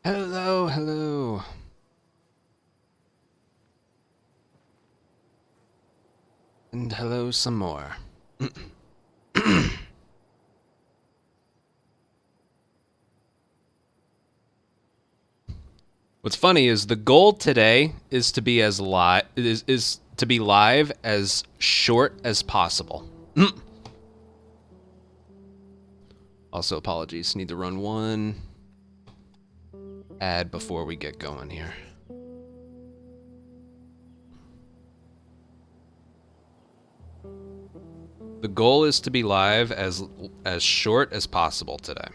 Hello, hello. And hello some more. What's funny is the goal today is to be as live is to be live as short as possible. Also, apologies. Need to run one ad before we get going here. The goal is to be live as short as possible today.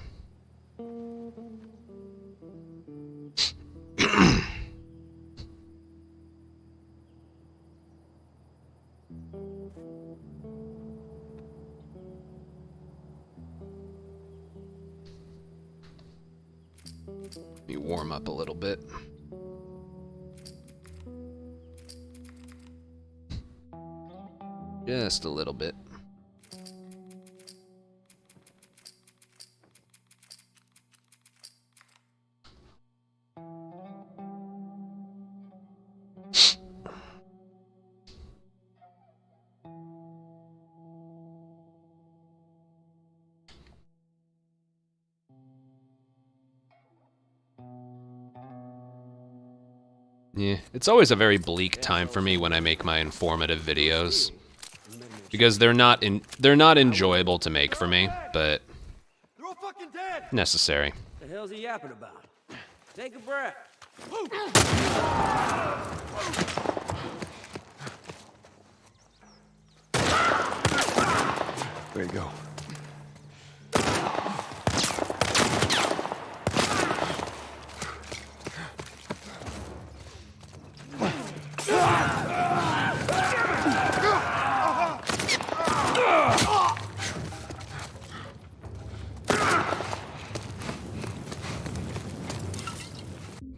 Let me warm up a little bit. Just a little bit. Yeah, it's always a very bleak time for me when I make my informative videos, because they're not enjoyable to make for me, but necessary. The hell's he yapping about? Take a breath. There you go.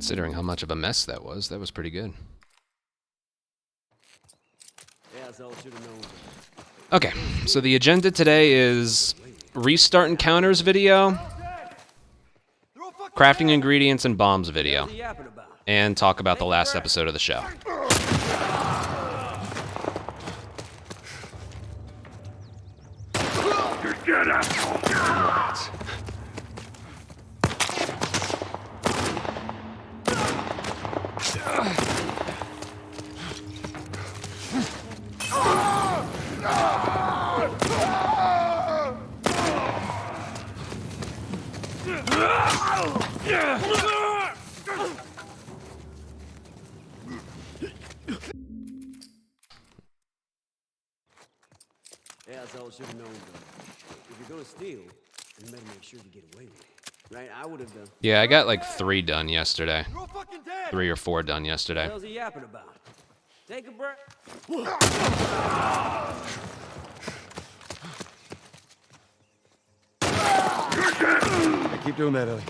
Considering how much of a mess that was pretty good. Okay, so the agenda today is restart encounters video, crafting ingredients and bombs video, and talk about the last episode of the show. You're dead, asshole. Asshole should have known better. If you're gonna steal, you better make sure you get away with it. Right? I would have done. Yeah, I got like 3 done yesterday. You're fucking dead. 3 or 4 done yesterday. What the hell's he yapping about? Take a breath. Hey, keep doing that, Ellie.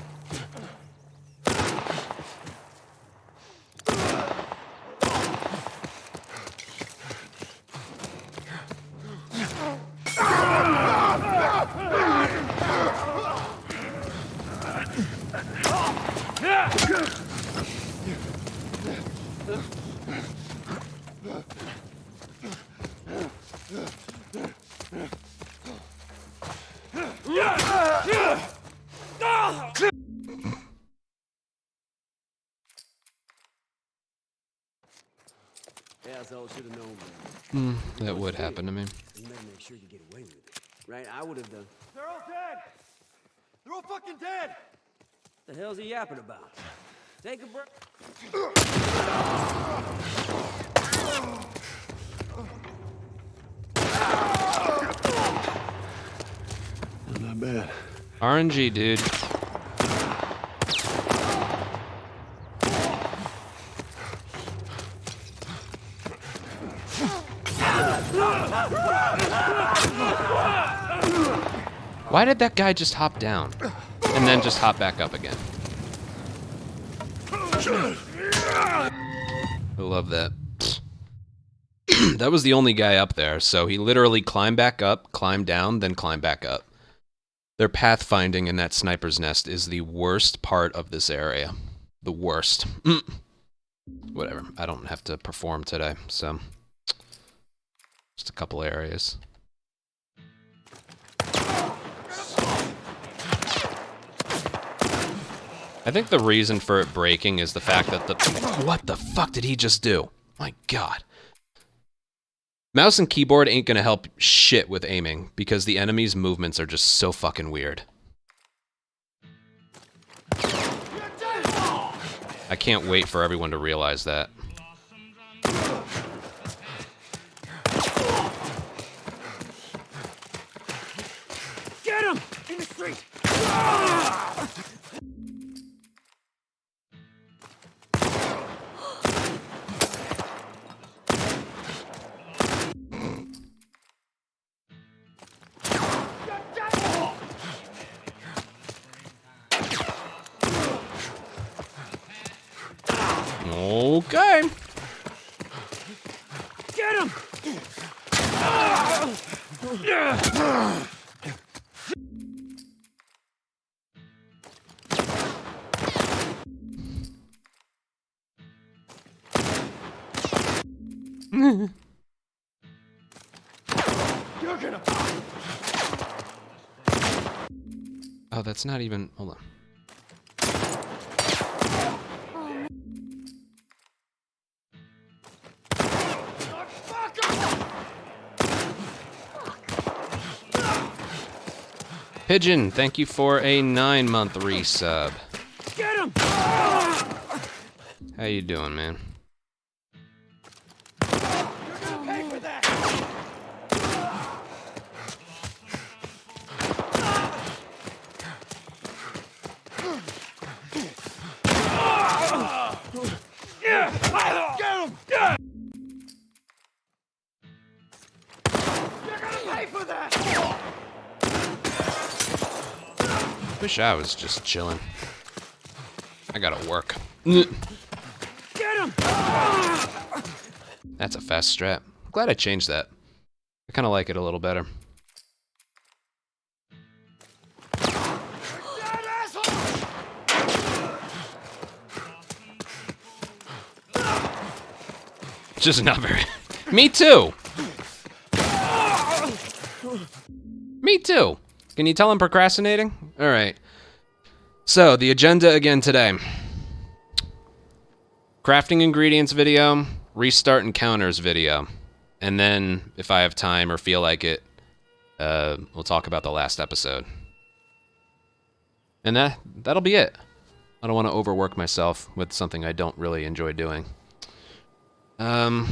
Asshole should have known better. That would happen to me. You better make sure you get away with it. Right? I would have done. They're all dead. They're all fucking dead. What the hell's he yapping about? Take a breath. Not bad. RNG, dude. Why did that guy just hop down? And then just hop back up again? I love that. That was the only guy up there, so he literally climbed back up, climbed down, then climbed back up. Their pathfinding in that sniper's nest is the worst part of this area. the worst. Whatever. I don't have to perform today, so just a couple areas. I think the reason for it breaking is the fact that the... What the fuck did he just do? My god. Mouse and keyboard ain't gonna help shit with aiming, because the enemy's movements are just so fucking weird. I can't wait for everyone to realize that. Get him! In the street! Okay. Get him! You're gonna... Oh, that's not even... Hold on. Pigeon, thank you for a 9-month resub. Get him! How you doing, man? You're gonna pay for that! Get him! You're gonna pay for that! Wish I was just chilling. I gotta work. Get him! That's a fast strat. I'm glad I changed that. I kind of like it a little better. Just not very... Me too! Me too! Can you tell I'm procrastinating? Alright. So, the agenda again today. Crafting ingredients video, restart encounters video. And then, if I have time or feel like it, we'll talk about the last episode. And that'll be it. I don't want to overwork myself with something I don't really enjoy doing. So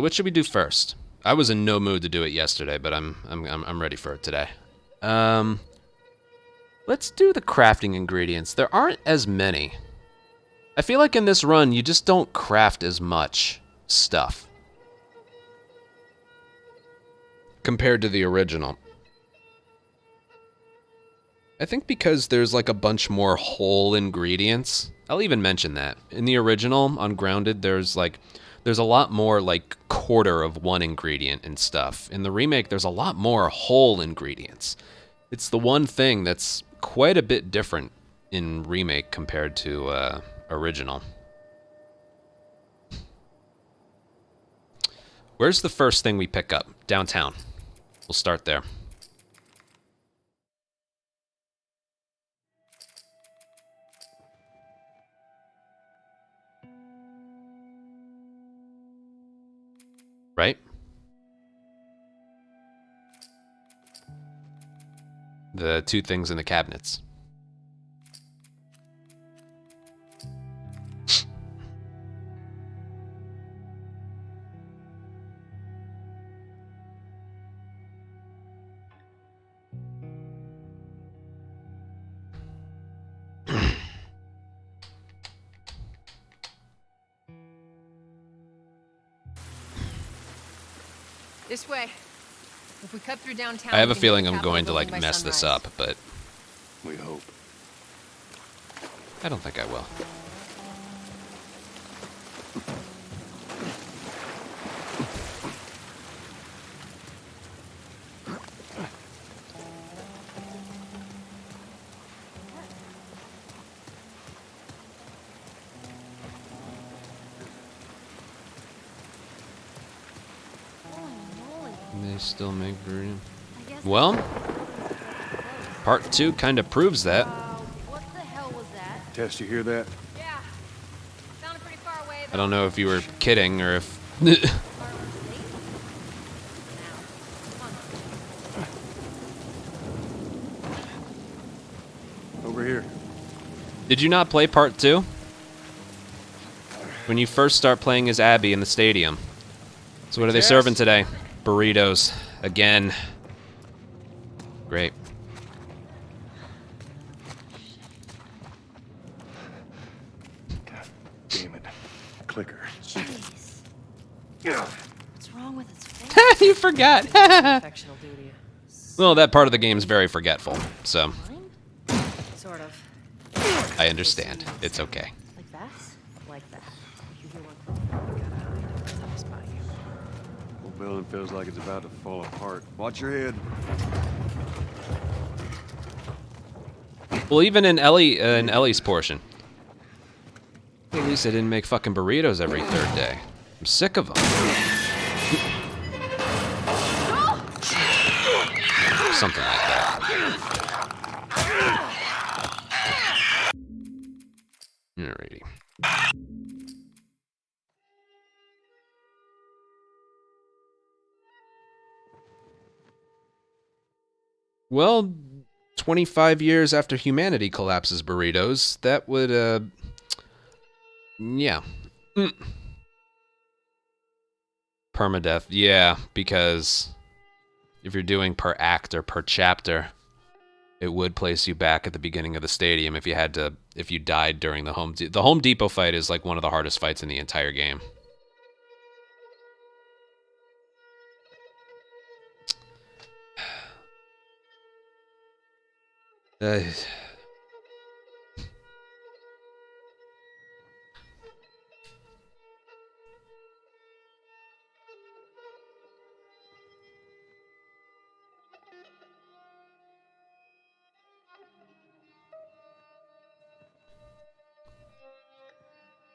what should we do first? I was in no mood to do it yesterday, but I'm ready for it today. Let's do the crafting ingredients. There aren't as many. I feel like in this run, you just don't craft as much stuff compared to the original. I think because there's like a bunch more whole ingredients. I'll even mention that. In the original, on Grounded, there's a lot more like quarter of one ingredient and stuff. In the remake, there's a lot more whole ingredients. It's the one thing that's quite a bit different in remake compared to original. Where's the first thing we pick up? Downtown. We'll start there. Right? The two things in the cabinets. This way. If we cut through downtown, I have we a can feeling hit the I'm going to Capitol like building by mess this sunrise. up, but We hope. I don't think I will. They still make burrito. I guess Well, that's close. part 2 kind of proves that. What the hell was that? Tess, you hear that? Yeah. Sounded pretty far away, I though. don't know if you were kidding or if... Are we safe? Now, come on. Over here. Did you not play part 2? When you first start playing as Abby in the stadium. So what are they serving today? Burritos. Again. Great. God damn it. Clicker. Jeez. What's wrong with its face? You forgot. Infection will do to you. Well, that part of the game's very forgetful, so Mine? Sort of. I understand. It's okay. Like that? Like that. You hear one crawling, you gotta hide. It's tough to spot you. Whole building feels like it's about to fall apart. Watch your head. Well, even in Ellie's portion. At least I didn't make fucking burritos every third day. I'm sick of them. Something like that. Alrighty. Well, 25 years after humanity collapses burritos, that would, yeah. Permadeath, yeah, because if you're doing per act or per chapter, it would place you back at the beginning of the stadium if you died during the Home Depot fight is like one of the hardest fights in the entire game.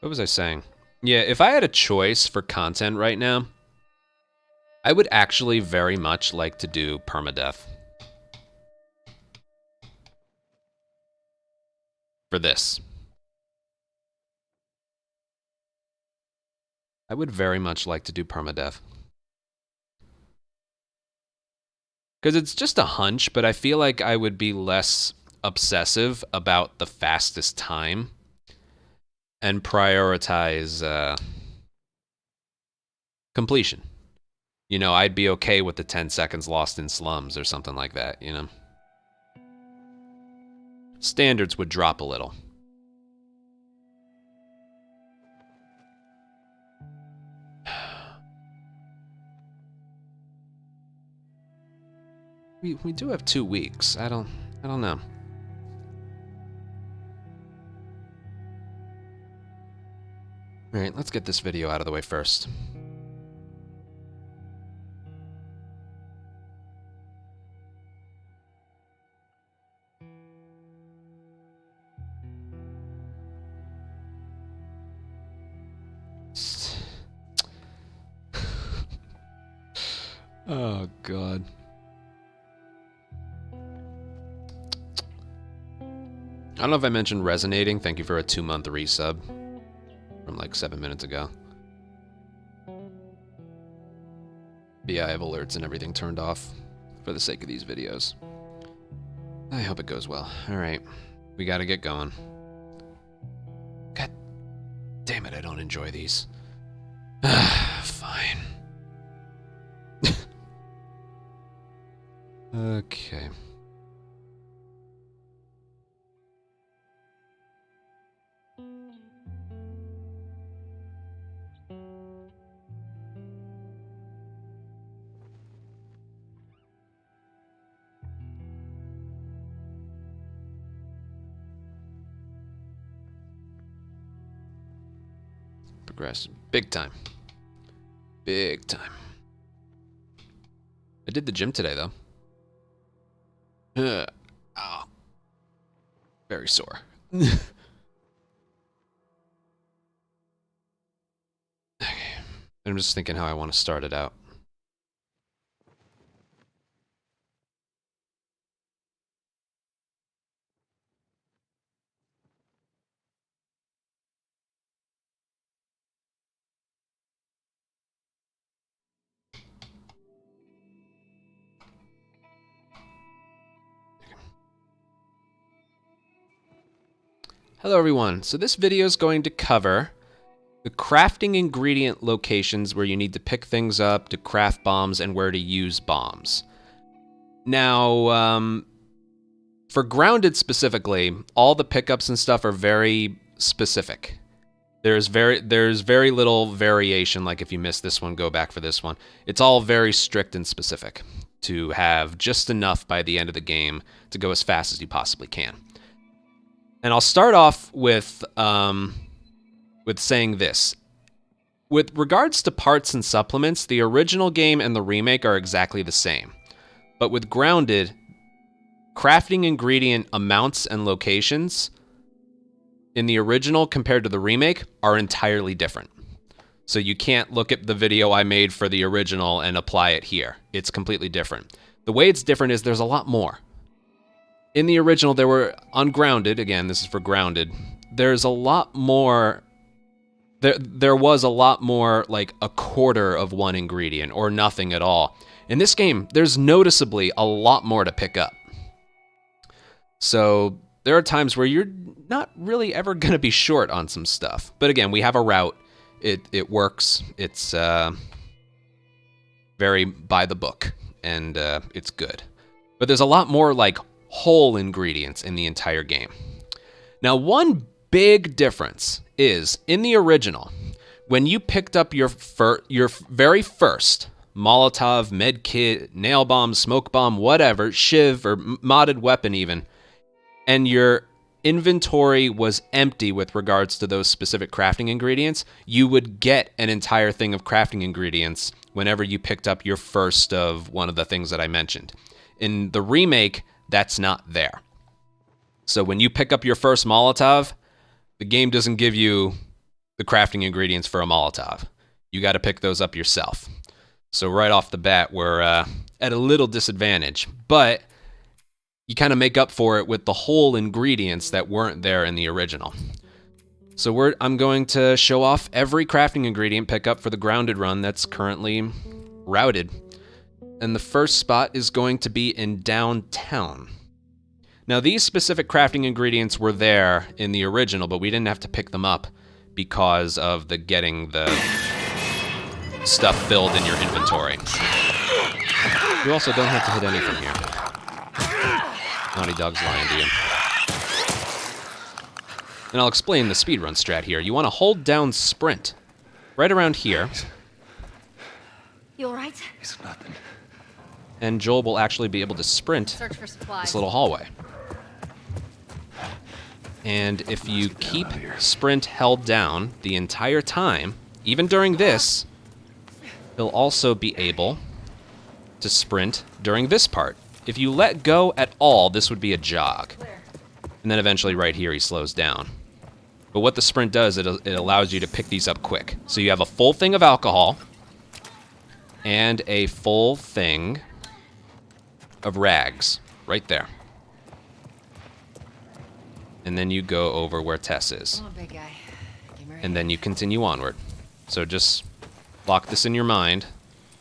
What was I saying? Yeah, if I had a choice for content right now, I would actually very much like to do permadeath. For this. I would very much like to do permadeath. Because it's just a hunch, but I feel like I would be less obsessive about the fastest time and prioritize completion. You know, I'd be okay with the 10 seconds lost in slums or something like that, you know? Standards would drop a little. We do have 2 weeks. I don't know. All right, let's get this video out of the way first. Oh, God. I don't know if I mentioned resonating. Thank you for a 2-month resub from like 7 minutes ago. But yeah, I have alerts and everything turned off for the sake of these videos. I hope it goes well. All right, we gotta get going. God damn it, I don't enjoy these. Fine. Okay. Progress. Big time. Big time. I did the gym today, though. Oh. Very sore. Okay. I'm just thinking how I want to start it out. Hello everyone. So this video is going to cover the crafting ingredient locations where you need to pick things up to craft bombs and where to use bombs. Now, for Grounded specifically, all the pickups and stuff are very specific. There's very little variation, like if you miss this one, go back for this one. It's all very strict and specific to have just enough by the end of the game to go as fast as you possibly can. And I'll start off with saying this. With regards to parts and supplements, the original game and the remake are exactly the same. But with Grounded, crafting ingredient amounts and locations in the original compared to the remake are entirely different. So you can't look at the video I made for the original and apply it here. It's completely different. The way it's different is there's a lot more. In the original, there were, on Grounded, again, this is for Grounded, there's a lot more, there was a lot more, like a quarter of one ingredient or nothing at all. In this game, there's noticeably a lot more to pick up. So there are times where you're not really ever going to be short on some stuff. But again, we have a route. It works. It's very by the book, and it's good. But there's a lot more like whole ingredients in the entire game. Now, one big difference is in the original, when you picked up your very first Molotov, med kit, nail bomb, smoke bomb, whatever, shiv, or modded weapon even, and your inventory was empty with regards to those specific crafting ingredients, you would get an entire thing of crafting ingredients whenever you picked up your first of one of the things that I mentioned. In the remake, that's not there. So when you pick up your first Molotov, the game doesn't give you the crafting ingredients for a Molotov. You got to pick those up yourself. So right off the bat, we're at a little disadvantage, but you kind of make up for it with the whole ingredients that weren't there in the original. So I'm going to show off every crafting ingredient pickup for the Grounded run that's currently routed. And the first spot is going to be in downtown. Now, these specific crafting ingredients were there in the original, but we didn't have to pick them up because of the getting the stuff filled in your inventory. You also don't have to hit anything here. Naughty Dog's lying to you. And I'll explain the speedrun strat here. You want to hold down sprint right around here. You alright? It's nothing. And Joel will actually be able to sprint Search for supplies. this little hallway. And if you keep sprint held down the entire time, even during this, he'll also be able to sprint during this part. If you let go at all, this would be a jog. And then eventually right here he slows down. But what the sprint does, it allows you to pick these up quick. So you have a full thing of alcohol and a full thing of rags right there. And then you go over where Tess is. Come on, big guy. Get me ready. And then you continue onward. So just lock this in your mind.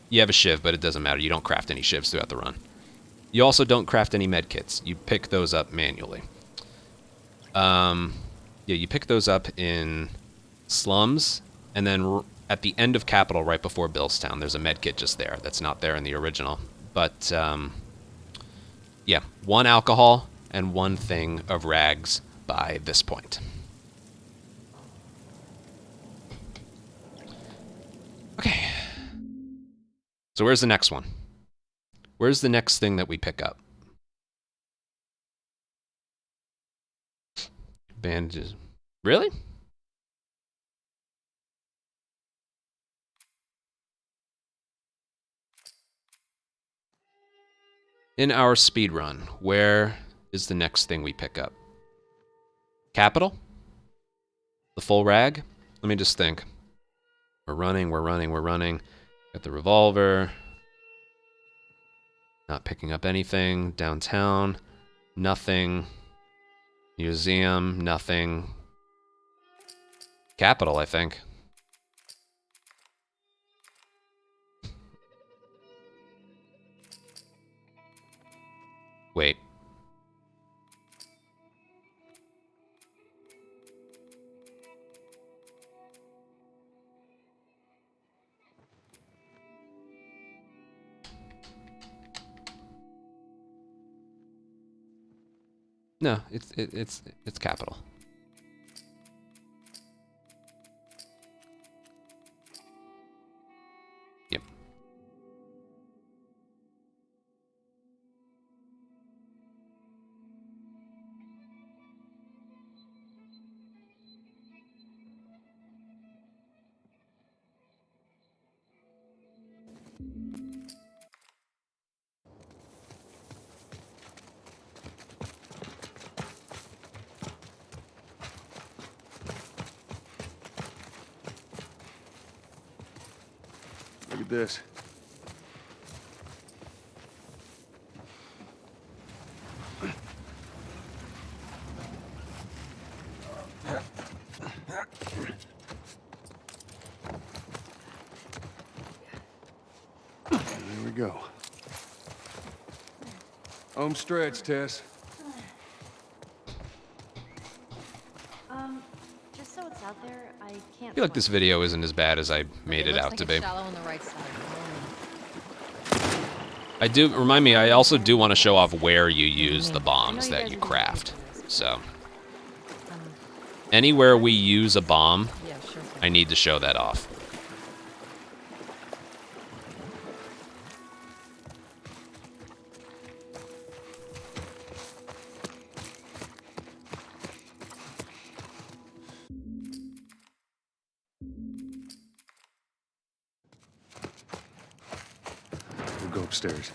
You have a shiv, but it doesn't matter. You don't craft any shivs throughout the run. You also don't craft any med kits. You pick those up manually. Yeah, you pick those up in slums, and then at the end of Capital, right before Billstown, there's a med kit just there. That's not there in the original. But, yeah, 1 alcohol and 1 thing of rags by this point. Okay. So where's the next one? Where's the next thing that we pick up? Bandages. Really? In our speed run, where is the next thing we pick up? Capital? The full rag? Let me just think. We're running. Got the revolver. Not picking up anything. Downtown. Nothing. Museum. Nothing. Capital, I think. Wait. No, it's capital. Yep. Look at this. There we go. Home stretch, Tess. Just so it's out there, I can't. I feel like this video isn't as bad as I made it out to be. Shallow on the right side. I do, remind me, I also do want to show off where you use the bombs that you craft. So, anywhere we use a bomb, Yeah, sure. I need to show that off. We'll go upstairs.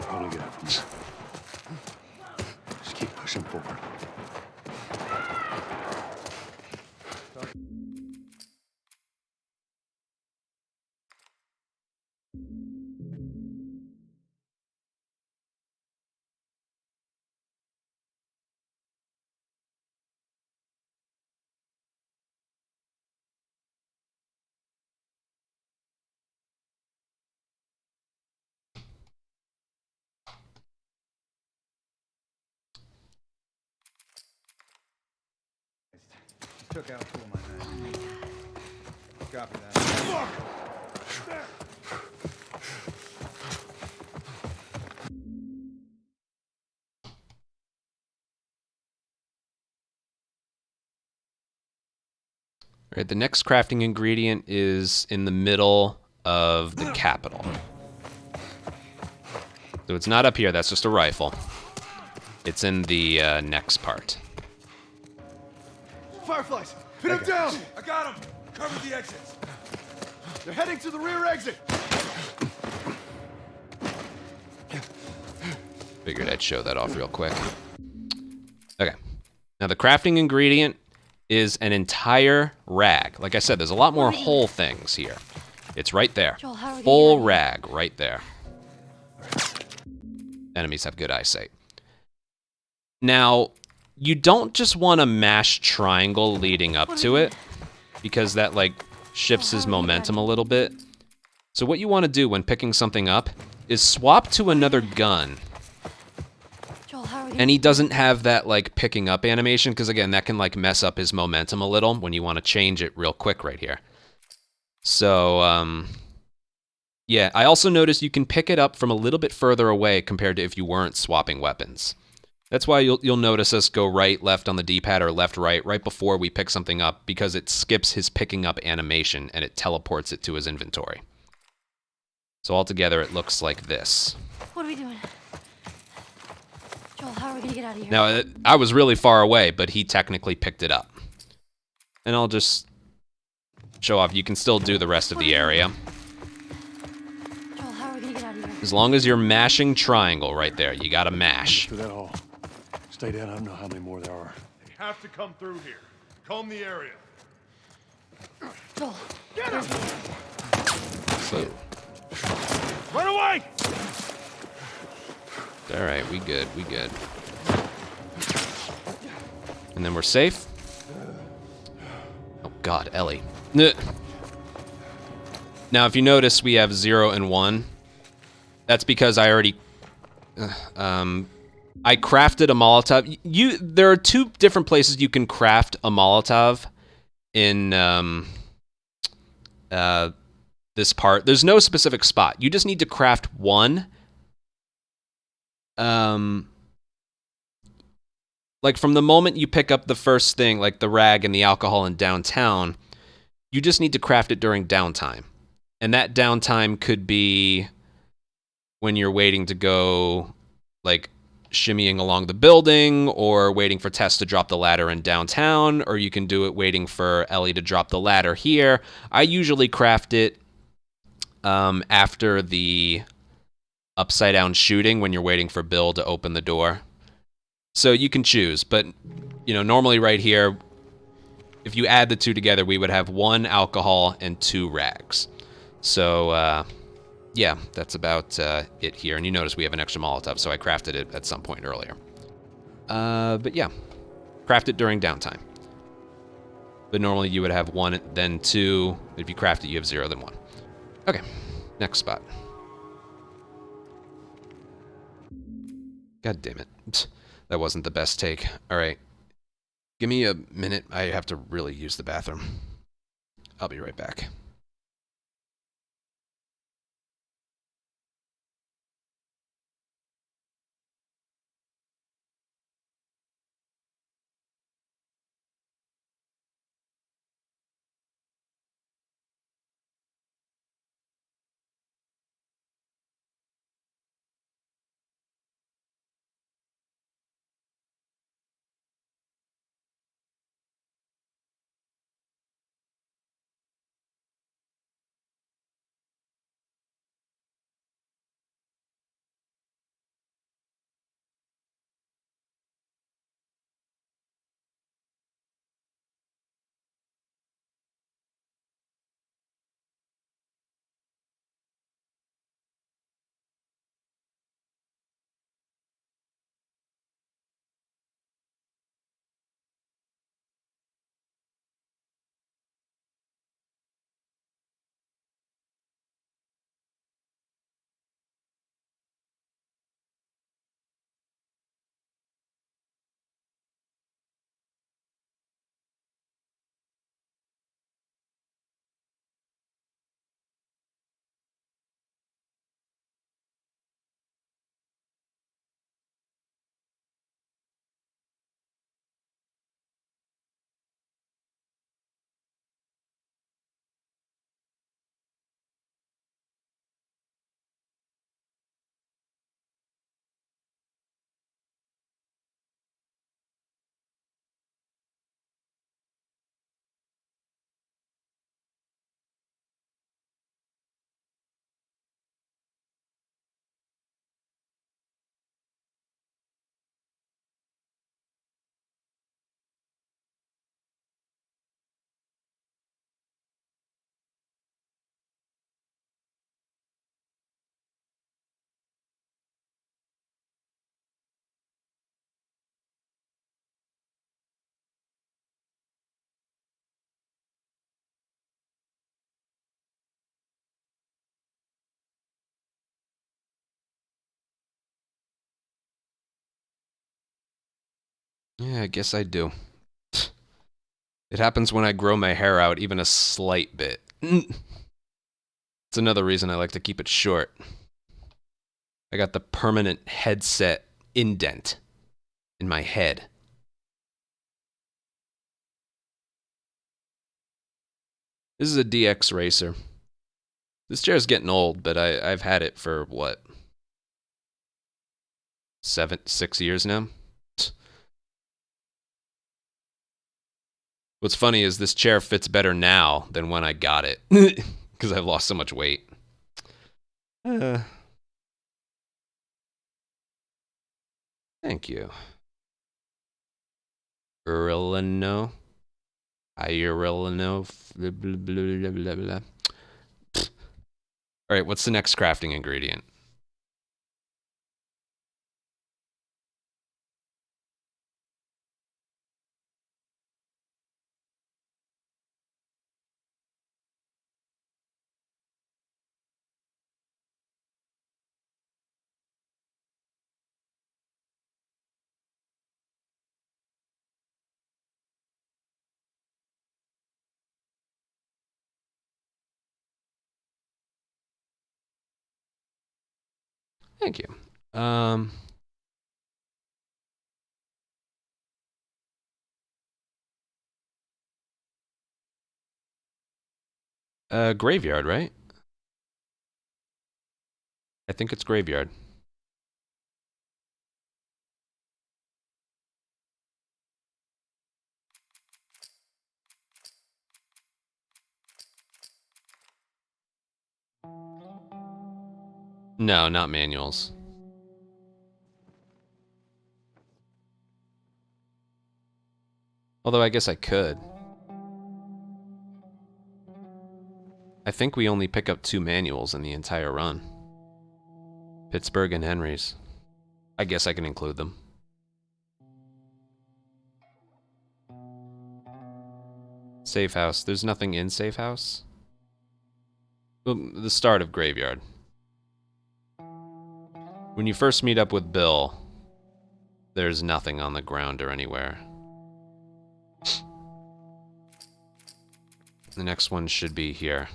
Probably get out from this. Just keep pushing forward. Took out 2 of my men. Copy that. All right, the next crafting ingredient is in the middle of the capital. So it's not up here, that's just a rifle. It's in the next part. Fireflies! Pin them down! I got them! Cover the exits! They're heading to the rear exit! Figured I'd show that off real quick. Okay. Now the crafting ingredient is an entire rag. Like I said, there's a lot more whole things here. It's right there. Joel, how are we Full gonna get rag right there. Enemies have good eyesight. Now, you don't just want to mash triangle leading up to it, because that, like, shifts his momentum a little bit. So what you want to do when picking something up is swap to another gun. Joel, how are we And he doesn't have that, like, picking up animation, because, again, that can, like, mess up his momentum a little when you want to change it real quick right here. So, yeah, I also noticed you can pick it up from a little bit further away compared to if you weren't swapping weapons. That's why you'll notice us go right, left on the D-pad, or left, right before we pick something up, because it skips his picking up animation and it teleports it to his inventory. So altogether, it looks like this. What are we doing? Joel, how are we gonna get out of here? Now, I was really far away, but he technically picked it up. And I'll just show off. You can still do the rest of the area. Joel, how are we gonna get out of here? As long as you're mashing triangle right there. You gotta mash. Through that hall. Stay down. I don't know how many more there are. They have to come through here. Comb the area. Joel, So, Run away! all right, we good, we good. And then we're safe. Oh God, Ellie. Now, if you notice, we have 0 and 1. That's because I already, I crafted a Molotov. There are 2 different places you can craft a Molotov in this part. There's no specific spot. You just need to craft one. Like, from the moment you pick up the first thing, like the rag and the alcohol in downtown, you just need to craft it during downtime. And that downtime could be when you're waiting to go, like, shimmying along the building, or waiting for Tess to drop the ladder in downtown, or you can do it waiting for Ellie to drop the ladder here. I usually craft it after the upside down shooting, when you're waiting for Bill to open the door. So you can choose, but normally right here, if you add the two together, we would have 1 alcohol and 2 rags. So yeah, that's about it here. And you notice we have an extra Molotov, so I crafted it at some point earlier. But yeah, craft it during downtime. But normally you would have 1, then 2. If you craft it, you have 0, then 1. Okay, next spot. God damn it. That wasn't the best take. All right. Give me a minute. I have to really use the bathroom. I'll be right back. Yeah, I guess I do. It happens when I grow my hair out even a slight bit. It's another reason I like to keep it short. I got the permanent headset indent in my head. This is a DX Racer. This chair's getting old, but I've had it for, what, 6 years now? What's funny is this chair fits better now than when I got it, because I've lost so much weight. Thank you. Urillino. Iurillino. Blah, blah, blah, blah, blah. All right, what's the next crafting ingredient? Thank you. Graveyard, right? I think it's graveyard. No, not manuals. Although I guess I could. I think we only pick up 2 manuals in the entire run. Pittsburgh and Henry's. I guess I can include them. Safe house. There's nothing in safe house? Well, the start of graveyard. When you first meet up with Bill, there's nothing on the ground or anywhere. The next one should be here.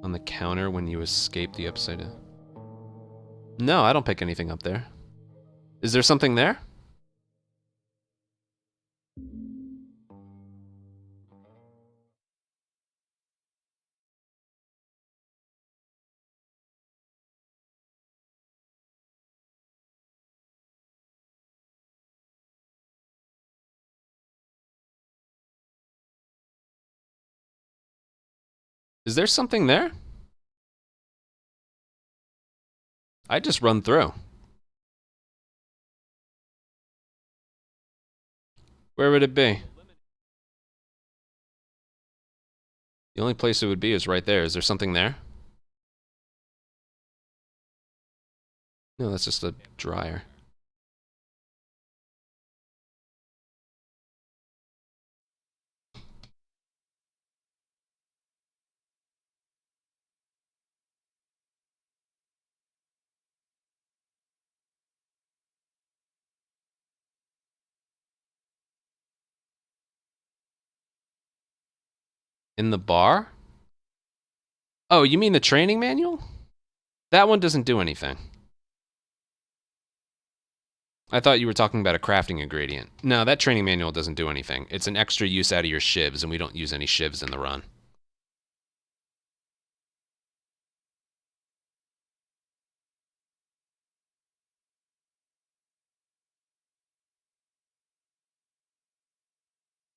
On the counter when you escape the upside down. No, I don't pick anything up there. Is there something there? Is there something there? I just run through. Where would it be? The only place it would be is right there. Is there something there? No, that's just a dryer. In the bar? Oh, you mean the training manual? That one doesn't do anything. I thought you were talking about a crafting ingredient. No, that training manual doesn't do anything. It's an extra use out of your shivs, and we don't use any shivs in the run.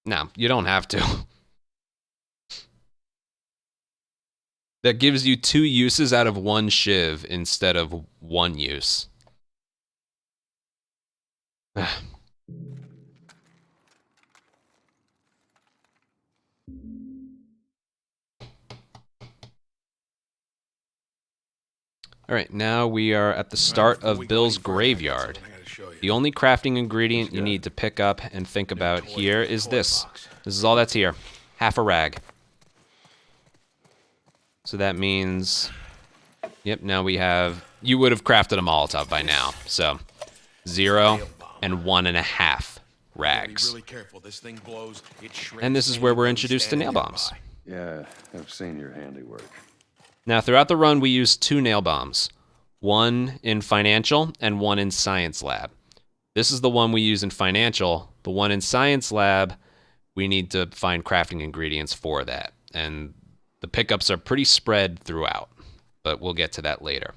No, you don't have to. That gives you 2 uses out of 1 shiv instead of 1 use. Alright, now we are at the start of Bill's graveyard. The only crafting ingredient you need to pick up and think about here is this. This is all that's here. Half a rag. So that means... Yep, now we have... You would have crafted a Molotov by now. So, 0 and 1.5 rags. And this is where we're introduced to nail bombs. Yeah, I've seen your handiwork. Now, throughout the run, we use 2 nail bombs. One in financial and one in science lab. This is the one we use in financial. The one in science lab, we need to find crafting ingredients for that. And the pickups are pretty spread throughout, but we'll get to that later.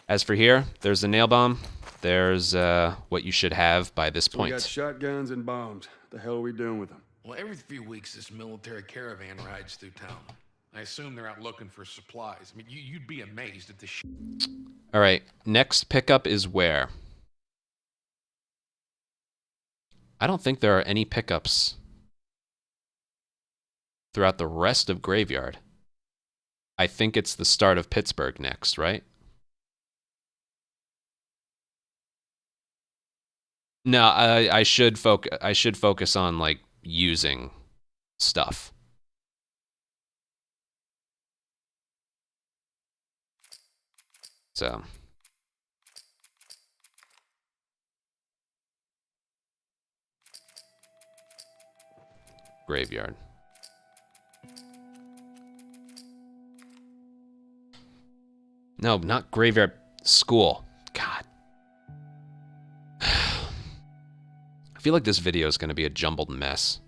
As for here, there's the nail bomb. There's what you should have by this point. We got shotguns and bombs. The hell are we doing with them? Well, every few weeks, this military caravan rides through town. I assume they're out looking for supplies. I mean, you'd be amazed at the All right, next pickup is where? I don't think there are any pickups throughout the rest of Graveyard. I think it's the start of Pittsburgh next, right? No, I should focus on like using stuff. So Graveyard. No, not graveyard. School. God. I feel like this video is going to be a jumbled mess.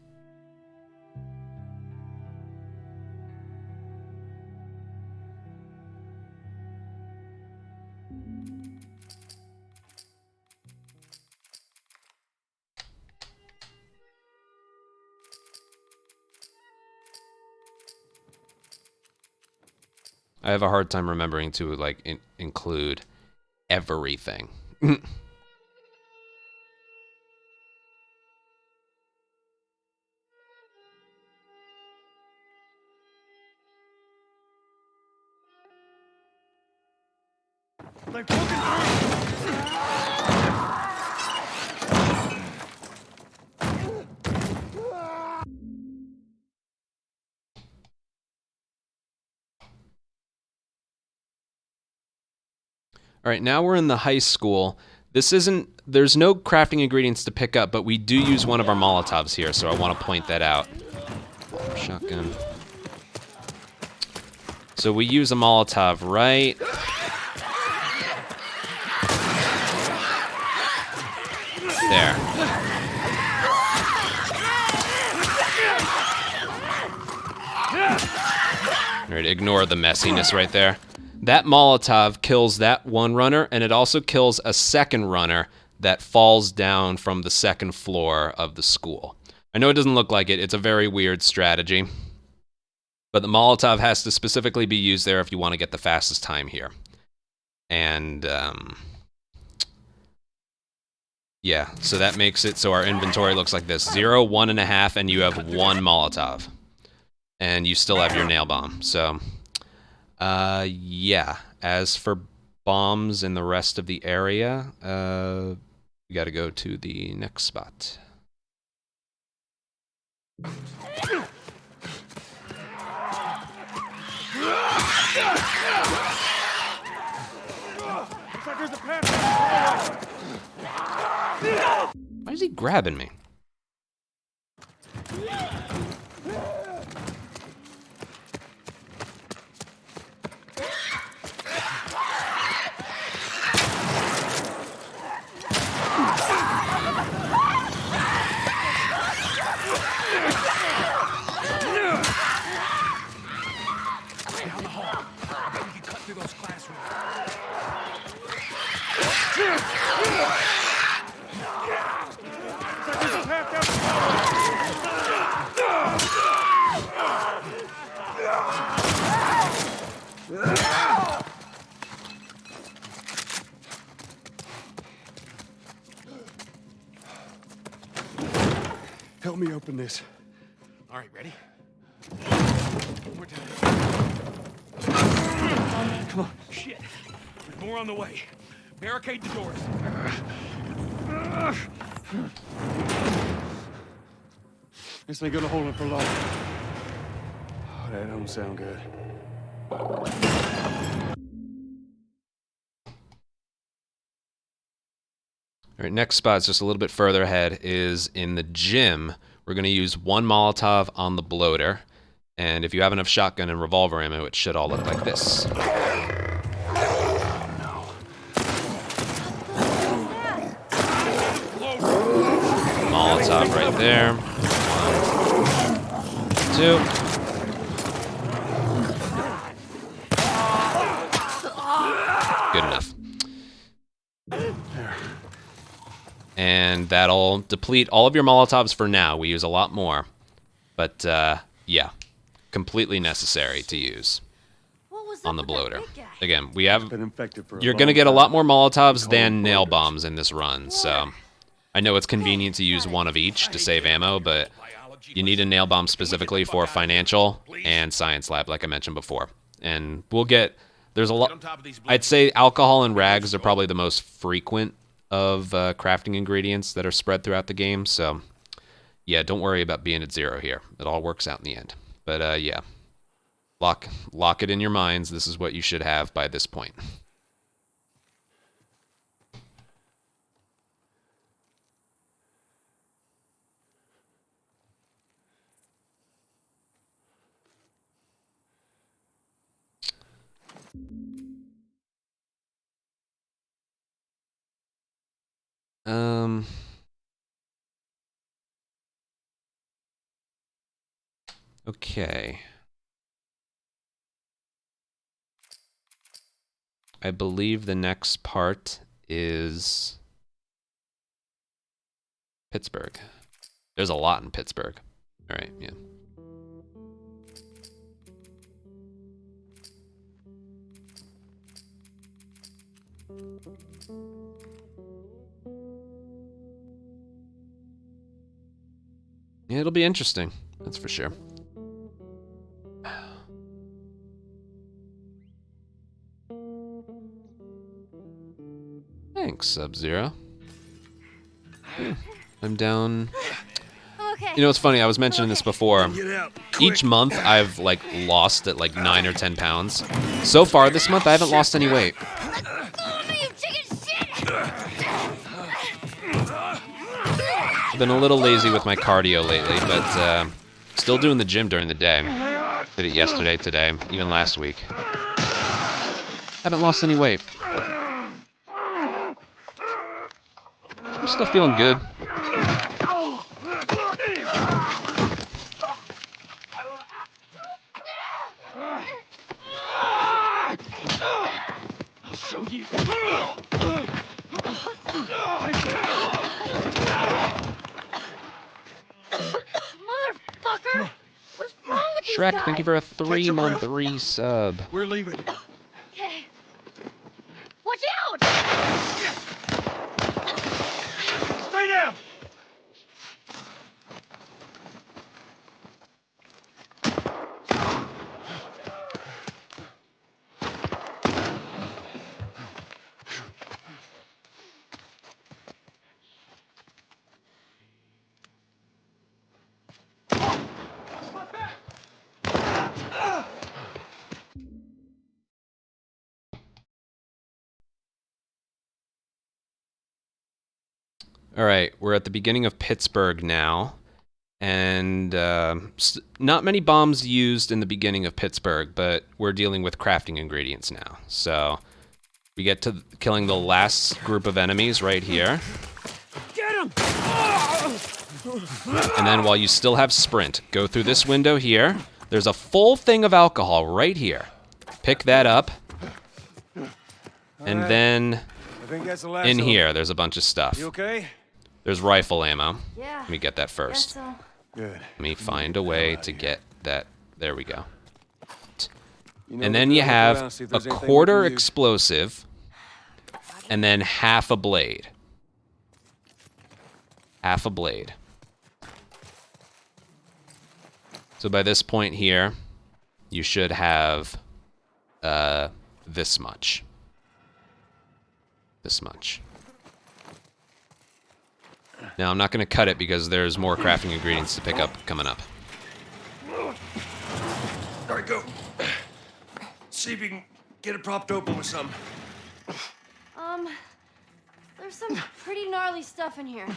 I have a hard time remembering to like include everything. They've broken through! All right, now we're in the high school. There's no crafting ingredients to pick up, but we do use one of our Molotovs here, so I want to point that out. Shotgun. So we use a Molotov right there. All right, ignore the messiness right there. That Molotov kills that one runner, and it also kills a second runner that falls down from the second floor of the school. I know it doesn't look like it. It's a very weird strategy. But the Molotov has to specifically be used there if you want to get the fastest time here. And, yeah, so that makes it so our inventory looks like this. 0, 1.5, and you have 1 Molotov. And you still have your nail bomb. So, yeah. As for bombs in the rest of the area, we got to go to the next spot. Looks like there's a path. Why is he grabbing me? Down the hall. I bet we can cut through those classrooms. There's a path down the Help me open this. All right, ready? One more time. Come on. Shit. There's more on the way. Barricade the doors. This ain't gonna hold him for long. Oh, that don't sound good. All right, next spot is just a little bit further ahead, is in the gym. We're going to use 1 Molotov on the bloater, and if you have enough shotgun and revolver ammo, it should all look like this. Molotov right there. 1, 2. Good enough. And that'll deplete all of your Molotovs for now. We use a lot more. But, yeah. Completely necessary to use What was on up the with that bloater. big guy? Again, we have... Been infected for You're going to get a lot more Molotovs than nail bombs in this run, so... I know it's convenient to use one of each to save ammo, but you need a nail bomb specifically for financial and science lab, like I mentioned before. And we'll get... There's a lot... I'd say alcohol and rags are probably the most frequent of crafting ingredients that are spread throughout the game, so... Yeah, don't worry about being at 0 here. It all works out in the end. But, yeah. Lock it in your minds. This is what you should have by this point. Okay. I believe the next part is Pittsburgh. There's a lot in Pittsburgh. All right, yeah. Yeah, it'll be interesting. That's for sure. Thanks, Sub-Zero. I'm down. Okay. You know, it's funny. I was mentioning this before. Get out. Each month, I've like lost at like 9 or 10 pounds. So far this month, I haven't lost any weight. Let go of me, you chicken shit! Been a little lazy with my cardio lately, but still doing the gym during the day. Did it yesterday, today, even last week. Haven't lost any weight. I'm still feeling good. Motherfucker! What's wrong with these Shrek, guys? thank you for a 3-month resub. We're leaving. Okay. Watch out! Stay down. All right, we're at the beginning of Pittsburgh now, and not many bombs used in the beginning of Pittsburgh, but we're dealing with crafting ingredients now. So we get to killing the last group of enemies right here. Get him! And then while you still have sprint, go through this window here. There's a full thing of alcohol right here. Pick that up. And then I think that's the last in of them. here, there's a bunch of stuff. You okay? There's rifle ammo. Yeah. Let me get that Guess first. so. Good. Let me find a way to get that. There we go. You know And the then you drill. Look have around, see if a there's anything we quarter can use. explosive, and then half a blade. Half a blade. So by this point here, you should have this much. This much. Now I'm not going to cut it because there's more crafting ingredients to pick up coming up. All right, go. See if you can get it propped open with something. There's some pretty gnarly stuff in here.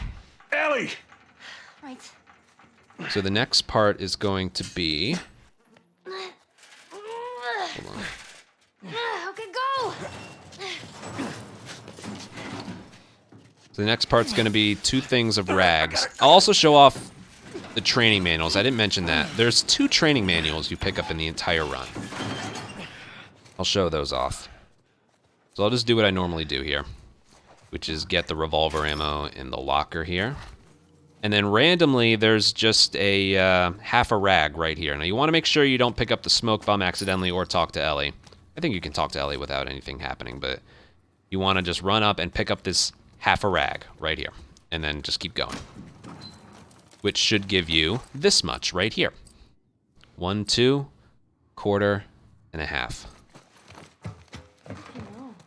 Ellie! Right. So the next part is going to be... Okay, go! So the next part's going to be 2 things of rags. I'll also show off the training manuals. I didn't mention that. There's 2 training manuals you pick up in the entire run. I'll show those off. So I'll just do what I normally do here, which is get the revolver ammo in the locker here. And then randomly, there's just a half a rag right here. Now you want to make sure you don't pick up the smoke bomb accidentally or talk to Ellie. I think you can talk to Ellie without anything happening, but you want to just run up and pick up this half a rag right here, and then just keep going. Which should give you this much right here. 1, 2, quarter, and a half.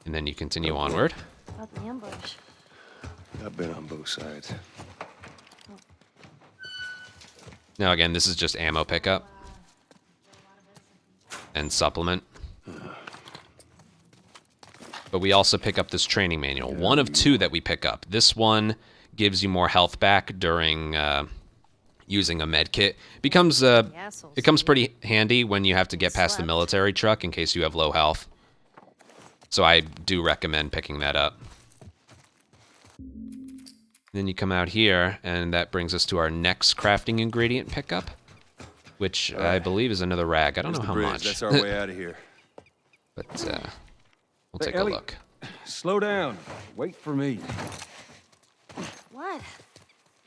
And then you continue onward. About the ambush. I've been on both sides. Now again, this is just ammo pickup. And supplement. But we also pick up this training manual. 1 of 2 that we pick up. This one gives you more health back during using a med kit. It comes pretty handy when you have to get past the military truck in case you have low health. So I do recommend picking that up. then you come out here, and that brings us to our next crafting ingredient pickup, which I believe is another rag. I don't There's know the how bridge. much. That's our way out of here. But we'll Hey, take a Ellie. look. Slow down. Wait for me. What?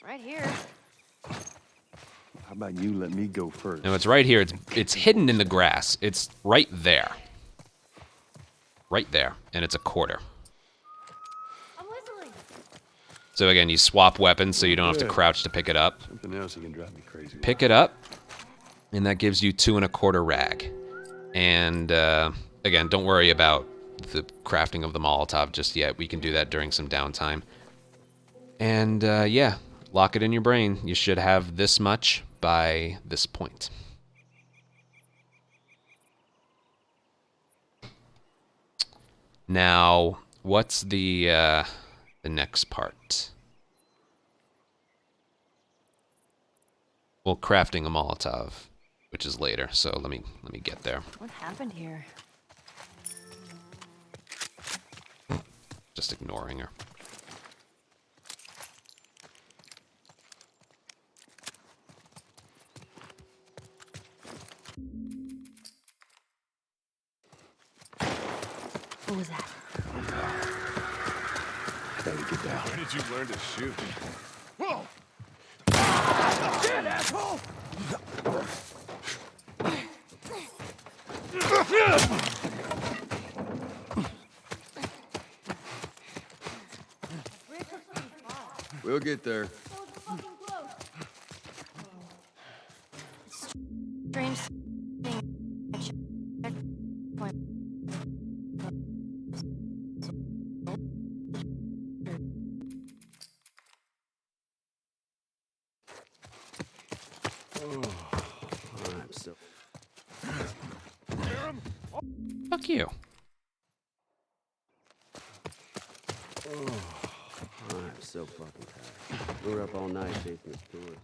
Right here. How about you let me go first? No, it's right here. It's hidden in the grass. It's right there. Right there. And it's a quarter. I'm whistling. So again, you swap weapons so you don't have to crouch to pick it up. Something else that can drive me crazy. Pick it up, and that gives you 2 1/4 rag. And again, don't worry about the crafting of the Molotov just yet. We can do that during some downtime. And yeah, lock it in your brain. You should have this much by this point. Now, what's the next part? Well, crafting a Molotov, which is later. So let me get there. What happened here? Just ignoring her. What was that? Ellie, get down. Where did you learn to shoot? Whoa! Shit, asshole! We'll get there. So fucking close. Strange thing. I'm so... Fuck you. I'm so fucking tired. We were up all night chasing this tourist.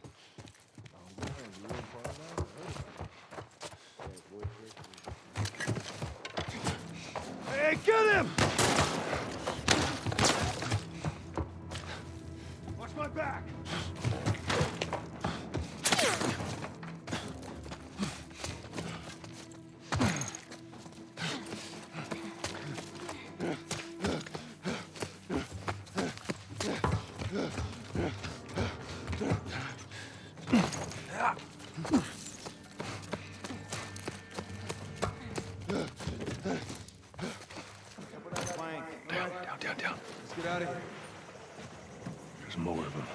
Hey, get him! Watch my back! Down. Let's get out of here. There's more of them.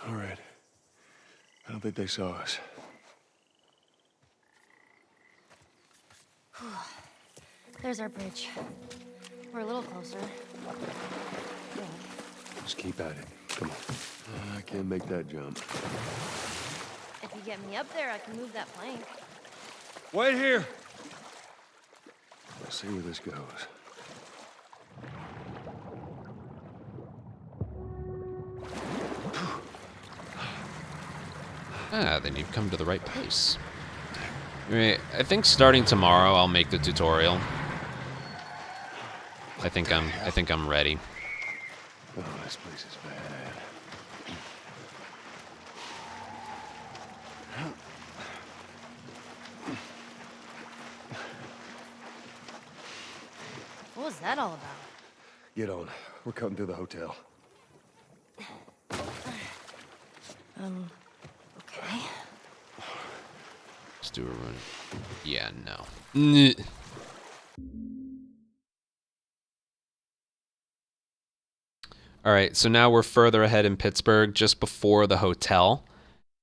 All right. I don't think they saw us. There's our bridge. We're a little closer. Yeah. Just keep at it. Come on. I can't make that jump. If you get me up there, I can move that plank. Wait here. We'll see where this goes. Then you've come to the right place. Right, I think starting tomorrow I'll make the tutorial. I think I'm ready. Oh, this place is bad. What was that all about? Get on. We're cutting through the hotel. Okay. Let's do a run. Yeah, no. Nyeh. All right, so now we're further ahead in Pittsburgh, just before the hotel.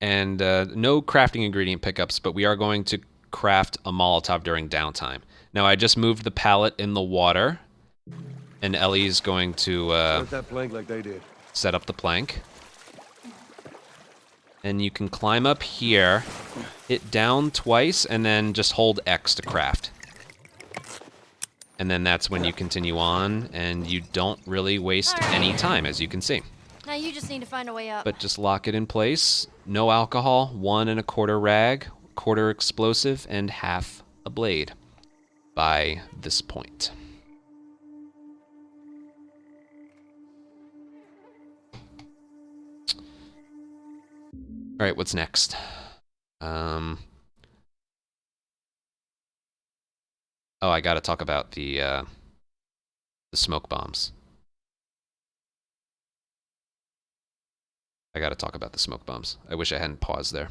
And no crafting ingredient pickups, but we are going to craft a Molotov during downtime. Now, I just moved the pallet in the water, and Ellie's going to Start that plank like they did. set up the plank. And you can climb up here, hit down twice, and then just hold X to craft. And then that's when you continue on, and you don't really waste any time, as you can see. Now you just need to find a way up. But just lock it in place. No alcohol, 1 1/4 rag, quarter explosive and half a blade by this point. All right, what's next? Oh, I gotta talk about the smoke bombs. I gotta talk about the smoke bombs. I wish I hadn't paused there.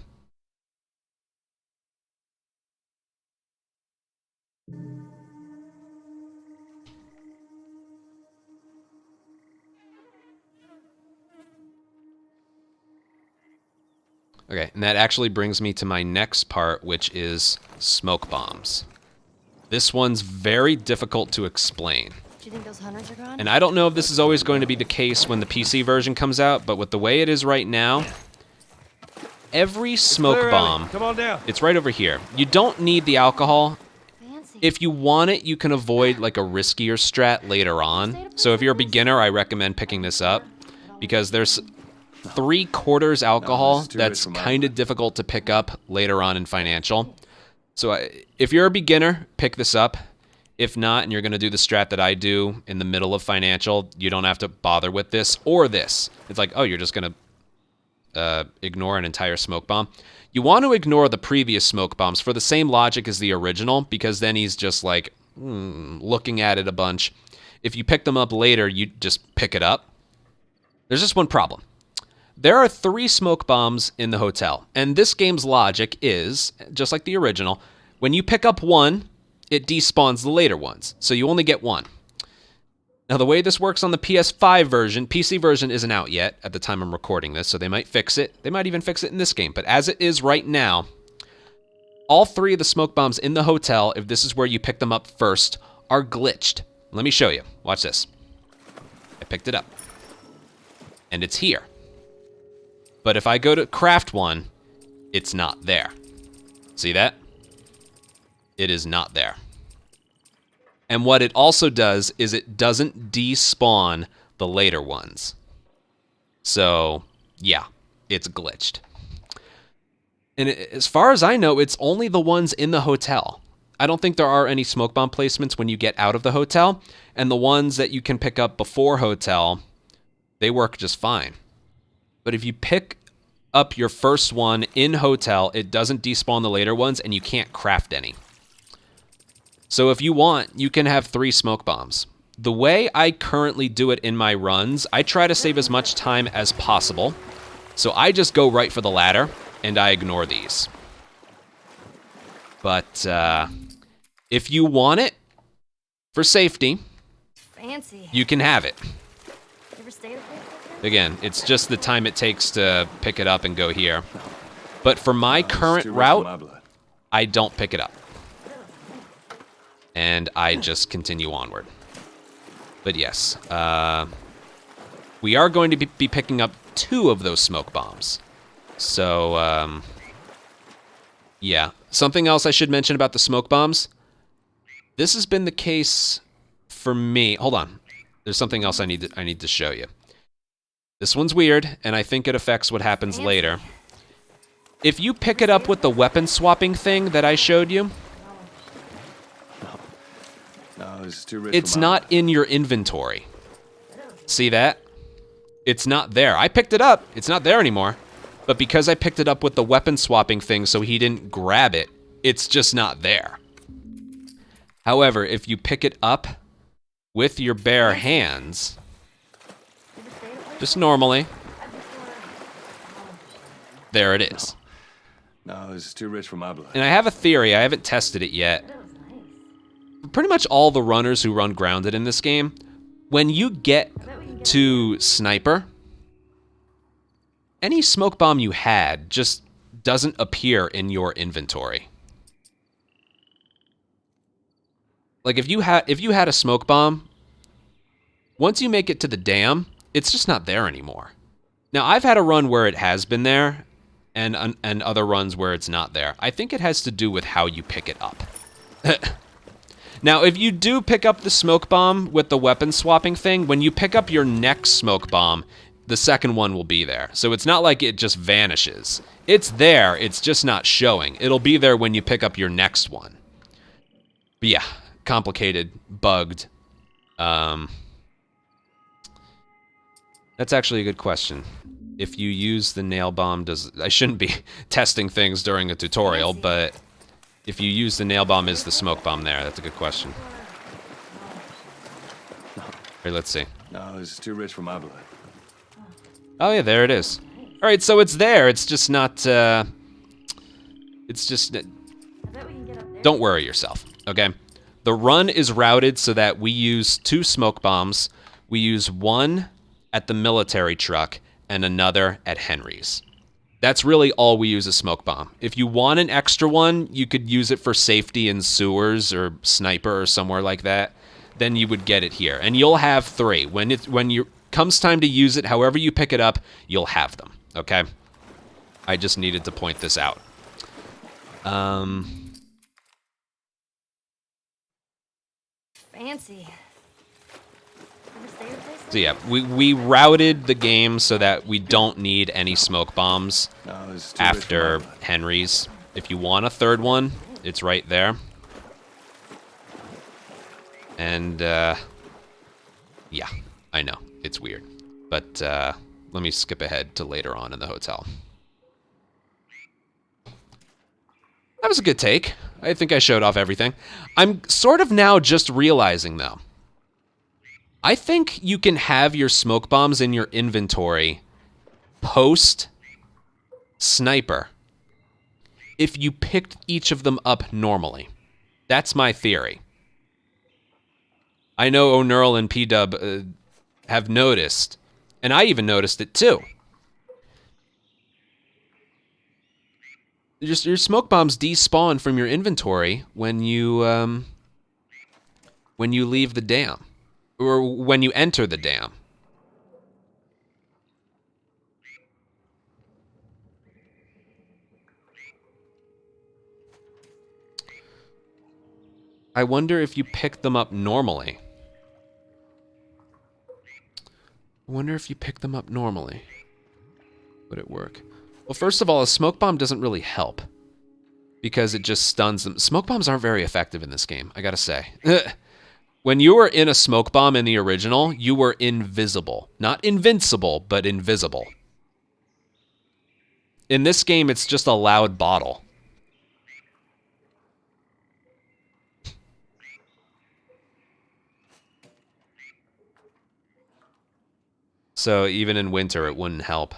Okay, and that actually brings me to my next part, which is smoke bombs. This one's very difficult to explain. Do you think those hunters are gone? And I don't know if this is always going to be the case when the PC version comes out, but with the way it is right now, every smoke bomb, Come on down. it's right over here. You don't need the alcohol. Fancy. If you want it, you can avoid like a riskier strat later on. So if you're a beginner, I recommend picking this up because there's 3/4 alcohol too that's rich for my kind of difficult to pick up later on in financial. So if you're a beginner, pick this up. If not, and you're going to do the strat that I do in the middle of financial, you don't have to bother with this or this. It's like, oh, you're just going to ignore an entire smoke bomb. You want to ignore the previous smoke bombs for the same logic as the original, because then he's just like looking at it a bunch. If you pick them up later, you just pick it up. There's just one problem. There are 3 smoke bombs in the hotel, and this game's logic is, just like the original, when you pick up one, it despawns the later ones, so you only get one. Now, the way this works on the PS5 version, PC version isn't out yet at the time I'm recording this, so they might fix it. They might even fix it in this game, but as it is right now, all 3 of the smoke bombs in the hotel, if this is where you pick them up first, are glitched. Let me show you. Watch this. I picked it up, and it's here. But if I go to craft one, it's not there. See that? It is not there. And what it also does is it doesn't despawn the later ones. So, yeah, it's glitched. And as far as I know, it's only the ones in the hotel. I don't think there are any smoke bomb placements when you get out of the hotel. And the ones that you can pick up before hotel, they work just fine. But if you pick up your first one in hotel, it doesn't despawn the later ones, and you can't craft any. So if you want, you can have 3 smoke bombs. The way I currently do it in my runs, I try to save as much time as possible. So I just go right for the ladder, and I ignore these. But if you want it, for safety, Fancy. you can have it. You ever stayed at a place like that? Again, it's just the time it takes to pick it up and go here. But for my current Too rich for my route, blood. I don't pick it up. And I just continue onward. But yes, we are going to be picking up 2 of those smoke bombs. So, yeah. Something else I should mention about the smoke bombs. This has been the case for me. Hold on. There's something else I need to show you. This one's weird, and I think it affects what happens later. If you pick it up with the weapon swapping thing that I showed you, No, this is too rich it's for my not in your inventory. See that? It's not there. I picked it up. It's not there anymore. But because I picked it up with the weapon swapping thing so he didn't grab it, it's just not there. However, if you pick it up with your bare hands, just normally, there it is. No, this is too rich for my blood. And I have a theory. I haven't tested it yet. Pretty much all the runners who run grounded in this game, when you get to sniper, any smoke bomb you had just doesn't appear in your inventory. Like if you had a smoke bomb, once you make it to the dam, it's just not there anymore. Now I've had a run where it has been there, and other runs where it's not there. I think it has to do with how you pick it up. Now, if you do pick up the smoke bomb with the weapon swapping thing, when you pick up your next smoke bomb, the second one will be there. So it's not like it just vanishes. It's there, it's just not showing. It'll be there when you pick up your next one. But yeah, complicated, bugged. That's actually a good question. If you use the nail bomb, I shouldn't be testing things during a tutorial, but if you use the nail bomb, is the smoke bomb there? That's a good question. Here, let's see. No, this is too rich for my blood. Oh yeah, there it is. All right, so it's there. It's just not. It's just. Don't worry yourself. Okay. The run is routed so that we use 2 smoke bombs. We use one at the military truck and another at Henry's. That's really all we use a smoke bomb. If you want an extra one, you could use it for safety in sewers or sniper or somewhere like that. Then you would get it here, and you'll have 3. When you comes time to use it, however you pick it up, you'll have them. Okay. I just needed to point this out. Fancy. Ever stay at a place? So yeah, we routed the game so that we don't need any smoke bombs No, this is too rich for after my blood. Henry's. If you want a 3rd one, it's right there. And, yeah, I know, it's weird. But, let me skip ahead to later on in the hotel. That was a good take. I think I showed off everything. I'm sort of now just realizing, though. I think you can have your smoke bombs in your inventory post-sniper if you picked each of them up normally. That's my theory. I know O'Neill and P-Dub have noticed, and I even noticed it too. Just your smoke bombs despawn from your inventory when you leave the dam, or when you enter the dam. I wonder if you pick them up normally. Would it work? Well, first of all, a smoke bomb doesn't really help because it just stuns them. Smoke bombs aren't very effective in this game, I gotta say. When you were in a smoke bomb in the original, you were invisible. Not invincible, but invisible. In this game, it's just a loud bottle. So even in winter, it wouldn't help.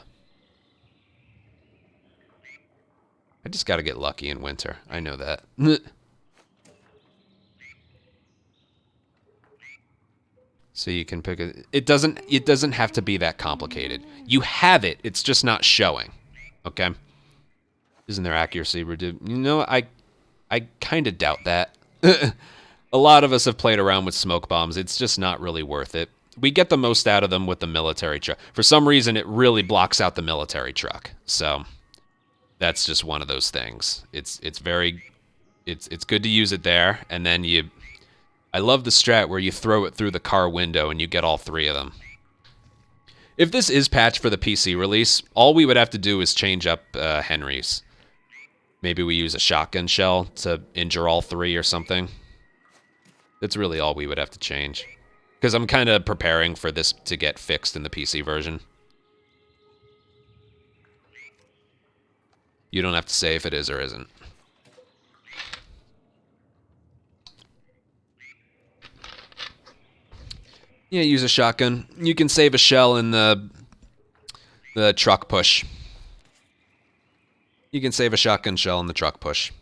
I just gotta get lucky in winter. I know that. So you can pick it. It doesn't have to be that complicated. You have it. It's just not showing. Okay. Isn't there accuracy reduced? You know, I kind of doubt that. A lot of us have played around with smoke bombs. It's just not really worth it. We get the most out of them with the military truck. For some reason, it really blocks out the military truck. So that's just one of those things. It's good to use it there, and then I love the strat where you throw it through the car window and you get all 3 of them. If this is patched for the PC release, all we would have to do is change up Henry's. Maybe we use a shotgun shell to injure all 3 or something. That's really all we would have to change. Because I'm kind of preparing for this to get fixed in the PC version. You don't have to say if it is or isn't. Yeah, use a shotgun. You can save a shell in the truck push. You can save a shotgun shell in the truck push.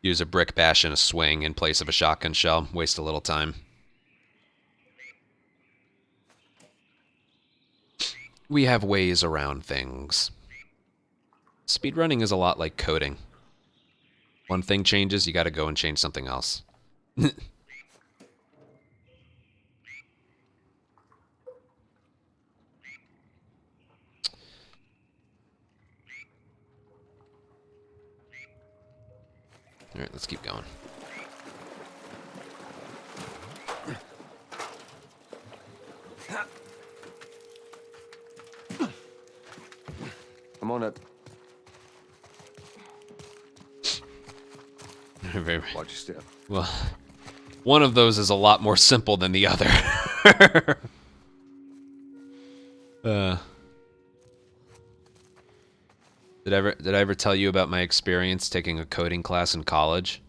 Use a brick bash and a swing in place of a shotgun shell. Waste a little time. We have ways around things. Speedrunning is a lot like coding. One thing changes, you gotta go and change something else. All right, let's keep going. I'm on that Very- Watch your step. Well, one of those is a lot more simple than the other. Did I ever tell you about my experience taking a coding class in college?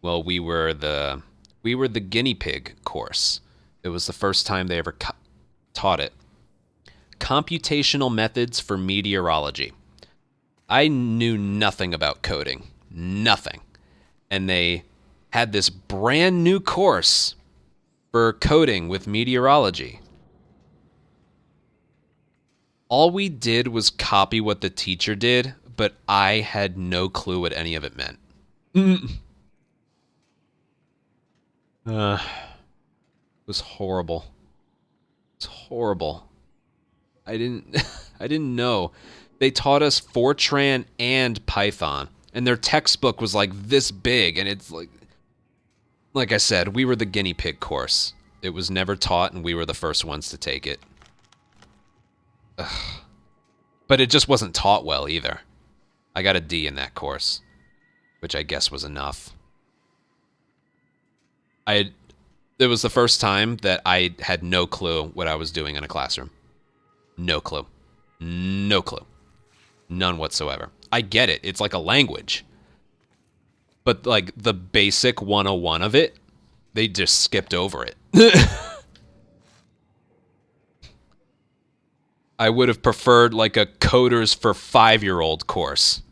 Well, we were the guinea pig course. It was the first time they ever taught it. Computational methods for meteorology. I knew nothing about coding. Nothing. And they had this brand new course for coding with meteorology. All we did was copy what the teacher did, but I had no clue what any of it meant. It was horrible. It's horrible. I didn't know. They taught us Fortran and Python, and their textbook was like this big, and it's like I said, we were the guinea pig course. It was never taught, and we were the first ones to take it. Ugh. But it just wasn't taught well either. I got a D in that course, which I guess was enough. It was the first time that I had no clue what I was doing in a classroom. No clue. No clue. None whatsoever. I get it. It's like a language. But like the basic 101 of it, they just skipped over it. I would have preferred like a coders for 5-year-old course.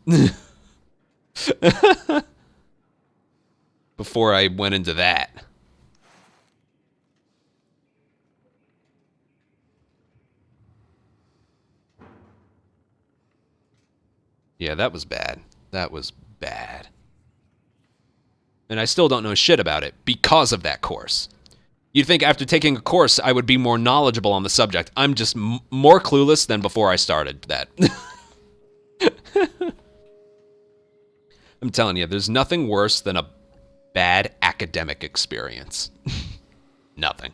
Before I went into that. Yeah, that was bad. That was bad. And I still don't know shit about it because of that course. You'd think after taking a course, I would be more knowledgeable on the subject. I'm just more clueless than before I started that. I'm telling you, there's nothing worse than a bad academic experience. Nothing.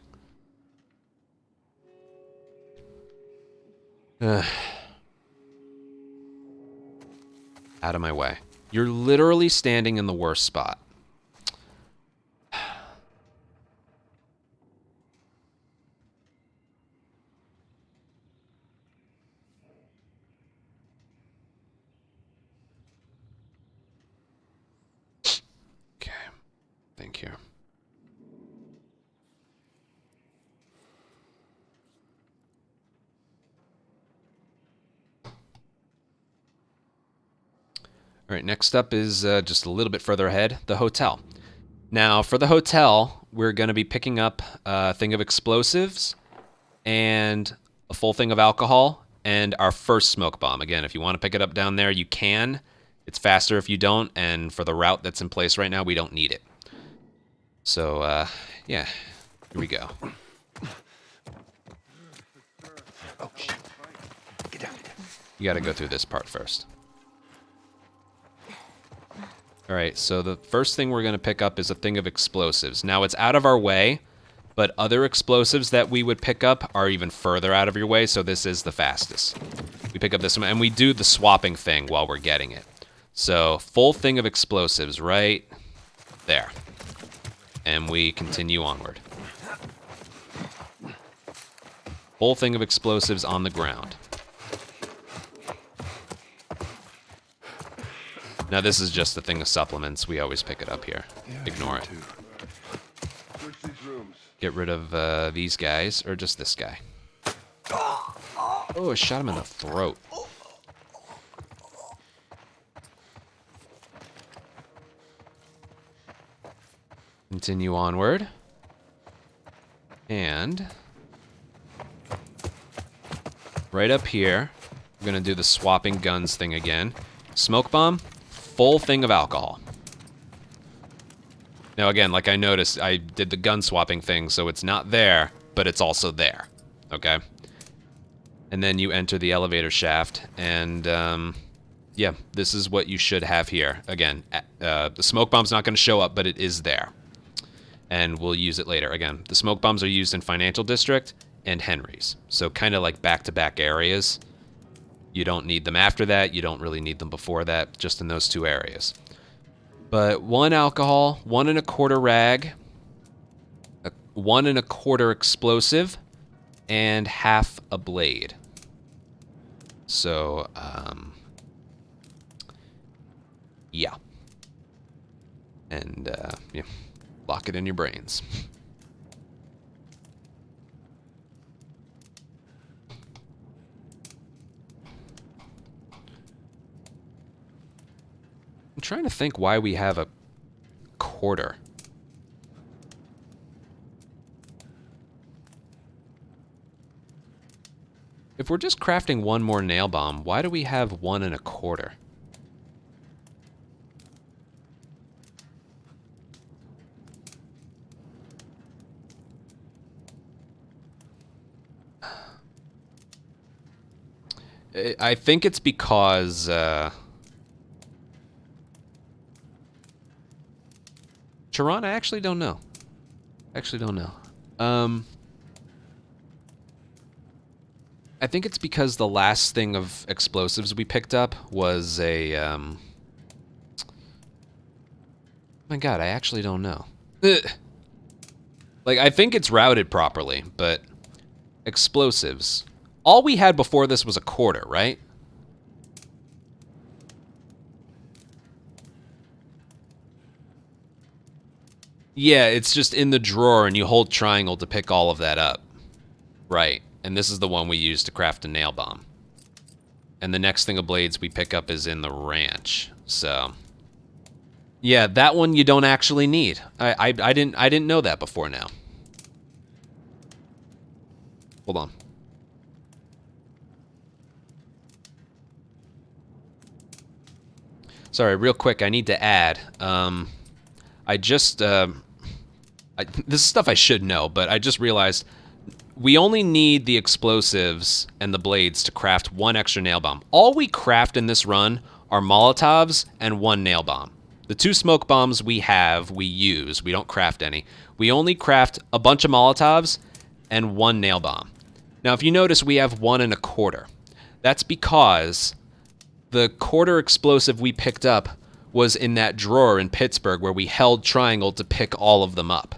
Out of my way. You're literally standing in the worst spot. Okay. Thank you. All right, next up is just a little bit further ahead, the hotel. Now, for the hotel, we're going to be picking up a thing of explosives and a full thing of alcohol and our first smoke bomb. Again, if you want to pick it up down there, you can. It's faster if you don't, and for the route that's in place right now, we don't need it. So, yeah, here we go. Oh, shit. Get down. You got to go through this part first. All right, so the first thing we're going to pick up is a thing of explosives. Now, it's out of our way, but other explosives that we would pick up are even further out of your way, so this is the fastest. We pick up this one, and we do the swapping thing while we're getting it. So, full thing of explosives right there. And we continue onward. Full thing of explosives on the ground. Now this is just a thing of supplements. We always pick it up here. Yeah, Ignore it. too. Search these rooms. Get rid of these guys, or just this guy. Oh, I shot him in the throat. Continue onward. And right up here, we're going to do the swapping guns thing again. Smoke bomb, full thing of alcohol. Now again, like I noticed, I did the gun swapping thing, so it's not there, but it's also there. Okay? And then you enter the elevator shaft, and yeah, this is what you should have here. Again, the smoke bomb's not going to show up, but it is there. And we'll use it later. Again, the smoke bombs are used in Financial District and Henry's. So kind of like back-to-back areas. You don't need them after that. You don't really need them before that, just in those two areas. But 1 alcohol, 1 1/4 rag, 1 1/4 explosive, and half a blade. So, yeah. And, yeah, lock it in your brains. I'm trying to think why we have a quarter. If we're just crafting 1 more nail bomb, why do we have 1 1/4? I think it's because, Chiron, I actually don't know. I think it's because the last thing of explosives we picked up was a, my god, I actually don't know. Like, I think it's routed properly, but explosives. All we had before this was a quarter, right? Yeah, it's just in the drawer, and you hold triangle to pick all of that up. Right, and this is the one we use to craft a nail bomb. And the next thing of blades we pick up is in the ranch, so... Yeah, that one you don't actually need. I didn't know that before now. Hold on. Sorry, real quick, I need to add. I just... this is stuff I should know, but I just realized we only need the explosives and the blades to craft 1 extra nail bomb. All we craft in this run are Molotovs and 1 nail bomb. The 2 smoke bombs we have, we use. We don't craft any. We only craft a bunch of Molotovs and 1 nail bomb. Now, if you notice, we have 1 1/4. That's because the quarter explosive we picked up was in that drawer in Pittsburgh where we held triangle to pick all of them up.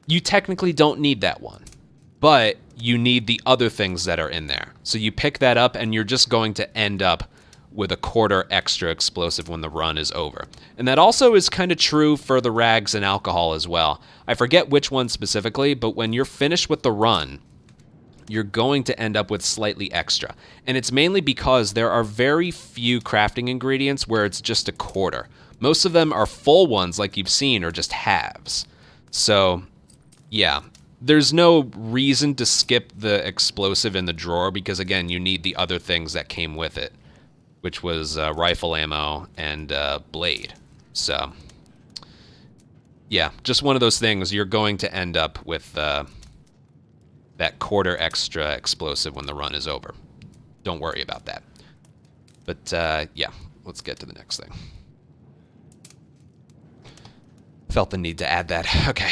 You technically don't need that one, but you need the other things that are in there. So you pick that up and you're just going to end up with a quarter extra explosive when the run is over. And that also is kind of true for the rags and alcohol as well. I forget which one specifically, but when you're finished with the run, you're going to end up with slightly extra. And it's mainly because there are very few crafting ingredients where it's just a quarter. Most of them are full ones like you've seen or just halves. So, yeah. There's no reason to skip the explosive in the drawer because, again, you need the other things that came with it, which was rifle ammo and blade. So, yeah, just one of those things. You're going to end up with that quarter extra explosive when the run is over. Don't worry about that. But, yeah, let's get to the next thing. Felt the need to add that. Okay.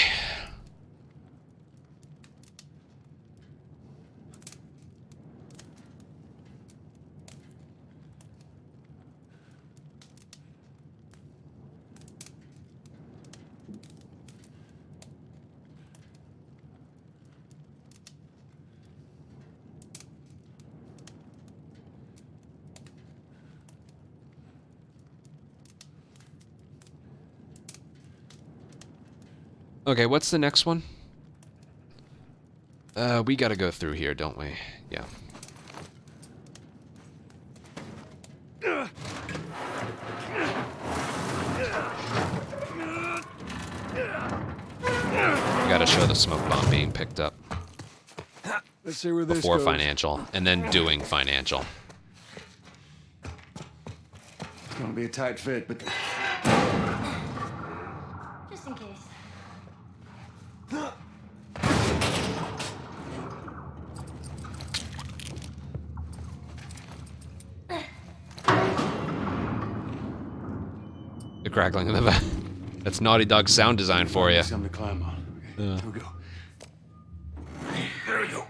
Okay, what's the next one? We gotta go through here, don't we? Yeah. Gotta show the smoke bomb being picked up. Let's see where this Before goes. financial, and then doing financial. It's gonna be a tight fit, but Just in case. The crackling in the back. That's Naughty Dog sound design for you. something to climb on. Okay, here we go. There we go.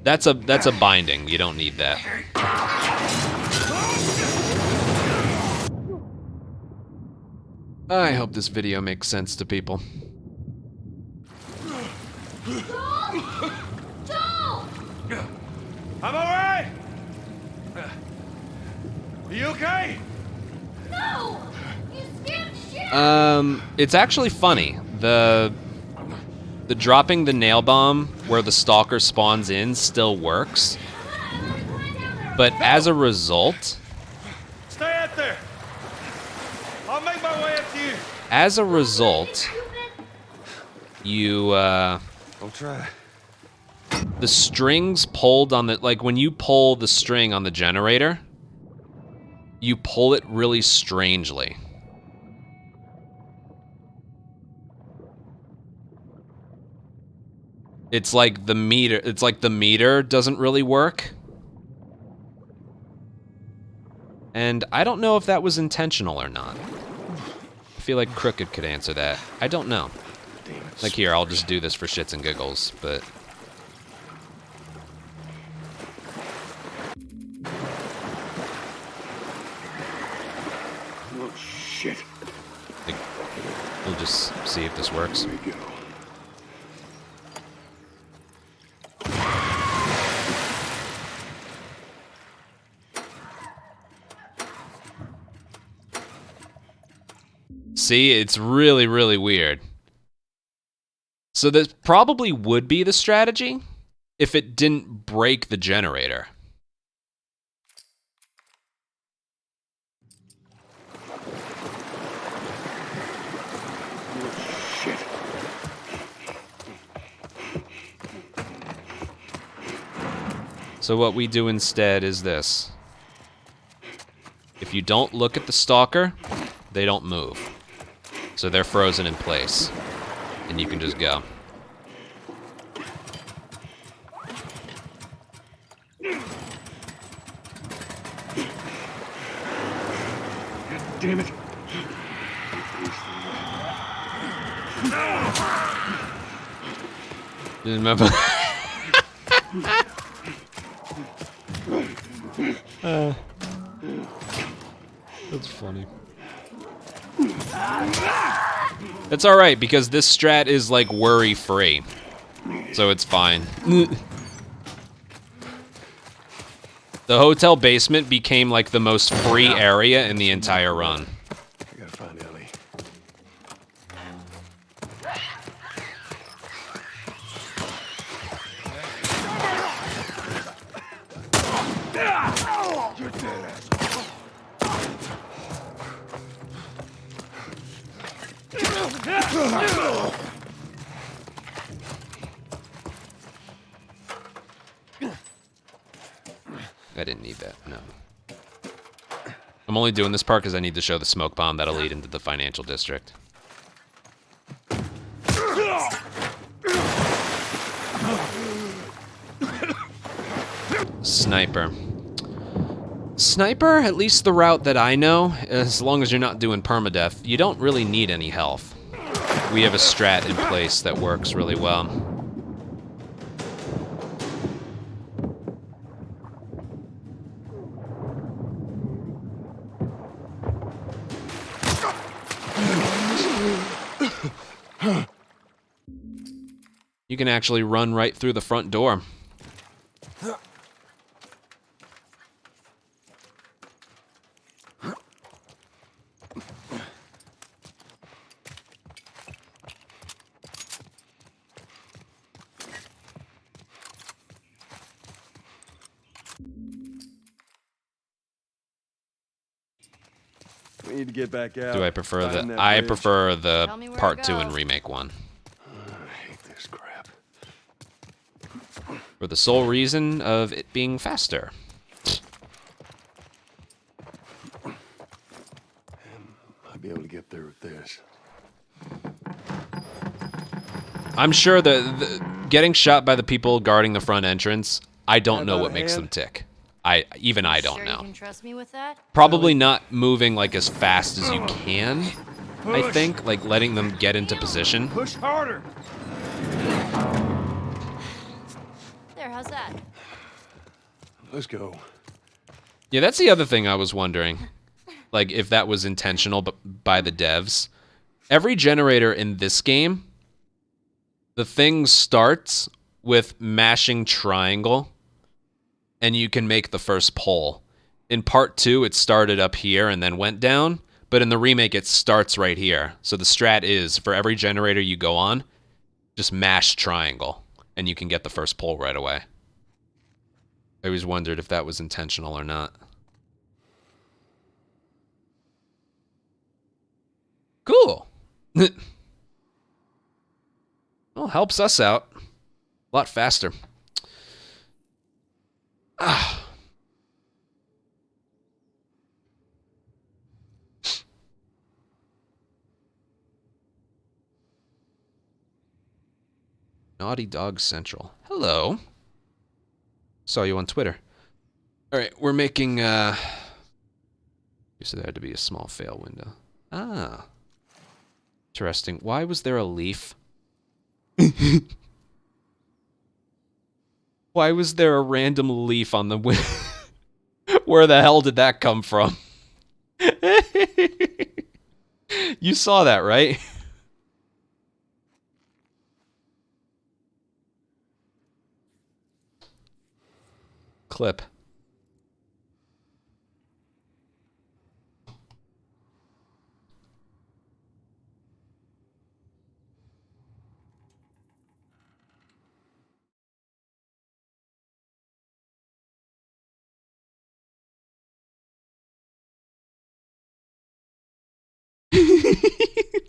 That's a binding. You don't need that. I hope this video makes sense to people. I'm all right. Are you okay? No! You scared the shit! It's actually funny. The dropping the nail bomb where the stalker spawns in still works. But as a result, Stay out there. I'll make my way up to you. as a result, you I'll try. the strings pulled on the, like when you pull the string on the generator, you pull it really strangely. It's like the meter doesn't really work. And I don't know if that was intentional or not. I feel like Crooked could answer that. I don't know. Like here, I'll just do this for shits and giggles, but... Oh, shit. like, we'll just see if this works. There we go. See, it's really, really weird. So that probably would be the strategy if it didn't break the generator. Oh, shit. So what we do instead is this. If you don't look at the stalker, they don't move. So they're frozen in place. And you can just go. Damn it. Remember? That's funny. It's alright, because this strat is, like, worry-free. So it's fine. The hotel basement became, like, the most free area in the entire run. I gotta find Ellie. You're dead, asshole. I didn't need that, no. I'm only doing this part because I need to show the smoke bomb that'll lead into the financial district. Sniper. Sniper, at least the route that I know, as long as you're not doing permadeath, you don't really need any health. We have a strat in place that works really well. You can actually run right through the front door. We need to get back out. Do I prefer Find the... that I bridge. prefer the Tell me where part to 2 and go. remake one. I hate this crap. For the sole reason of it being faster. I'll be able to get there with this. I'm sure that getting shot by the people guarding the front entrance, I don't know about what a makes them hand? tick. I Sure don't you know. can trust me with that? Probably not moving like as fast as you can, I think, like letting them get into position. Push harder. There, how's that? Let's go. Yeah, that's the other thing I was wondering. Like if that was intentional but by the devs. every generator in this game, the thing starts with mashing triangle, and you can make the first pull. In part 2, it started up here and then went down, but in the remake, it starts right here. So the strat is, for every generator you go on, just mash triangle, and you can get the first pull right away. I always wondered if that was intentional or not. Cool. Well, helps us out a lot faster. Ah. Naughty Dog Central. Hello. Saw you on Twitter. All right, we're making. You said there had to be a small fail window. Ah. Interesting. Why was there a leaf? Why was there a random leaf on the window? Where the hell did that come from? You saw that, right? Clip.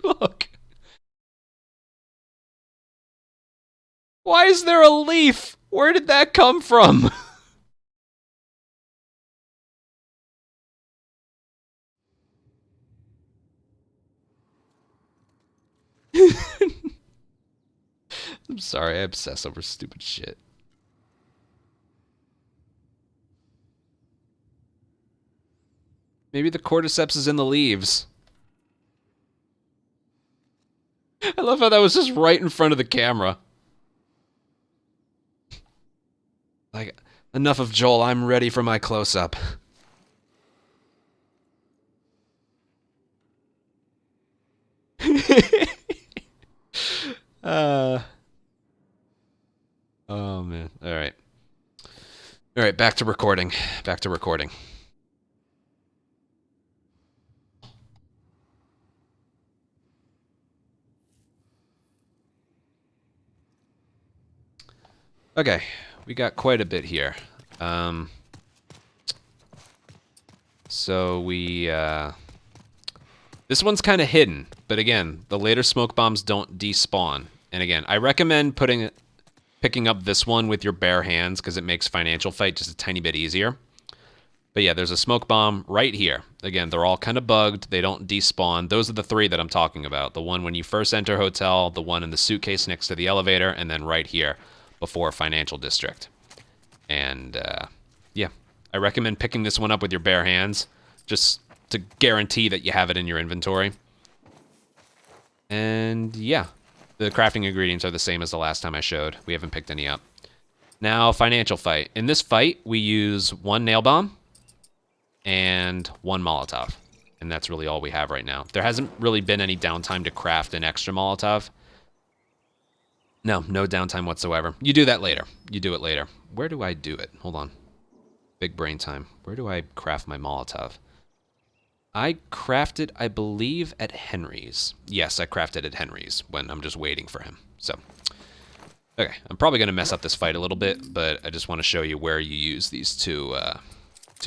Look. Why is there a leaf? Where did that come from? I'm sorry, I obsess over stupid shit. Maybe the cordyceps is in the leaves. I love how that was just right in front of the camera. Like, enough of Joel, I'm ready for my close-up. Oh, man. All right. All right, back to recording. Back to recording. Okay, we got quite a bit here. So we, this one's kind of hidden, but again, the later smoke bombs don't despawn. And again, I recommend picking up this one with your bare hands because it makes financial fight just a tiny bit easier. But yeah, there's a smoke bomb right here. Again, they're all kind of bugged. They don't despawn. Those are the 3 that I'm talking about. The one when you first enter hotel, the one in the suitcase next to the elevator, and then right here before financial district. And yeah, I recommend picking this one up with your bare hands just to guarantee that you have it in your inventory. And yeah, the crafting ingredients are the same as the last time I showed. We haven't picked any up. Now, financial fight. In this fight, we use 1 nail bomb and 1 Molotov. And that's really all we have right now. There hasn't really been any downtime to craft an extra Molotov. No downtime whatsoever. You do that later. You do it later. Where do I do it? Hold on. Big brain time. Where do I craft my Molotov? I crafted, I believe, at Henry's. Yes, I crafted at Henry's when I'm just waiting for him. So, okay. I'm probably going to mess up this fight a little bit, but I just want to show you where you use these two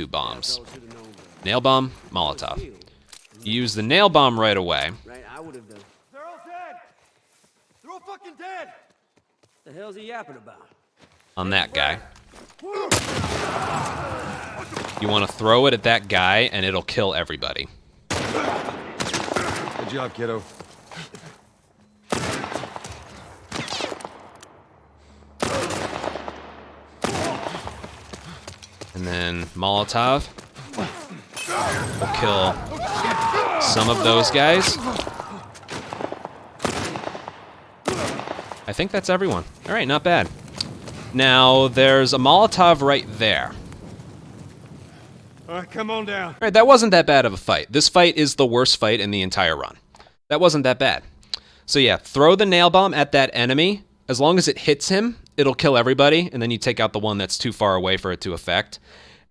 bombs. Nail bomb, Molotov. You use the nail bomb right away. Right, I would have done. They're all dead! They're all fucking dead! The hell's he yapping about? On that guy. You want to throw it at that guy, and it'll kill everybody. Good job, kiddo. And then Molotov will kill some of those guys. I think that's everyone. All right, not bad. Now, there's a Molotov right there. All right, come on down. All right, that wasn't that bad of a fight. This fight is the worst fight in the entire run. That wasn't that bad. So yeah, throw the nail bomb at that enemy. As long as it hits him, it'll kill everybody, and then you take out the one that's too far away for it to affect.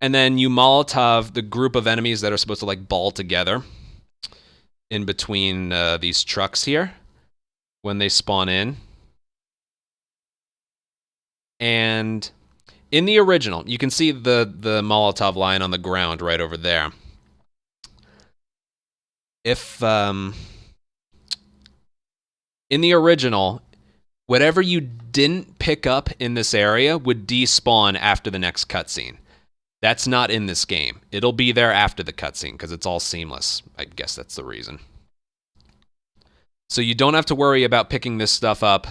And then you Molotov the group of enemies that are supposed to like ball together in between these trucks here when they spawn in. And in the original, you can see the Molotov lying on the ground right over there. If in the original, whatever you didn't pick up in this area would despawn after the next cutscene. That's not in this game. It'll be there after the cutscene because it's all seamless. I guess that's the reason. So you don't have to worry about picking this stuff up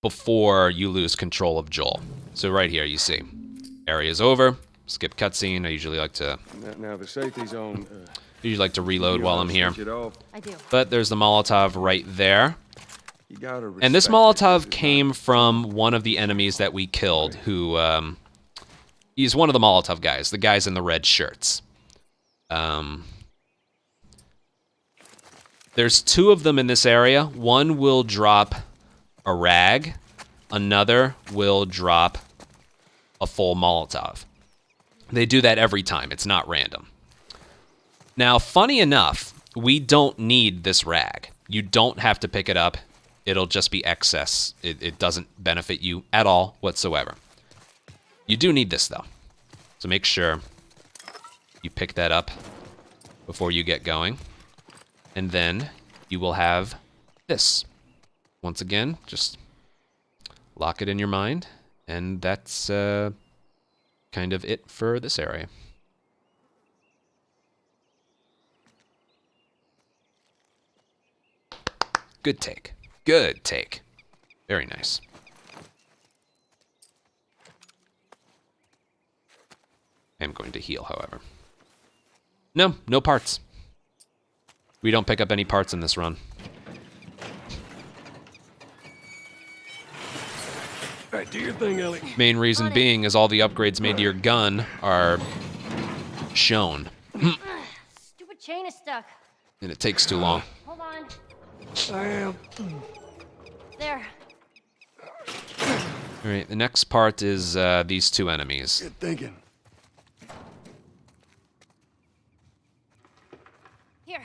before you lose control of Joel. So right here, you see, area's over. Skip cutscene. I usually like to. Now the safety zone. Usually like to reload while I'm here. I do. But there's the Molotov right there. You gotta And this respect it. Molotov This is came from one of the enemies that we killed, who, he's one of the Molotov guys, the guys in the red shirts. There's two of them in this area. One will drop a rag. Another will drop a full Molotov. They do that every time. It's not random. Now, funny enough, we don't need this rag. You don't have to pick it up. It'll just be excess. It doesn't benefit you at all whatsoever. You do need this, though. So make sure you pick that up before you get going. And then you will have this. Once again, just lock it in your mind. And that's kind of it for this area. Good take. Good take. Very nice. I'm going to heal, however. No parts. We don't pick up any parts in this run. All right, do your thing, Ellie. Main reason being is all the upgrades made to your gun are shown. Stupid chain is stuck. And it takes too long. Hold on. I am. There. Alright, the next part is these two enemies. Good thinking. Here.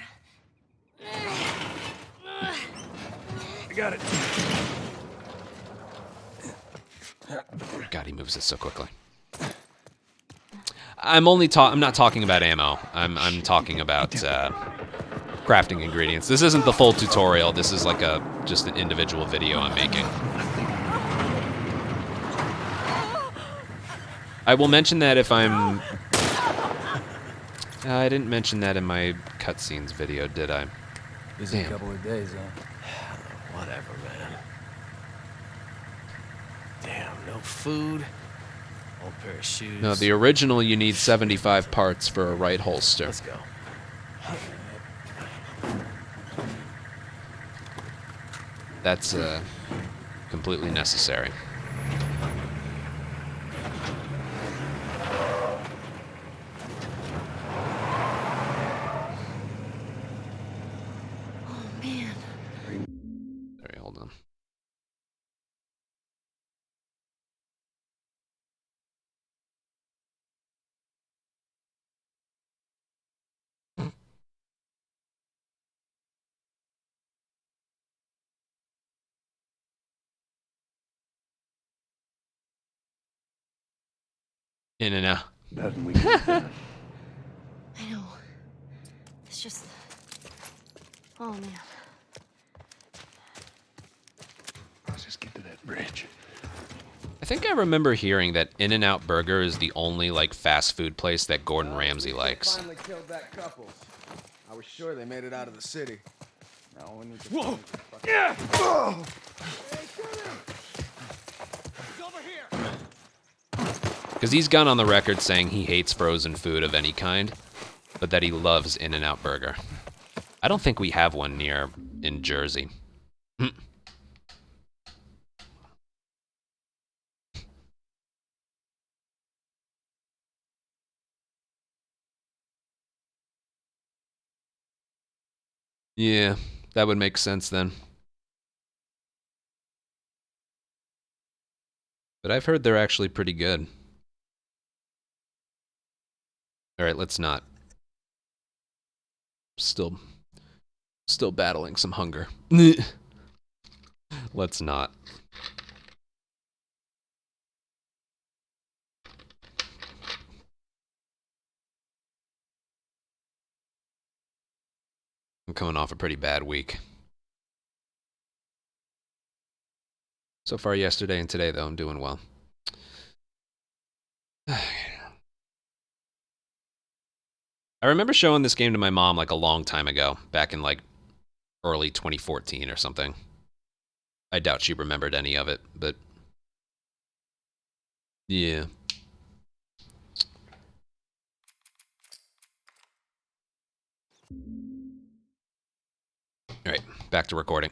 I got it. God, he moves it so quickly. I'm not talking about ammo. I'm talking about crafting ingredients. This isn't the full tutorial. This is like just an individual video I'm making. I will mention that if I'm... I didn't mention that in my cutscenes video, did I? Busy Damn. couple of days, huh? Whatever, man. Damn, no food. Old pair of shoes. No, the original you need 75 parts for a right holster. Let's go. That's completely necessary. Oh, man. Sorry, hold on. In and out. Nothing we can do. I know. It's just... Oh, man. Let's just get to that bridge. I think I remember hearing that In-N-Out Burger is the only like fast food place that Gordon Ramsay likes. Finally killed that couple. I was sure they made it out of the city. Now we need to. Whoa! Yeah! Oh! Because he's gone on the record saying he hates frozen food of any kind, but that he loves In-N-Out Burger. I don't think we have one in Jersey. Yeah, that would make sense then. But I've heard they're actually pretty good. Alright, let's not. Still battling some hunger. Let's not. I'm coming off a pretty bad week. So far yesterday and today, though, I'm doing well. I remember showing this game to my mom like a long time ago, back in like early 2014 or something. I doubt she remembered any of it, but yeah. All right, back to recording.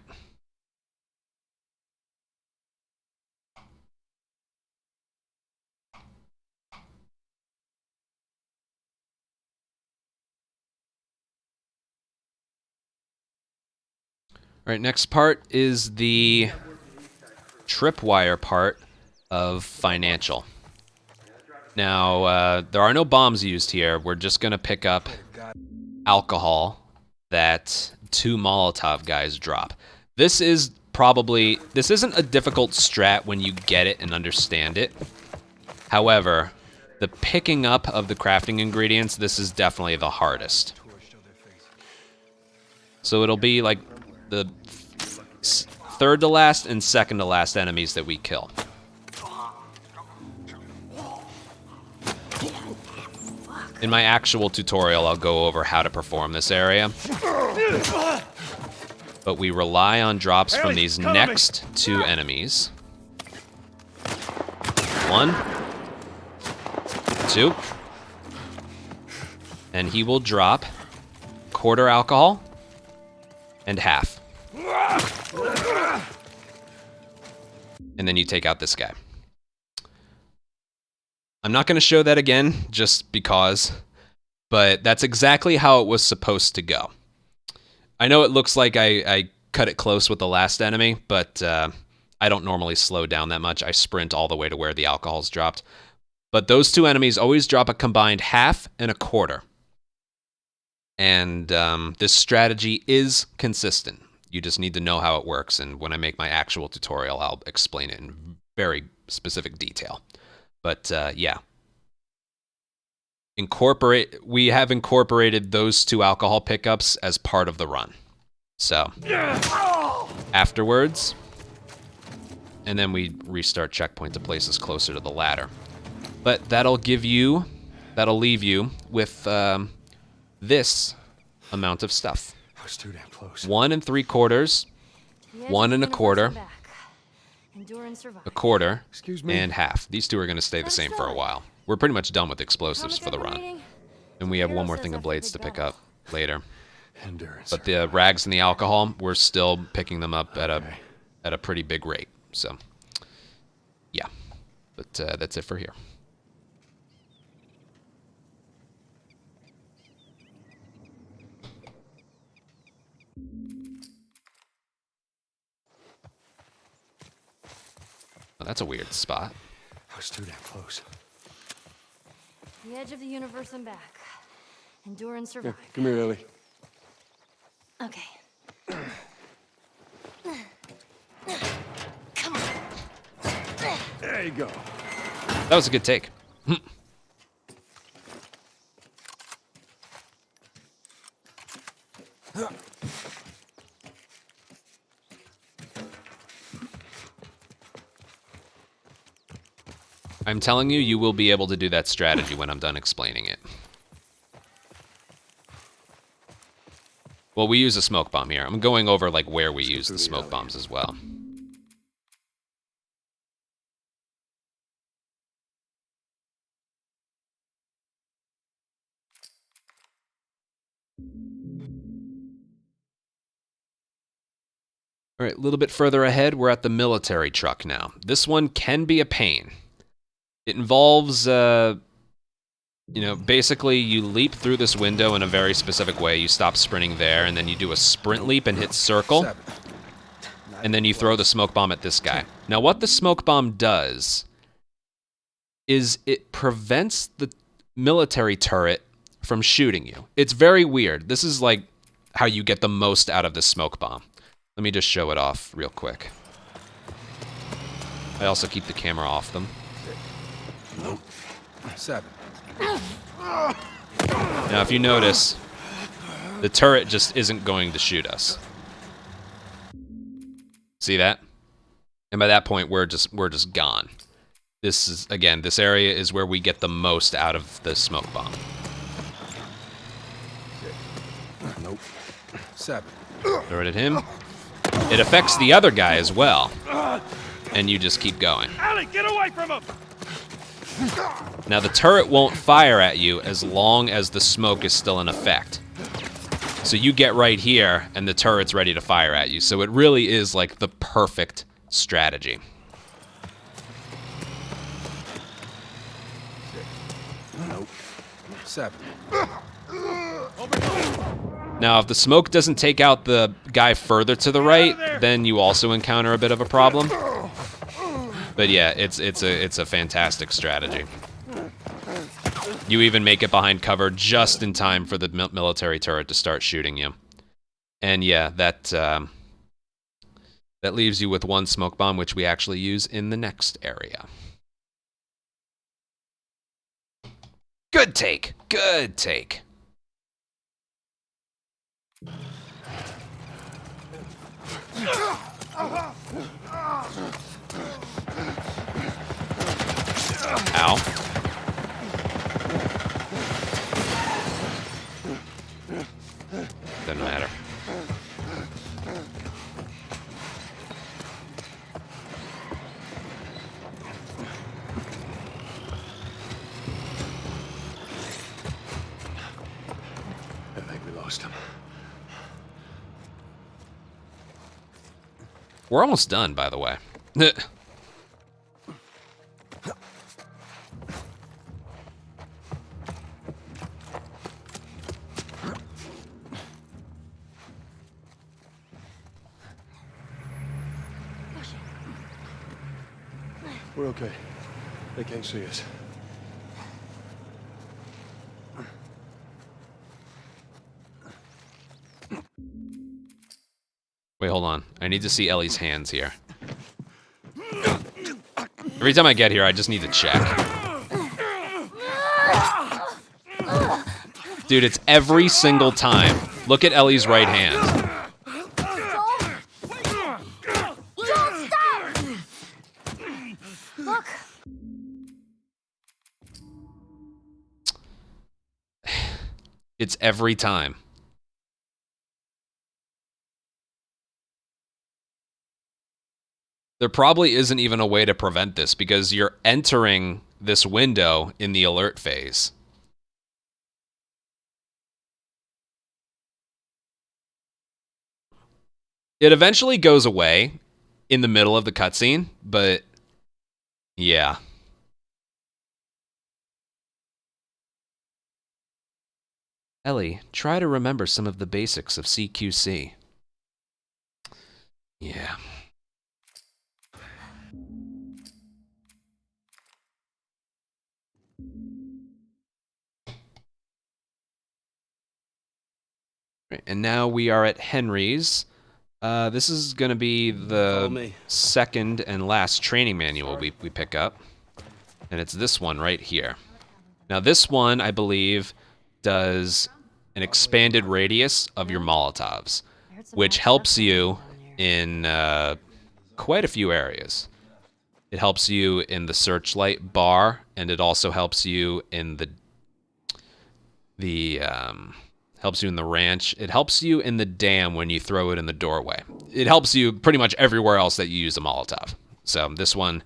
All right, next part is the tripwire part of financial. Now, there are no bombs used here. We're just going to pick up alcohol that 2 Molotov guys drop. This isn't a difficult strat when you get it and understand it. However, the picking up of the crafting ingredients, this is definitely the hardest. So it'll be like the third to last and second to last enemies that we kill. In my actual tutorial, I'll go over how to perform this area. But we rely on drops from these next 2 enemies. 1, 2. And he will drop quarter alcohol and half. And then you take out this guy. I'm not going to show that again, just because, but that's exactly how it was supposed to go. I know it looks like I cut it close with the last enemy, but I don't normally slow down that much. I sprint all the way to where the alcohol's dropped. But those 2 enemies always drop a combined half and a quarter. And this strategy is consistent. You just need to know how it works, and when I make my actual tutorial, I'll explain it in very specific detail. But yeah, we have incorporated those 2 alcohol pickups as part of the run. So afterwards, and then we restart checkpoint to places closer to the ladder. But that'll leave you with this amount of stuff. I was too damn close. 1 3/4, 1 1/4, a quarter, Excuse me. and half. These 2 are going to stay the same for a while. We're pretty much done with explosives for the run. And we have one more thing of blades to pick up later. Endurance. But the rags and the alcohol, we're still picking them up at a pretty big rate. So, yeah. But that's it for here. Oh, that's a weird spot. I was too damn close. The edge of the universe and back. Endure and survive. Come here, Ellie. Okay. Come on. There you go. That was a good take. I'm telling you, you will be able to do that strategy when I'm done explaining it. Well, we use a smoke bomb here. I'm going over like where we use the smoke bombs as well. All right, a little bit further ahead, we're at the military truck now. This one can be a pain. It involves You know, basically you leap through this window in a very specific way. You stop sprinting there, and then you do a sprint leap and hit circle. 7. And then you throw the smoke bomb at this guy. Now, what the smoke bomb does is it prevents the military turret from shooting you. It's very weird. This is like how you get the most out of the smoke bomb. Let me just show it off real quick. I also keep the camera off them. 7. Now, if you notice, the turret just isn't going to shoot us. See that? And by that point, we're just gone. This is, again, this area is where we get the most out of the smoke bomb. Nope. 7. Throw it at him. It affects the other guy as well. And you just keep going. Allie, get away from him! Now, the turret won't fire at you as long as the smoke is still in effect. So you get right here, and the turret's ready to fire at you. So it really is like the perfect strategy. Nope. 7. Now, if the smoke doesn't take out the guy further to the right, then you also encounter a bit of a problem. But yeah, it's a fantastic strategy. You even make it behind cover just in time for the military turret to start shooting you. And yeah, that leaves you with one smoke bomb, which we actually use in the next area. Good take. Good take. Ow. Doesn't matter. I think we lost him. We're almost done, by the way. We're okay. They can't see us. Wait, hold on. I need to see Ellie's hands here. Every time I get here, I just need to check. Dude, it's every single time. Look at Ellie's right hand. Don't stop! Look. It's every time. There probably isn't even a way to prevent this because you're entering this window in the alert phase. It eventually goes away in the middle of the cutscene, but yeah. Ellie, try to remember some of the basics of CQC. Yeah. Right, and now we are at Henry's. This is going to be the second and last training manual we pick up. And it's this one right here. Now this one, I believe, does an expanded radius of your Molotovs, which helps you in quite a few areas. It helps you in the searchlight bar, and it also helps you in helps you in the ranch. It helps you in the dam when you throw it in the doorway. It helps you pretty much everywhere else that you use a Molotov. So this one,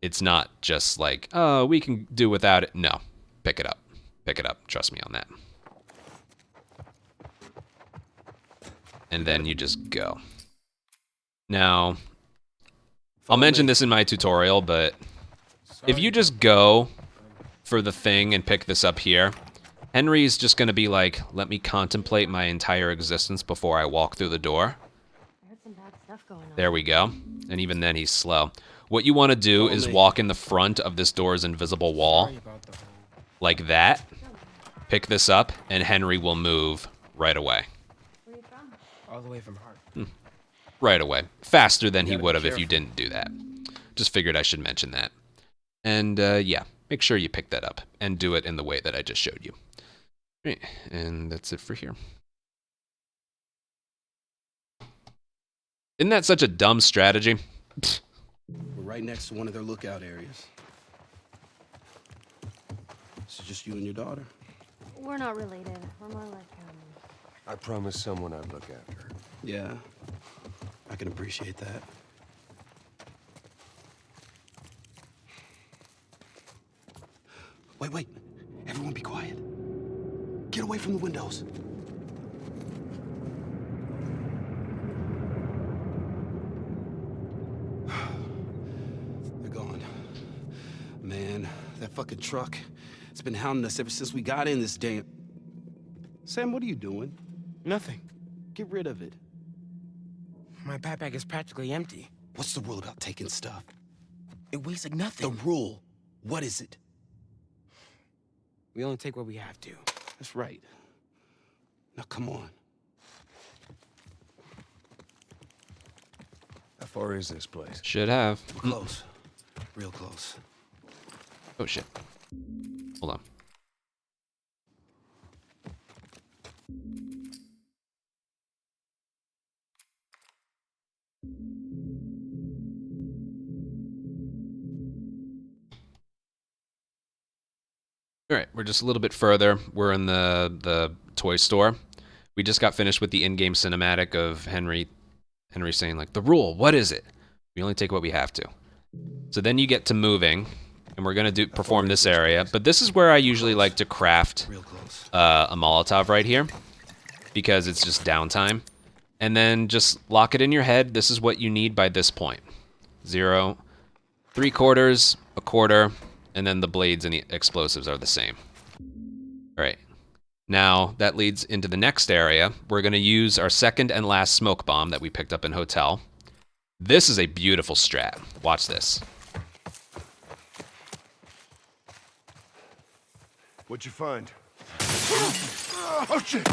it's not just like, oh, we can do without it. No, pick it up. Pick it up. Trust me on that. And then you just go. Now, I'll mention this in my tutorial, but if you just go for the thing and pick this up here, Henry's just going to be like, let me contemplate my entire existence before I walk through the door. I heard some bad stuff going on. There we go. And even then, he's slow. What you want to do is walk in the front of this door's invisible wall. Like that. Pick this up, and Henry will move right away. Where are you from? All the way from Hart. Right away. Faster than he would have if you didn't do that. Just figured I should mention that. And, yeah, make sure you pick that up and do it in the way that I just showed you. Right, and that's it for here. Isn't that such a dumb strategy? We're right next to one of their lookout areas. This is just you and your daughter? We're not related. We're more like, I promised someone I'd look after her. Yeah, I can appreciate that. Wait, everyone be quiet. Get away from the windows. They're gone. Man, that fucking truck, it's been hounding us ever since we got in this damn... Sam, what are you doing? Nothing. Get rid of it. My backpack is practically empty. What's the rule about taking stuff? It weighs like nothing. The rule. What is it? We only take what we have to. That's right. Now, come on. How far is this place? Should have. Close. Real close. Oh, shit. Hold on. All right, we're just a little bit further. We're in the toy store. We just got finished with the in-game cinematic of Henry saying, like, the rule, what is it? We only take what we have to. So then you get to moving, and we're going to perform this area. But this is where I usually like to craft a Molotov right here, because it's just downtime. And then just lock it in your head. This is what you need by this point. 0, 3/4, 1/4, and then the blades and the explosives are the same. All right. Now, that leads into the next area. We're going to use our second and last smoke bomb that we picked up in Hotel. This is a beautiful strat. Watch this. What'd you find? Oh, shit!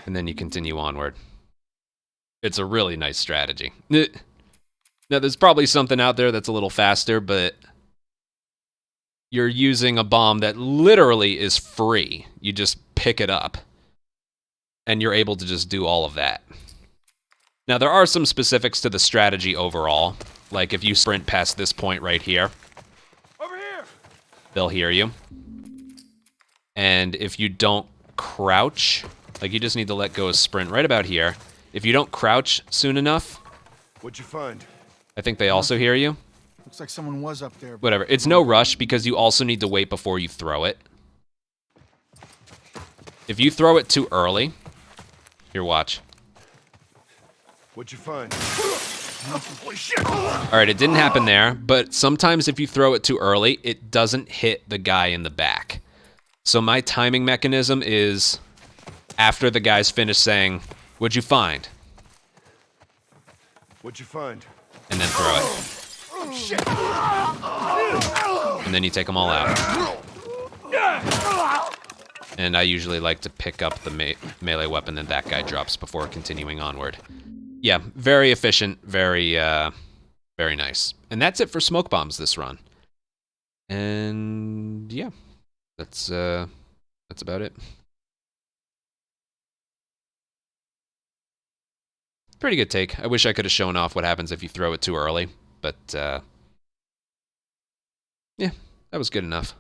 And then you continue onward. It's a really nice strategy. Now, there's probably something out there that's a little faster, but you're using a bomb that literally is free. You just pick it up, and you're able to just do all of that. Now, there are some specifics to the strategy overall. Like, if you sprint past this point right here, Over here! they'll hear you. And if you don't crouch, like, you just need to let go of sprint right about here. If you don't crouch soon enough, What'd you find? I think they also hear you. Looks like someone was up there. Whatever. It's no rush because you also need to wait before you throw it. If you throw it too early, here, watch. What'd you find? Holy shit! All right, it didn't happen there, but sometimes if you throw it too early, it doesn't hit the guy in the back. So my timing mechanism is after the guy's finished saying, "What'd you find?" What'd you find? And then throw it. And then you take them all out. And I usually like to pick up the melee weapon that that guy drops before continuing onward. Yeah, very efficient, very nice. And that's it for smoke bombs this run. And yeah, that's about it. Pretty good take. I wish I could have shown off what happens if you throw it too early, but yeah, that was good enough.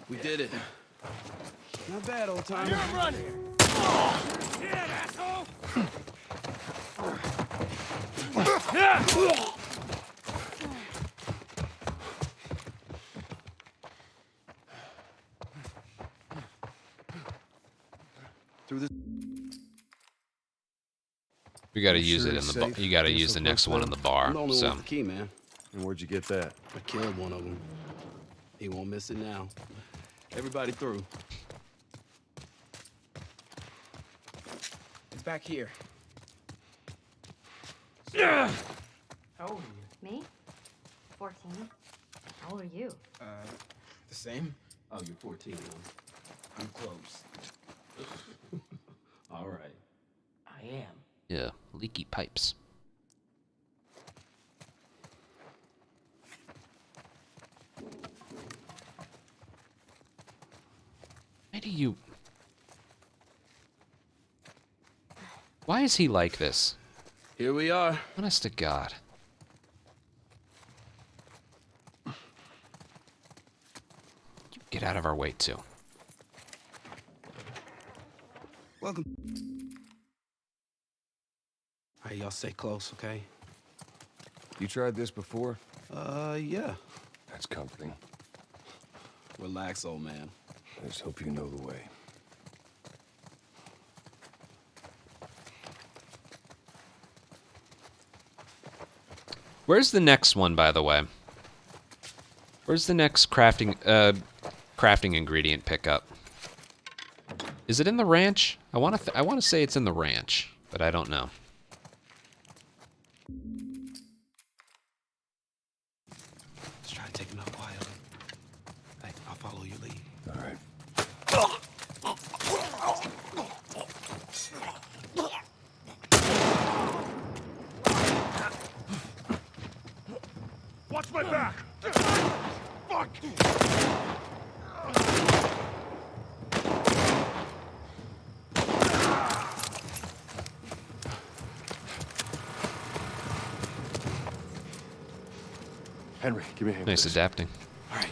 We did it. Not bad, old timer. You're running! Yeah, asshole! Through this. We gotta You use sure it in it's the bar. safe You gotta being use so the next close one to in the them? bar. I'm the only one So with the key, man. And where'd you get that? I killed one of them. He won't miss it now. Everybody through. It's back here. How old are you? Me? 14. How old are you? The same? Oh, you're 14, huh? I'm close. All right. I am. yeah, leaky pipes. Why do you? Why is he like this? Here we are. Honest to God. Get out of our way too. Welcome. All right, y'all stay close, okay? You tried this before? Yeah. That's comforting. Relax, old man. I just hope you know the way. Where's the next one, by the way? Where's the next crafting ingredient pickup? Is it in the ranch? I want to say it's in the ranch, but I don't know. Let's try to take him out quietly. Hey, I'll follow your lead. All right. Watch my back! Fuck! Henry, give me a hand. Nice please. adapting. All right.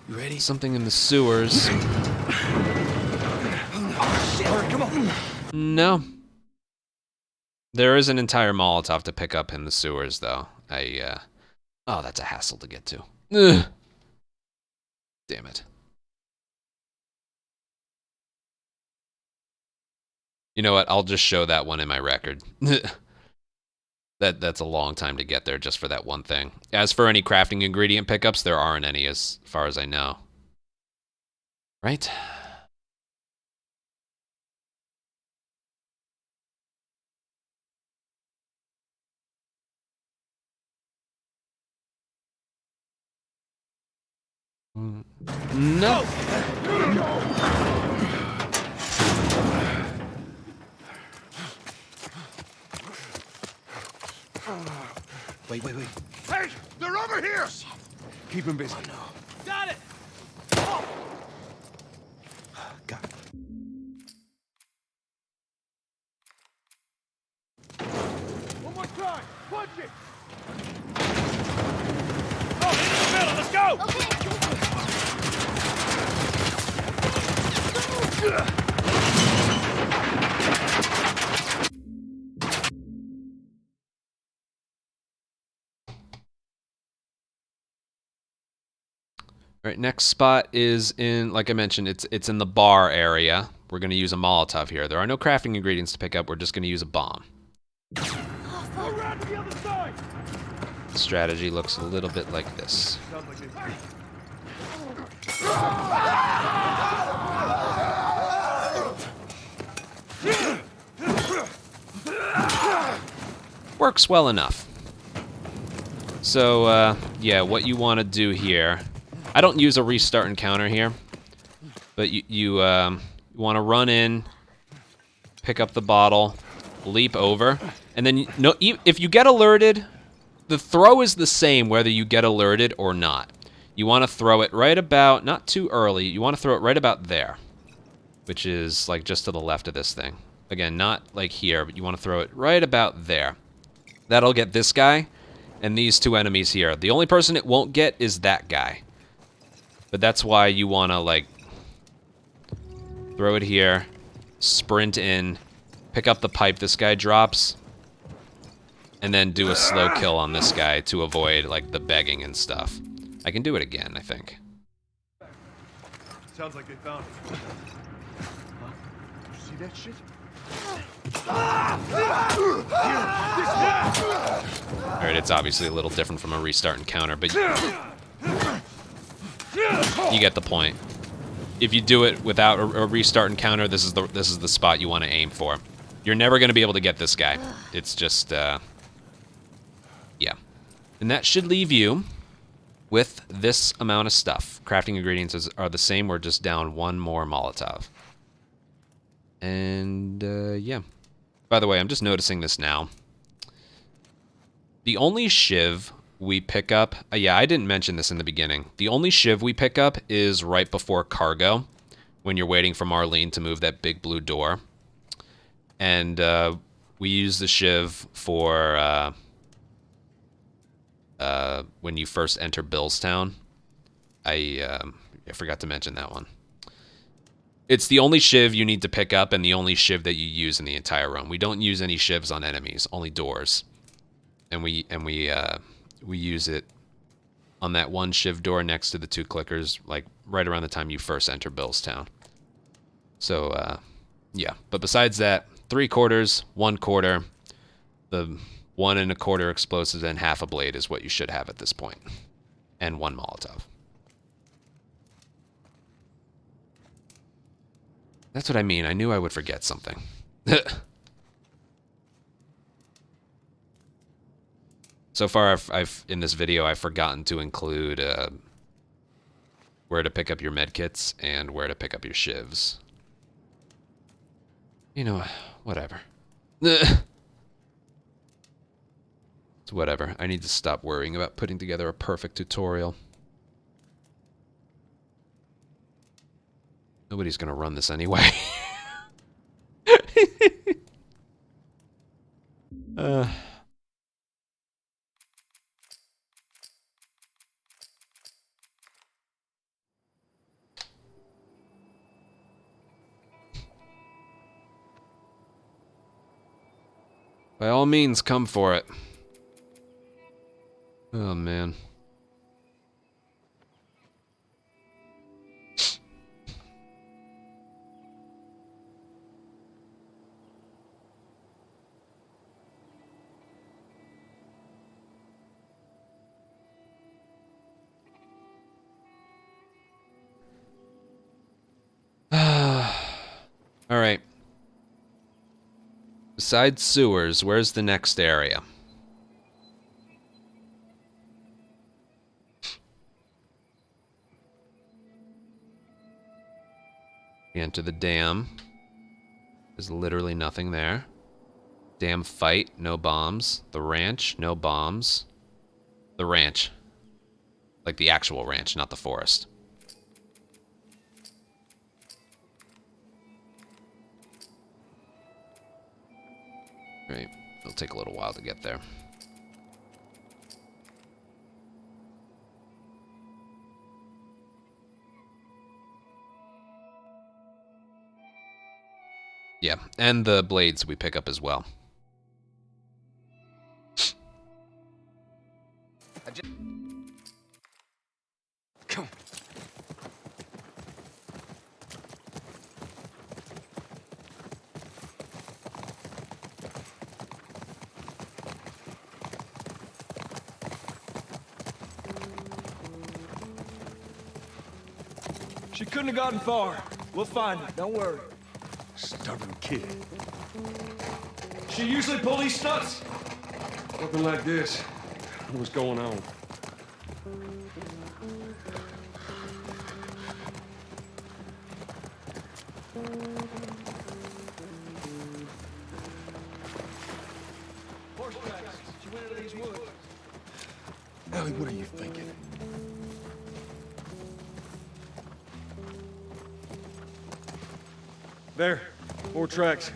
You ready? Something in the sewers. Hurry, come on! No. There is an entire Molotov to pick up in the sewers, though. Oh, that's a hassle to get to. Ugh. Damn it. You know what? I'll just show that one in my record. That's a long time to get there just for that one thing. As for any crafting ingredient pickups, there aren't any as far as I know. Right? No. Wait. Hey! They're over here! Keep him busy. Got it! Got it. One more try! Punch it! Oh, in the middle! Let's go! All right, next spot is in, like I mentioned, it's in the bar area. We're going to use a Molotov here. There are no crafting ingredients to pick up. We're just going to use a bomb. Around to the other side! The strategy looks a little bit like this. Sounds like they... Works well enough. So, yeah, what you want to do here... I don't use a restart encounter here, but you want to run in, pick up the bottle, leap over, and then if you get alerted, the throw is the same whether you get alerted or not. You want to throw it right about, not too early, you want to throw it right about there, which is like just to the left of this thing. Again, not like here, but you want to throw it right about there. That'll get this guy and these two enemies here. The only person it won't get is that guy. But that's why you want to, like, throw it here, sprint in, pick up the pipe this guy drops, and then do a slow kill on this guy to avoid like the begging and stuff. I can do it again, I think. Sounds like they found it. Huh? You see that shit? Alright, it's obviously a little different from a restart encounter, but you get the point. If you do it without a restart encounter, this is the spot you want to aim for. You're never going to be able to get this guy. It's just, yeah. And that should leave you with this amount of stuff. Crafting ingredients are the same. We're just down one more Molotov. And, yeah. By the way, I'm just noticing this now. The only shiv we pick up... yeah, I didn't mention this in the beginning. The only shiv we pick up is right before cargo, when you're waiting for Marlene to move that big blue door. And we use the shiv for when you first enter Billstown. I forgot to mention that one. It's the only shiv you need to pick up and the only shiv that you use in the entire run. We don't use any shivs on enemies, only doors. And we use it on that one shiv door next to the 2 clickers, like right around the time you first enter Billstown. So, yeah. But besides that, 3/4, 1/4, the 1 1/4 explosives and half a blade is what you should have at this point. And 1 Molotov. That's what I mean. I knew I would forget something. So far, I've in this video, I've forgotten to include where to pick up your medkits and where to pick up your shivs. You know, whatever. It's whatever. I need to stop worrying about putting together a perfect tutorial. Nobody's gonna run this anyway. By all means, come for it. Oh, man. All right. Besides sewers, where's the next area? We enter the dam. There's literally nothing there. Dam fight, no bombs. The ranch, no bombs. The ranch. Like the actual ranch, not the forest. Right, it'll take a little while to get there. Yeah, and the blades we pick up as well. Come. She couldn't have gotten far. We'll find her, don't worry. Stubborn kid. She usually pull these stunts. Nothing like this. What's going on? Horse tracks. She went into these woods. Ellie, what are you thinking? There. 4 tracks.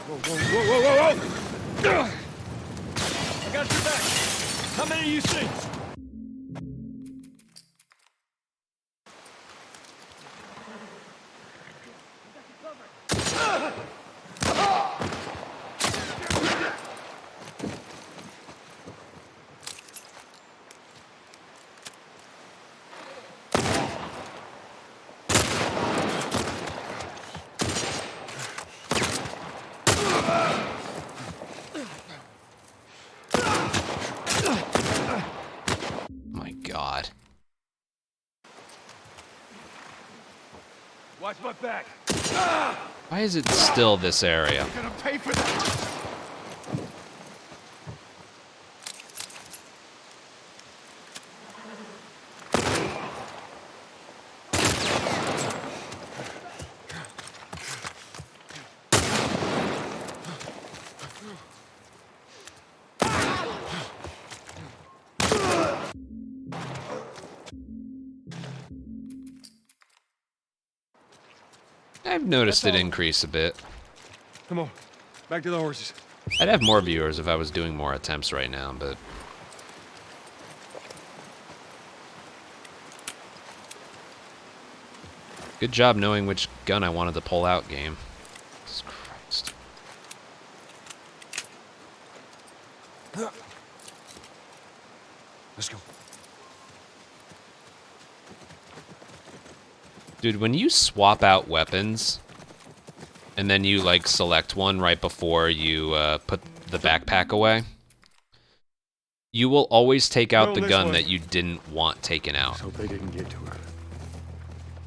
Whoa, whoa, got your back. How many do you see? My God. Watch my back. Why is it still this area? I'm gonna pay for that. I've noticed it increase a bit. Come on, back to the horses. I'd have more viewers if I was doing more attempts right now, but... Good job knowing which gun I wanted to pull out, game. Jesus Christ. Let's go. Dude, when you swap out weapons, and then you, like, select one right before you put the backpack away, you will always take out the gun that you didn't want taken out. Let's hope they didn't get to her.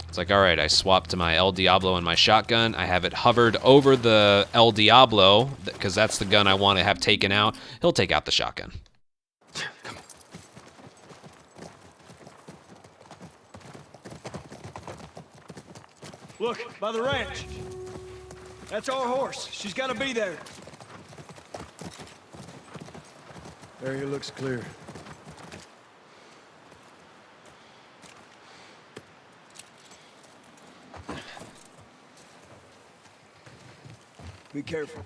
It's like, alright, I swapped to my El Diablo and my shotgun. I have it hovered over the El Diablo, because that's the gun I want to have taken out. He'll take out the shotgun. Look, by the ranch. That's our horse. She's got to be there. Area looks clear. Be careful.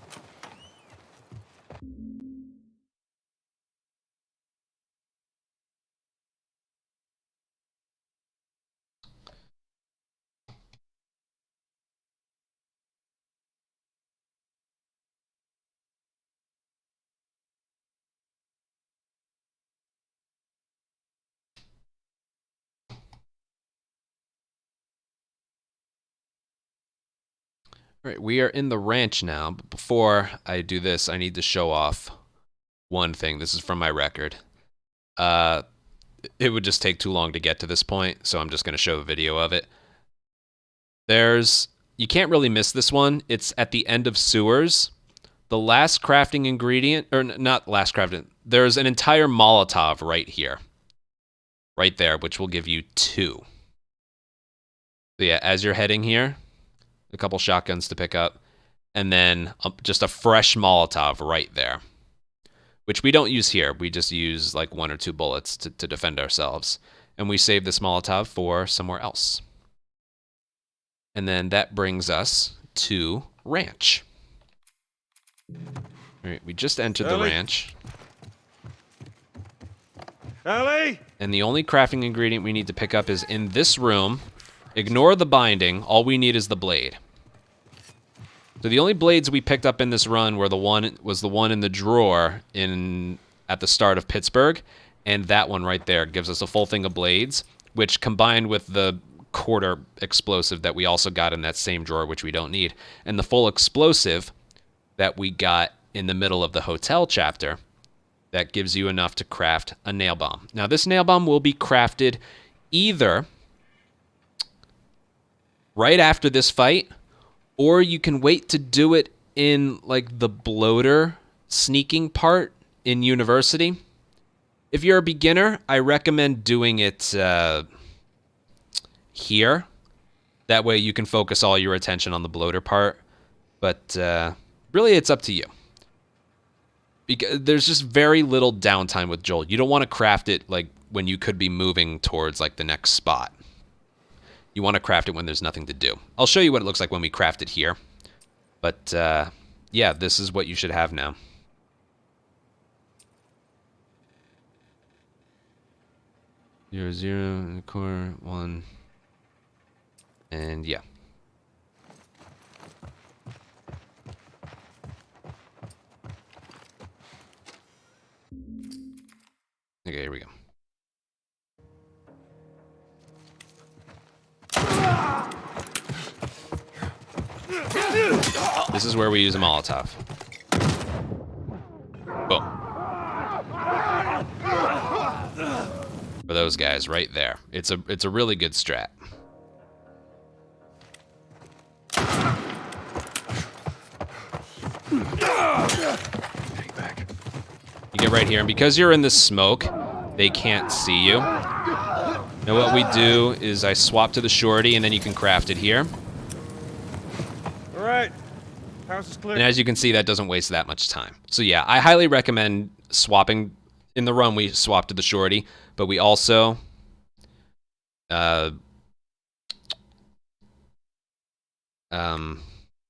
All right, we are in the ranch now, but before I do this, I need to show off one thing. This is from my record. It would just take too long to get to this point, so I'm just going to show a video of it. You can't really miss this one. It's at the end of sewers. The last crafting ingredient, or not last crafting, there's an entire Molotov right here. Right there, which will give you 2. So yeah, as you're heading here, a couple shotguns to pick up, and then just a fresh Molotov right there, which we don't use here. We just use like 1 or 2 bullets to defend ourselves, and we save this Molotov for somewhere else. And then that brings us to ranch. All right, we just entered the ranch. Ellie! And the only crafting ingredient we need to pick up is in this room. Ignore the binding. All we need is the blade. So the only blades we picked up in this run were the one in the drawer at the start of Pittsburgh, and that one right there gives us a full thing of blades, which combined with the quarter explosive that we also got in that same drawer, which we don't need, and the full explosive that we got in the middle of the hotel chapter, that gives you enough to craft a nail bomb. Now this nail bomb will be crafted either right after this fight, or you can wait to do it in like the bloater sneaking part in University. If you're a beginner, I recommend doing it here. That way you can focus all your attention on the bloater part. But really, it's up to you. Because there's just very little downtime with Joel. You don't want to craft it like when you could be moving towards like the next spot. You want to craft it when there's nothing to do. I'll show you what it looks like when we craft it here. But yeah, this is what you should have now. 0, 0 in the corner, 1. And yeah. Okay, here we go. This is where we use a Molotov. Boom. For those guys right there. It's a really good strat. Take back. You get right here, and because you're in the smoke, they can't see you. Now what we do is I swap to the shorty, and then you can craft it here. All right. House is clear. And as you can see, that doesn't waste that much time. So yeah, I highly recommend swapping. In the run, we swap to the shorty, but we also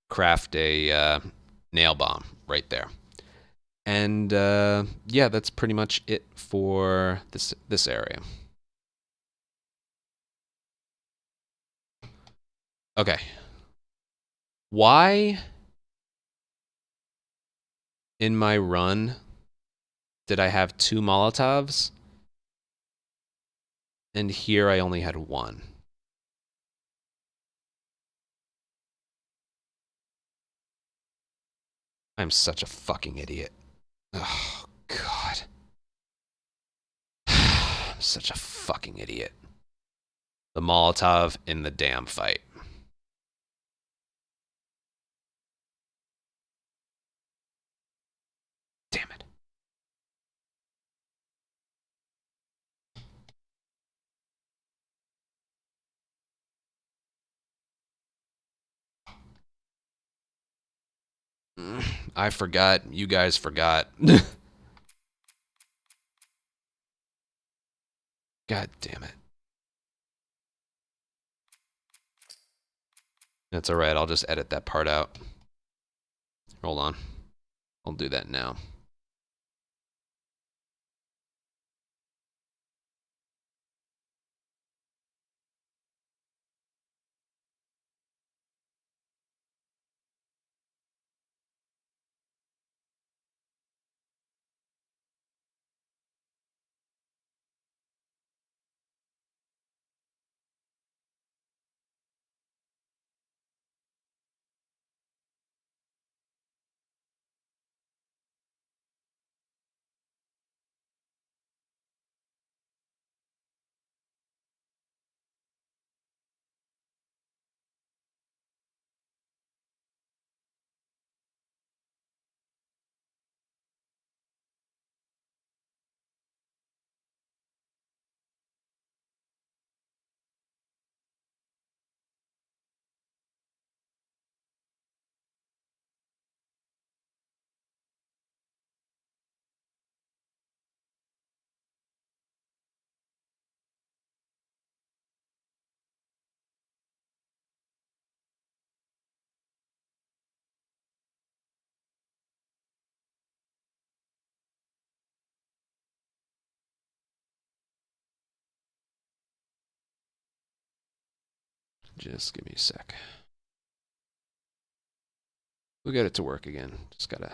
craft a nail bomb right there. And yeah, that's pretty much it for this area. Okay. Why in my run did I have 2 Molotovs? And here I only had 1. I'm such a fucking idiot. Oh, God. I'm such a fucking idiot. The Molotov in the damn fight. Damn it. I forgot. You guys forgot. God damn it. That's alright. I'll just edit that part out. Hold on. I'll do that now. Just give me a sec. We'll get it to work again. Just gotta...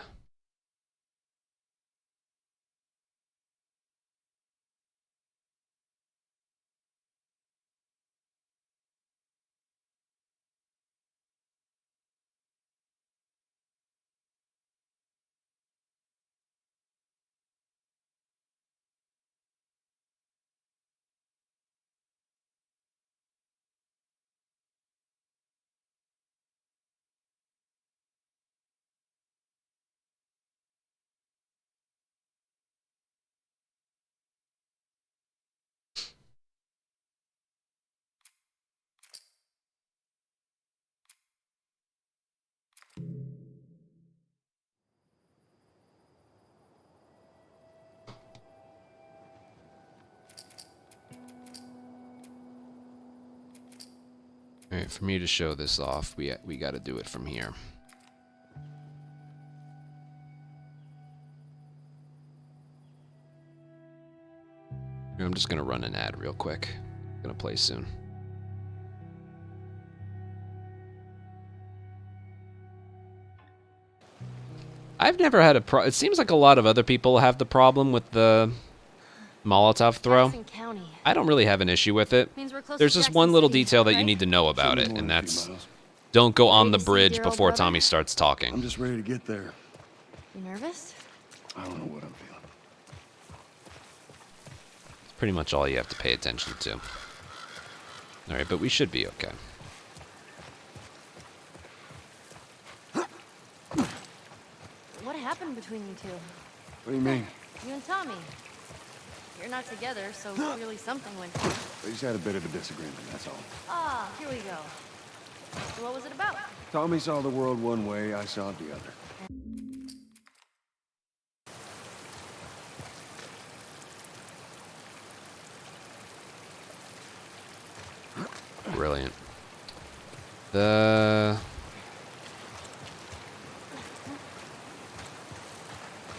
All right, for me to show this off, we got to do it from here. All I'm just gonna run an ad real quick. Gonna play soon. I've never had a it seems like a lot of other people have the problem with the Molotov throw. Jackson County. I don't really have an issue with it. Means we're close There's to just Jackson one little City, detail that you right? need to know about Should it, be more and than a few that's miles. don't go on Ready the to see bridge dear old before brother? Tommy starts talking. I'm just ready to get there. You nervous? I don't know what I'm feeling. It's pretty much all you have to pay attention to. Alright, but we should be okay. What happened between you two? What do you mean? You and Tommy. You're not together, so clearly something went down. We just had a bit of a disagreement, that's all. Ah, here we go. So what was it about? Tommy saw the world one way, I saw it the other. Brilliant.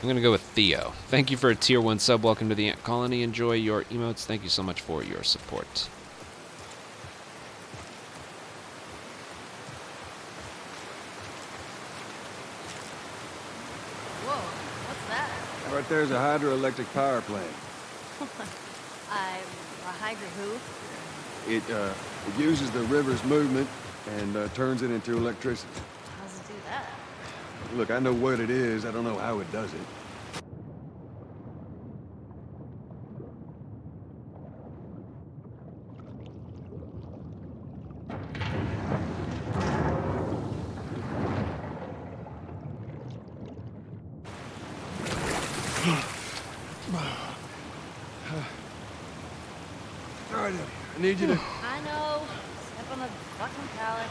I'm gonna go with Theo. Thank you for a tier 1 sub. Welcome to the Ant Colony. Enjoy your emotes. Thank you so much for your support. Whoa, what's that? Right there's a hydroelectric power plant. I'm a hydra who? It uses the river's movement and turns it into electricity. How does it do that? Look, I know what it is, I don't know how it does it. All right, I need you to... I know. Step on the fucking pallet.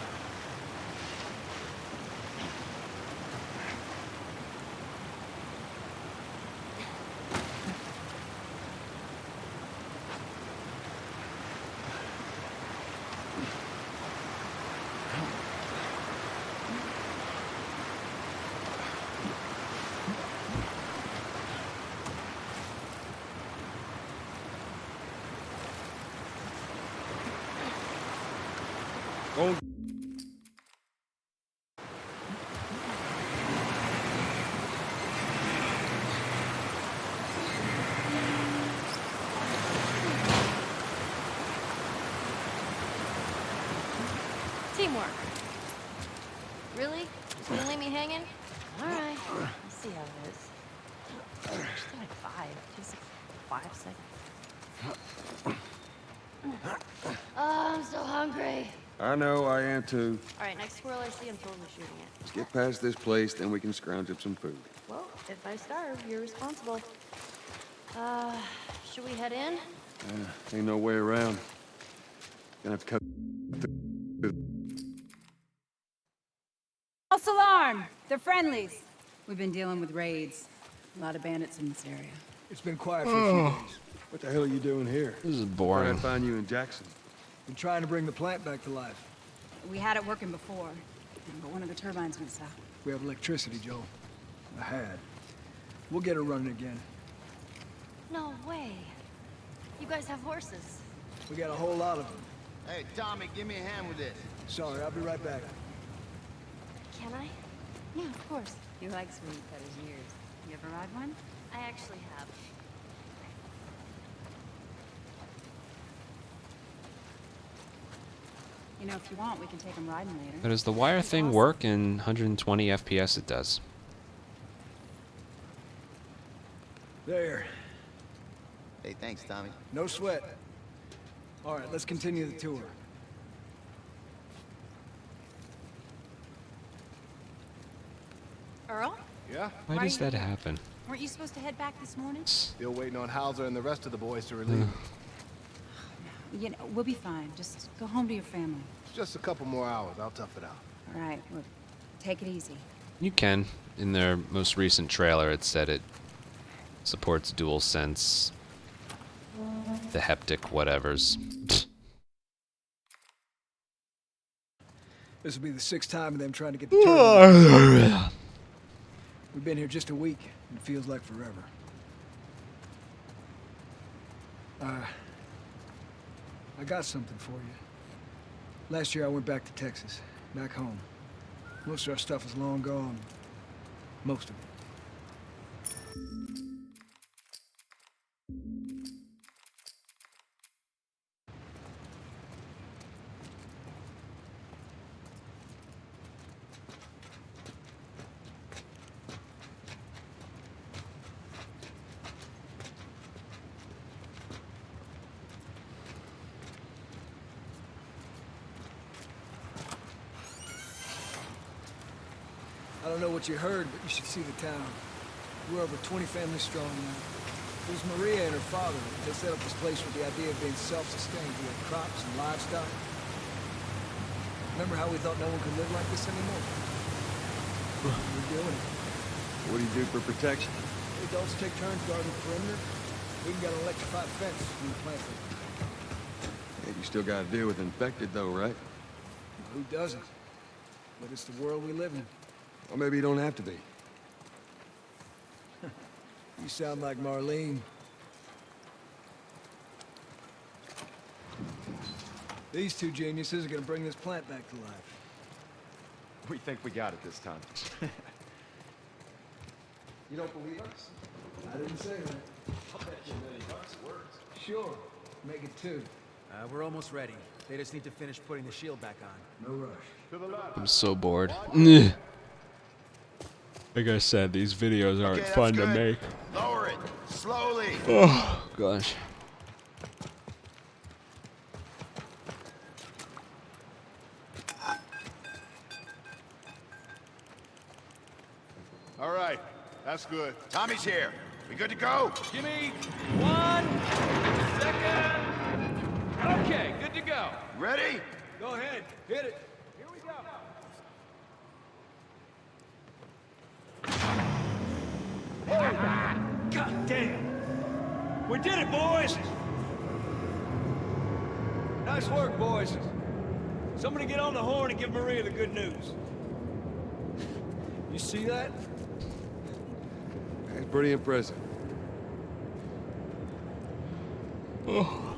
Oh. Teamwork. Really? Just gonna leave me hanging? Alright. Let's see how it is. She's got like 5. Just like 5 seconds. Oh, I'm so hungry. I know, I am too. Alright, next squirrel I see, I'm totally shooting it. Let's get past this place, then we can scrounge up some food. Well, if I starve, you're responsible. Should we head in? Ain't no way around. Gonna have to cut... False alarm! They're friendlies. We've been dealing with raids. A lot of bandits in this area. It's been quiet for a few days. What the hell are you doing here? This is Where'd I boring. find you in Jackson? Been trying to bring the plant back to life. We had it working before, but one of the turbines went south. We have electricity, Joe. I had. We'll get her running again. No way. You guys have horses. We got a whole lot of them. Hey, Tommy, give me a hand with this. Sorry, I'll be right back. Can I? Yeah, of course. He likes when you cut his ears. You ever ride one? I actually have. You know, if you want, we can take him riding later. But does the wire thing work in 120 FPS? It does. There. Hey, thanks, Tommy. No sweat. All right, let's continue the tour. Earl? Yeah? Why does that happen? Weren't you supposed to head back this morning? Still waiting on Hauser and the rest of the boys to relieve. You know, we'll be fine. Just go home to your family. It's just a couple more hours. I'll tough it out. All right, well, take it easy. You can. In their most recent trailer, it said it supports dual sense, the heptic whatevers. This will be the 6th time of them trying to get the turbine. We've been here just a week, and it feels like forever. I got something for you. Last year I went back to Texas, back home. Most of our stuff is long gone. Most of it. I don't know what you heard, but you should see the town. We're over 20 families strong now. It was Maria and her father. They set up this place with the idea of being self-sustained. We had crops and livestock. Remember how we thought no one could live like this anymore? We're doing it. What do you do for protection? The adults take turns guarding the perimeter. We can get an electrified fence from the plant. Hey, you still gotta deal with infected though, right? Who doesn't? But it's the world we live in. Or maybe you don't have to be. You sound like Marlene. These two geniuses are gonna bring this plant back to life. We think we got it this time. You don't believe us? I didn't say that. I'll bet you $1,000,000 it works. Sure. Make it two. We're almost ready. They just need to finish putting the shield back on. No rush. I'm so bored. Like I said, these videos aren't fun to make. Lower it. Slowly. Oh, gosh. All right. That's good. Tommy's here. We good to go? Give me 1 second. Okay, good to go. Ready? Go ahead. Hit it. Here we go. God damn. We did it, boys. Nice work, boys. Somebody get on the horn and give Maria the good news. You see that? It's pretty impressive. Oh.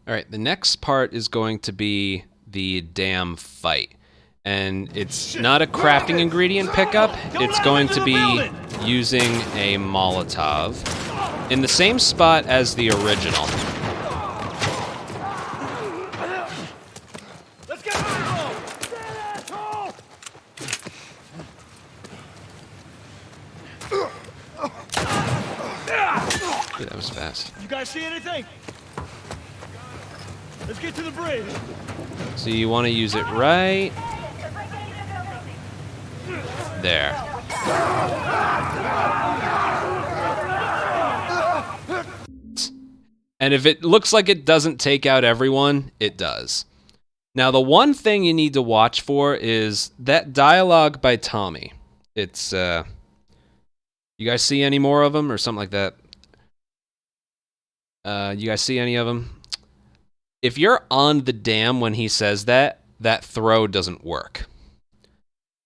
All right, the next part is going to be the damn fight. And it's not a crafting ingredient pickup, it's going to be using a Molotov in the same spot as the original. Let's get on the road. That asshole! Dude, that was fast. You guys see anything? Let's get to the bridge. So you want to use it right there. And if it looks like it doesn't take out everyone, it does. Now, the one thing you need to watch for is that dialogue by Tommy. It's, you guys see any more of them or something like that? You guys see any of them? If you're on the dam when he says that, that throw doesn't work.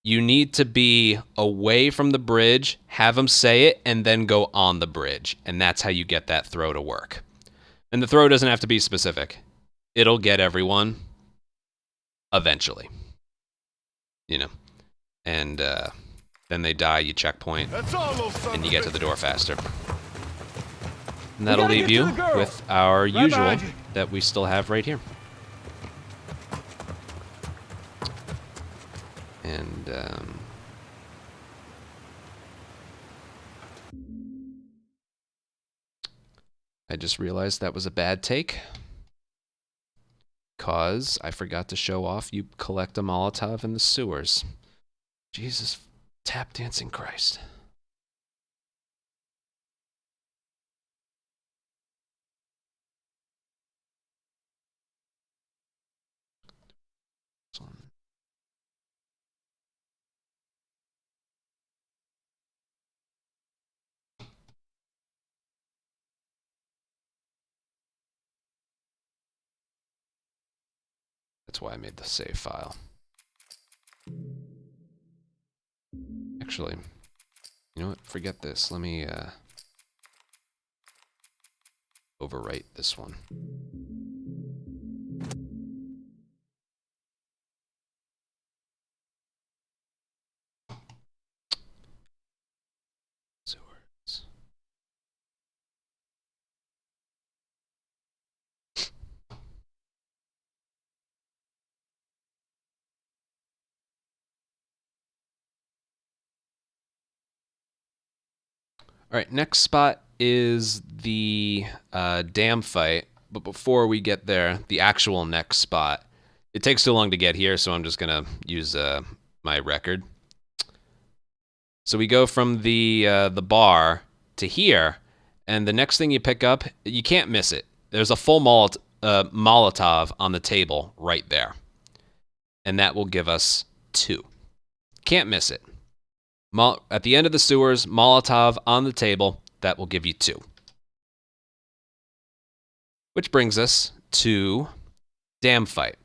You need to be away from the bridge, have him say it, and then go on the bridge. And that's how you get that throw to work. And the throw doesn't have to be specific. It'll get everyone eventually. You know? And then they die, you checkpoint, and you get to the door faster. And that'll leave you with our usual that we still have right here. And I just realized that was a bad take, because I forgot to show off you collect a Molotov in the sewers. Jesus, tap dancing Christ. That's why I made the save file. Actually, you know what? Forget this. Let me overwrite this one. Sewers. All right, next spot is the dam fight. But before we get there, the actual next spot, it takes too long to get here, so I'm just gonna use my record. So we go from the bar to here, and the next thing you pick up, you can't miss it. There's a full Molotov on the table right there, and that will give us 2. Can't miss it. At the end of the sewers, Molotov on the table, that will give you 2. Which brings us to dam fight.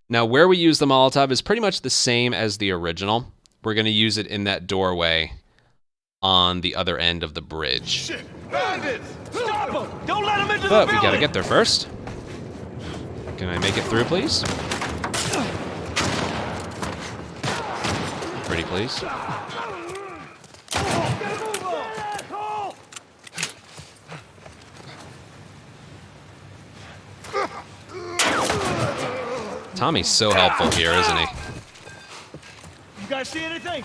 Now, where we use the Molotov is pretty much the same as the original. We're going to use it in that doorway on the other end of the bridge. Shit! Bandits! Stop them! Don't let them into But the we gotta building! get there first. Can I make it through, please? Pretty please. Tommy's so helpful here, isn't he? You guys see anything?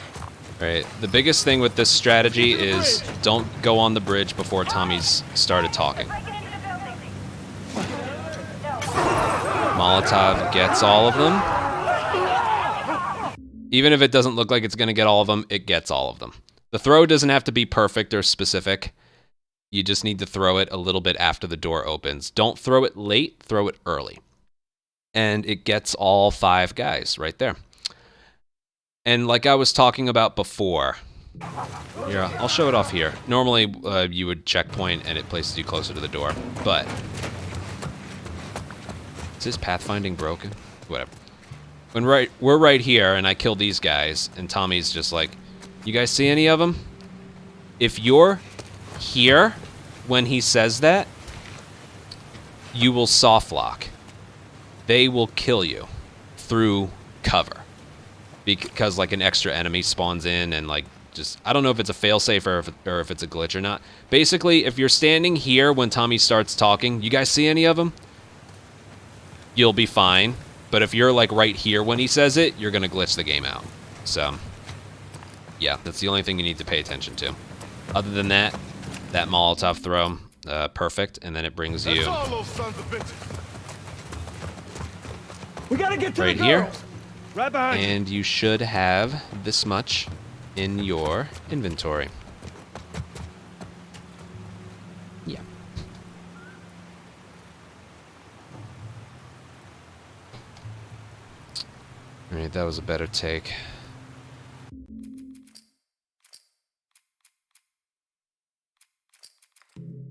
Right. The biggest thing with this strategy is don't go on the bridge before Tommy's started talking. Molotov gets all of them. Even if it doesn't look like it's going to get all of them, it gets all of them. The throw doesn't have to be perfect or specific. You just need to throw it a little bit after the door opens. Don't throw it late, throw it early. And it gets all 5 guys right there. And like I was talking about before, here, I'll show it off here. Normally, you would checkpoint and it places you closer to the door, but is this pathfinding broken? Whatever. When we're right here and I kill these guys and Tommy's just like, you guys see any of them? If you're here when he says that, you will soft lock. They will kill you through cover. Because like an extra enemy spawns in and like just, I don't know if it's a failsafe or if it's a glitch or not. Basically, if you're standing here when Tommy starts talking, you guys see any of them? You'll be fine. But if you're like right here when he says it, you're gonna glitch the game out. So, yeah, that's the only thing you need to pay attention to. Other than that, that Molotov throw, perfect, and then it brings you That's all those sons of bitches. We gotta get to right the here. girls. Right behind you. And you should have this much in your inventory. Yeah. Alright, that was a better take.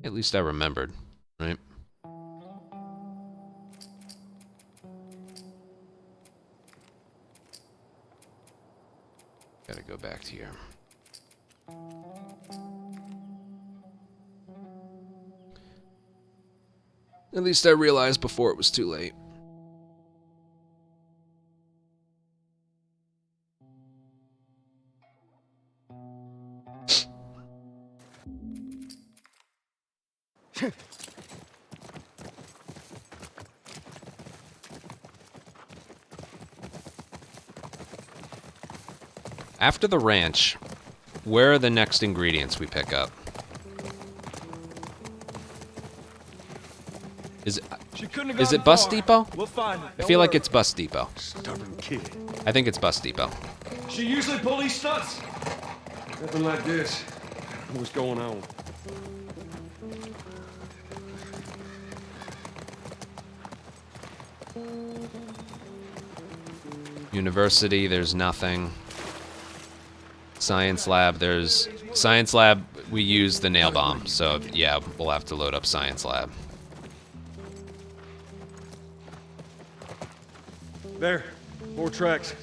At least I remembered, right? Gotta go back to here. At least I realized before it was too late. After the ranch, where are the next ingredients we pick up? Is it Bus Depot? We'll find it. I feel like it's Bus Depot. Stubborn kid. I think it's Bus Depot. She usually pull these stunts. Nothing like this. What's going on? University, there's nothing. Science lab, there's... Science lab, we use the nail bomb, so yeah, we'll have to load up science lab. There. More tracks.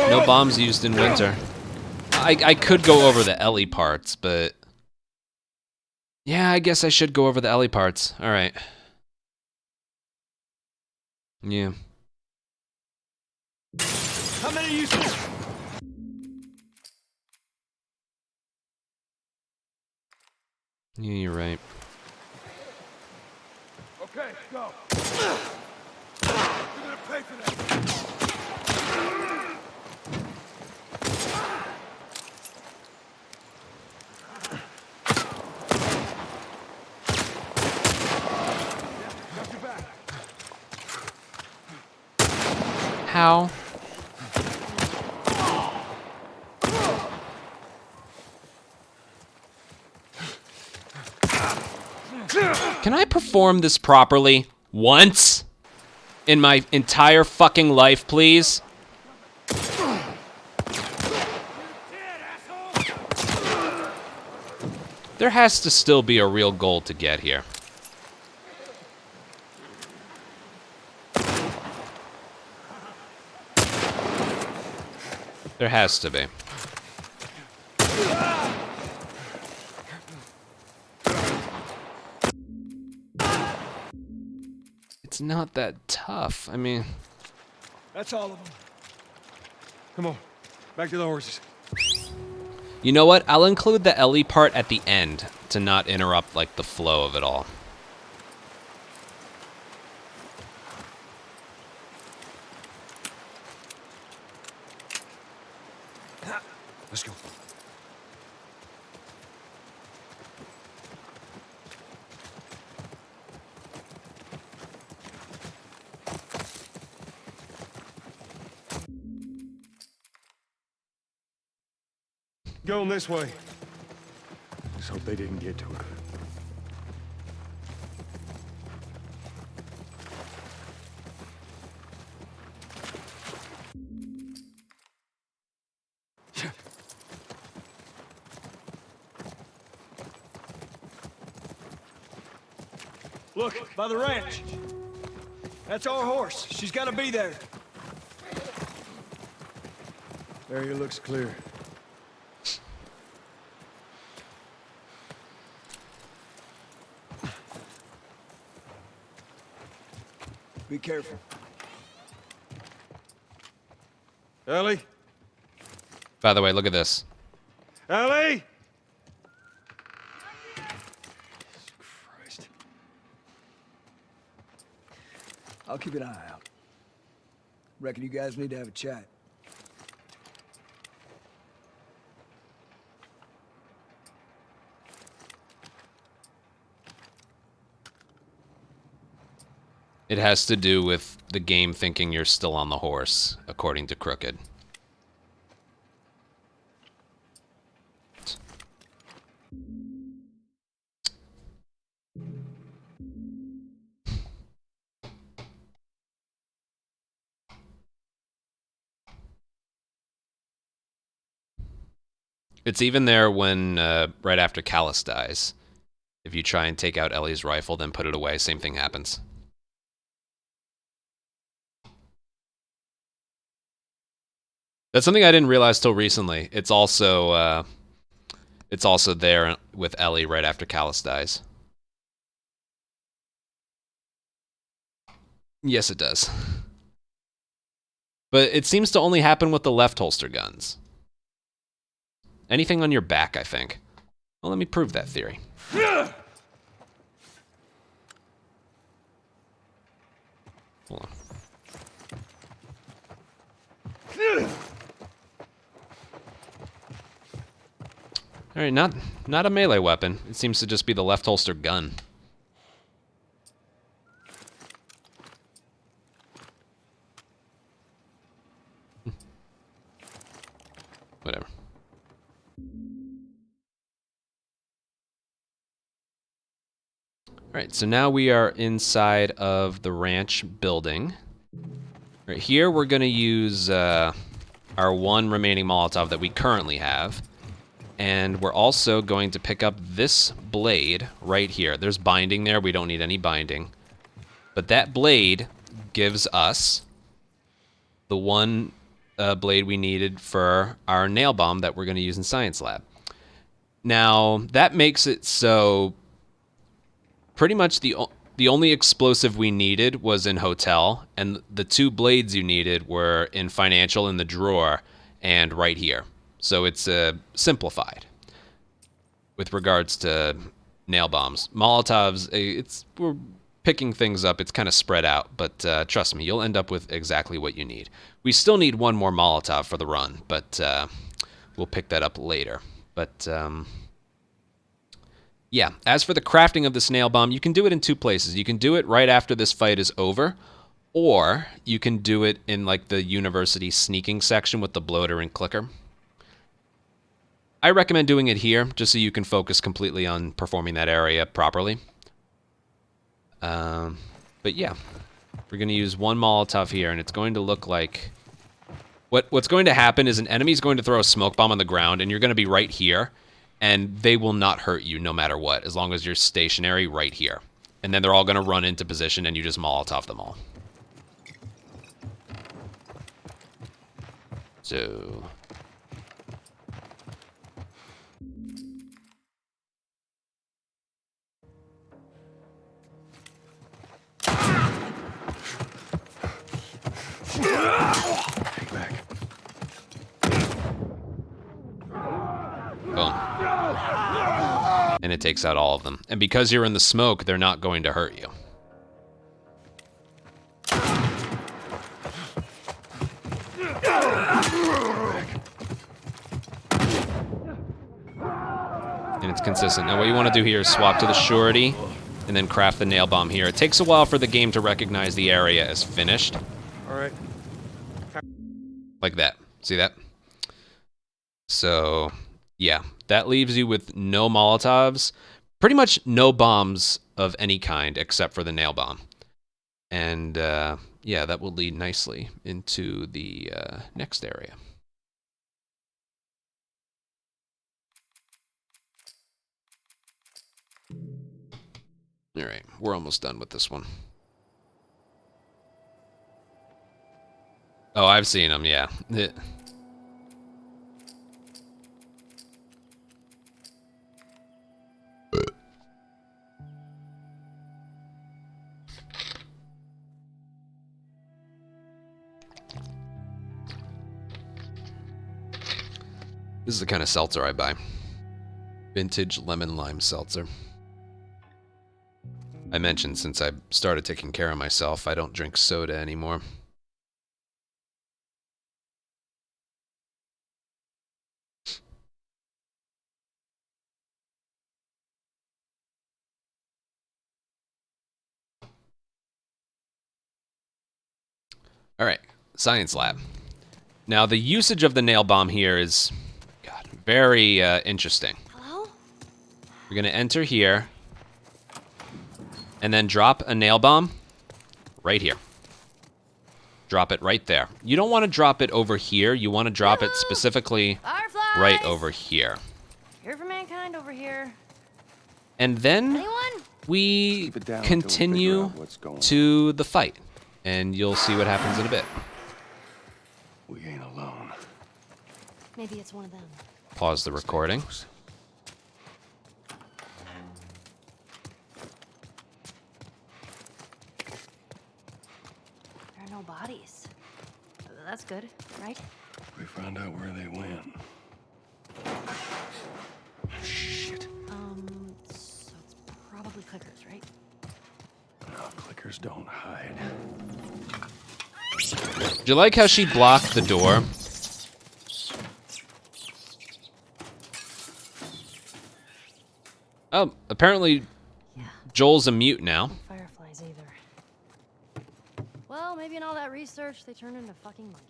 No bombs used in winter. I could go over the Ellie parts, but... Yeah, I guess I should go over the Ellie parts. Alright. Yeah. How many you? Yeah, you're right. Okay, go. You're gonna pay for that. How? Can I perform this properly once in my entire fucking life, please? There has to still be a real goal to get here. There has to be. It's not that tough. I mean... That's all of them. Come on. Back to the horses. You know what? I'll include the Ellie part at the end to not interrupt, like, the flow of it all. Let's go. Going this way. Just hope they didn't get to her. Look, by the ranch. That's our horse. She's got to be there. Area looks clear. Be careful. Ellie? By the way, look at this. Ellie? Christ. I'll keep an eye out. Reckon you guys need to have a chat. It has to do with the game thinking you're still on the horse, according to Crooked. It's even there when, right after Callus dies. If you try and take out Ellie's rifle, then put it away, same thing happens. That's something I didn't realize till recently. It's also there with Ellie right after Callus dies. Yes, it does. But it seems to only happen with the left holster guns. Anything on your back, I think. Well, let me prove that theory. Hold on. Alright, not a melee weapon. It seems to just be the left holster gun. Whatever. Alright, so now we are inside of the ranch building. Right here, we're going to use our one remaining Molotov that we currently have. And we're also going to pick up this blade right here. There's binding there. We don't need any binding. But that blade gives us the one blade we needed for our nail bomb that we're going to use in Science Lab. Now, that makes it so pretty much the only explosive we needed was in Hotel, and the two blades you needed were in Financial in the drawer and right here. So it's simplified with regards to nail bombs. Molotovs, we're picking things up. It's kind of spread out, but trust me, you'll end up with exactly what you need. We still need one more Molotov for the run, but we'll pick that up later. But yeah, as for the crafting of this nail bomb, you can do it in two places. You can do it right after this fight is over, or you can do it in like the university sneaking section with the bloater and clicker. I recommend doing it here, just so you can focus completely on performing that area properly. But yeah, we're going to use one Molotov here, and it's going to look like... What's going to happen is an enemy's going to throw a smoke bomb on the ground, and you're going to be right here, and they will not hurt you no matter what, as long as you're stationary right here. And then they're all going to run into position, and you just Molotov them all. So... Take back. Boom. And it takes out all of them. And because you're in the smoke, they're not going to hurt you. And it's consistent. Now what you want to do here is swap to the surety and then craft the nail bomb here. It takes a while for the game to recognize the area as finished. All right. Like that. See that? So, yeah. That leaves you with no Molotovs. Pretty much no bombs of any kind except for the nail bomb. And, yeah, that will lead nicely into the next area. All right, we're almost done with this one. Oh, I've seen them, yeah. This is the kind of seltzer I buy. Vintage lemon lime seltzer. I mentioned since I started taking care of myself, I don't drink soda anymore. All right, science lab. Now the usage of the nail bomb here is, God, very interesting. Hello? You're gonna enter here, and then drop a nail bomb right here. Drop it right there. You don't want to drop it over here. You want to drop it specifically right over here. Here for mankind over here. And then Anyone? we continue to the fight. And you'll see what happens in a bit. We ain't alone. Maybe it's one of them. Pause the recording. There are no bodies. That's good, right? We found out where they went. Shit. So it's probably clickers, right? No, clickers don't hide. Do you like how she blocked the door? Oh, apparently Joel's a mute now. No fireflies either. Well, maybe in all that research, they turned into fucking monkeys.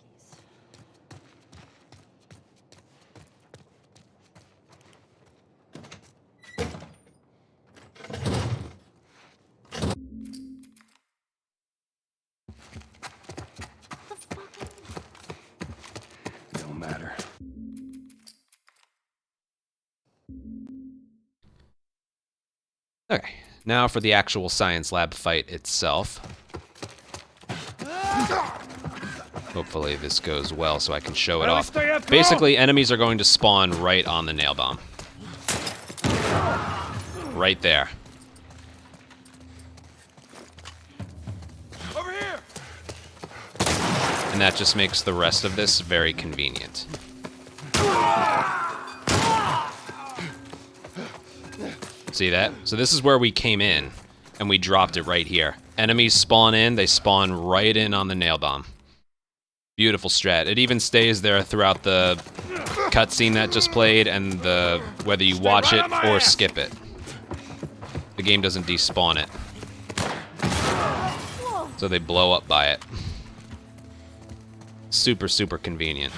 Okay, now for the actual science lab fight itself. Hopefully this goes well so I can show it off. Basically, enemies are going to spawn right on the nail bomb. Right there. Over here! And that just makes the rest of this very convenient. See that? So this is where we came in, and we dropped it right here. Enemies spawn in, they spawn right in on the nail bomb. Beautiful strat. It even stays there throughout the cutscene that just played, and the whether you watch it or skip it. The game doesn't despawn it. So they blow up by it. Super, super convenient.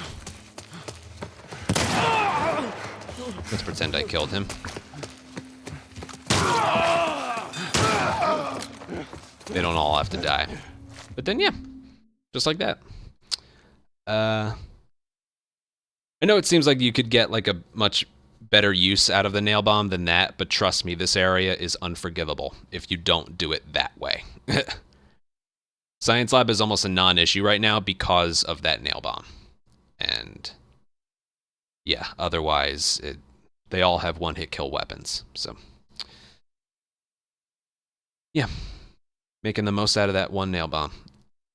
Let's pretend I killed him. They don't all have to die. But then, yeah, just like that. I know it seems like you could get like a much better use out of the nail bomb than that, but trust me, this area is unforgivable if you don't do it that way. Science lab is almost a non-issue right now because of that nail bomb. And yeah, otherwise, they all have one-hit kill weapons, so. Yeah, making the most out of that one nail bomb.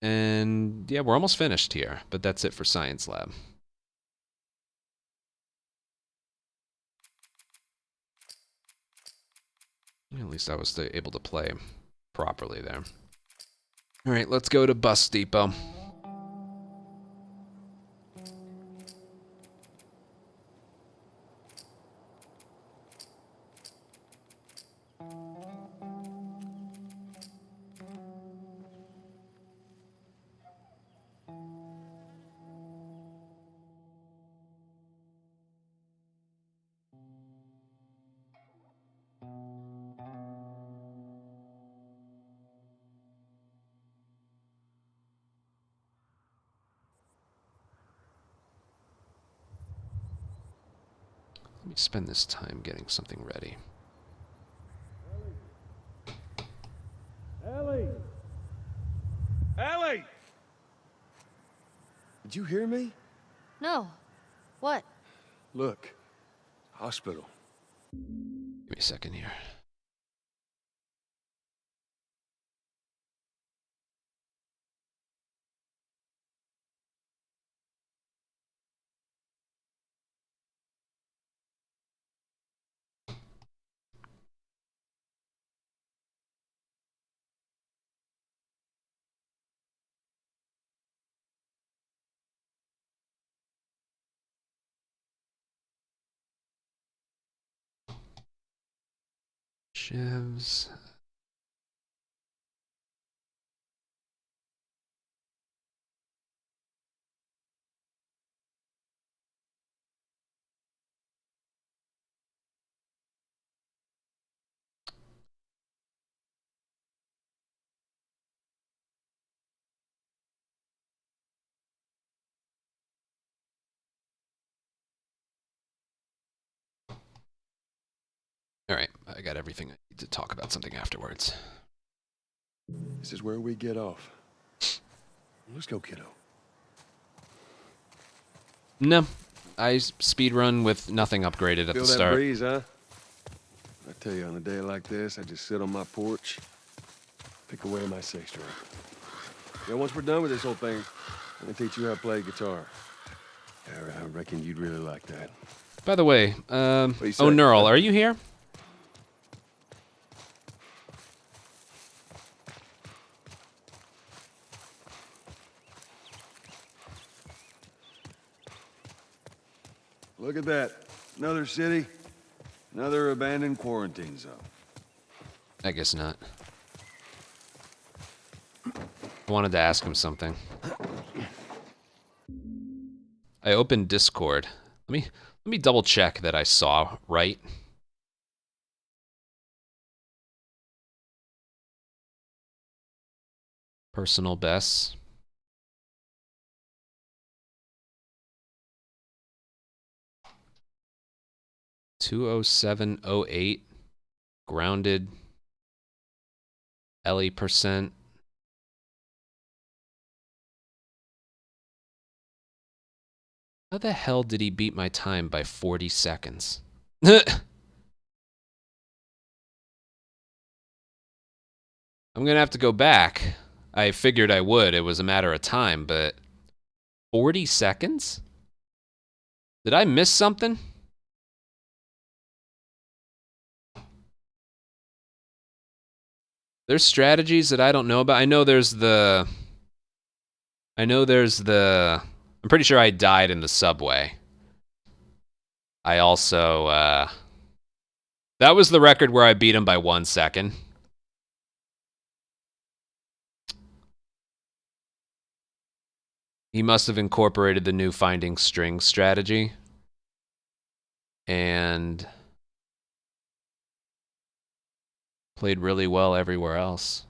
And yeah, we're almost finished here, but that's it for Science Lab. At least I was able to play properly there. All right, let's go to Bus Depot. Let me spend this time getting something ready. Ellie! Ellie! Did you hear me? No. What? Look. Hospital. Give me a second here. Shivs. All right, I got everything I need to talk about something afterwards. This is where we get off. Let's go, kiddo. No, I speedrun with nothing upgraded at Feel the that start. breeze, huh? I tell you, on a day like this, I just sit on my porch, pick away my six string. Yeah, once we're done with this whole thing, I'm gonna teach you how to play guitar. Yeah, I reckon you'd really like that. By the way, do you say? oh, Neural, are you here? Look at that. Another city, another abandoned quarantine zone. I guess not. I wanted to ask him something. I opened Discord. Let me double check that I saw right. Personal bests. 20708. Grounded. LE%. How the hell did he beat my time by 40 seconds? I'm gonna have to go back. I figured I would. It was a matter of time, but 40 seconds? Did I miss something? There's strategies that I don't know about. I know there's the... I'm pretty sure I died in the subway. I also, that was the record where I beat him by 1 second. He must have incorporated the new finding strings strategy. And played really well everywhere else.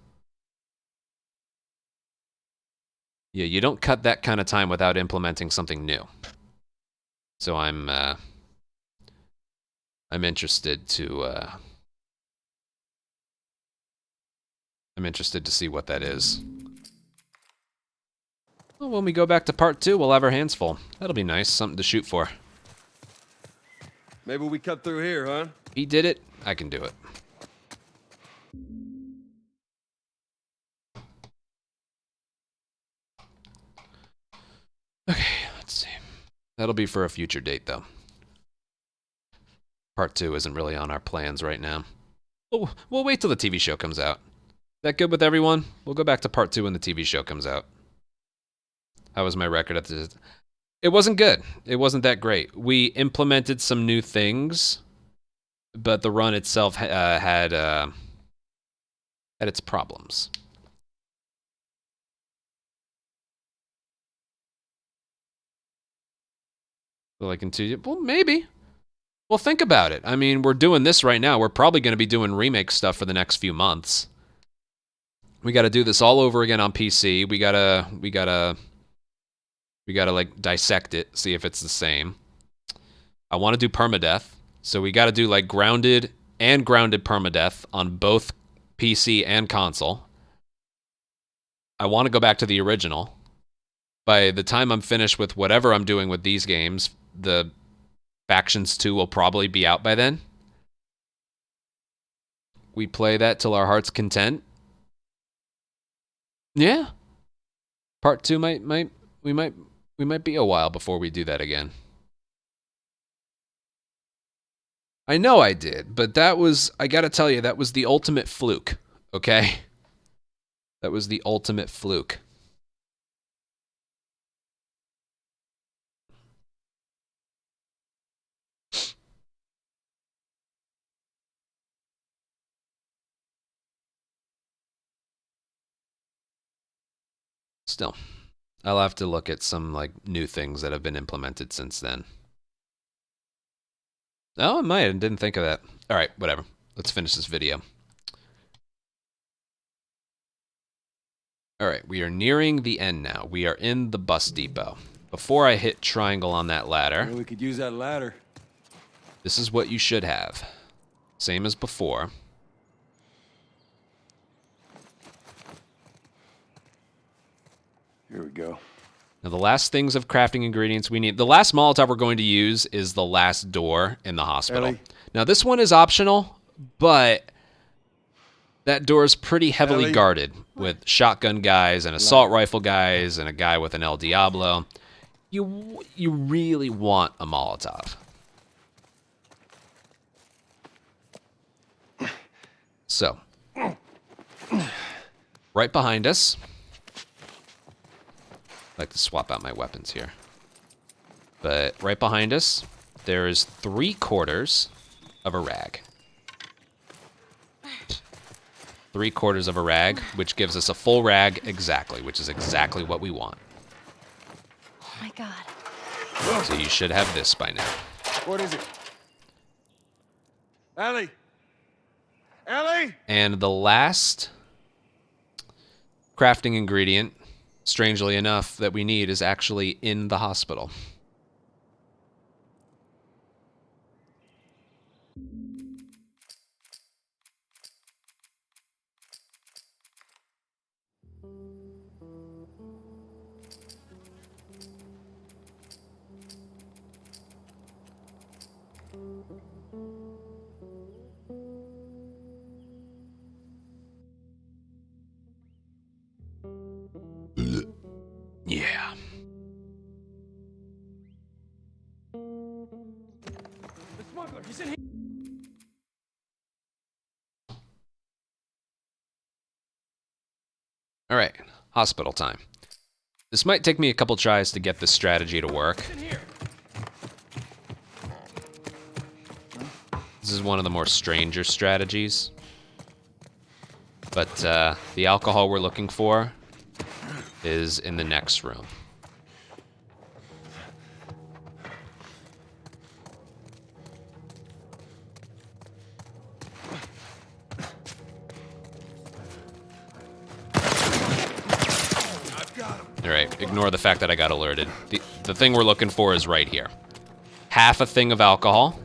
Yeah, you don't cut that kind of time without implementing something new. So I'm interested to see what that is. Well, when we go back to part 2, we'll have our hands full. That'll be nice, something to shoot for. Maybe we cut through here, huh? He did it, I can do it. Okay, let's see. That'll be for a future date, though. Part 2 isn't really on our plans right now. We'll wait till the TV show comes out. That good with everyone? We'll go back to part 2 when the TV show comes out. How was my record at the... It wasn't good. It wasn't that great. We implemented some new things, but the run itself had its problems. Will I continue? Well, maybe. Well, think about it. I mean, we're doing this right now. We're probably going to be doing remake stuff for the next few months. We got to do this all over again on PC. We gotta like dissect it, see if it's the same. I want to do permadeath, so we got to do like grounded permadeath on both PC and console. I want to go back to the original. By the time I'm finished with whatever I'm doing with these games, the Factions 2 will probably be out by then. We play that till our heart's content. Yeah. Part 2 we might be a while before we do that again. I know I did, but that was, I gotta tell you, that was the ultimate fluke, okay? That was the ultimate fluke. Still, I'll have to look at some like new things that have been implemented since then. Oh, I might. I didn't think of that. All right, whatever. Let's finish this video. All right, we are nearing the end now. We are in the bus depot. Before I hit triangle on that ladder, Well, we could use that ladder. This is what you should have. Same as before. Here we go. Now, the last things of crafting ingredients we need... The last Molotov we're going to use is the last door in the hospital. Ellie. Now, this one is optional, but that door is pretty heavily Ellie. guarded with shotgun guys and assault rifle guys and a guy with an El Diablo. You really want a Molotov. So, right behind us... I like to swap out my weapons here. But right behind us, there is 3/4 of a rag. 3/4 of a rag, which gives us a full rag exactly, which is exactly what we want. Oh my god. So you should have this by now. What is it? Ellie! Ellie! And the last crafting ingredient, strangely enough, that we need is actually in the hospital. Yeah. The smuggler, he's in here. All right, hospital time. This might take me a couple tries to get this strategy to work. This is one of the more stranger strategies. But the alcohol we're looking for is in the next room. All right, ignore the fact that I got alerted. The thing we're looking for is right here. Half a thing of alcohol,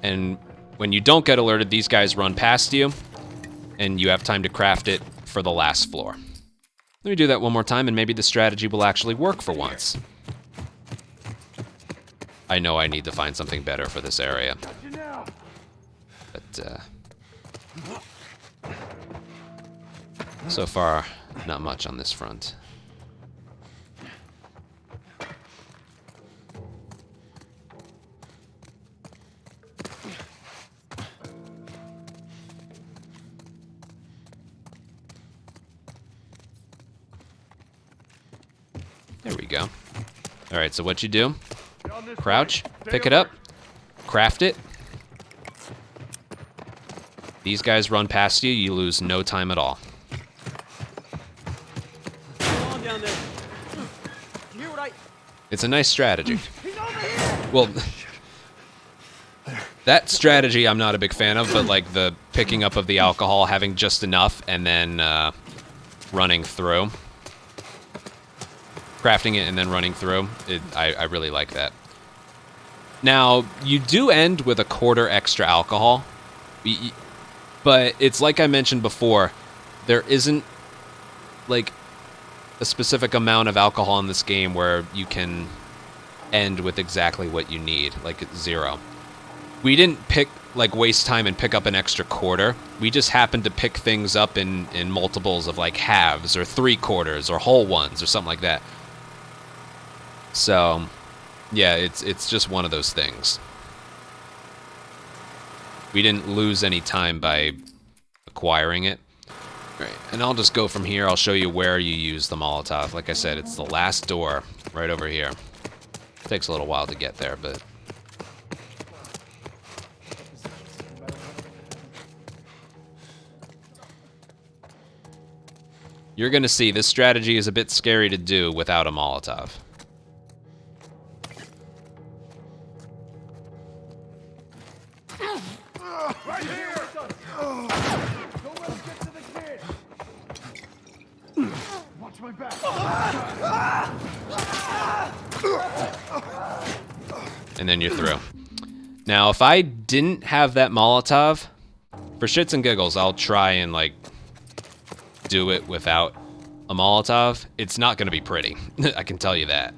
and when you don't get alerted, these guys run past you, and you have time to craft it for the last floor. Let me do that one more time, and maybe the strategy will actually work for once. I know I need to find something better for this area. But, so far, not much on this front. There we go. All right, so what you do, crouch, pick it up, craft it. These guys run past you, you lose no time at all. Come on down there. Do you hear what I... It's a nice strategy. Well, that strategy I'm not a big fan of, but like the picking up of the alcohol, having just enough, and then running through. Crafting it and then running through, I really like that. Now, you do end with a quarter extra alcohol, but it's like I mentioned before, there isn't like a specific amount of alcohol in this game where you can end with exactly what you need, like 0. We didn't waste time and pick up an extra quarter. We just happened to pick things up in multiples of like halves or 3/4 or whole ones or something like that. So, yeah, it's just one of those things. We didn't lose any time by acquiring it. All right, and I'll just go from here. I'll show you where you use the Molotov. Like I said, it's the last door right over here. Takes a little while to get there, but... You're gonna see, this strategy is a bit scary to do without a Molotov. Right here! Don't let him get to the kid! Watch my back! And then you're through. Now, if I didn't have that Molotov, for shits and giggles, I'll try and, like, do it without a Molotov. It's not gonna be pretty. I can tell you that.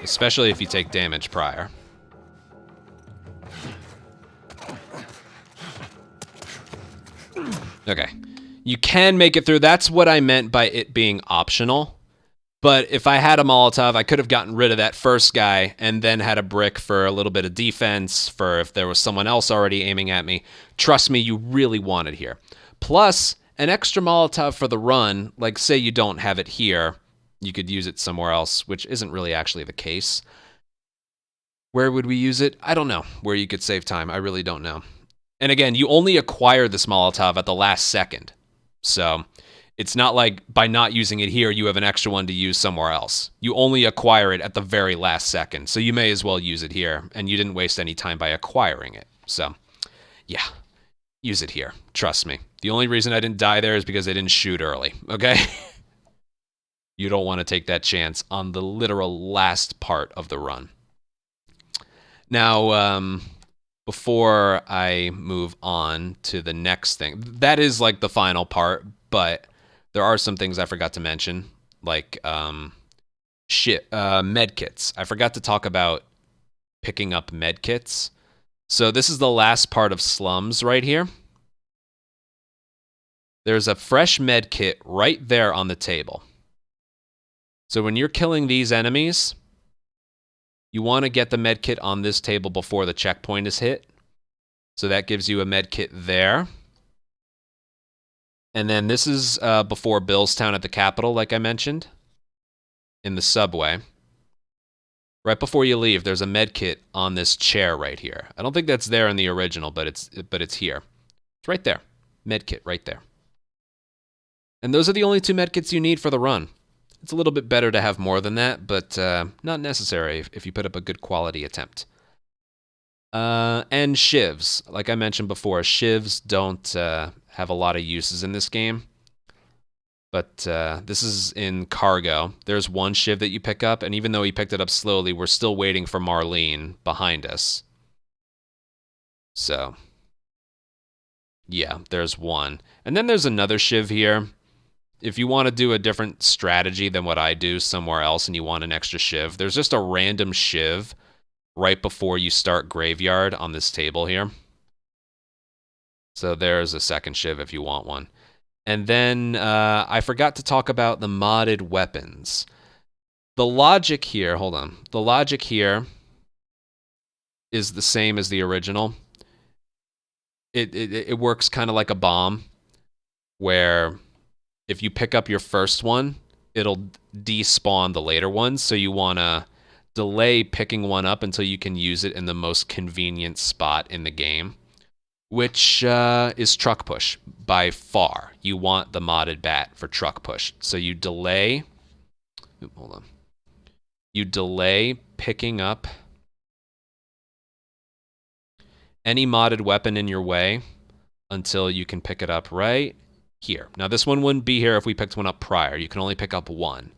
Especially if you take damage prior. Okay. You can make it through. That's what I meant by it being optional. But if I had a Molotov, I could have gotten rid of that first guy and then had a brick for a little bit of defense, for if there was someone else already aiming at me. Trust me, you really want it here. Plus, an extra Molotov for the run, like say you don't have it here, you could use it somewhere else, which isn't really actually the case. Where would we use it? I don't know. Where you could save time, I really don't know. And again, you only acquire this Molotov at the last second. So it's not like by not using it here, you have an extra one to use somewhere else. You only acquire it at the very last second. So you may as well use it here. And you didn't waste any time by acquiring it. So, yeah. use it here. Trust me. The only reason I didn't die there is because I didn't shoot early, okay? You don't want to take that chance on the literal last part of the run. Now, before I move on to the next thing, that is like the final part, but there are some things I forgot to mention, like medkits. I forgot to talk about picking up medkits. So this is the last part of slums right here. There's a fresh medkit right there on the table. So when you're killing these enemies, you want to get the medkit on this table before the checkpoint is hit. So that gives you a medkit there. And then this is before Billstown at the Capitol, like I mentioned, in the subway. Right before you leave, there's a medkit on this chair right here. I don't think that's there in the original, but it's here. It's right there. Medkit right there. And those are the only 2 medkits you need for the run. It's a little bit better to have more than that, but not necessary if you put up a good quality attempt. And shivs. Like I mentioned before, shivs don't have a lot of uses in this game. But this is in cargo. There's one shiv that you pick up, and even though he picked it up slowly, we're still waiting for Marlene behind us. So, yeah, there's one. And then there's another shiv here. If you want to do a different strategy than what I do somewhere else and you want an extra shiv, there's just a random shiv right before you start Graveyard on this table here. So there's a second shiv if you want one. And then I forgot to talk about the modded weapons. The logic here, hold on. The logic here is the same as the original. It works kind of like a bomb, where if you pick up your first one, it'll despawn the later ones. So you want to delay picking one up until you can use it in the most convenient spot in the game, which is truck push by far. You want the modded bat for truck push. So you delay, hold on. You delay picking up any modded weapon in your way until you can pick it up right here. Now this one wouldn't be here if we picked one up prior. You can only pick up one.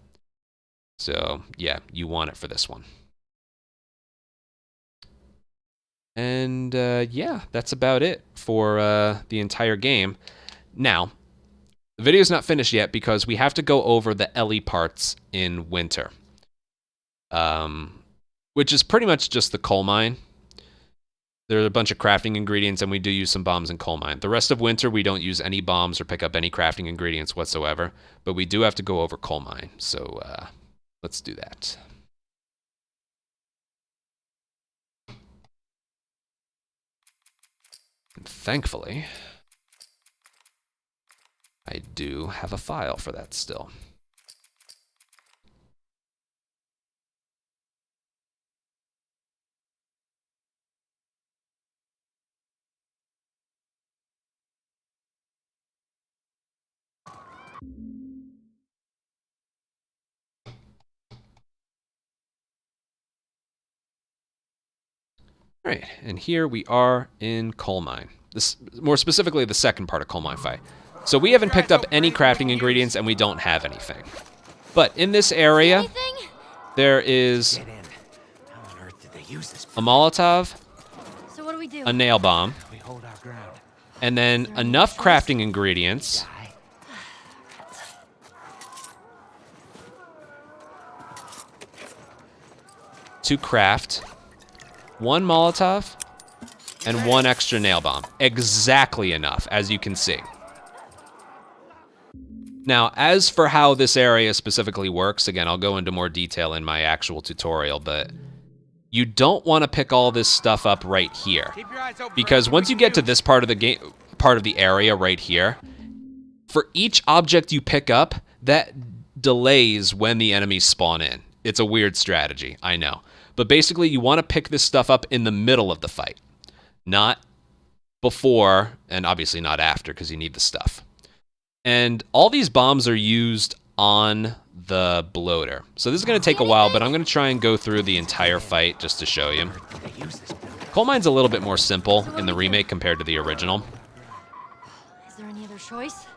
So yeah, you want it for this one. And yeah, that's about it for the entire game. Now, the video's not finished yet because we have to go over the Ellie parts in winter. Which is pretty much just the coal mine. There are a bunch of crafting ingredients, and we do use some bombs in coal mine. The rest of winter, we don't use any bombs or pick up any crafting ingredients whatsoever, but we do have to go over coal mine. So let's do that. And thankfully, I do have a file for that still. All right, and here we are in coal mine. This, more specifically, the second part of coal mine fight. So we haven't picked up any crafting ingredients, and we don't have anything. But in this area, there is a Molotov, So what do we do? a nail bomb, and then enough crafting ingredients to craft one Molotov and one extra nail bomb. Exactly enough, as you can see. Now, as for how this area specifically works, again, I'll go into more detail in my actual tutorial, but you don't want to pick all this stuff up right here. Because once you get to this part of the game, part of the area right here, for each object you pick up, that delays when the enemies spawn in. It's a weird strategy, I know. But basically, you want to pick this stuff up in the middle of the fight. Not before, and obviously not after, because you need the stuff. And all these bombs are used on the bloater. So this is going to take a while, but I'm going to try and go through the entire fight just to show you. Coal mine's a little bit more simple in the remake compared to the original. there any other choice?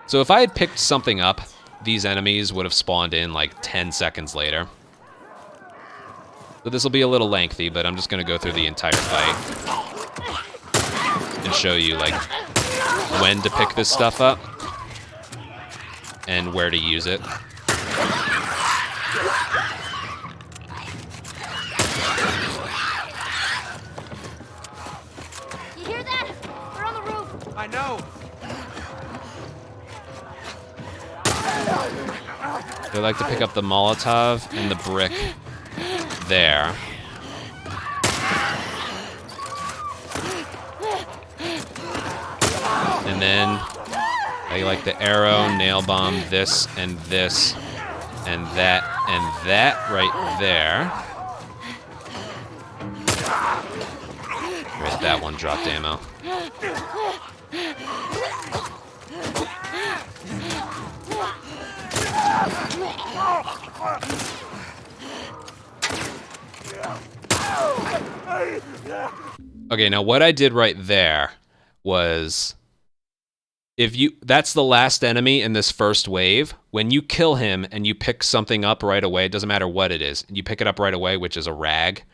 So if I had picked something up, these enemies would have spawned in like 10 seconds later. So this will be a little lengthy, but I'm just going to go through the entire fight and show you like when to pick this stuff up and where to use it. You hear that? They're on the roof. I know. They like to pick up the Molotov and the brick there. And then they like the arrow, nail bomb, this and that right there. Right, that one dropped ammo. Okay, now what I did right there was, that's the last enemy in this first wave. When you kill him and you pick something up right away, it doesn't matter what it is, and you pick it up right away, which is a rag,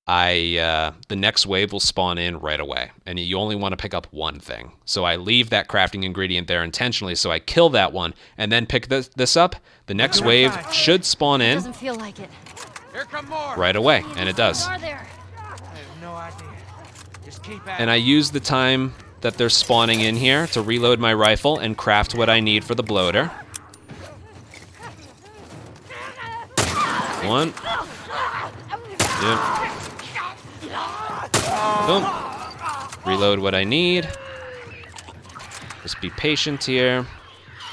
the next wave will spawn in right away, and you only want to pick up one thing. So I leave that crafting ingredient there intentionally, so I kill that one, and then pick this up. The next wave should spawn in Doesn't feel like it. Here come more. right away, and it does. Are there? I have no idea. Just keep at And I use the time that they're spawning in here to reload my rifle and craft what I need for the bloater. One. Yep. Boom. Reload what I need. Just be patient here.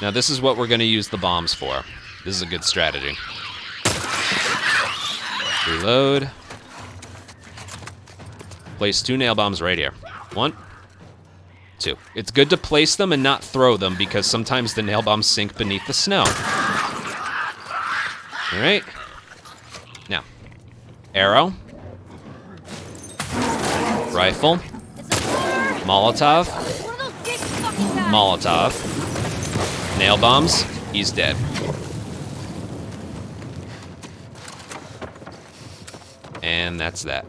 Now this is what we're going to use the bombs for. This is a good strategy. Reload. Place 2 nail bombs right here. 1, 2. It's good to place them and not throw them because sometimes the nail bombs sink beneath the snow. All right. Now, arrow. Rifle. Molotov. Molotov. Nail bombs. He's dead. And that's that.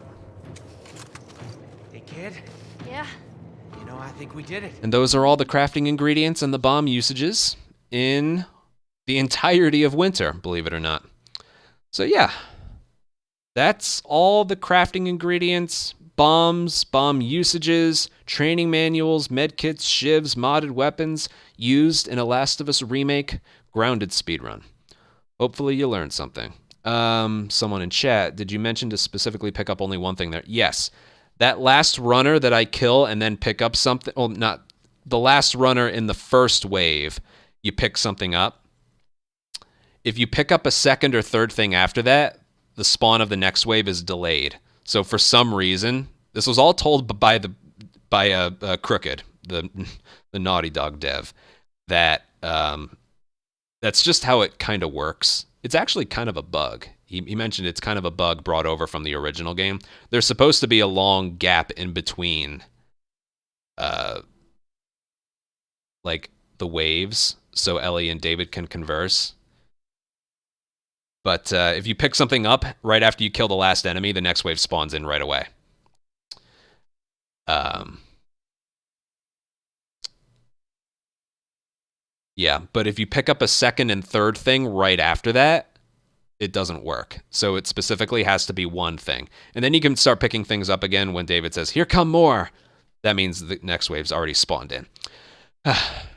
Hey, kid. Yeah. You know, I think we did it. And those are all the crafting ingredients and the bomb usages in the entirety of Winter, believe it or not. So yeah, that's all the crafting ingredients, bombs, bomb usages, training manuals, medkits, shivs, modded weapons used in a Last of Us Remake grounded speedrun. Hopefully you learned something. Someone in chat, did you mention to specifically pick up only one thing there? Yes. That last runner that I kill and then pick up something, well, not the last runner in the first wave, you pick something up. If you pick up a second or third thing after that, the spawn of the next wave is delayed. So for some reason, this was all told by Crooked, the Naughty Dog dev, that that's just how it kind of works. It's actually kind of a bug. He mentioned it's kind of a bug brought over from the original game. There's supposed to be a long gap in between, like the waves, so Ellie and David can converse. But if you pick something up right after you kill the last enemy, the next wave spawns in right away. Yeah, but if you pick up a second and third thing right after that, it doesn't work. So it specifically has to be one thing. And then you can start picking things up again when David says, "Here come more." That means the next wave's already spawned in.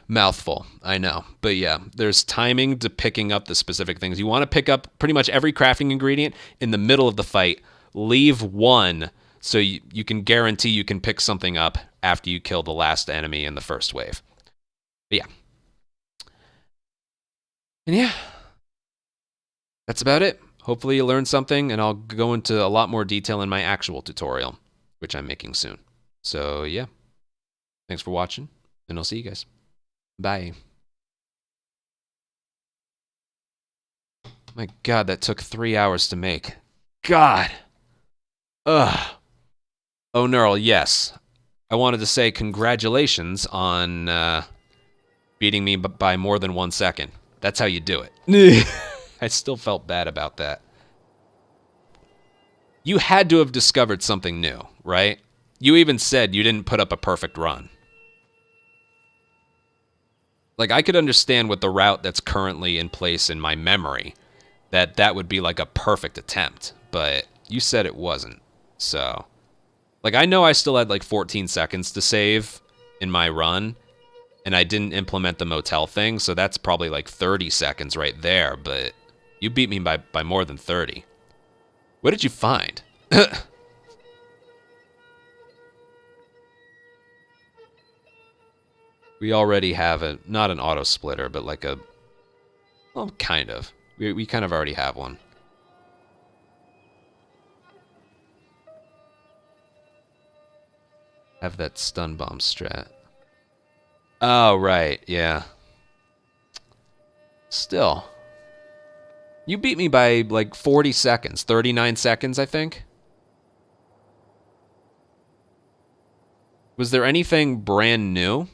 Mouthful, I know. But yeah, there's timing to picking up the specific things. You want to pick up pretty much every crafting ingredient in the middle of the fight. Leave one so you can guarantee you can pick something up after you kill the last enemy in the first wave. But yeah. And yeah, that's about it. Hopefully you learned something, and I'll go into a lot more detail in my actual tutorial, which I'm making soon. So yeah, thanks for watching, and I'll see you guys. Bye. My God, that took 3 hours to make. God. Ugh. Oh, Neural, yes. I wanted to say congratulations on beating me by more than 1 second. That's how you do it. I still felt bad about that. You had to have discovered something new, right? You even said you didn't put up a perfect run. Like, I could understand with the route that's currently in place in my memory that that would be like a perfect attempt, but you said it wasn't. So, like, I know I still had like 14 seconds to save in my run, and I didn't implement the motel thing, so that's probably like 30 seconds right there, but you beat me by more than 30. What did you find? We already have a, not an auto splitter, but like a, well, kind of. We kind of already have one. Have that stun bomb strat. Oh, right, yeah. Still. You beat me by like 40 seconds, 39 seconds, I think. Was there anything brand new?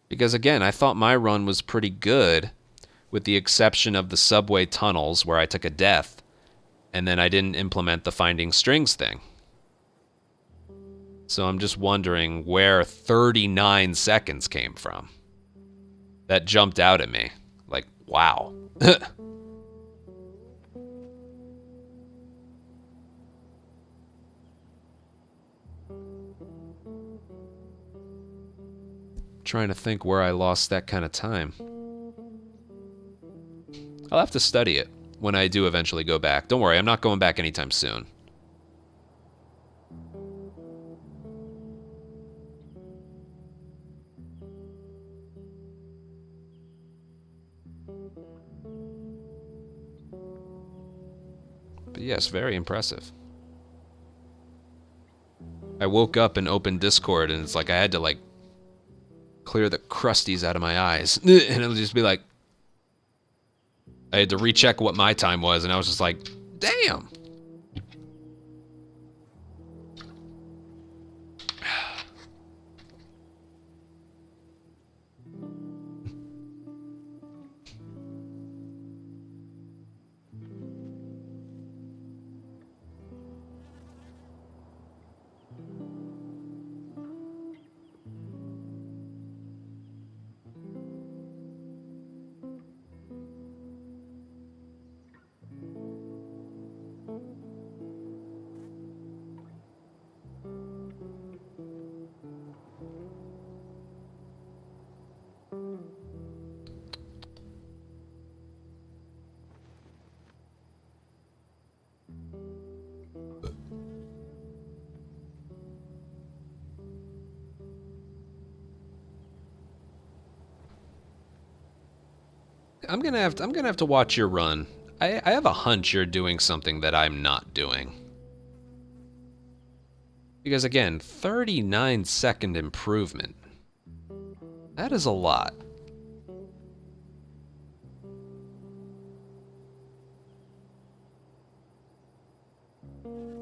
Because again, I thought my run was pretty good, with the exception of the subway tunnels where I took a death, and then I didn't implement the finding strings thing. So I'm just wondering where 39 seconds came from. That jumped out at me. Like, wow. Trying to think where I lost that kind of time. I'll have to study it when I do eventually go back. Don't worry, I'm not going back anytime soon. But yes, very impressive. I woke up and opened Discord, and it's like I had to like clear the crusties out of my eyes. And it'll just be like, I had to recheck what my time was, and I was just like, damn. I'm gonna have to watch your run. I have a hunch you're doing something that I'm not doing. Because again, 39-second improvement. That is a lot.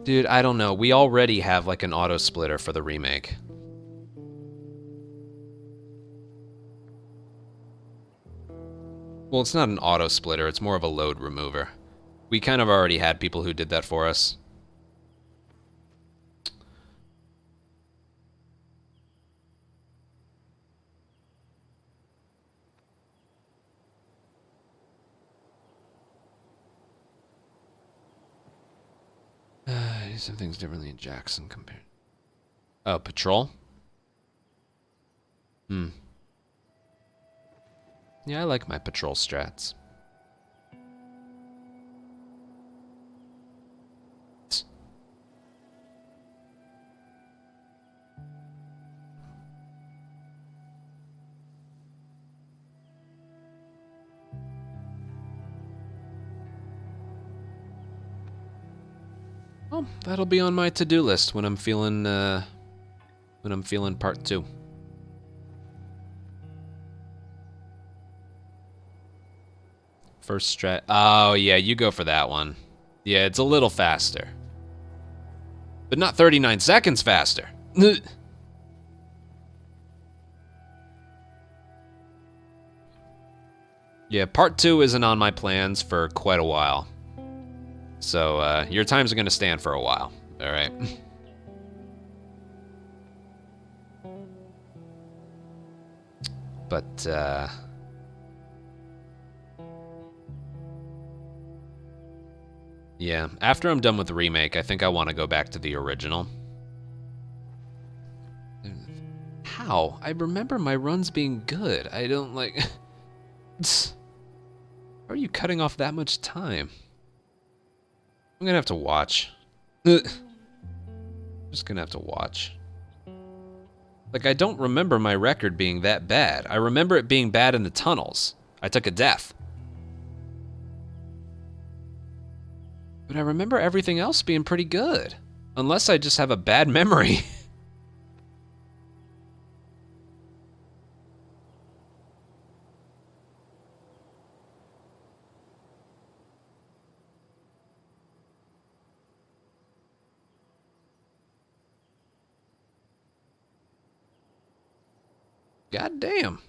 Dude, I don't know. We already have like an auto splitter for the remake. Well, it's not an auto splitter, it's more of a load remover. We kind of already had people who did that for us. Some things differently in Jackson compared. Oh, patrol? Hmm. Yeah, I like my patrol strats. Well, that'll be on my to-do list when I'm feeling part 2. First strat. Oh, yeah, you go for that one. Yeah, it's a little faster. But not 39 seconds faster. Yeah, part 2 isn't on my plans for quite a while. So, your times are gonna stand for a while. Alright. But, yeah, after I'm done with the remake, I think I want to go back to the original. How? I remember my runs being good. I don't like... How are you cutting off that much time? I'm gonna have to watch. Just gonna have to watch. Like, I don't remember my record being that bad. I remember it being bad in the tunnels. I took a death. But I remember everything else being pretty good. Unless I just have a bad memory. God damn.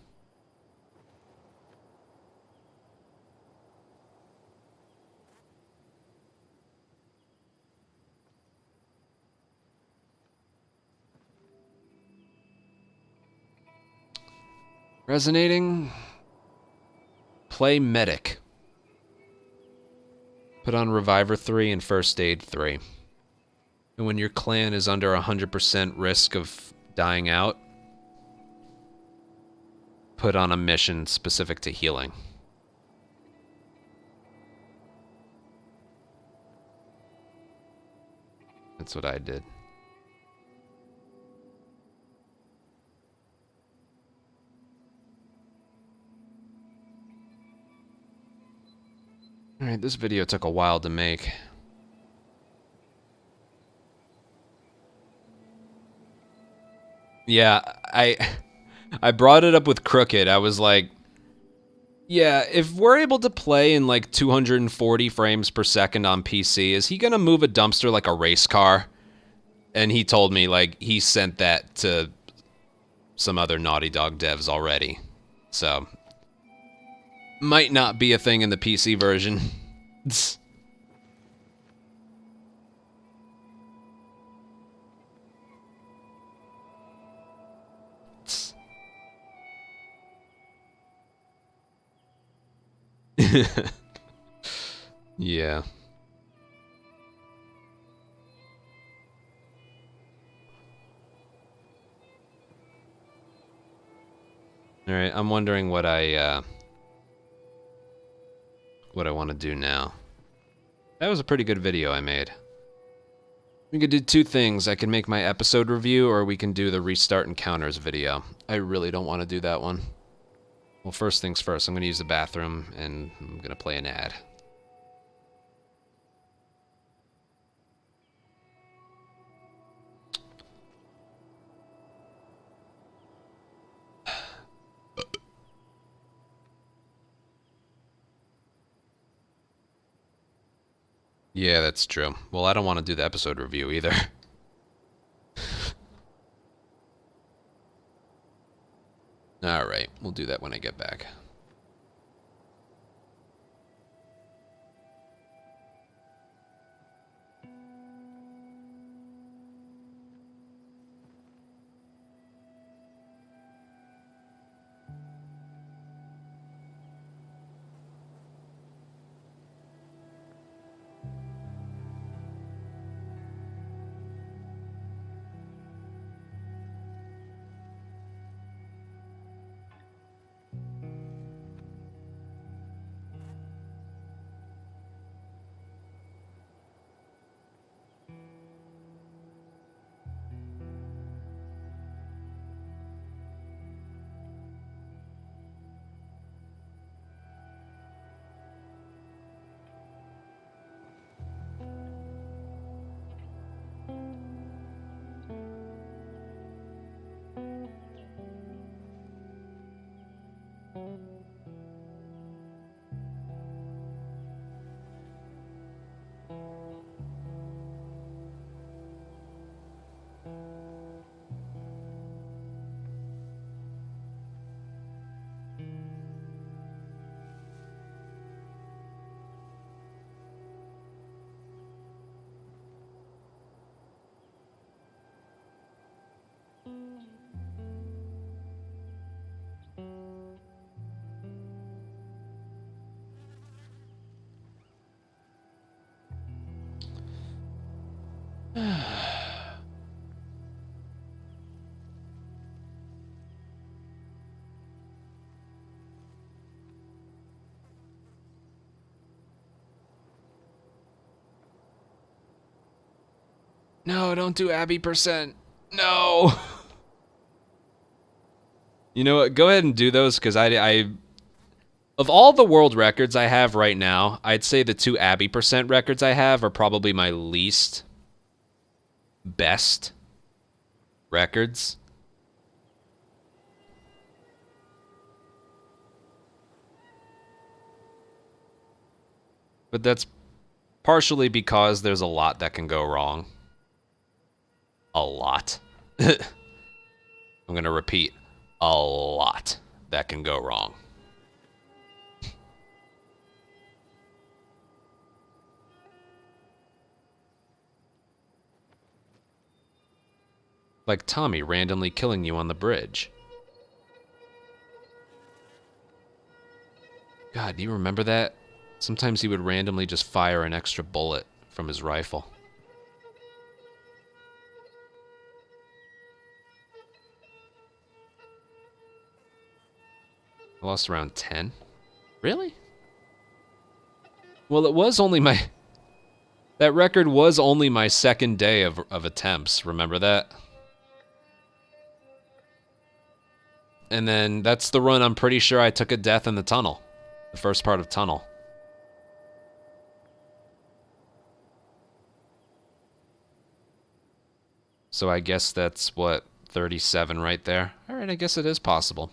Resonating. Play Medic. Put on Reviver 3 and First Aid 3. And when your clan is under 100% risk of dying out, put on a mission specific to healing. That's what I did. Alright, this video took a while to make. Yeah, I brought it up with Crooked. I was like, yeah, if we're able to play in like 240 frames per second on PC, is he gonna move a dumpster like a race car? And he told me, like, he sent that to some other Naughty Dog devs already. So, might not be a thing in the PC version. Yeah. Alright, I'm wondering what I want to do now. That was a pretty good video I made. We could do two things. I can make my episode review, or we can do the Restart Encounters video. I really don't want to do that one. Well, first things first, I'm going to use the bathroom, and I'm going to play an ad. Yeah, that's true. Well, I don't want to do the episode review either. Alright, we'll do that when I get back. No, don't do Abby %. No. You know what? Go ahead and do those, because I of all the world records I have right now, I'd say the 2 Abby % records I have are probably my least best records. But that's partially because there's a lot that can go wrong. A lot. I'm going to repeat. A lot that can go wrong. Like Tommy randomly killing you on the bridge. God, do you remember that? Sometimes he would randomly just fire an extra bullet from his rifle. I lost around 10. Really? Well, it was only my... That record was only my second day of attempts. Remember that? And then that's the run I'm pretty sure I took a death in the tunnel. The first part of tunnel. So I guess that's, what, 37 right there? Alright, I guess it is possible.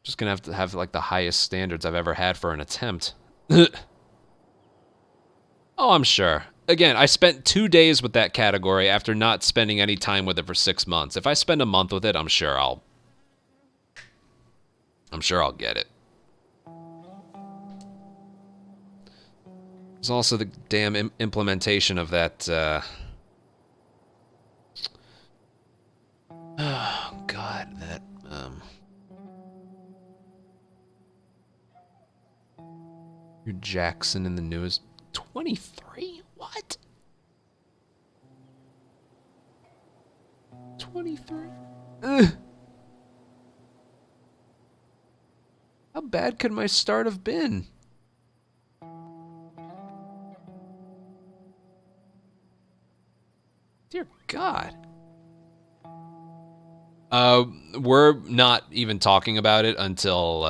Just gonna have to have, like, the highest standards I've ever had for an attempt. Oh, I'm sure. Again, I spent 2 days with that category after not spending any time with it for 6 months. If I spend a month with it, I'm sure I'll get it. There's also the damn implementation of that, oh, God, that, Your Jackson in the newest 23? What? 23? Ugh. How bad could my start have been? Dear God. We're not even talking about it until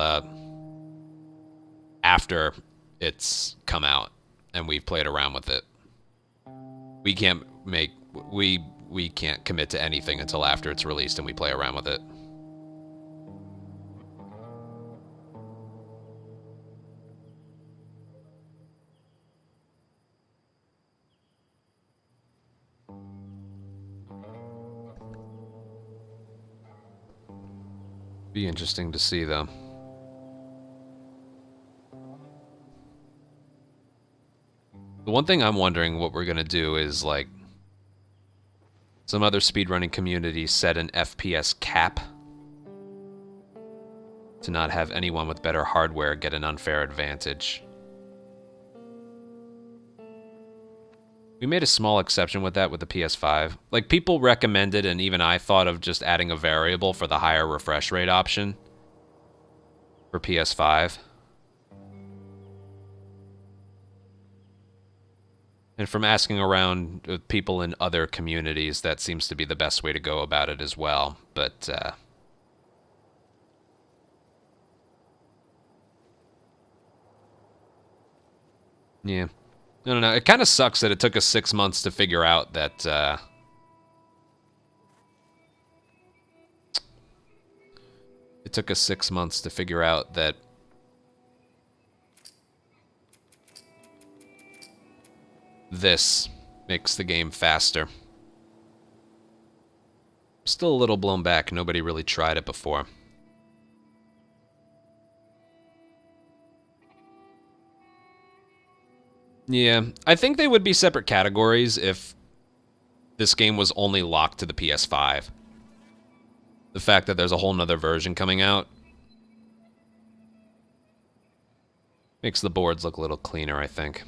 after it's come out and we've played around with it. We can't commit to anything until after it's released and we play around with it. Be interesting to see, though. The one thing I'm wondering what we're gonna do is, like, some other speedrunning communities set an FPS cap to not have anyone with better hardware get an unfair advantage. We made a small exception with that with the PS5. Like, people recommended, and even I thought of just adding a variable for the higher refresh rate option for PS5. And from asking around with people in other communities, that seems to be the best way to go about it as well. But, yeah. I don't know. It kind of sucks that it took us 6 months to figure out that, it took us 6 months to figure out that this makes the game faster. Still a little blown back. Nobody really tried it before. Yeah, I think they would be separate categories if this game was only locked to the PS5. The fact that there's a whole nother version coming out makes the boards look a little cleaner, I think.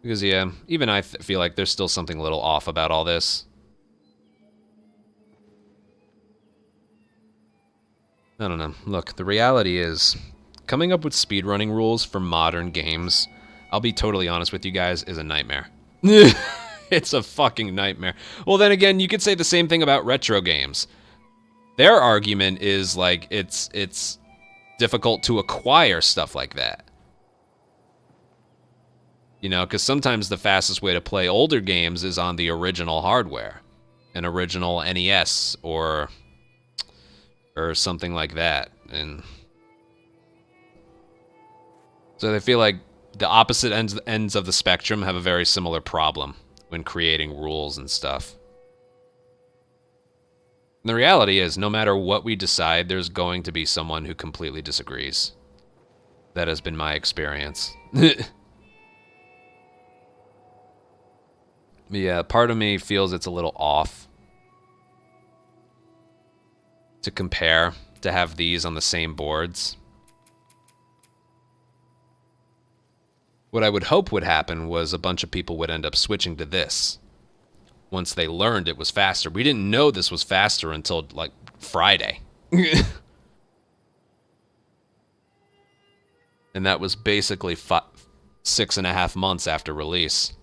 Because, yeah, even I feel like there's still something a little off about all this. I don't know. Look, the reality is, coming up with speedrunning rules for modern games, I'll be totally honest with you guys, is a nightmare. It's a fucking nightmare. Well, then again, you could say the same thing about retro games. Their argument is, like, it's difficult to acquire stuff like that. You know, because sometimes the fastest way to play older games is on the original hardware. An original NES or something like that. And so they feel like the opposite ends of the spectrum have a very similar problem when creating rules and stuff. And the reality is, no matter what we decide, there's going to be someone who completely disagrees. That has been my experience. Yeah, part of me feels it's a little off to compare, to have these on the same boards. What I would hope would happen was a bunch of people would end up switching to this once they learned it was faster. We didn't know this was faster until, like, Friday. And that was basically 6.5 months after release.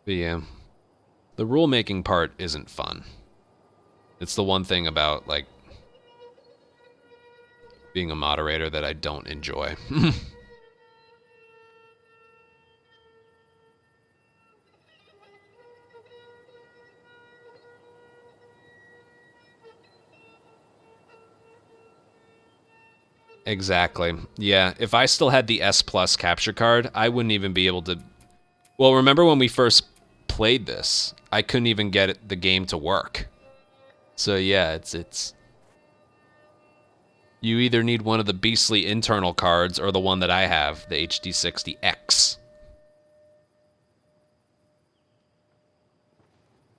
But yeah, the rule-making part isn't fun. It's the one thing about, like, being a moderator that I don't enjoy. Exactly. Yeah, if I still had the S Plus capture card, I wouldn't even be able to... Well, remember when we first played this? I couldn't even get the game to work. So yeah, it's... You either need one of the beastly internal cards or the one that I have, the HD60X.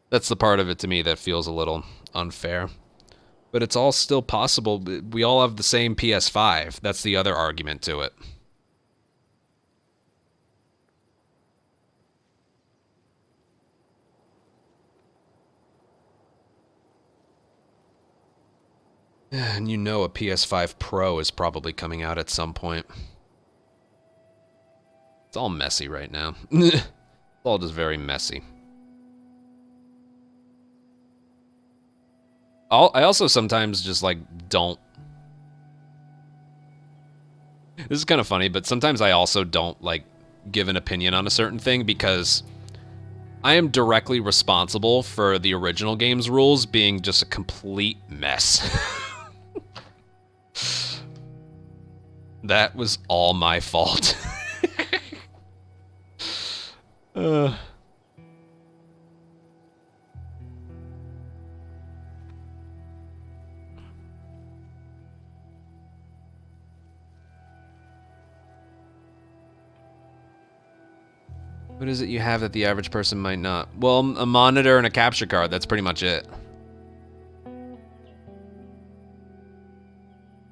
That's the part of it to me that feels a little unfair. But it's all still possible. We all have the same PS5. That's the other argument to it. And you know a PS5 Pro is probably coming out at some point. It's all messy right now. It's all just very messy. I also sometimes just, like, don't... This is kind of funny, but sometimes I also don't, like, give an opinion on a certain thing because I am directly responsible for the original game's rules being just a complete mess. That was all my fault. What is it you have that the average person might not? Well, a monitor and a capture card, that's pretty much it.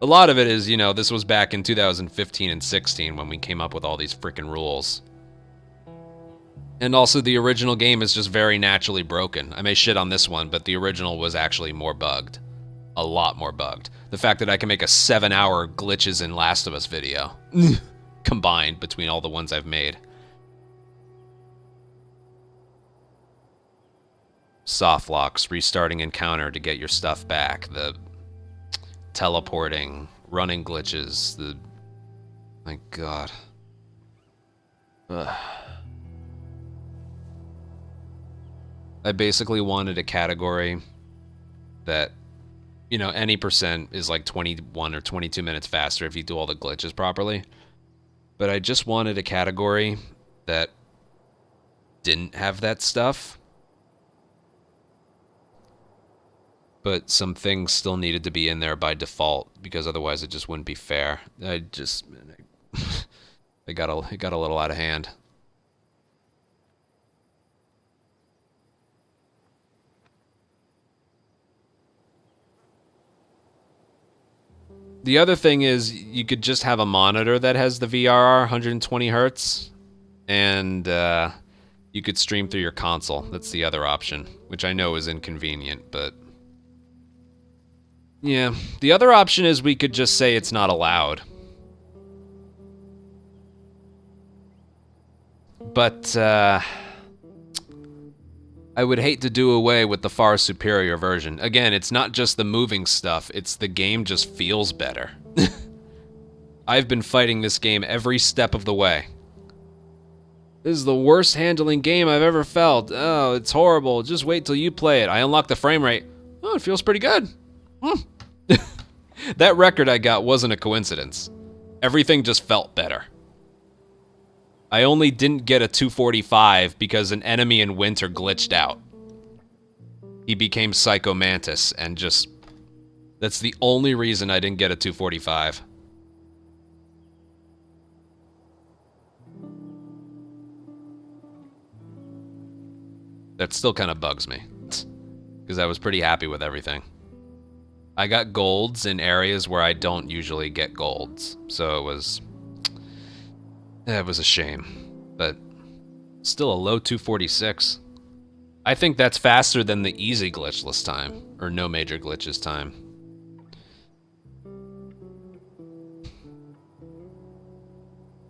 A lot of it is, you know, this was back in 2015 and 16 when we came up with all these freaking rules. And also, the original game is just very naturally broken. I may shit on this one, but the original was actually more bugged. A lot more bugged. The fact that I can make a 7-hour glitches in Last of Us video. Combined between all the ones I've made. Soft locks, restarting encounter to get your stuff back. The teleporting, running glitches, the... My god. Ugh. I basically wanted a category that, you know, any percent is like 21 or 22 minutes faster if you do all the glitches properly. But I just wanted a category that didn't have that stuff. But some things still needed to be in there by default, because otherwise it just wouldn't be fair. It got a little out of hand. The other thing is you could just have a monitor that has the VRR 120 hertz, and you could stream through your console. That's the other option, which I know is inconvenient, but yeah. The other option is we could just say it's not allowed. But I would hate to do away with the far superior version. Again, it's not just the moving stuff, it's the game just feels better. I've been fighting this game every step of the way. This is the worst handling game I've ever felt. Oh, it's horrible. Just wait till you play it. I unlocked the frame rate. Oh, it feels pretty good. That record I got wasn't a coincidence. Everything just felt better. I only didn't get a 245 because an enemy in winter glitched out. He became Psycho Mantis, and just... that's the only reason I didn't get a 245. That still kind of bugs me, because I was pretty happy with everything. I got golds in areas where I don't usually get golds, so it was a shame, but still a low 246. I think that's faster than the easy glitchless time, or no major glitches time.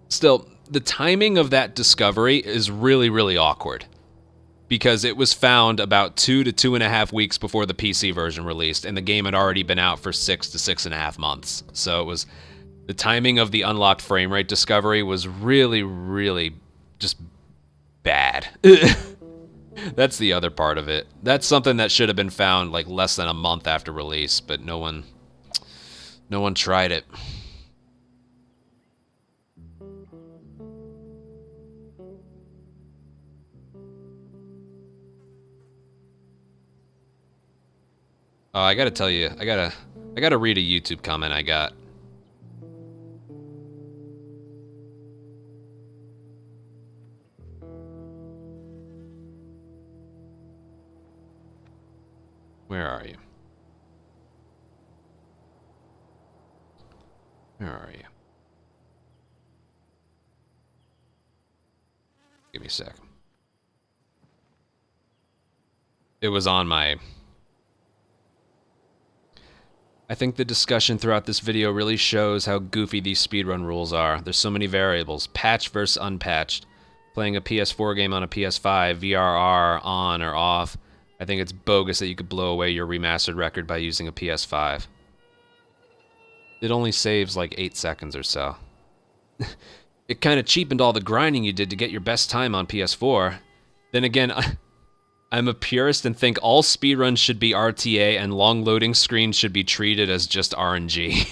Still, the timing of that discovery is really, really awkward, because it was found about 2 to 2.5 weeks before the PC version released, and the game had already been out for 6 to 6.5 months. So it was, the timing of the unlocked frame rate discovery was really, really just bad. That's the other part of it. That's something that should have been found like less than a month after release, but no one tried it. Oh, I gotta tell you, I gotta read a YouTube comment I got. Where are you? Where are you? Give me a sec. It was on my... I think the discussion throughout this video really shows how goofy these speedrun rules are. There's so many variables. Patched versus unpatched. Playing a PS4 game on a PS5, VRR on or off. I think it's bogus that you could blow away your remastered record by using a PS5. It only saves like 8 seconds or so. It kind of cheapened all the grinding you did to get your best time on PS4. Then again, I'm a purist and think all speedruns should be RTA and long loading screens should be treated as just RNG.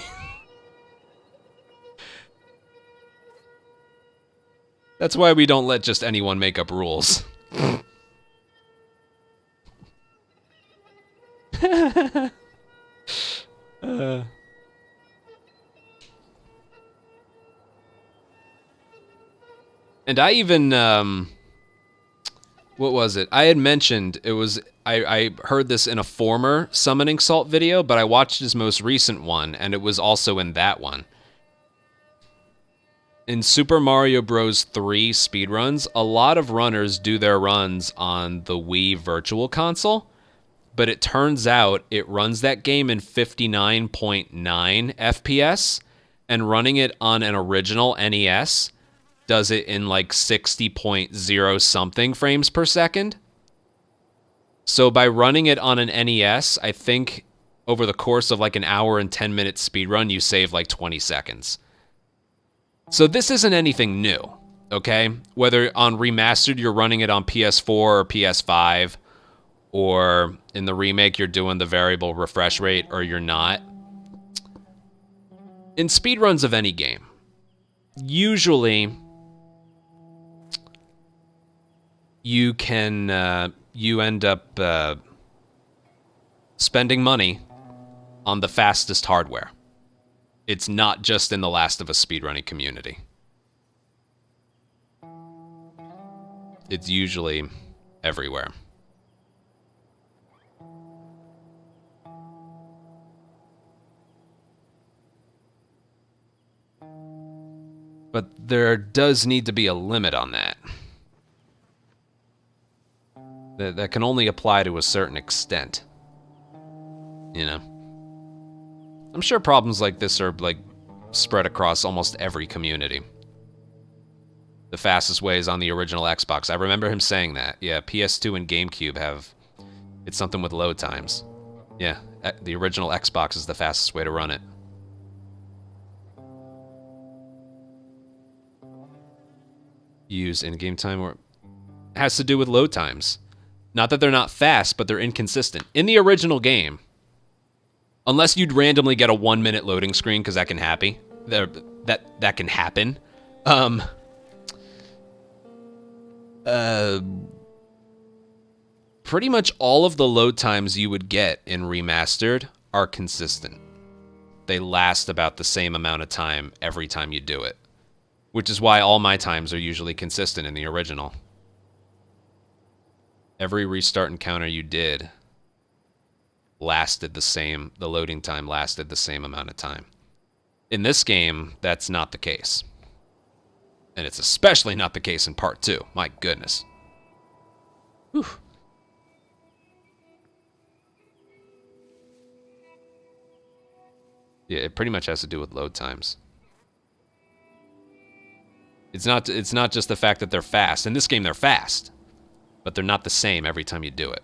That's why we don't let just anyone make up rules. And I even, what was it? I had mentioned it was, I heard this in a former Summoning Salt video, but I watched his most recent one, and it was also in that one. In Super Mario Bros. 3 speedruns, a lot of runners do their runs on the Wii Virtual Console, but it turns out it runs that game in 59.9 FPS, and running it on an original NES does it in like 60.0 something frames per second. So by running it on an NES, I think over the course of like an hour and 10-minute speedrun, you save like 20 seconds. So this isn't anything new, okay? Whether on remastered you're running it on PS4 or PS5, or in the remake you're doing the variable refresh rate or you're not. In speedruns of any game, usually you can you end up spending money on the fastest hardware. It's not just in the Last of Us speedrunning community. it's usually everywhere. But there does need to be a limit on that. That can only apply to a certain extent. You know? I'm sure problems like this are, like, spread across almost every community. The fastest way is on the original Xbox. I remember him saying that. Yeah, PS2 and GameCube have... It's something with load times. Yeah, the original Xbox is the fastest way to run it. Use in-game time or... has to do with load times. Not that they're not fast, but they're inconsistent. In the original game, unless you'd randomly get a 1-minute loading screen, because that can happen. That can happen. Pretty much all of the load times you would get in Remastered are consistent. They last about the same amount of time every time you do it. Which is why all my times are usually consistent in the original. Every restart encounter you did lasted the same, the loading time lasted the same amount of time. In this game, that's not the case. And it's especially not the case in Part 2. My goodness. Whew. Yeah, it pretty much has to do with load times. It's not just the fact that they're fast. In this game, they're fast. But they're not the same every time you do it.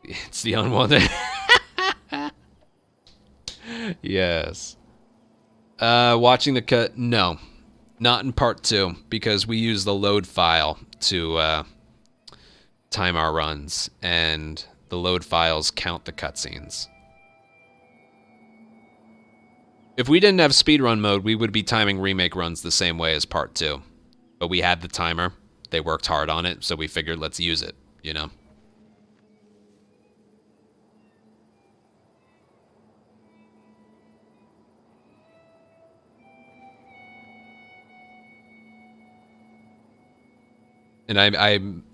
It's the unwanted. Yes. Watching the cut, no. Not in Part 2, because we use the load file to time our runs, and the load files count the cutscenes. If we didn't have speedrun mode, we would be timing remake runs the same way as Part 2. But we had the timer. They worked hard on it, so we figured let's use it, you know? And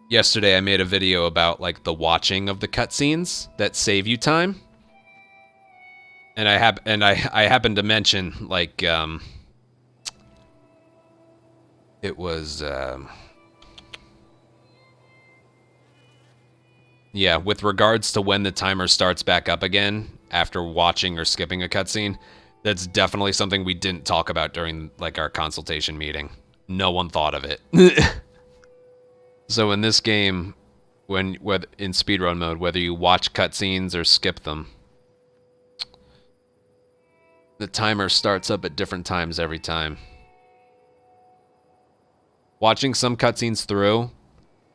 yesterday I made a video about like the watching of the cutscenes that save you time. And I happened to mention like it was yeah, with regards to when the timer starts back up again after watching or skipping a cutscene, that's definitely something we didn't talk about during like our consultation meeting. No one thought of it. So in this game, whether in speedrun mode, whether you watch cutscenes or skip them, the timer starts up at different times every time. Watching some cutscenes through,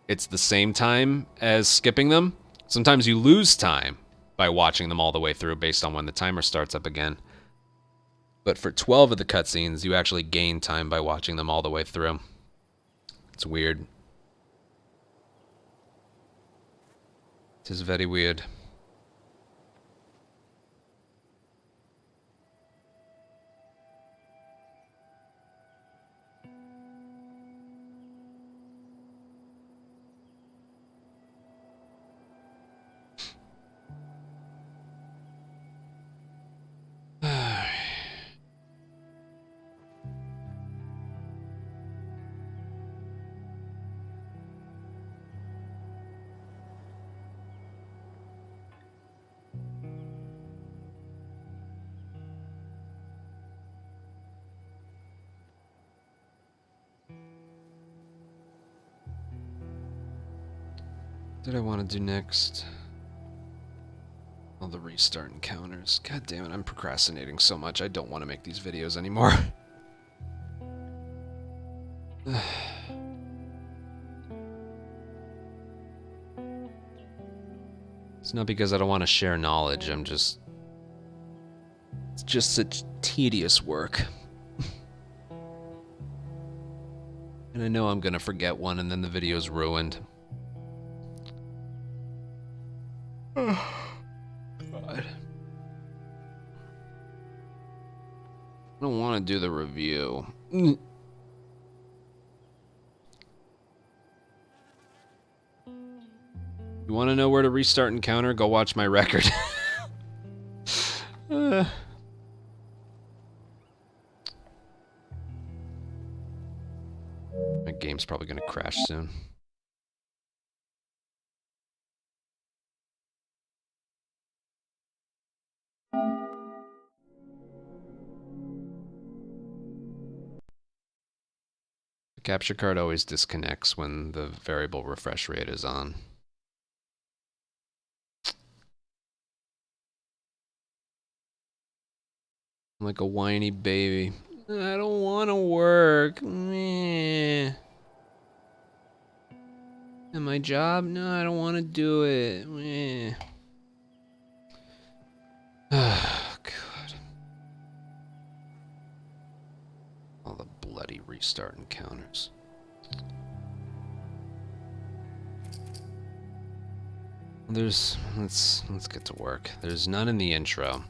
it's the same time as skipping them. Sometimes you lose time by watching them all the way through based on when the timer starts up again. But for 12 of the cutscenes, you actually gain time by watching them all the way through. It's weird. It is very weird. What did I want to do next? All the restart encounters. God damn it, I'm procrastinating so much. I don't want to make these videos anymore. It's not because I don't want to share knowledge, it's just such tedious work. And I know I'm gonna forget one and then the video's ruined. God. want to do the review. You want to know where to restart encounter? Go watch my record. My game's probably going to crash soon. The capture card always disconnects when the variable refresh rate is on. I'm like a whiny baby. I don't want to work. Meh. And my job? No, I don't want to do it. Meh. Oh, God. All the bloody restart encounters. Let's get to work. There's none in the intro.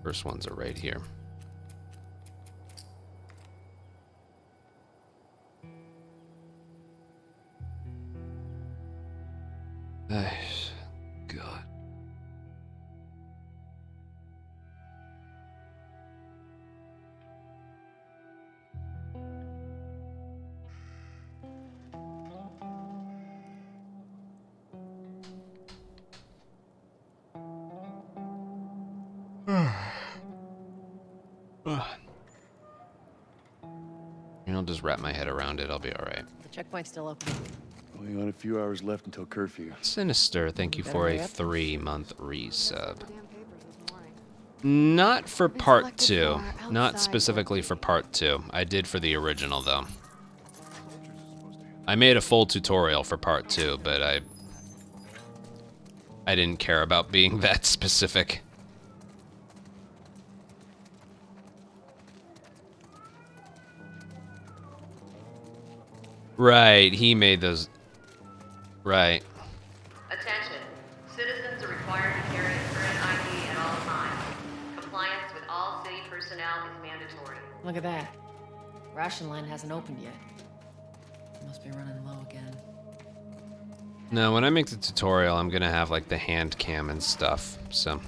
First ones are right here. God. I'll just wrap my head around it. I'll be all right. The checkpoint's still open. Only got a few hours left until curfew. Sinister, thank you for a 3-month resub. Not for part 2. Not specifically for part 2. I did for the original, though. I made a full tutorial for part 2, but I didn't care about being that specific. Right, he made those. Right. Attention. Citizens are required to carry a current ID at all times. Compliance with all city personnel is mandatory. Look at that. Ration line hasn't opened yet. Must be running low again. No, when I make the tutorial, I'm gonna have like the hand cam and stuff, so.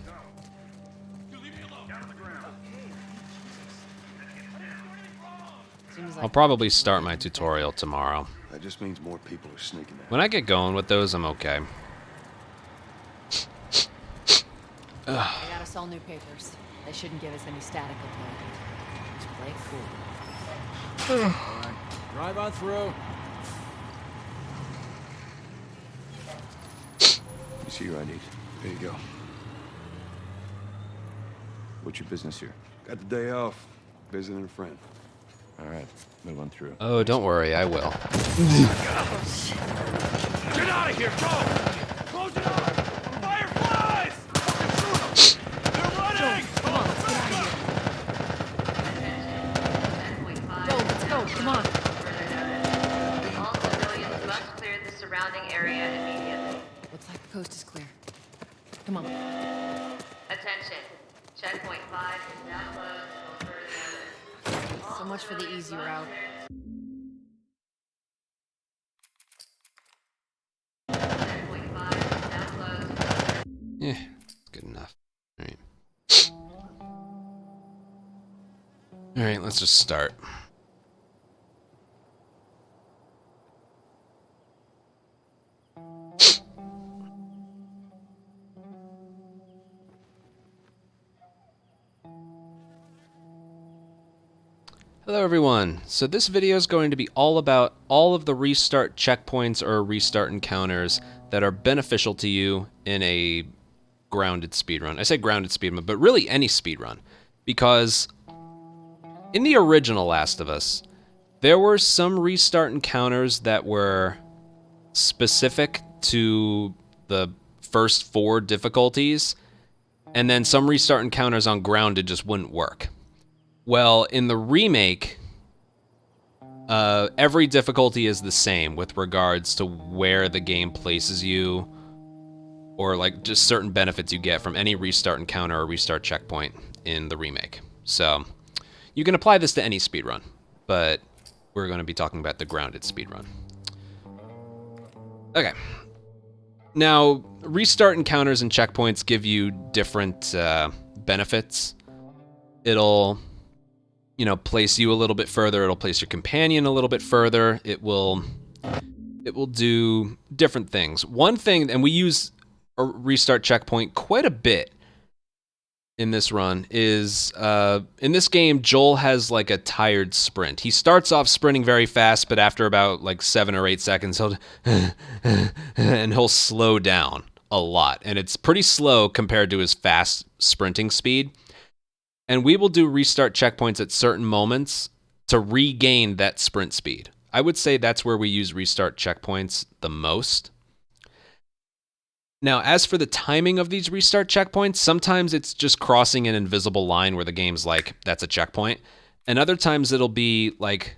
I'll probably start my tutorial tomorrow. That just means more people are sneaking out. When I get going with those, I'm okay. I got us all new papers. They shouldn't give us any static authority. Just play it cool. Alright, drive on through. You see your ID. There you go. What's your business here? Got the day off. Visiting a friend. All right, move on through. Oh, don't worry, I will. Get out of here, go! Close it up! Fireflies! They're running! Come on, let's get out of here. Joe, let's go, come on. All civilians must clear the surrounding area immediately. Looks like the coast is clear. Come on. Attention. Checkpoint 5 is now closed until further notice. So much for the easy route. Checkpoint 5 is now closed. Yeah, good enough. Alright. Alright, let's just start. Hello everyone. So this video is going to be all about all of the restart checkpoints or restart encounters that are beneficial to you in a grounded speedrun. I say grounded speedrun, but really any speedrun. Because in the original Last of Us, there were some restart encounters that were specific to the first 4 difficulties, and then some restart encounters on grounded just wouldn't work. Well, in the remake, every difficulty is the same with regards to where the game places you or like just certain benefits you get from any restart encounter or restart checkpoint in the remake. So you can apply this to any speedrun, but we're going to be talking about the grounded speedrun. Okay. Now, restart encounters and checkpoints give you different benefits. It'll, you know, place you a little bit further. It'll place your companion a little bit further. It will do different things. One thing, and we use a restart checkpoint quite a bit in this run, is in this game, Joel has like a tired sprint. He starts off sprinting very fast, but after about like 7 or 8 seconds, he'll slow down a lot. And it's pretty slow compared to his fast sprinting speed. And we will do restart checkpoints at certain moments to regain that sprint speed. I would say that's where we use restart checkpoints the most. Now, as for the timing of these restart checkpoints, sometimes it's just crossing an invisible line where the game's like, that's a checkpoint. And other times it'll be like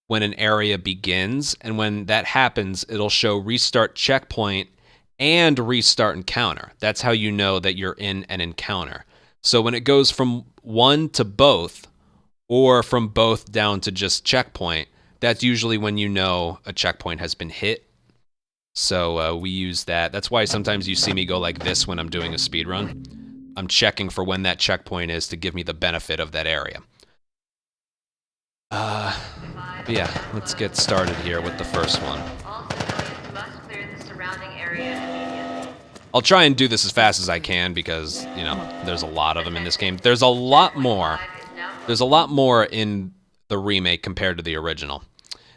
when an area begins, and when that happens, it'll show restart checkpoint and restart encounter. That's how you know that you're in an encounter. So when it goes from one to both, or from both down to just checkpoint, that's usually when you know a checkpoint has been hit. So we use that. That's why sometimes you see me go like this when I'm doing a speed run. I'm checking for when that checkpoint is to give me the benefit of that area. Yeah, let's get started here with the first one. All civilians must clear the surrounding area immediately. I'll try and do this as fast as I can because, you know, there's a lot of them in this game. There's a lot more. There's a lot more in the remake compared to the original.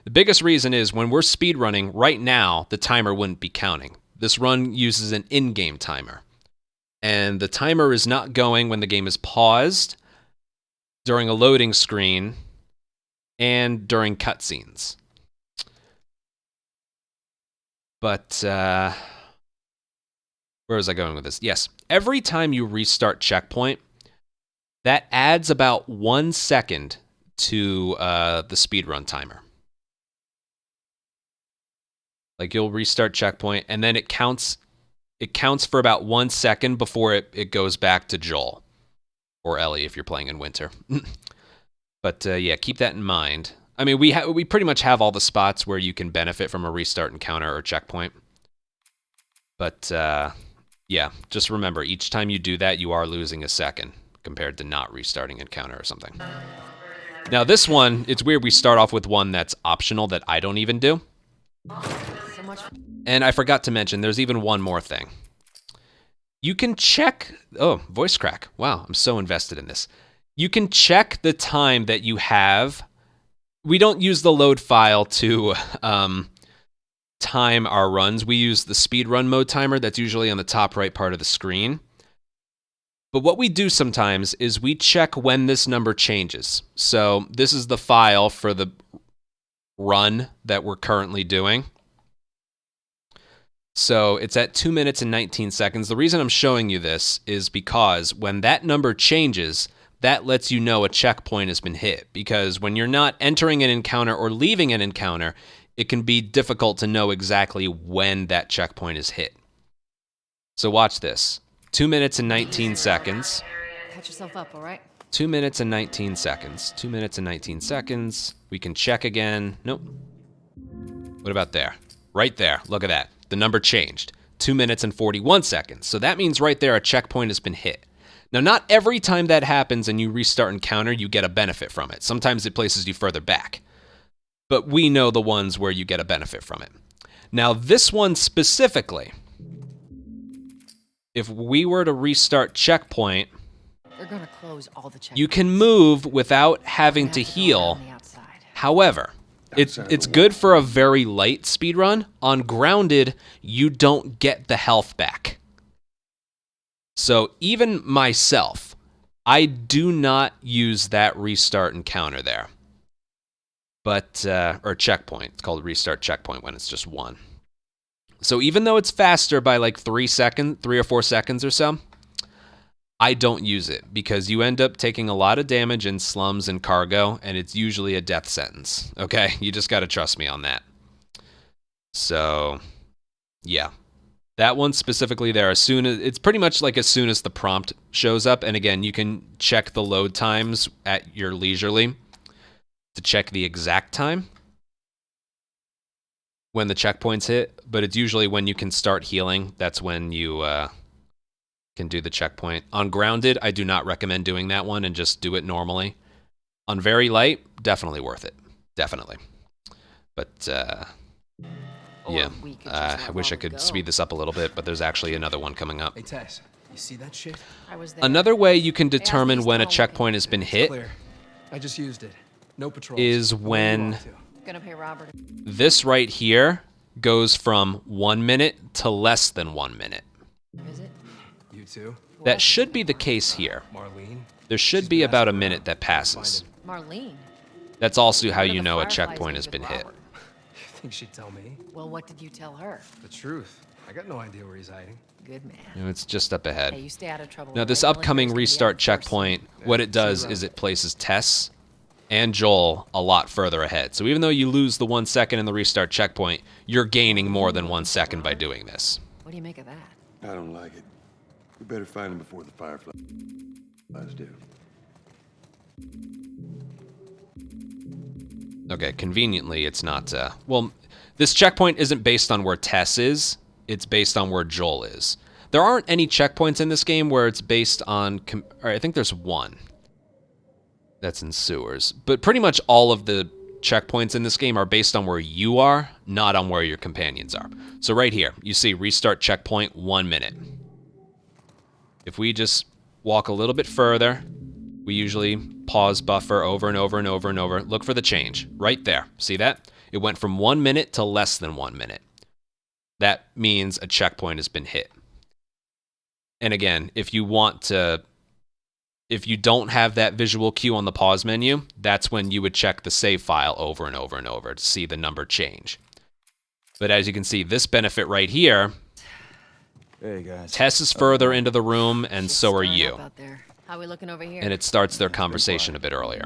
The biggest reason is when we're speedrunning, right now, the timer wouldn't be counting. This run uses an in-game timer. And the timer is not going when the game is paused, during a loading screen, and during cutscenes. But, where was I going with this? Yes, every time you restart checkpoint, that adds about 1 second to the speedrun timer. Like you'll restart checkpoint, and then it counts for about 1 second before it goes back to Joel. Or Ellie if you're playing in winter. But yeah, keep that in mind. I mean, we pretty much have all the spots where you can benefit from a restart encounter or checkpoint. But yeah, just remember, each time you do that, you are losing a second compared to not restarting encounter or something. Now this one, it's weird we start off with one that's optional that I don't even do. And I forgot to mention, there's even one more thing. You can check... Oh, voice crack. Wow, I'm so invested in this. You can check the time that you have. We don't use the load file to time our runs. We use the speedrun mode timer that's usually on the top right part of the screen. But what we do sometimes is we check when this number changes. So this is the file for the run that we're currently doing. So it's at 2 minutes and 19 seconds. The reason I'm showing you this is because when that number changes, that lets you know a checkpoint has been hit. Because when you're not entering an encounter or leaving an encounter, it can be difficult to know exactly when that checkpoint is hit. So watch this. 2 minutes and 19 seconds. Catch yourself up, all right? 2 minutes and 19 seconds. 2 minutes and 19 seconds. We can check again. Nope. What about there? Right there. Look at that. The number changed. 2 minutes and 41 seconds. So that means right there a checkpoint has been hit. Now, not every time that happens and you restart encounter, you get a benefit from it. Sometimes it places you further back. But we know the ones where you get a benefit from it. Now, this one specifically, if we were to restart checkpoint, They're gonna close all the checkpoints. you can move without having to heal. However, it's good for a very light speedrun. On grounded, you don't get the health back. So even myself, I do not use that restart encounter there. But, or checkpoint. It's called restart checkpoint when it's just one. So even though it's faster by like 3 or 4 seconds or so, I don't use it because you end up taking a lot of damage in slums and cargo, and it's usually a death sentence. Okay? You just got to trust me on that. So, yeah. That one specifically there, it's pretty much like as soon as the prompt shows up. And again, you can check the load times at your leisurely to check the exact time when the checkpoints hit. But it's usually when you can start healing. That's when you can do the checkpoint. On Grounded, I do not recommend doing that one and just do it normally. On Very Light, definitely worth it. Definitely. But, yeah. I wish I could speed this up a little bit, but there's actually another one coming up. Hey, Tess, you see that shit? I was there. Another way you can determine when a checkpoint has been hit Clear. I just used it. No patrols. is when Gonna pay Robert. this right here goes from 1 minute to less than 1 minute. Is it? You too? That should be the case here. Marlene? There should be about a minute that passes. Marlene. That's also how What are you the know a Fireflies checkpoint doing has with been hit. You think she'd tell me? Well, what did you tell her? The truth. I got no idea where he's hiding. Good man. You know, it's just up ahead. Hey, you stay out of trouble. Now, this right? upcoming Military's gonna be restart out first. checkpoint, what it does is it places Tess and Joel a lot further ahead. So even though you lose the 1 second in the restart checkpoint, you're gaining more than 1 second by doing this. What do you make of that? I don't like it. We better find him before the Fireflies do. Okay, conveniently, it's not... well, this checkpoint isn't based on where Tess is. It's based on where Joel is. There aren't any checkpoints in this game where it's based on... I think there's one. That's in sewers. But pretty much all of the checkpoints in this game are based on where you are, not on where your companions are. So right here, you see restart checkpoint 1 minute. If we just walk a little bit further, we usually pause buffer over and over and over and over. Look for the change. Right there. See that? It went from 1 minute to less than 1 minute. That means a checkpoint has been hit. And again, if you don't have that visual cue on the pause menu, that's when you would check the save file over and over and over to see the number change. But as you can see, this benefit right here, hey guys. Tess is further into the room, and so are you. Out there. How we looking over here? And it starts their conversation a bit earlier.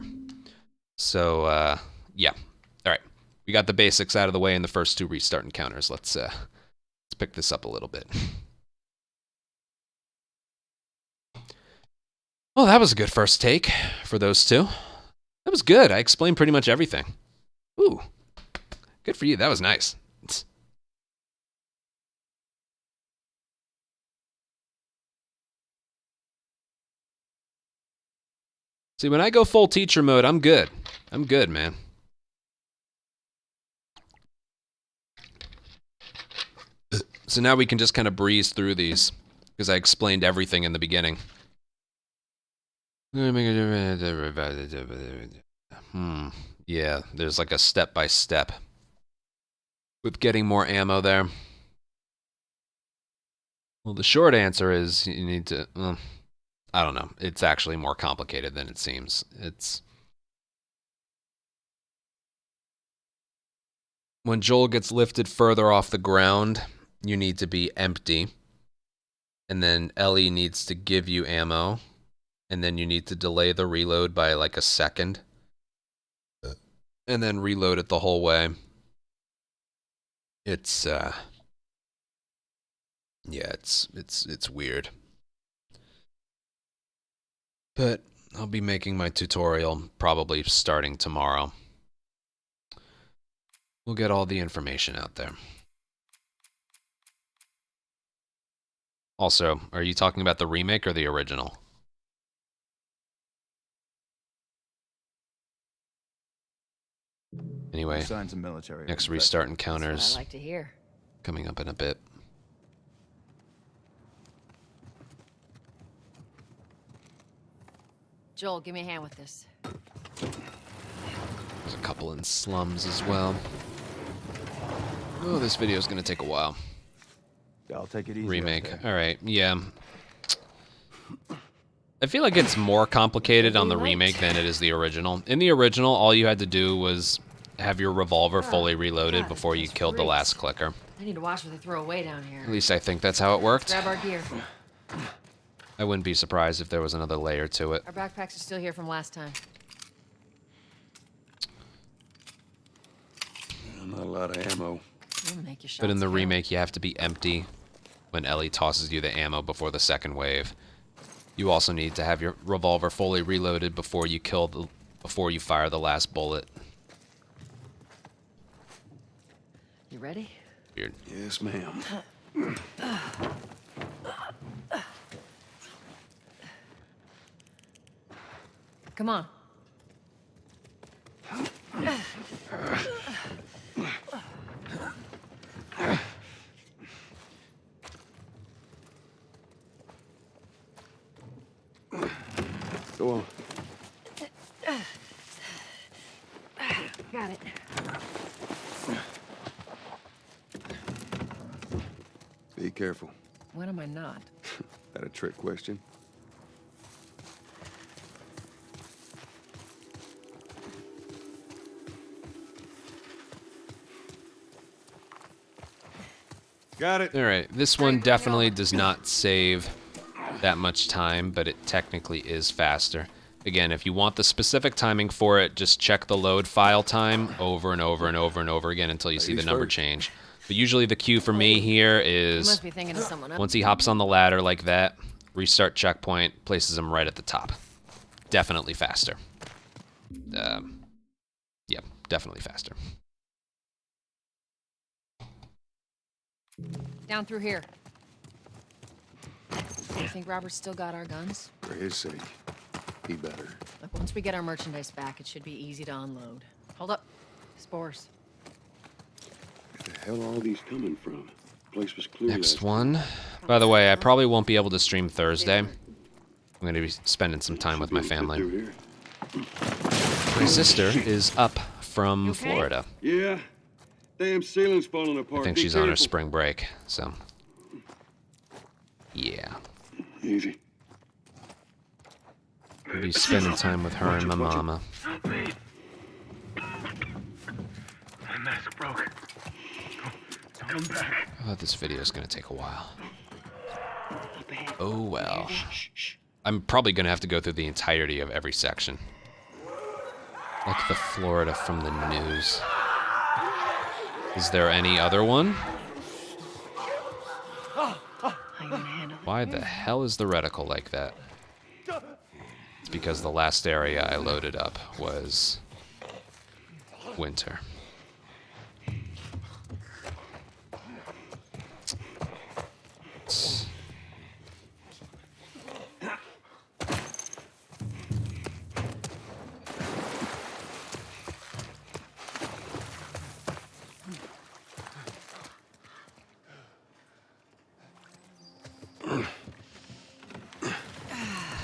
So, yeah. All right. We got the basics out of the way in the first 2 restart encounters. Let's pick this up a little bit. Well, that was a good first take for those 2. That was good. I explained pretty much everything. Ooh. Good for you. That was nice. See, when I go full teacher mode, I'm good. I'm good, man. So now we can just kind of breeze through these, because I explained everything in the beginning. Yeah, there's like a step-by-step with getting more ammo there. Well, the short answer is you need to... I don't know. It's actually more complicated than it seems. It's... When Joel gets lifted further off the ground, you need to be empty. And then Ellie needs to give you ammo. And then you need to delay the reload by like a second. And then reload it the whole way. It's, yeah, it's weird. But I'll be making my tutorial probably starting tomorrow. We'll get all the information out there. Also, are you talking about the remake or the original? Anyway, Signs of military next restart encounters That's what I like to hear. coming up in a bit. Joel, give me a hand with this. There's a couple in slums as well. Oh, this video is going to take a while. I'll take it easy. Remake. All right, yeah. I feel like it's more complicated on the remake than it is the original. In the original, all you had to do was have your revolver fully reloaded before you killed the last clicker. I need to watch what they throw away down here. At least I think that's how it worked. Grab our gear. I wouldn't be surprised if there was another layer to it. Our backpacks are still here from last time. Not a lot of ammo. We'll make your shots But in the count. remake, you have to be empty when Ellie tosses you the ammo before the second wave. You also need to have your revolver fully reloaded before you fire the last bullet. You ready? Weird. Yes, ma'am. Come on. Go on. Got it. Be careful. When am I not? That a trick question? Got it. All right, this one definitely does not save that much time, but it technically is faster. Again, if you want the specific timing for it, just check the load file time over and over and over and over again until you see the number change. But usually the cue for me here You is must be thinking of someone else. once he hops on the ladder like that, restart checkpoint, places him right at the top. Definitely faster. Yeah, definitely faster. Down through here. You think Robert's still got our guns? For his sake, he better. Look, once we get our merchandise back, it should be easy to unload. Hold up. Spores. Where the hell are all these coming from? Place was clear. Next one. By the way, I probably won't be able to stream Thursday. I'm going to be spending some time with my family. My sister is up from Florida. Yeah. Damn ceiling's falling apart. I think she's on her spring break, so. Yeah. Easy. I'll be spending time with her and my mama. My mask broke. Come back. I thought this video is going to take a while. Oh well. I'm probably going to have to go through the entirety of every section. Like the Florida from the news. Is there any other one? Why the hell is the reticle like that? It's because the last area I loaded up was winter.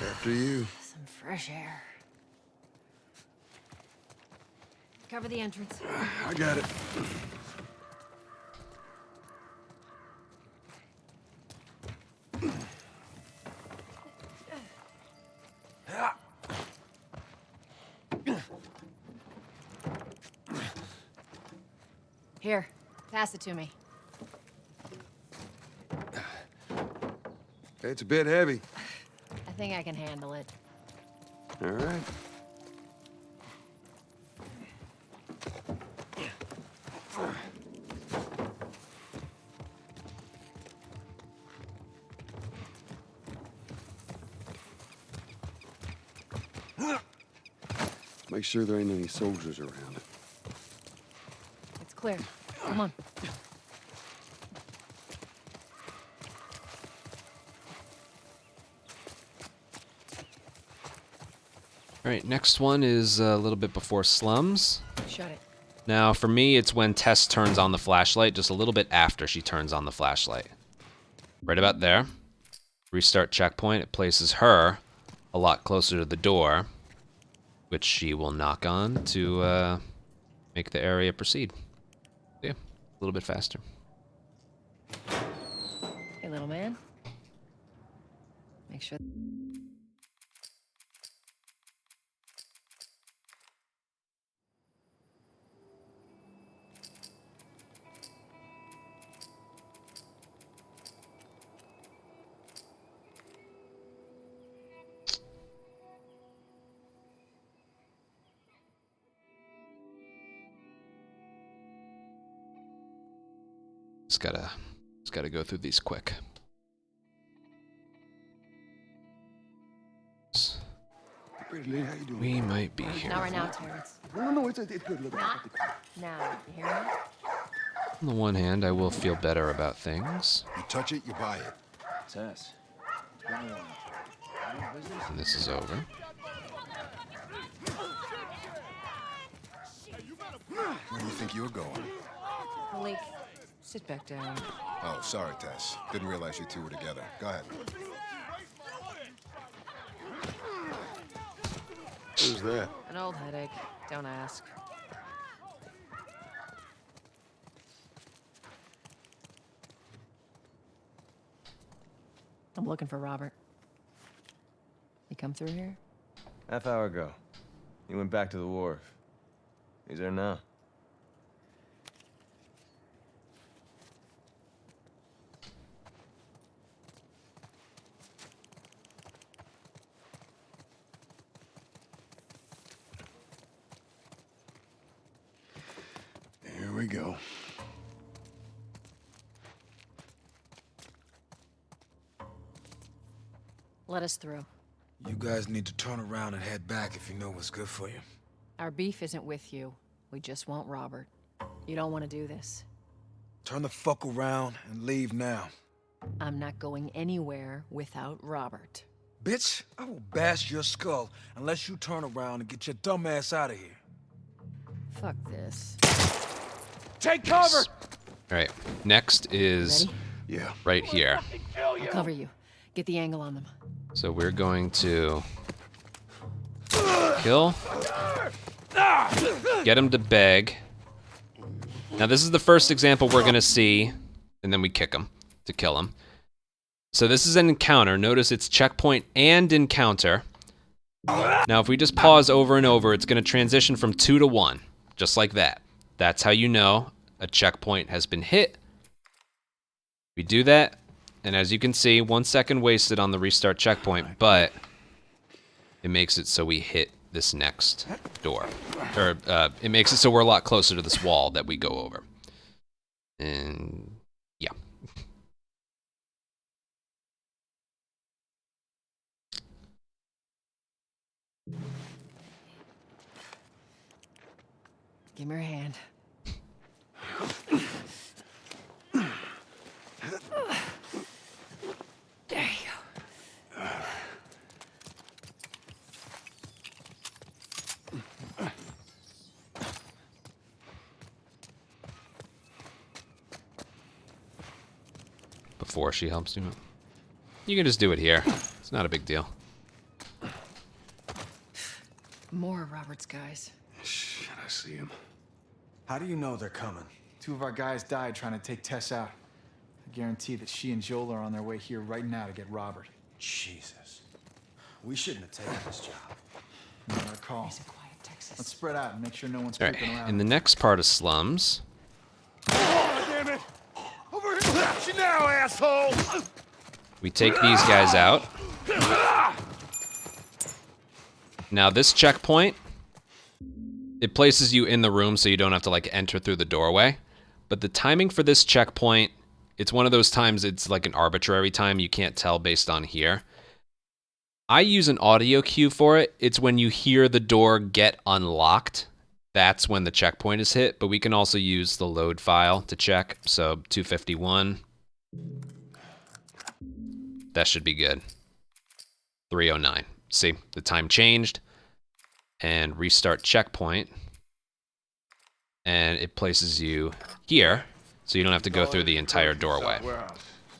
After you. Some fresh air. Cover the entrance. I got it. Here, pass it to me. It's a bit heavy. I think I can handle it. All right. Make sure there ain't any soldiers around. It's clear. Come on. Alright, next one is a little bit before slums. Shut it. Now, for me, it's when Tess turns on the flashlight, just a little bit after she turns on the flashlight. Right about there. Restart checkpoint. It places her a lot closer to the door, which she will knock on to make the area proceed. Yeah, a little bit faster. Hey, little man. Make sure. Just gotta go through these quick. Pretty lady, how you doing? We might be here. Not right now, Terrence. No, it's good. Look, Not now. You hear me? On the one hand, I will feel better about things. You touch it, you buy it. Tess. And this is over. Where do you think you're going? Malik, sit back down. Oh, sorry, Tess. Didn't realize you two were together. Go ahead. Who's that? An old headache. Don't ask. I'm looking for Robert. He come through here? Half hour ago. He went back to the wharf. He's there now. Here we go. Let us through. You guys need to turn around and head back if you know what's good for you. Our beef isn't with you. We just want Robert. You don't want to do this. Turn the fuck around and leave now. I'm not going anywhere without Robert. Bitch, I will bash your skull unless you turn around and get your dumb ass out of here. Fuck this. Take cover! All right. Next is Ready? right here. I'll cover you. Get the angle on them. So we're going to kill. Get him to beg. Now this is the first example we're gonna see, and then we kick him to kill him. So this is an encounter. Notice it's checkpoint and encounter. Now if we just pause over and over, it's gonna transition from 2 to 1, just like that. That's how you know a checkpoint has been hit. We do that, and as you can see, 1 second wasted on the restart checkpoint, but it makes it so we hit this next door. Or it makes it so we're a lot closer to this wall that we go over. And yeah. Give me your hand. There you go. Before she helps you. You can just do it here. It's not a big deal. More of Robert's guys. Shit, I see him. How do you know they're coming? 2 of our guys died trying to take Tess out. I guarantee that she and Joel are on their way here right now to get Robert. Jesus. We shouldn't have taken this job. Not our call. Let's spread out and make sure no one's All right. creeping around. In the next part of Slums, Oh, damn it! Over here! Got you now, asshole! we take these guys out. Now this checkpoint, it places you in the room so you don't have to like enter through the doorway. But the timing for this checkpoint, it's one of those times it's like an arbitrary time you can't tell based on here. I use an audio cue for it. It's when you hear the door get unlocked. That's when the checkpoint is hit, but we can also use the load file to check. So 251. That should be good. 309. See, the time changed. And restart checkpoint. And it places you here, so you don't have to go through the entire doorway.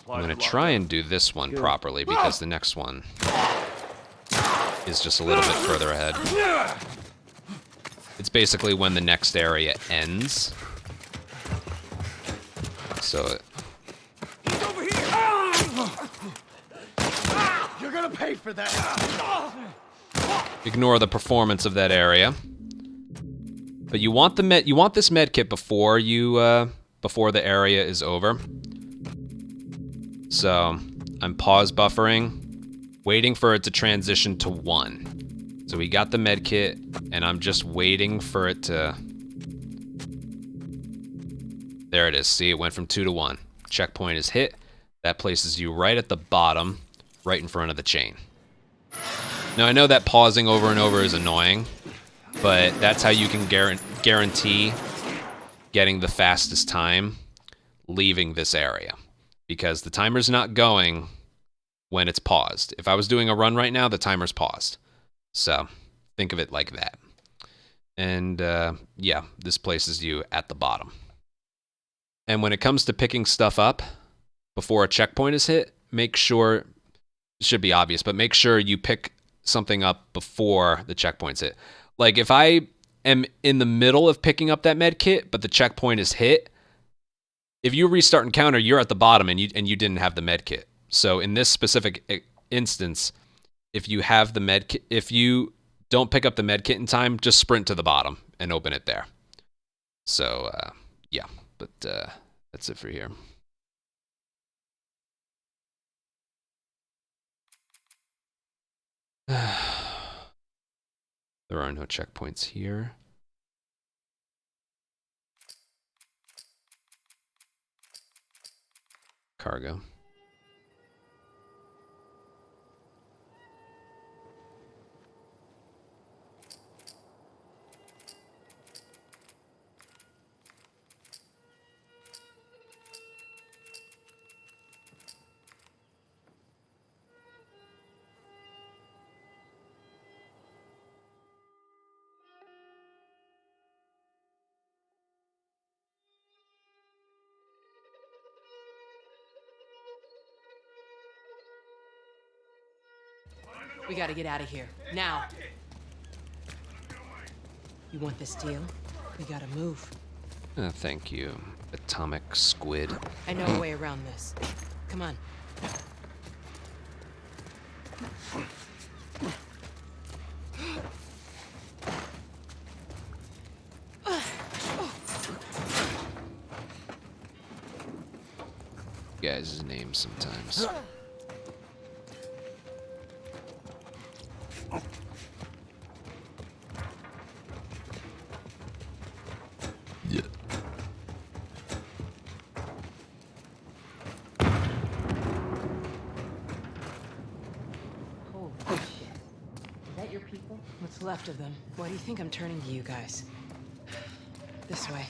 I'm gonna try and do this one properly because the next one is just a little bit further ahead. It's basically when the next area ends. So You're gonna pay for that! ignore the performance of that area. But you want this med kit before you before the area is over. So I'm pause buffering, waiting for it to transition to 1. So we got the med kit, and I'm just waiting for it to. There it is. See, it went from 2 to 1. Checkpoint is hit. That places you right at the bottom, right in front of the chain. Now, I know that pausing over and over is annoying, but that's how you can guarantee getting the fastest time leaving this area, because the timer's not going when it's paused. If I was doing a run right now, the timer's paused. So think of it like that. And yeah, this places you at the bottom. And when it comes to picking stuff up before a checkpoint is hit, make sure, it should be obvious, but make sure you pick something up before the checkpoint's hit. Like if I am in the middle of picking up that med kit, but the checkpoint is hit, if you restart encounter, you're at the bottom and you didn't have the med kit. So in this specific instance, if you have the med kit, if you don't pick up the med kit in time, just sprint to the bottom and open it there. So yeah, but that's it for here. There are no checkpoints here. Cargo. We gotta get out of here. Now. You want this deal? We gotta move. Thank you, atomic squid. I know a way around this. Come on. Guys' names sometimes. Yeah. Holy shit. Is that your people? What's left of them? Why do you think I'm turning to you guys? This way.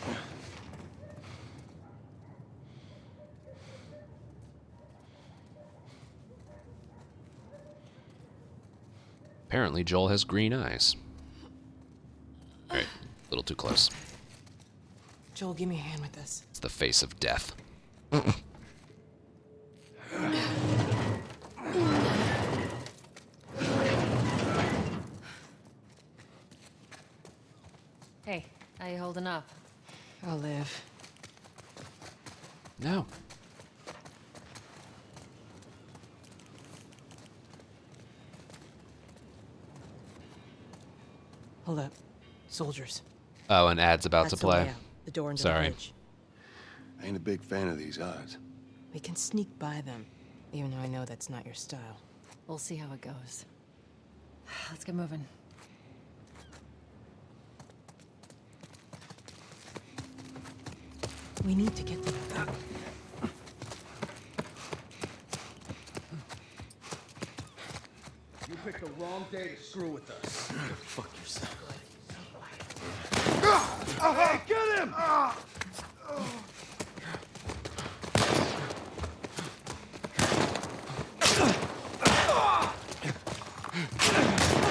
Apparently Joel has green eyes. Alright, a little too close. Joel, give me a hand with this. It's the face of death. Hey, how you holding up? I'll live. No. Hold up. Soldiers. Oh, an ad's about That's to play. The layout. The door into Sorry. the village. I ain't a big fan of these odds. We can sneak by them, even though I know that's not your style. We'll see how it goes. Let's get moving. We need to get to them. You picked the wrong day to screw with us. Go fuck yourself. Hey, get him!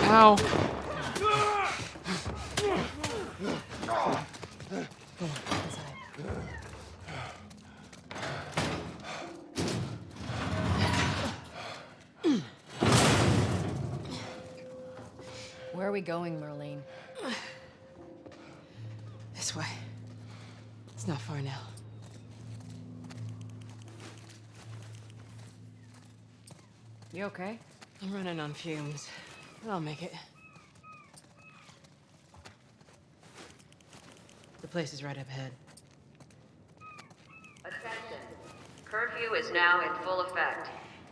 Ow. Where are we going, Marlene? This way. It's not far now. You okay? I'm running on fumes. But I'll make it. The place is right up ahead. Attention. Curfew is now in full effect.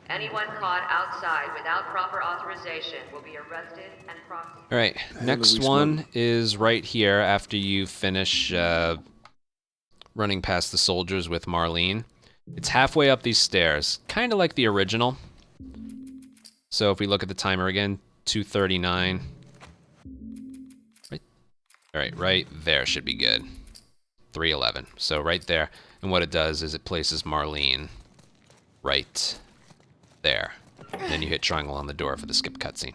Anyone caught outside without proper authorization will be arrested and prosecuted. All right, next one is right here after you finish running past the soldiers with Marlene. It's halfway up these stairs, kind of like the original. So if we look at the timer again, 239. Right. All right, right there should be good. 311. So right there. And what it does is it places Marlene right there. And then you hit triangle on the door for the skip cutscene.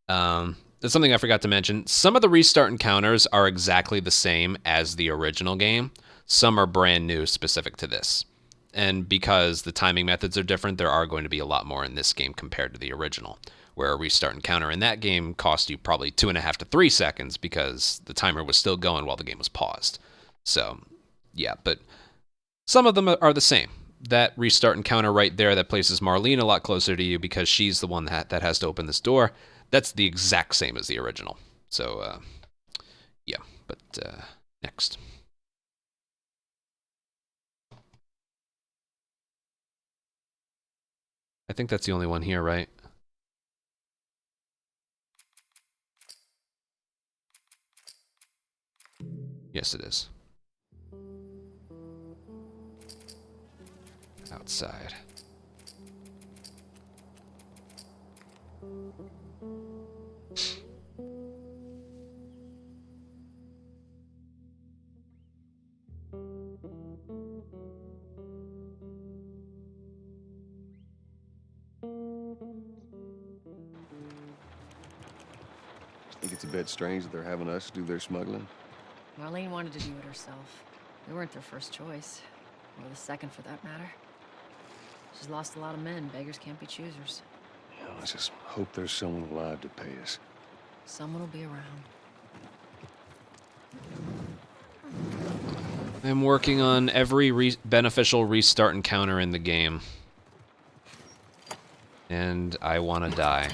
There's something I forgot to mention. Some of the restart encounters are exactly the same as the original game. Some are brand new specific to this. And because the timing methods are different, there are going to be a lot more in this game compared to the original, where a restart encounter in that game cost you probably 2.5 to 3 seconds because the timer was still going while the game was paused. So, yeah, but some of them are the same. That restart encounter right there that places Marlene a lot closer to you because she's the one that has to open this door, that's the exact same as the original. So, yeah, but next. I think that's the only one here, right? Yes, it is. Outside. Think it's a bit strange that they're having us do their smuggling? Marlene wanted to do it herself. We weren't their first choice. Or the second, for that matter. She's lost a lot of men. Beggars can't be choosers. You know, I just hope there's someone alive to pay us. Someone will be around. I'm working on every beneficial restart encounter in the game. And I want to die.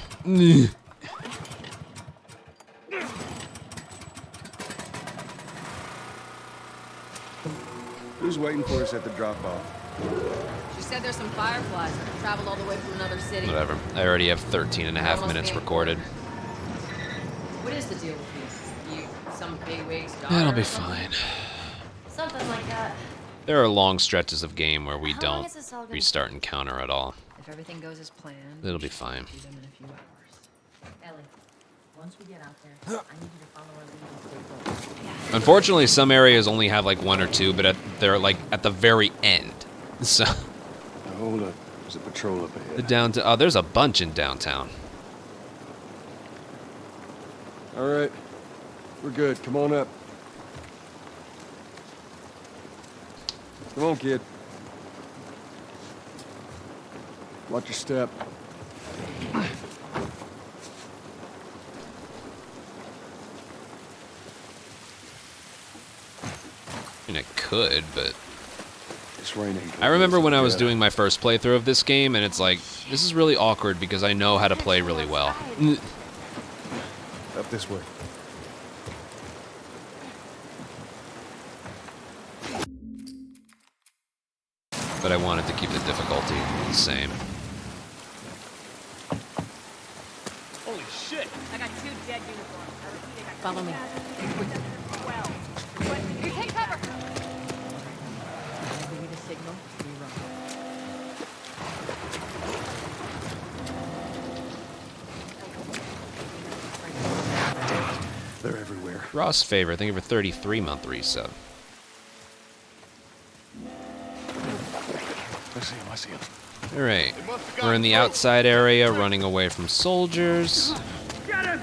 Who's waiting for us at the drop-off? She said there's some fireflies that traveled all the way from another city. Whatever. I already have 13.5 minutes recorded. What is the deal with you? You some bigwig's daughter? That'll be fine. Something like that. There are long stretches of game where we How long don't is this all gonna restart encounter at all. If everything goes as planned, It'll be fine. do them in a few hours. Ellie, once we get out there, I need you to follow our lead and stay close. Unfortunately, some areas only have like 1 or 2, but they're like at the very end. So. Now, hold up. There's a patrol up ahead. The downtown. Oh, there's a bunch in downtown. All right. We're good. Come on up. Come on, kid. Watch your step. I mean, I could, but It's raining. I remember when I was doing my first playthrough of this game, and it's like, this is really awkward because I know how to play really well. Up this way. But I wanted to keep the difficulty the same. Holy shit! I got 2 dead uniforms. Follow me. You take cover. Give me the signal. We run. They're everywhere. Ross Favor, thank you for 33-month resub. I see him. Alright, we're in the outside area, running away from soldiers. Get him!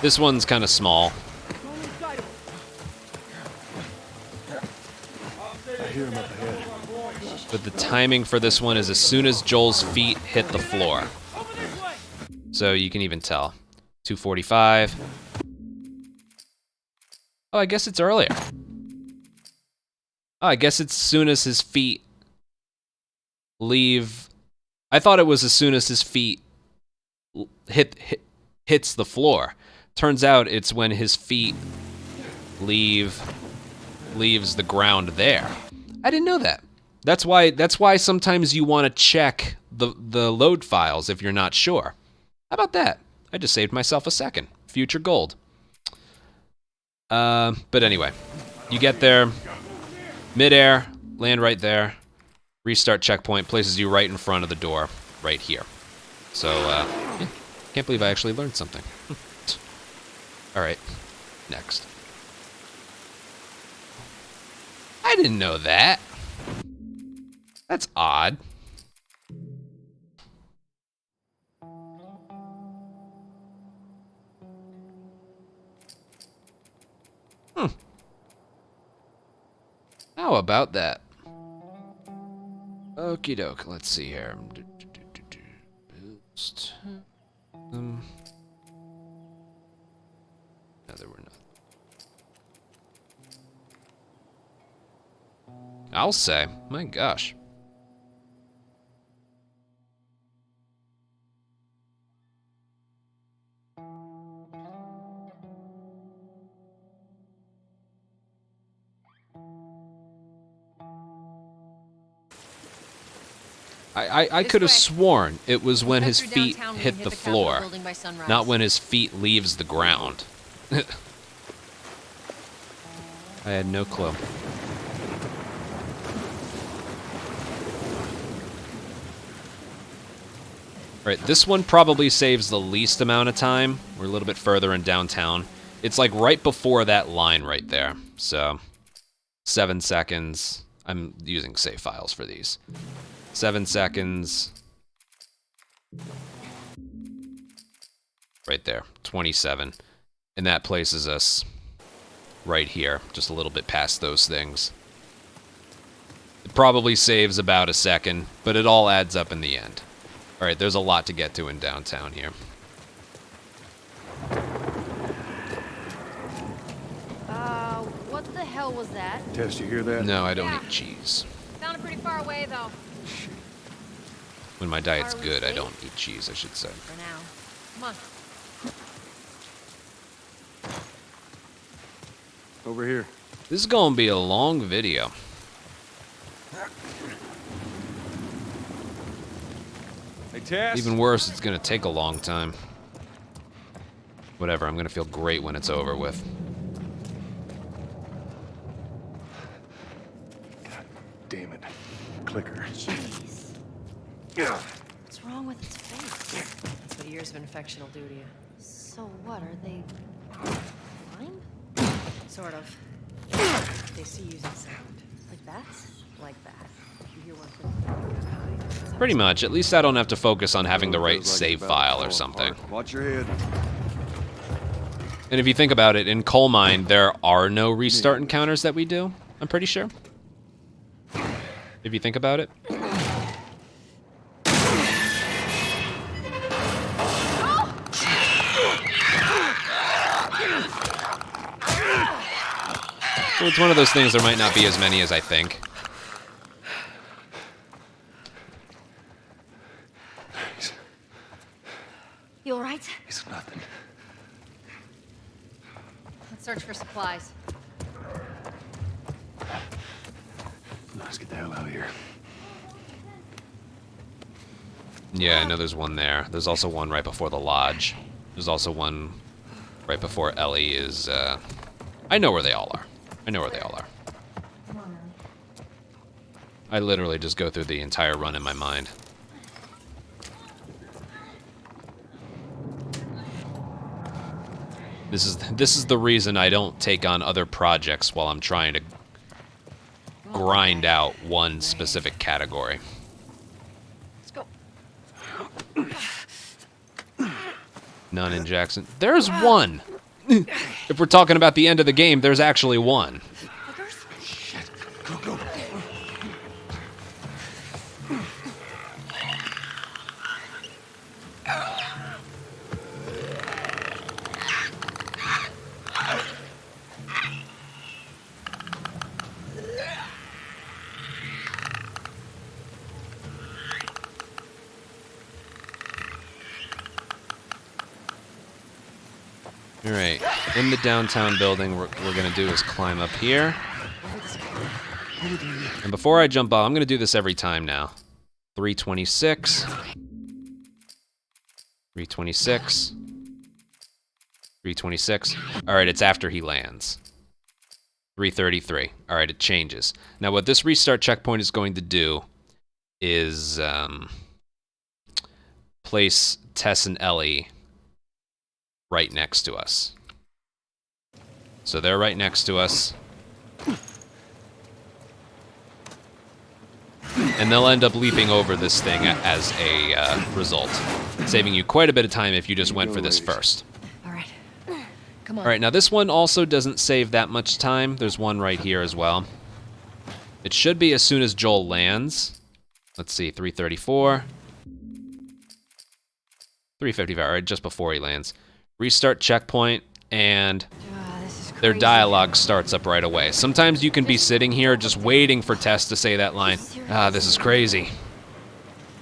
This one's kind of small. I hear him up ahead. But the timing for this one is as soon as Joel's feet hit the floor. So you can even tell. 2:45. Oh, I guess it's earlier. Oh, I guess it's as soon as his feet leave. I thought it was as soon as his feet hits the floor. Turns out it's when his feet leaves the ground there. I didn't know that. That's why sometimes you want to check the load files if you're not sure. How about that? I just saved myself a second. Future gold. But anyway, you get there, midair, land right there, restart checkpoint, places you right in front of the door, right here. So, yeah, can't believe I actually learned something. Alright, next. I didn't know that. That's odd. How about that? Okie doke, let's see here. Boost. No, there were not. I'll say, my gosh. I could have sworn it was when his feet hit the floor, not when his feet leaves the ground. I had no clue. Right, this one probably saves the least amount of time. We're a little bit further in downtown. It's like right before that line right there. So, 7 seconds. I'm using save files for these. 7 seconds. Right there, 27. And that places us right here, just a little bit past those things. It probably saves about a second, but it all adds up in the end. Alright, there's a lot to get to in downtown here. What the hell was that? Tess, you hear that? No, I don't eat cheese. Sounded pretty far away, though. When my diet's good, I don't eat cheese, I should say. For now. Come on. Over here. This is gonna be a long video. Hey, Tess. Even worse, it's gonna take a long time. Whatever, I'm gonna feel great when it's over with. God damn it. Clicker. Jeez. Yeah. What's wrong with its face? That's what years of infection will do to you. So what, are they blind? Sort of. They see using sound. Like that? Like that. You hear one click. Pretty much. At least I don't have to focus on having the right save file or something. Watch your head. And if you think about it, in Coal Mine, there are no restart encounters that we do, I'm pretty sure. If you think about it. So it's one of those things, there might not be as many as I think. You alright? It's nothing. Let's search for supplies. Let's get the hell out of here. Yeah, I know there's one there. There's also one right before the lodge. There's also one right before Ellie is, I know where they all are. I know where they all are. I literally just go through the entire run in my mind. This is the reason I don't take on other projects while I'm trying to grind out one specific category. Let's go. None in Jackson. There's one! If we're talking about the end of the game, there's actually one. Shit. Go, go. Alright, in the downtown building, what we're going to do is climb up here. And before I jump off, I'm going to do this every time now. 326. 326. 326. Alright, it's after he lands. 333. Alright, it changes. Now what this restart checkpoint is going to do is place Tess and Ellie right next to us. So they're right next to us. And they'll end up leaping over this thing as a result, saving you quite a bit of time if you just went for this first. All right. Come on. All right, now this one also doesn't save that much time. There's one right here as well. It should be as soon as Joel lands. Let's see, 334. 355, right, just before he lands. Restart checkpoint, and their dialogue starts up right away. Sometimes you can be sitting here just waiting for Tess to say that line. Ah, this is crazy.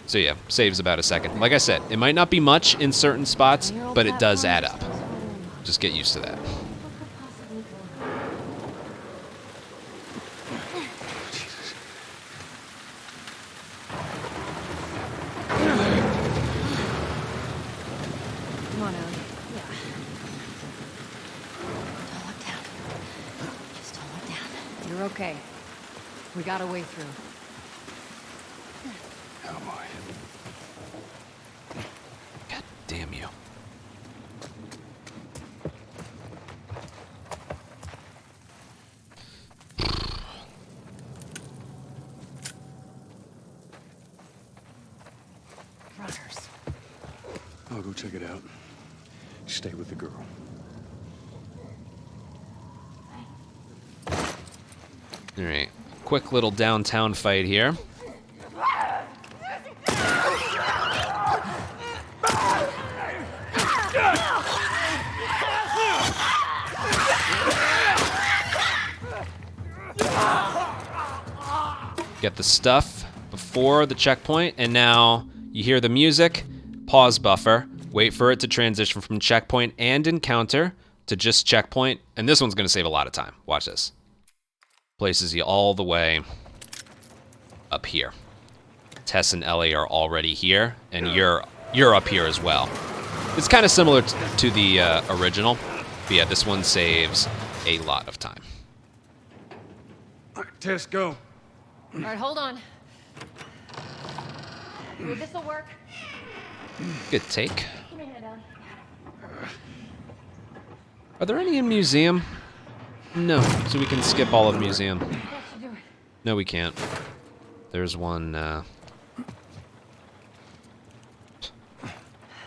So yeah, saves about a second. Like I said, it might not be much in certain spots, but it does add up. Just get used to that. Come on, Ellie. Yeah. Don't look down. Just don't look down. You're okay. We got a way through. Oh boy. God damn you. Runners. I'll go check it out. Stay with the girl. All right, quick little downtown fight here. Get the stuff before the checkpoint, and now you hear the music, pause buffer, wait for it to transition from checkpoint and encounter to just checkpoint, and this one's gonna save a lot of time. Watch this. Places you all the way up here. Tess and Ellie are already here, and you're up here as well. It's kind of similar to the original, but yeah, this one saves a lot of time. All right, Tess, go. All right, hold on. This'll work. Good take. Give me a hand, Ellie. Are there any in museum? No, so we can skip all of museum. No, we can't. There's one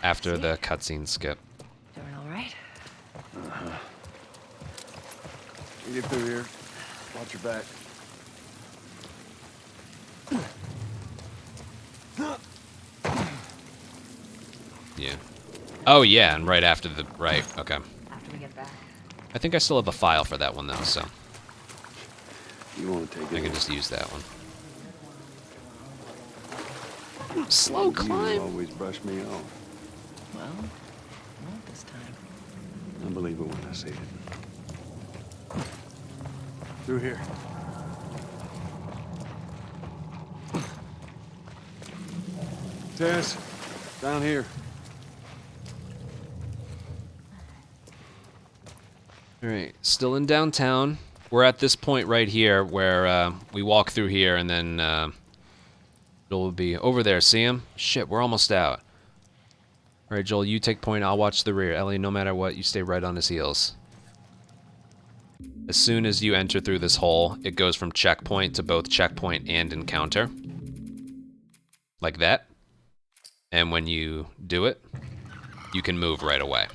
after the cutscene skip. Doing all right? You get through here. Watch your back. Yeah. Oh yeah, and right after the right. Okay. After we get back. I think I still have a file for that one though, so You want to take it? I can just use that one. Slow climb. You always brush me off. Well, not this time. I believe it when I see it. Through here. Tess, down here. All right, still in downtown. We're at this point right here where we walk through here, and then it'll be over there. See him? Shit, we're almost out. All right, Joel, you take point. I'll watch the rear. Ellie, no matter what, you stay right on his heels. As soon as you enter through this hole, it goes from checkpoint to both checkpoint and encounter. Like that. And when you do it, you can move right away.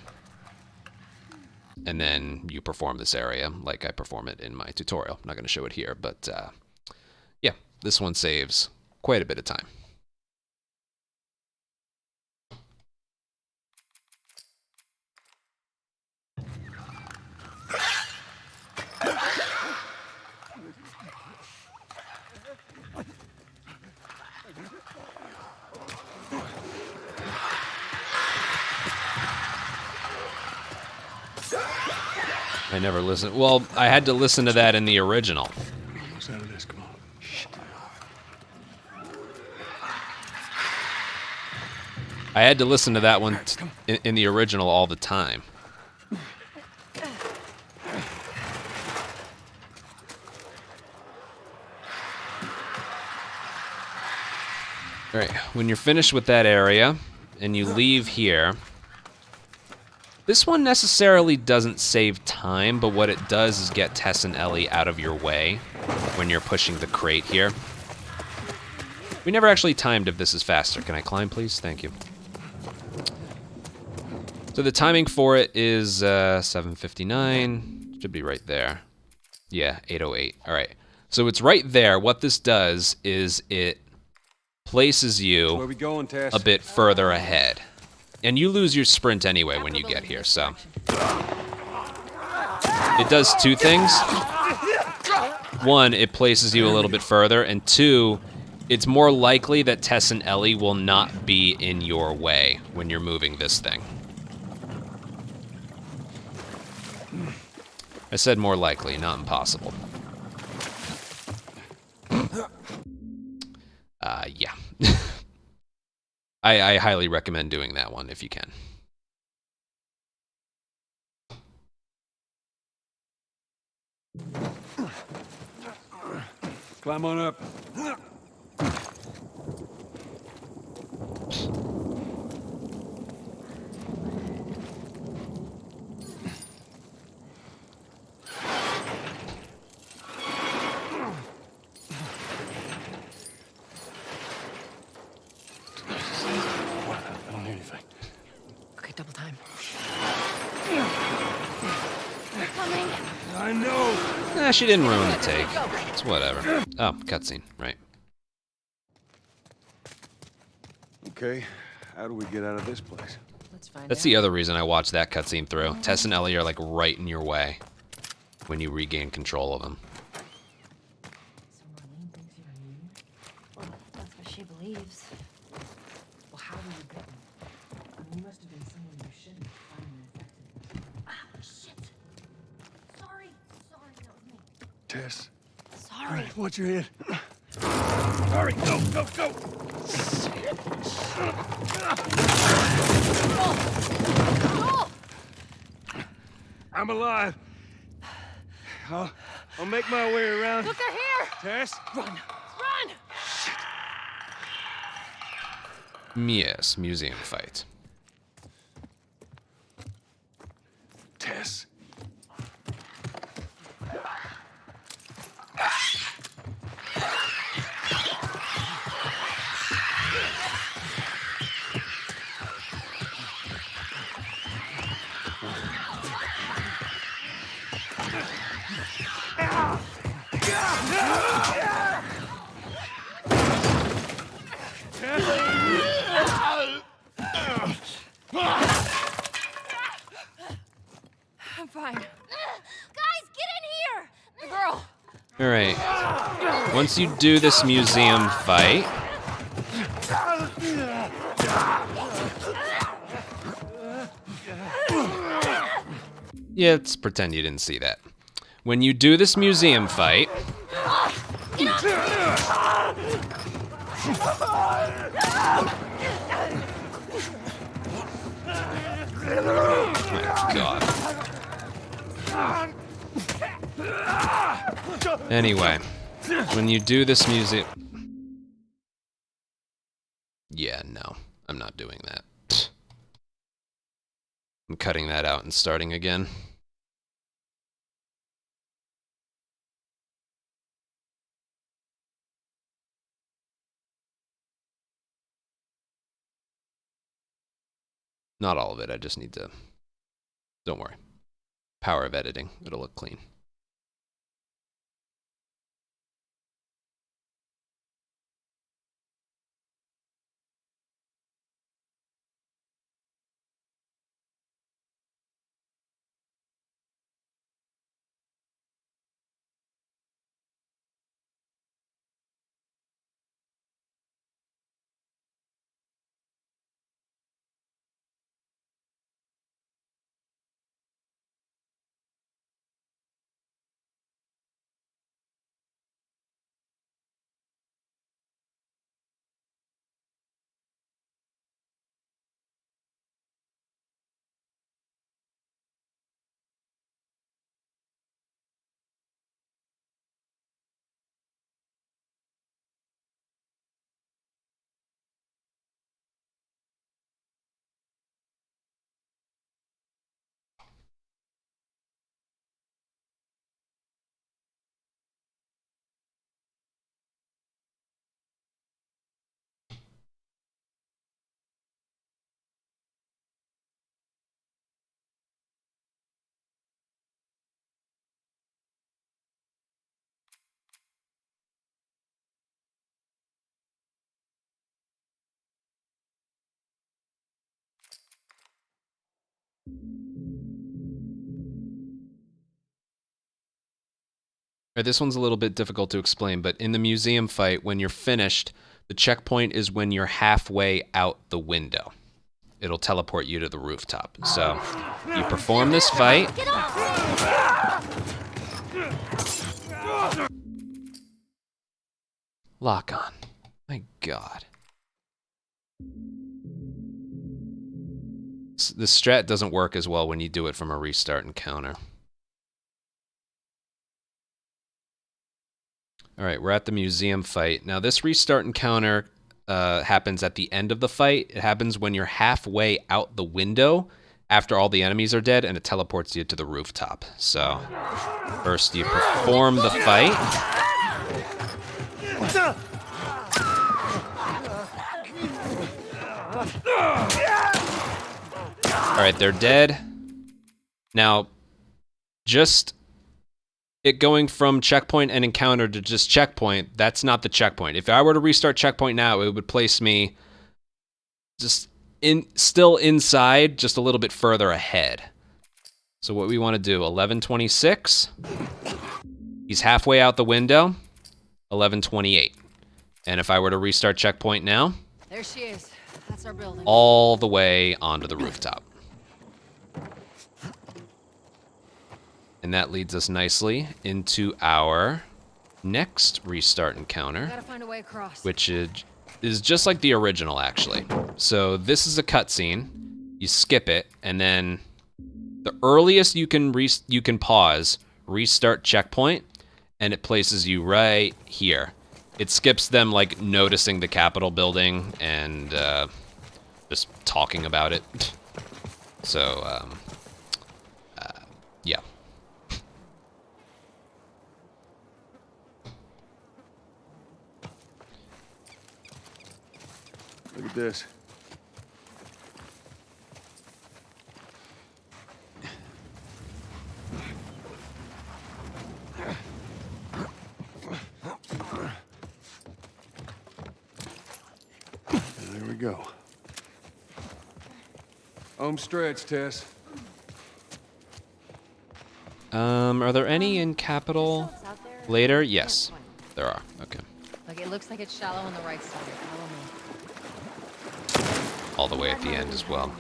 And then you perform this area like I perform it in my tutorial. I'm not going to show it here, but yeah, this one saves quite a bit of time. I never listened. Well, I had to listen to that in the original. Almost out of this. Come on. I had to listen to that one in the original all the time. All right, when you're finished with that area, and you leave here. This one necessarily doesn't save time, but what it does is get Tess and Ellie out of your way when you're pushing the crate here. We never actually timed if this is faster. Can I climb, please? Thank you. So the timing for it is 7:59. Should be right there. Yeah, 8:08. All right. So it's right there. What this does is it places you Where we going, Tess? a bit further ahead. And you lose your sprint anyway when you get here, so. It does two things. One, it places you a little bit further, and two, it's more likely that Tess and Ellie will not be in your way when you're moving this thing. I said more likely, not impossible. Yeah. I highly recommend doing that one if you can. Climb on up. I don't hear anything. Okay, double time. Coming. I know. She didn't ruin the take. It's whatever. Oh, cutscene, right. Okay, how do we get out of this place? Let's find That's out. the other reason I watched that cutscene through. Tess and Ellie are like right in your way when you regain control of them. So Marlene thinks you're immune? Well, that's what she believes. Well, how do you get them? I mean, you must have been someone you shouldn't find infected. Ah, shit. Sorry. Sorry, that was me. Tess. Sorry. All right, watch your head. Sorry, go, go, go. I'm alive. I'll make my way around. Look, they're here! Tess? Run! Run! Yes, museum fight. Tess. I'm fine. Guys, get in here! The girl! Alright. Once you do this museum fight... Yeah, let's pretend you didn't see that. When you do this museum fight... My God. Anyway, when you do this music... Yeah, no, I'm not doing that. I'm cutting that out and starting again. Not all of it, I just need to... Don't worry. Power of editing, it'll look clean. All right, this one's a little bit difficult to explain, but in the museum fight, when you're finished, the checkpoint is when you're halfway out the window. It'll teleport you to the rooftop. So you perform this fight. Lock on. My God. The strat doesn't work as well when you do it from a restart encounter. All right, we're at the museum fight. Now, this restart encounter happens at the end of the fight. It happens when you're halfway out the window after all the enemies are dead, and it teleports you to the rooftop. So, first you perform the fight. All right, they're dead. Now, just it going from checkpoint and encounter to just checkpoint, that's not the checkpoint. If I were to restart checkpoint now, it would place me just still inside, just a little bit further ahead. So what we want to do, 11:26. He's halfway out the window, 11:28. And if I were to restart checkpoint now, There she is. That's our building. all the way onto the rooftop. And that leads us nicely into our next restart encounter, Gotta find a way across. which is just like the original, actually. So this is a cutscene. You skip it, and then the earliest you can pause, restart checkpoint, and it places you right here. It skips them like noticing the Capitol building and just talking about it. So yeah. Look at this. There we go. Home stretch, Tess. Are there any in Capitol later? Yes, there are. Okay. Like, it looks like it's shallow on the right side. Follow me. All the way at the end as well.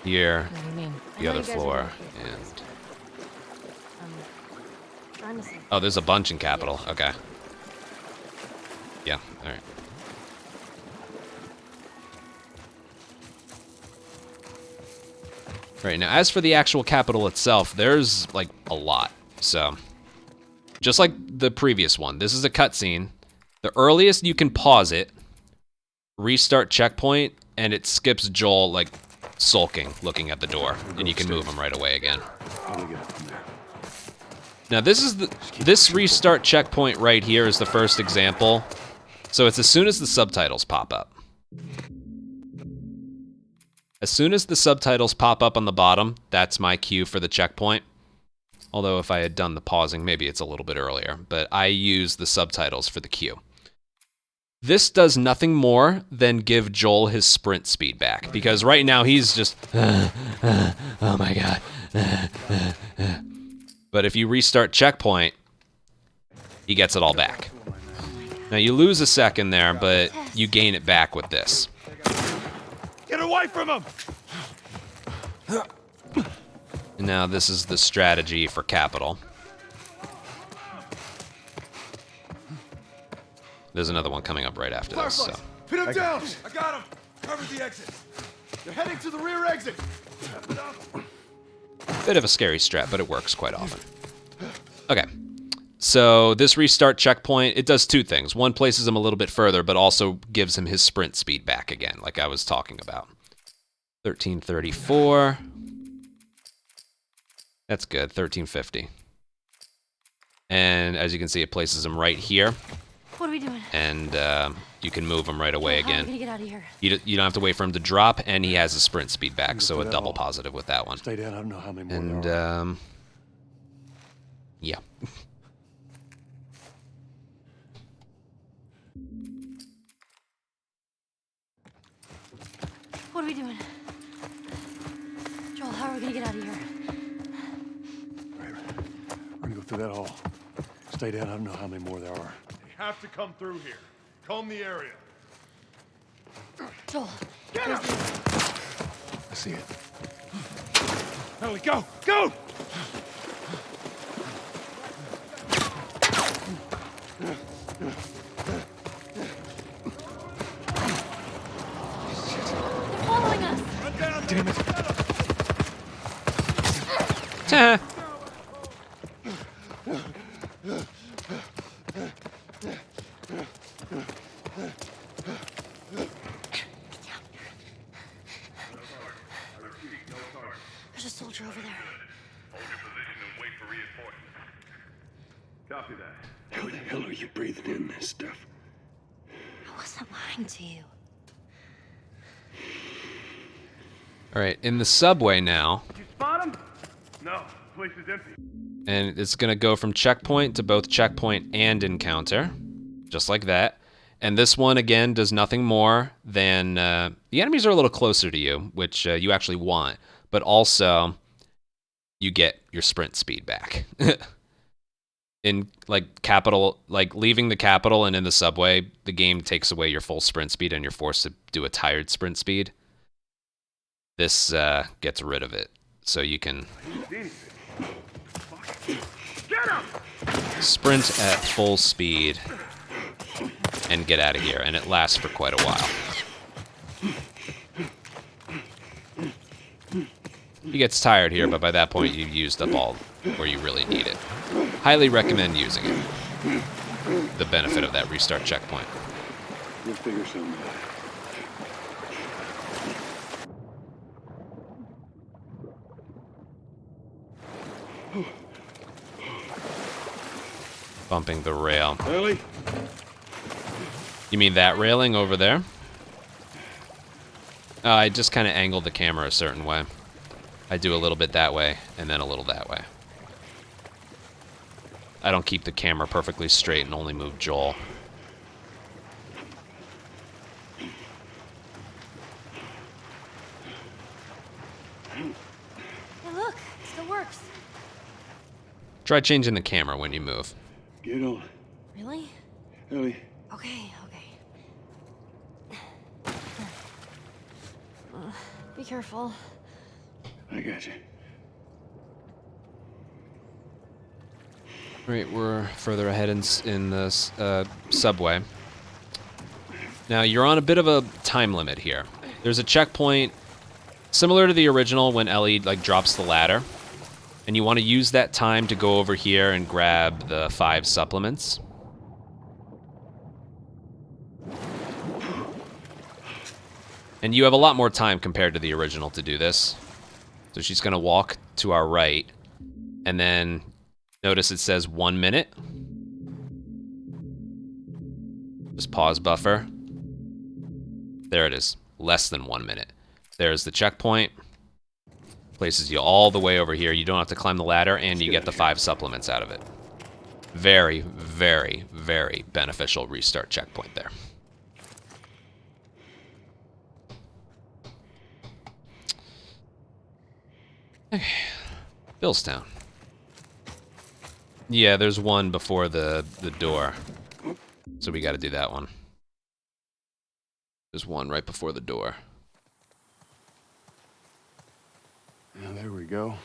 Here, What do you mean? the other floor, and... Oh, there's a bunch in Capitol. Okay. Yeah, all right. Right, now as for the actual Capitol itself, there's like a lot. So, just like the previous one, this is a cutscene. The earliest you can pause it, restart checkpoint, and it skips Joel like sulking, looking at the door, and you can move him right away again. Now this restart checkpoint right here is the first example. So it's as soon as the subtitles pop up. As soon as the subtitles pop up on the bottom, that's my cue for the checkpoint. Although if I had done the pausing, maybe it's a little bit earlier, but I use the subtitles for the cue. This does nothing more than give Joel his sprint speed back, because right now he's just, oh my God. But if you restart checkpoint, he gets it all back. Now you lose a second there, but you gain it back with this. Get away from him! And now this is the strategy for Capitol. There's another one coming up right after this. So. Pin him down! I got him! Cover the exit! They're heading to the rear exit! Bit of a scary strat, but it works quite often. Okay. So this restart checkpoint, it does two things. One, places him a little bit further, but also gives him his sprint speed back again, like I was talking about. 1334. That's good, 1350. And as you can see, it places him right here. What are we doing? And you can move him right away How are we again. gonna get out of here? You don't have to wait for him to drop, and he has his sprint speed back, so a double positive with that one. Stay down, I don't know how many more And, there are. Yeah. What are we doing? Joel, how are we gonna get out that hall. Stay down. I don't know how many more there are. You have to come through here. Comb the area. Joel, Get him! I see it. Ellie, go! Go! they're following us. Run down! Damn it. There's a soldier over there. Hold your position and wait for reinforcements. Copy that. How the hell are you breathing in this stuff? I wasn't lying to you. All right, in the subway now, Did you spot him? No, the place is empty. and it's gonna go from checkpoint to both checkpoint and encounter, just like that. And this one, again, does nothing more than... the enemies are a little closer to you, which you actually want. But also, you get your sprint speed back. In, like, capital... Like, leaving the capital and in the subway, the game takes away your full sprint speed and you're forced to do a tired sprint speed. This gets rid of it. So you can... Get him! sprint at full speed and get out of here, and it lasts for quite a while. He gets tired here, but by that point you've used up all where you really need it. Highly recommend using it. The benefit of that restart checkpoint. We'll figure something out. Bumping the rail. Ellie? You mean that railing over there? I just kind of angled the camera a certain way. I do a little bit that way, and then a little that way. I don't keep the camera perfectly straight and only move Joel. Hey, look, it still works. Try changing the camera when you move. Get on. Really? Ellie. Okay. Be careful. I got you. Right, we're further ahead in the subway. Now, you're on a bit of a time limit here. There's a checkpoint similar to the original when Ellie, like, drops the ladder. And you want to use that time to go over here and grab the 5 supplements. And you have a lot more time compared to the original to do this. So she's going to walk to our right. And then notice it says 1 minute. Just pause buffer. There it is. Less than 1 minute. There's the checkpoint. Places you all the way over here. You don't have to climb the ladder, and you get the 5 supplements out of it. Very, very, very beneficial restart checkpoint there. Okay. Billstown. Yeah, there's one before the door. So we got to do that one. There's one right before the door. Now, there we go.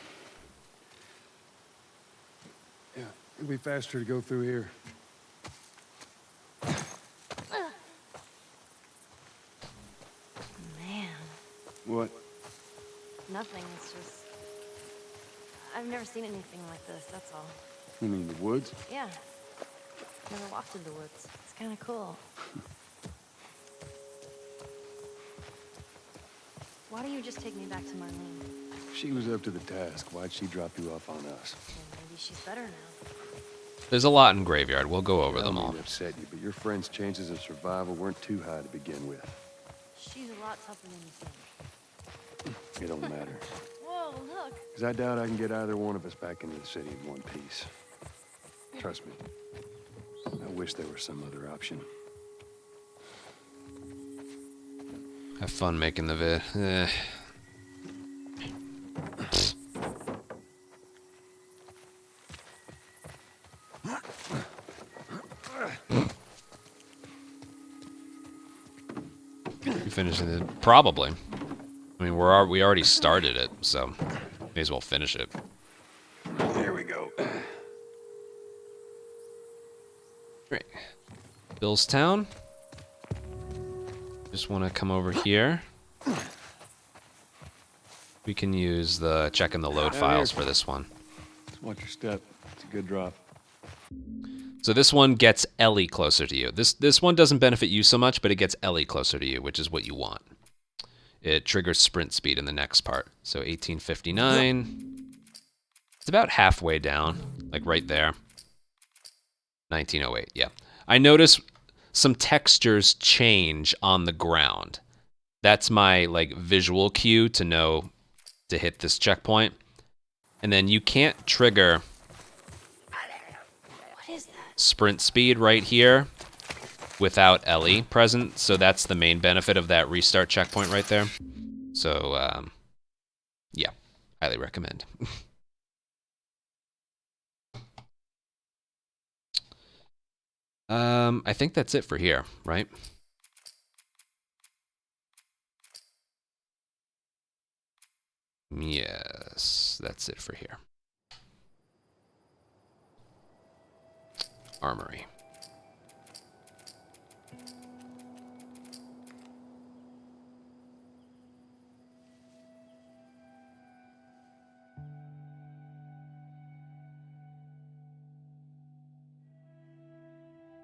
Yeah, it'll be faster to go through here. Man, What? nothing. It's just... I've never seen anything like this, that's all. You mean the woods? Yeah. Never walked in the woods. It's kind of cool. Why don't you just take me back to Marlene? She was up to the task. Why'd she drop you off on us? Well, maybe she's better now. There's a lot in Graveyard. We'll go over I them don't all. mean to upset you, but your friend's chances of survival weren't too high to begin with. She's a lot tougher than you think. It don't matter. Whoa, look. Because I doubt I can get either one of us back into the city in one piece. Trust me. I wish there was some other option. Have fun making the vid. You finishing it? Probably. I mean, we already started it, so may as well finish it. There we go. Great. Billstown. Just want to come over here. We can use the checking the load files for this one. Just watch your step. It's a good drop. So this one gets Ellie closer to you. This one doesn't benefit you so much, but it gets Ellie closer to you, which is what you want. It triggers sprint speed in the next part. So 1859. It's about halfway down, like right there. 1908, yeah. I notice some textures change on the ground. That's my like visual cue to know to hit this checkpoint. And then you can't trigger sprint speed right here without Ellie present, so that's the main benefit of that restart checkpoint right there. So, yeah, highly recommend. I think that's it for here, right? Yes, that's it for here. Armory.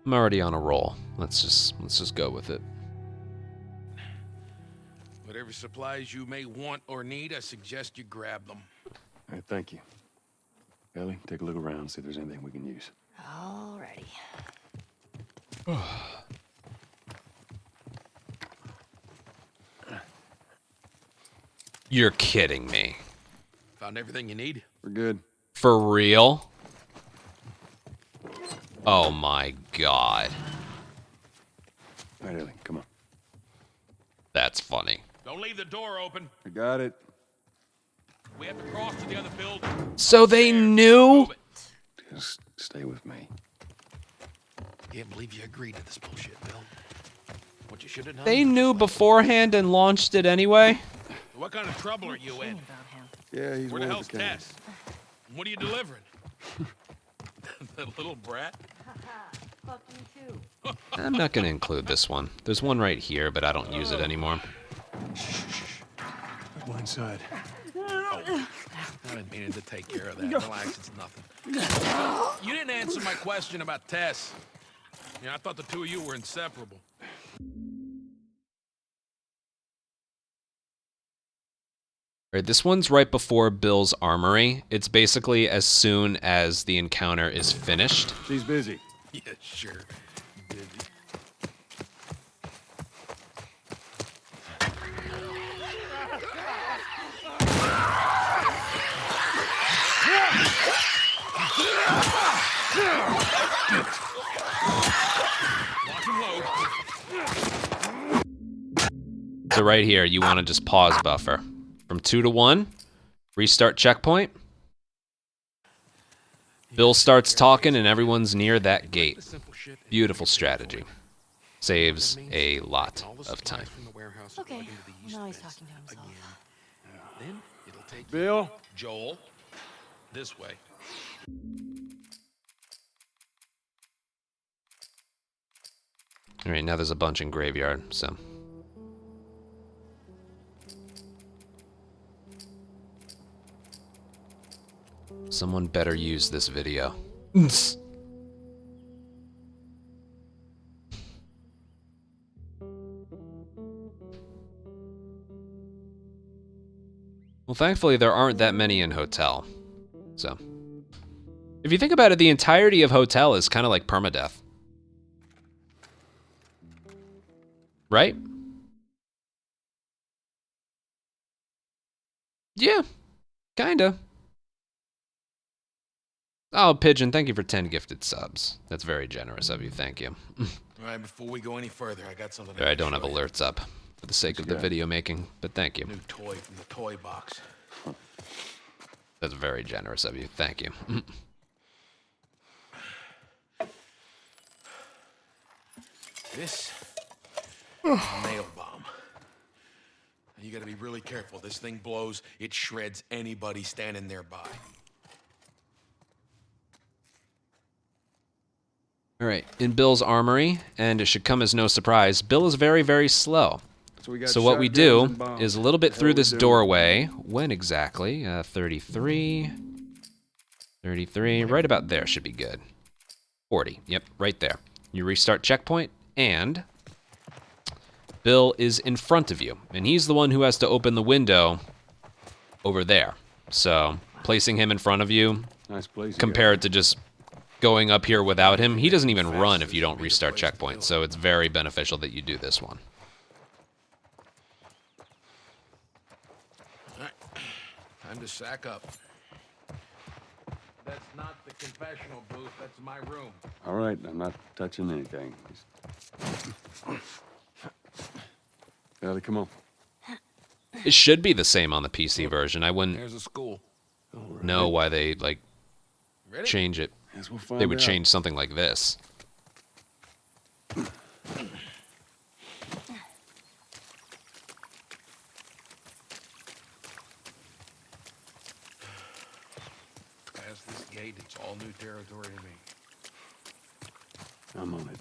I'm already on a roll. Let's just go with it. Whatever supplies you may want or need, I suggest you grab them. All right, thank you. Ellie, take a look around, see if there's anything we can use. Alrighty. You're kidding me. Found everything you need? We're good. For real? Oh my god. All right, Ellie, come on. That's funny. Don't leave the door open. I got it. We have to cross to the other building. So they knew? Just stay with me. Can't believe you agreed to this bullshit, Bill. What you should have done. They knew beforehand and launched it anyway? What kind of trouble are you in? Yeah, he's Where one the of hell's a kind. Tess? What are you delivering? That little brat? Fuck you too. I'm not going to include this one. There's one right here, but I don't use it anymore. Go inside. Oh, I didn't mean to take care of that. Relax, it's nothing. You didn't answer my question about Tess. I thought the two of you were inseparable. Right, this one's right before Bill's armory. It's basically as soon as the encounter is finished. She's busy. Yeah, sure. Busy. So right here, you want to just pause buffer. From 2 to 1, restart checkpoint. Bill starts talking and everyone's near that gate. Beautiful strategy. Saves a lot of time. Okay, well, now he's talking to himself. Then it'll take Bill? Joel, this way. All right, now there's a bunch in graveyard, so. Someone better use this video. Well, thankfully there aren't that many in Hotel. So, if you think about it, the entirety of Hotel is kind of like permadeath. Right? Yeah, kinda. Oh, Pigeon, thank you for 10 gifted subs. That's very generous of you, thank you. All right, before we go any further, I got something. I don't have alerts up for the sake of the video making, but thank you. New toy from the toy box. That's very generous of you, thank you. This is a nail bomb. You gotta be really careful. This thing blows, it shreds anybody standing nearby. All right, in Bill's armory, and it should come as no surprise, Bill is very, very slow. So what we do is a little bit through this doorway. When exactly? 33. 33, right about there should be good. 40, yep, right there. You restart checkpoint, and Bill is in front of you. And he's the one who has to open the window over there. So placing him in front of you, Nice place. compared to just going up here without him, he doesn't even run if you don't restart checkpoint. So it's very beneficial that you do this one. Time to sack up. That's not the confessional booth, that's my room. All right, I'm not touching anything. Ellie, come on. It should be the same on the PC version. I wouldn't There's a school. know why they, like, Ready? change it. Yes, we'll find They would out. change something like this. Past this gate, it's all new territory to me. I'm on it.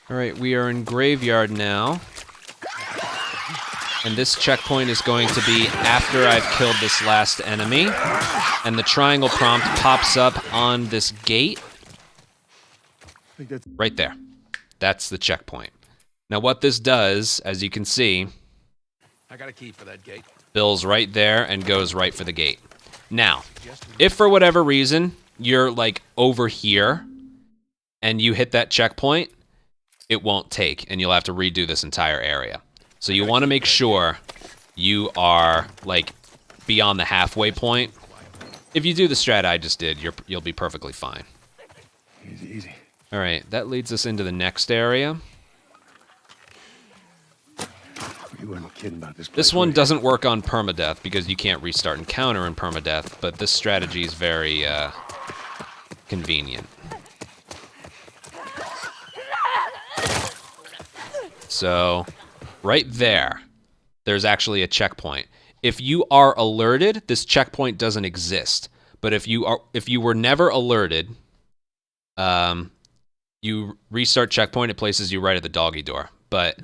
All right, we are in Graveyard now. And this checkpoint is going to be after I've killed this last enemy. And the triangle prompt pops up on this gate. Right there. That's the checkpoint. Now what this does, as you can see, I got a key for that gate. Bill's right there and goes right for the gate. Now, if for whatever reason you're like over here and you hit that checkpoint, it won't take and you'll have to redo this entire area. So you want to make sure you are like beyond the halfway point. If you do the strat I just did, you'll be perfectly fine. Easy, easy. All right, that leads us into the next area. You weren't kidding about this place. This one doesn't work on permadeath because you can't restart encounter in permadeath, but this strategy is very convenient. So, right there, there's actually a checkpoint. If you are alerted, this checkpoint doesn't exist. But if you were never alerted, you restart checkpoint, it places you right at the doggy door. But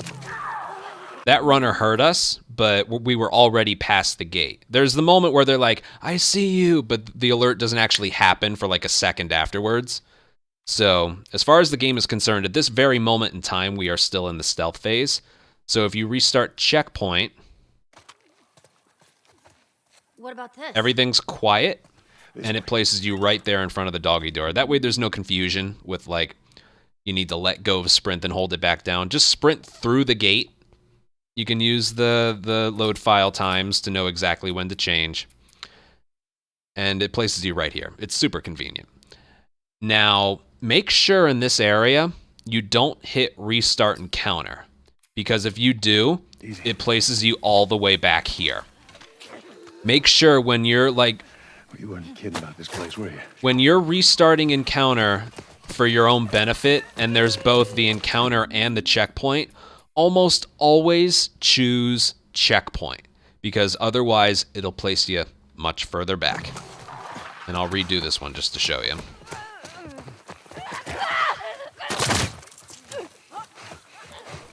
that runner heard us, but we were already past the gate. There's the moment where they're like, I see you, but the alert doesn't actually happen for like a second afterwards. So, as far as the game is concerned, at this very moment in time, we are still in the stealth phase. So if you restart checkpoint, What about this? everything's quiet, and it places you right there in front of the doggy door. That way there's no confusion with, like, you need to let go of sprint and hold it back down. Just sprint through the gate. You can use the load file times to know exactly when to change. And it places you right here. It's super convenient. Now, make sure in this area you don't hit restart encounter. Because if you do, it places you all the way back here. Make sure when you're like... You weren't kidding about this place, were you? When you're restarting encounter for your own benefit, and there's both the encounter and the checkpoint, almost always choose checkpoint. Because otherwise, it'll place you much further back. And I'll redo this one just to show you.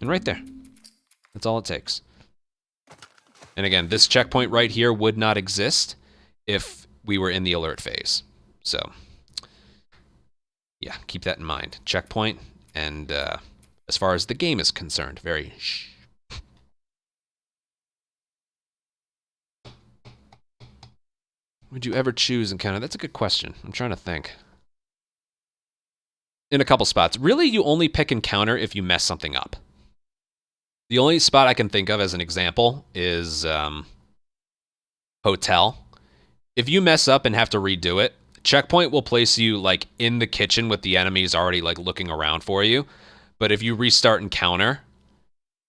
And right there. That's all it takes. And again, this checkpoint right here would not exist if we were in the alert phase. So, yeah, keep that in mind. Checkpoint, and as far as the game is concerned, very shh. Would you ever choose encounter? That's a good question. I'm trying to think. In a couple spots. Really, you only pick encounter if you mess something up. The only spot I can think of as an example is hotel. If you mess up and have to redo it, checkpoint will place you like in the kitchen with the enemies already like looking around for you. But if you restart encounter,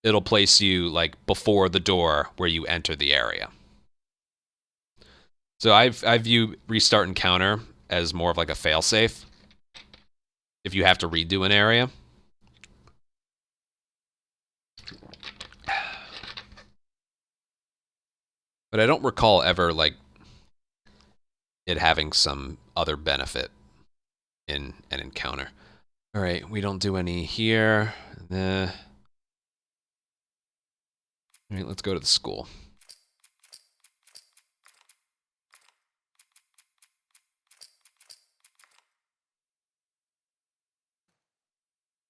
it'll place you like before the door where you enter the area. So I view restart encounter as more of like a failsafe if you have to redo an area. But I don't recall ever like it having some other benefit in an encounter. All right, we don't do any here. All right, let's go to the school.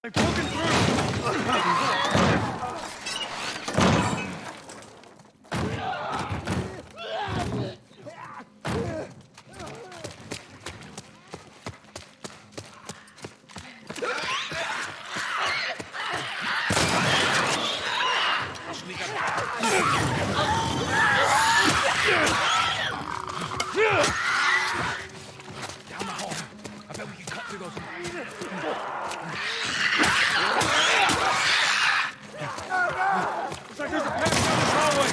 They've broken through! Down the hall. I bet we can cut through those. Looks like there's a path down this hallway.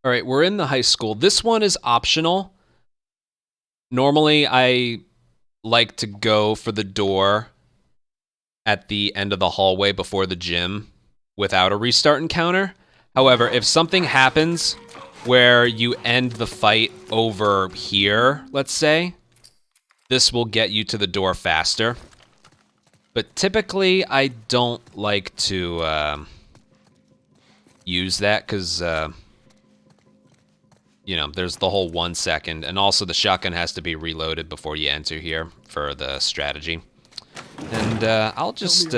All right, we're in the high school. This one is optional. Normally, I like to go for the door at the end of the hallway before the gym without a restart encounter. However, if something happens where you end the fight over here, let's say, this will get you to the door faster. But typically, I don't like to use that because, you know, there's the whole 1 second. And also the shotgun has to be reloaded before you enter here for the strategy. And I'll just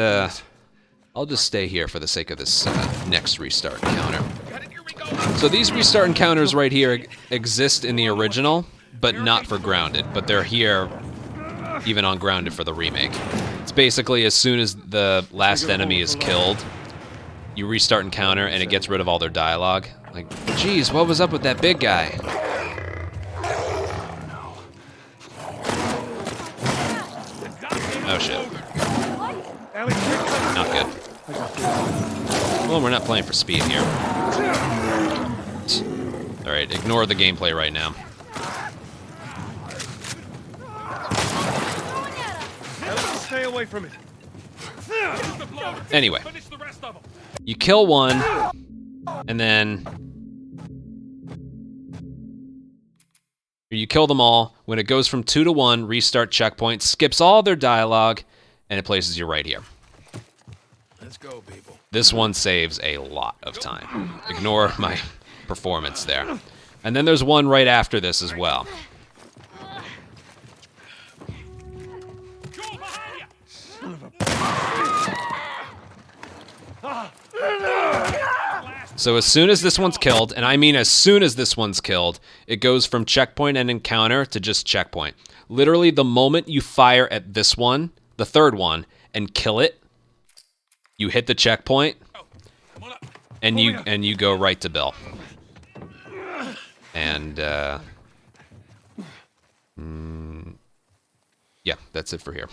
stay here for the sake of this next restart encounter. So these restart encounters right here exist in the original, but not for Grounded. But they're here even on Grounded for the remake. It's basically as soon as the last enemy is killed, you restart encounter and it gets rid of all their dialogue. Like, geez, what was up with that big guy? Oh shit. Not good. Well, we're not playing for speed here. Alright, ignore the gameplay right now. Stay away from it. Anyway, you kill one, and then you kill them all. When it goes from 2 to 1, restart checkpoint, skips all their dialogue, and it places you right here. Let's go, people. This one saves a lot of time. Ignore my performance there. And then there's one right after this as well. So as soon as this one's killed, and I mean as soon as this one's killed, it goes from checkpoint and encounter to just checkpoint. Literally, the moment you fire at this one, the third one, and kill it, you hit the checkpoint, and you go right to Bill. And yeah, that's it for here.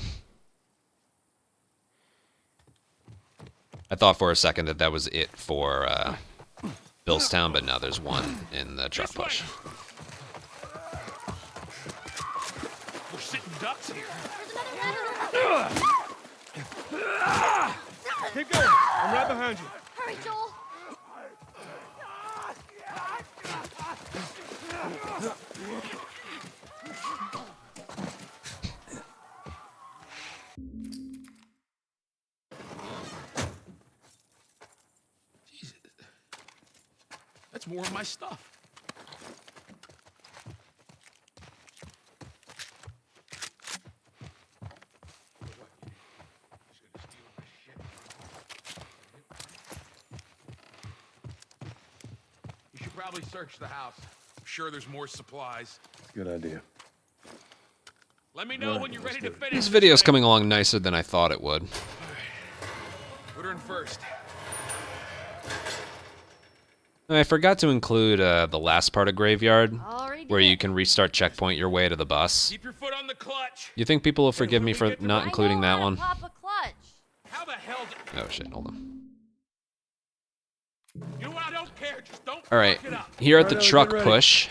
I thought for a second that that was it for Billstown, but now there's one in the truck push. We're sitting ducks here. Keep going. I'm right behind you. Hurry, Joel. That's more of my stuff. You should probably search the house. I'm sure there's more supplies. Good idea. Let me know when you're ready to finish. This video's coming along nicer than I thought it would. Put her in first. I forgot to include the last part of Graveyard, where you can restart checkpoint your way to the bus. Keep your foot on the clutch. You think people will forgive me for not including that one? Pop a clutch. How the hell did... Oh shit, hold on. You know what? I don't care. Just don't Alright, fuck it up. here at the truck push,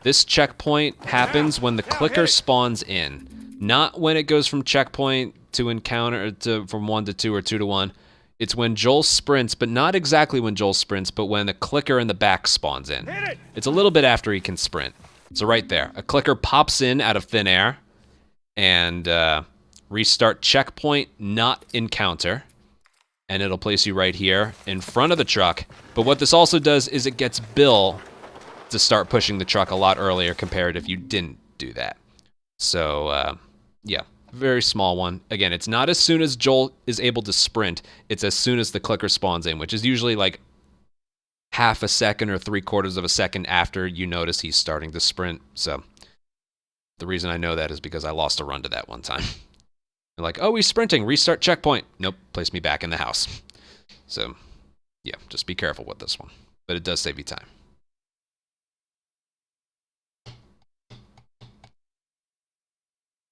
this checkpoint happens when the clicker spawns in. Not when it goes from checkpoint to encounter from 1 to 2 or 2 to 1. It's when Joel sprints, but not exactly when Joel sprints, but when the clicker in the back spawns in. It's a little bit after he can sprint. So right there, a clicker pops in out of thin air, and restart checkpoint, not encounter. And it'll place you right here in front of the truck. But what this also does is it gets Bill to start pushing the truck a lot earlier compared if you didn't do that. So, yeah, very small one. Again, it's not as soon as Joel is able to sprint. It's as soon as the clicker spawns in, which is usually like half a second or 3/4 of a second after you notice he's starting to sprint. So the reason I know that is because I lost a run to that one time. They're like, oh, he's sprinting, restart checkpoint. Nope, place me back in the house. So, yeah, just be careful with this one. But it does save you time.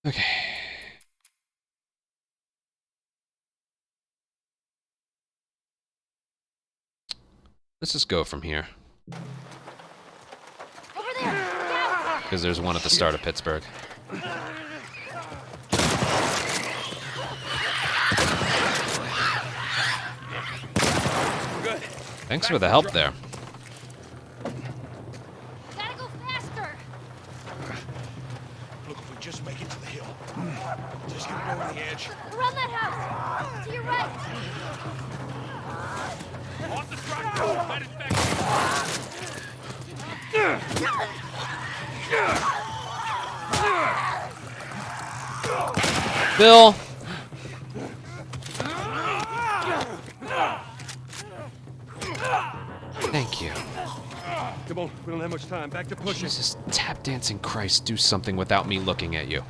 Okay. Let's just go from here. Over there. Because there's one at the start of Pittsburgh. Good. Thanks for the help there. Gotta go faster. Look, if we just make it to the hill, just get it over the edge. Around that house. To your right. On the truck, let it back. Bill! Thank you. Come on, we don't have much time. Back to pushing. Jesus, tap dancing Christ, do something without me looking at you.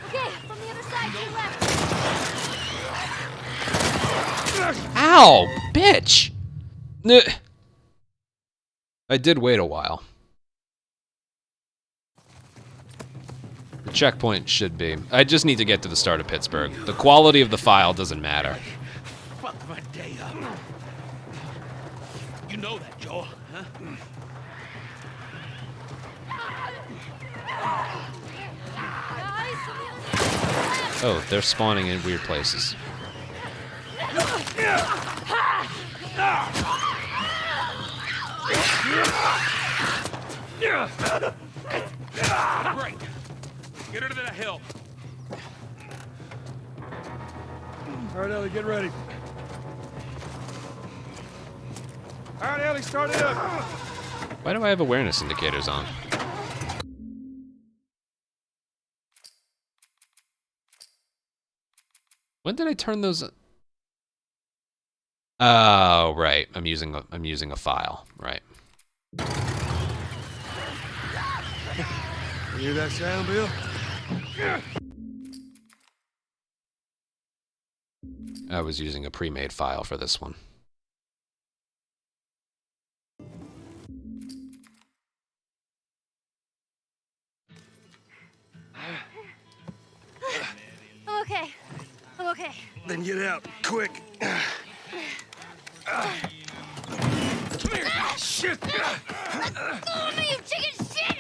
Okay, from the other side, to your left. Ow! Bitch! I did wait a while. The checkpoint should be. I just need to get to the start of Pittsburgh. The quality of the file doesn't matter. Fuck my day up. You know that, Joel, huh? Oh, they're spawning in weird places. Great. Get her to the hill. All right, Ellie, get ready. All right, Ellie, start it up. Why do I have awareness indicators on? When did I turn those? Oh, right. I'm using a file. Right. You hear that sound, Bill? I was using a pre-made file for this one. I'm okay. I'm okay. Then get out, quick. Come here. Shit. Let go of me, you chicken shit!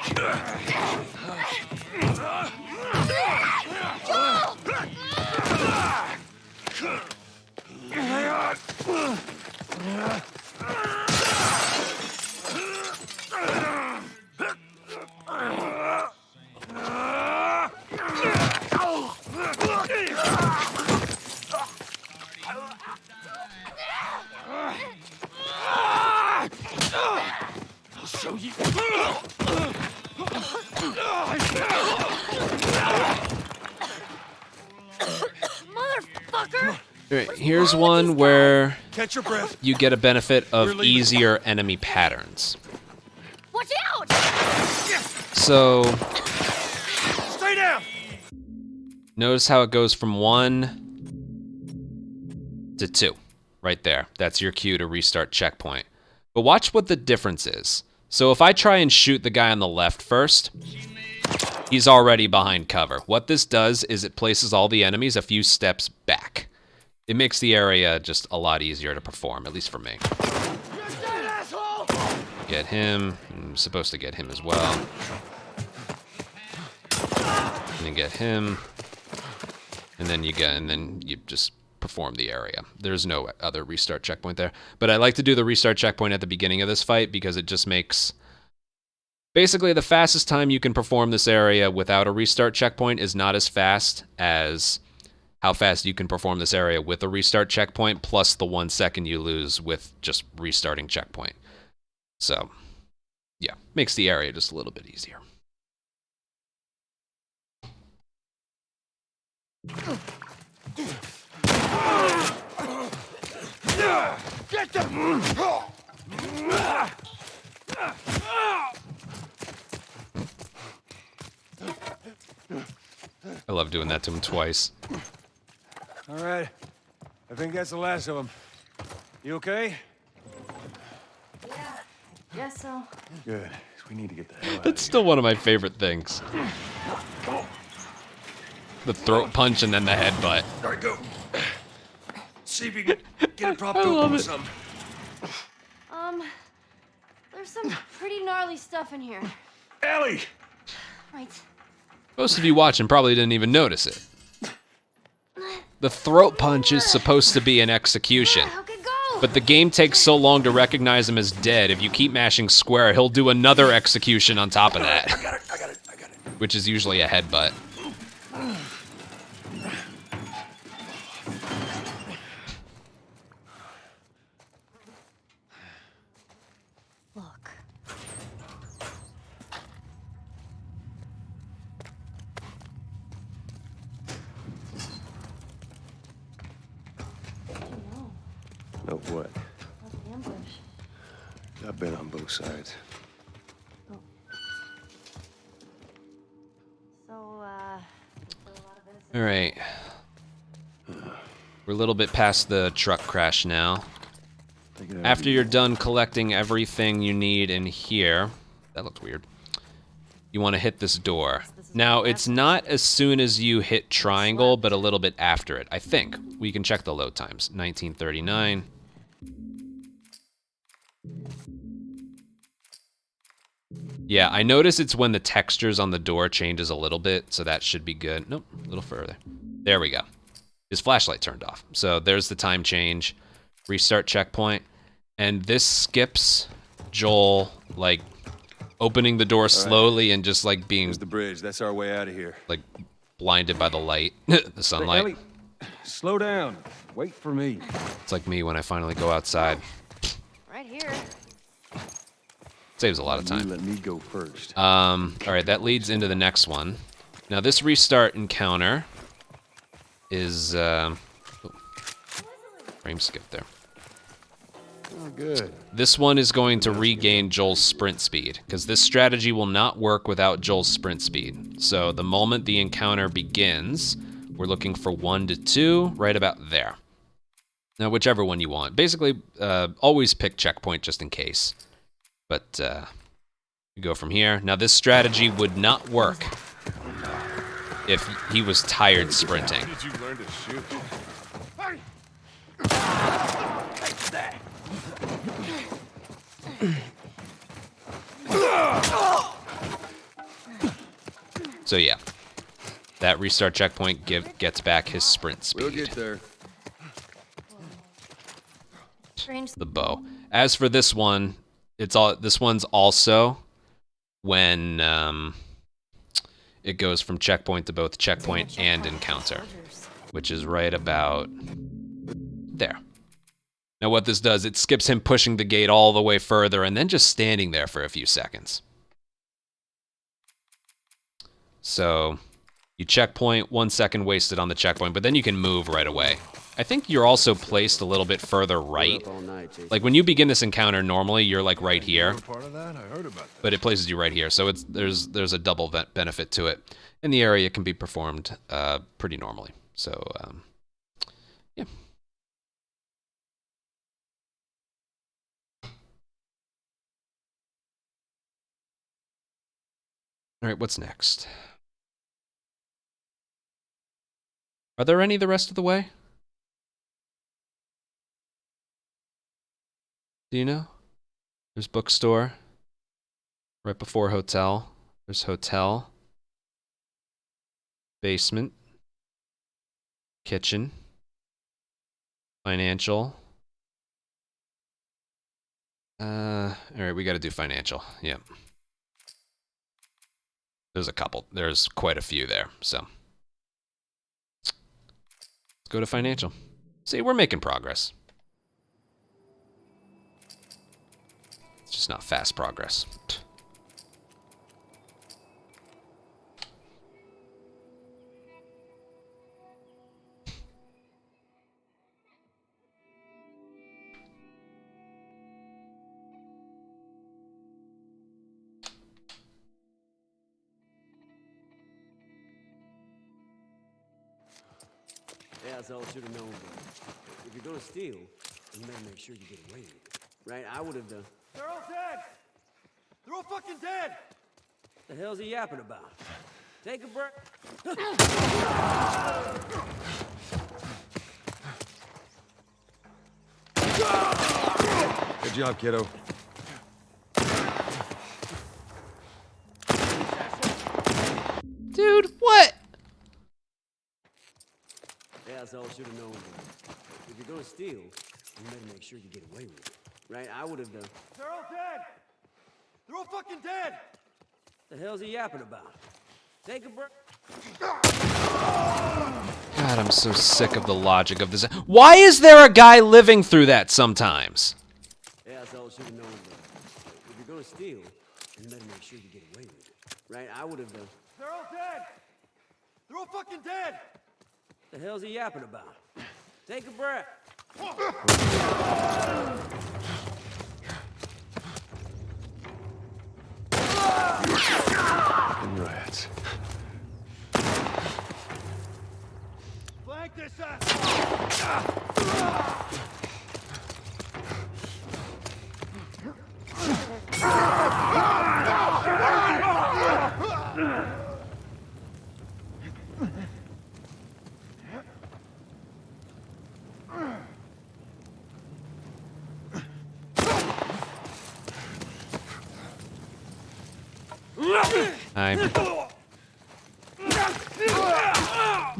Joel! Hang on. I'll show you. Motherfucker! Alright, here's one where Catch your breath. you get a benefit of easier enemy patterns. Why Watch out! So Stay down! notice how it goes from 1 to 2. Right there. That's your cue to restart checkpoint. But watch what the difference is. So if I try and shoot the guy on the left first, he's already behind cover. What this does is it places all the enemies a few steps back. It makes the area just a lot easier to perform, at least for me. Get him. I'm supposed to get him as well. And then get him. And then you just perform the area. There's no other restart checkpoint there. But I like to do the restart checkpoint at the beginning of this fight because it just makes... Basically, the fastest time you can perform this area without a restart checkpoint is not as fast as how fast you can perform this area with a restart checkpoint, plus the 1 second you lose with just restarting checkpoint. So, yeah, makes the area just a little bit easier. Get them! I love doing that to him twice. All right. I think that's the last of them. You okay? Yeah, guess so. Good. 'Cause we need to get the hell out That's still one of my favorite things. The throat punch and then the headbutt. All right, go. See if you can get it propped I love open with it. something. There's some pretty gnarly stuff in here. Ellie! Right. Most of you watching probably didn't even notice it. The throat punch is supposed to be an execution. But the game takes so long to recognize him as dead, if you keep mashing square, he'll do another execution on top of that. I got it. Which is usually a headbutt. Look. Know what? Like ambush. I've been on both sides. So, All right. We're a little bit past the truck crash now. After you're done collecting everything you need in here, that looked weird, you want to hit this door. Now, it's not as soon as you hit triangle, but a little bit after it, I think. We can check the load times. 1939. Yeah, I notice it's when the textures on the door changes a little bit, so that should be good. Nope, a little further. There we go. His flashlight turned off. So there's the time change. Restart checkpoint. And this skips Joel, like, opening the door slowly and just, like, being... There's the bridge. That's our way out of here. Like, blinded by the light, the sunlight. Ellie, slow down. Wait for me. It's like me when I finally go outside. right here. Saves a lot of time. Let me go first. All right, that leads into the next one. Now, this restart encounter is... frame skip there. Oh, good. This one is going to regain Joel's sprint speed, because this strategy will not work without Joel's sprint speed. So the moment the encounter begins, we're looking for 1 to 2, right about there. Now, whichever one you want. Basically, always pick checkpoint just in case. But you go from here. Now, this strategy would not work if he was tired sprinting. Did you learn to shoot? So yeah, that restart checkpoint gets back his sprint speed. We'll get there. The bow. As for this one, this one's also when it goes from checkpoint to both checkpoint and encounter, which is right about there. Now what this does, it skips him pushing the gate all the way further and then just standing there for a few seconds. So you checkpoint, 1 second wasted on the checkpoint, but then you can move right away. I think you're also placed a little bit further right. All night, Jason. Like when you begin this encounter, normally you're like right here, Part of that? I heard about that. but it places you right here. So there's a double benefit to it, and the area can be performed pretty normally. So yeah. All right, what's next? Are there any the rest of the way? Do you know? There's bookstore. Right before hotel. There's hotel. Basement. Kitchen. Financial. Alright, we gotta do financial. Yep. There's a couple. There's quite a few there, so. Let's go to financial. See, we're making progress. It's just not fast progress. Yeah, that's all I should have known. If you're gonna steal, you better make sure you get away with it. Right? I would have done. They're all dead! They're all fucking dead! The hell's he yapping about? Take a breath. Good job, kiddo. Dude, what? Yeah, that's all I should have known. If you're gonna steal, you better make sure you get away with it. Right? I would have done. They're all dead! They're all fucking dead! The hell's he yapping about? Take a breath. God, I'm so sick of the logic of this. Why is there a guy living through that sometimes? Yeah, that's all I should have known. If you're gonna steal, you better make sure you get away with it. Right? I would have done. They're all dead! They're all fucking dead! The hell's he yapping about? Take a breath. Rats. Flank this ass!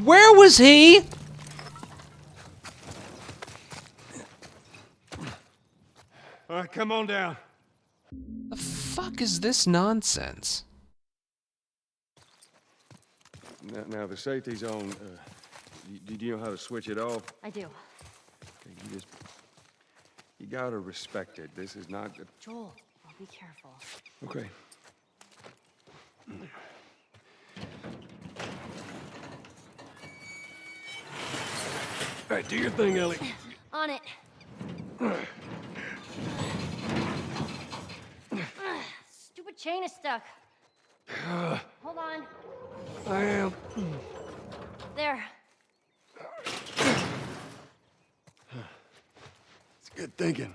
Where was he? All right, come on down. The fuck is this nonsense? Now the safety's on. Do you know how to switch it off? I do. Okay, you gotta respect it. This is not. Joel, I'll be careful. Okay. All right, do your thing, Ellie. On it. Stupid chain is stuck. Hold on. I am. There. It's good thinking.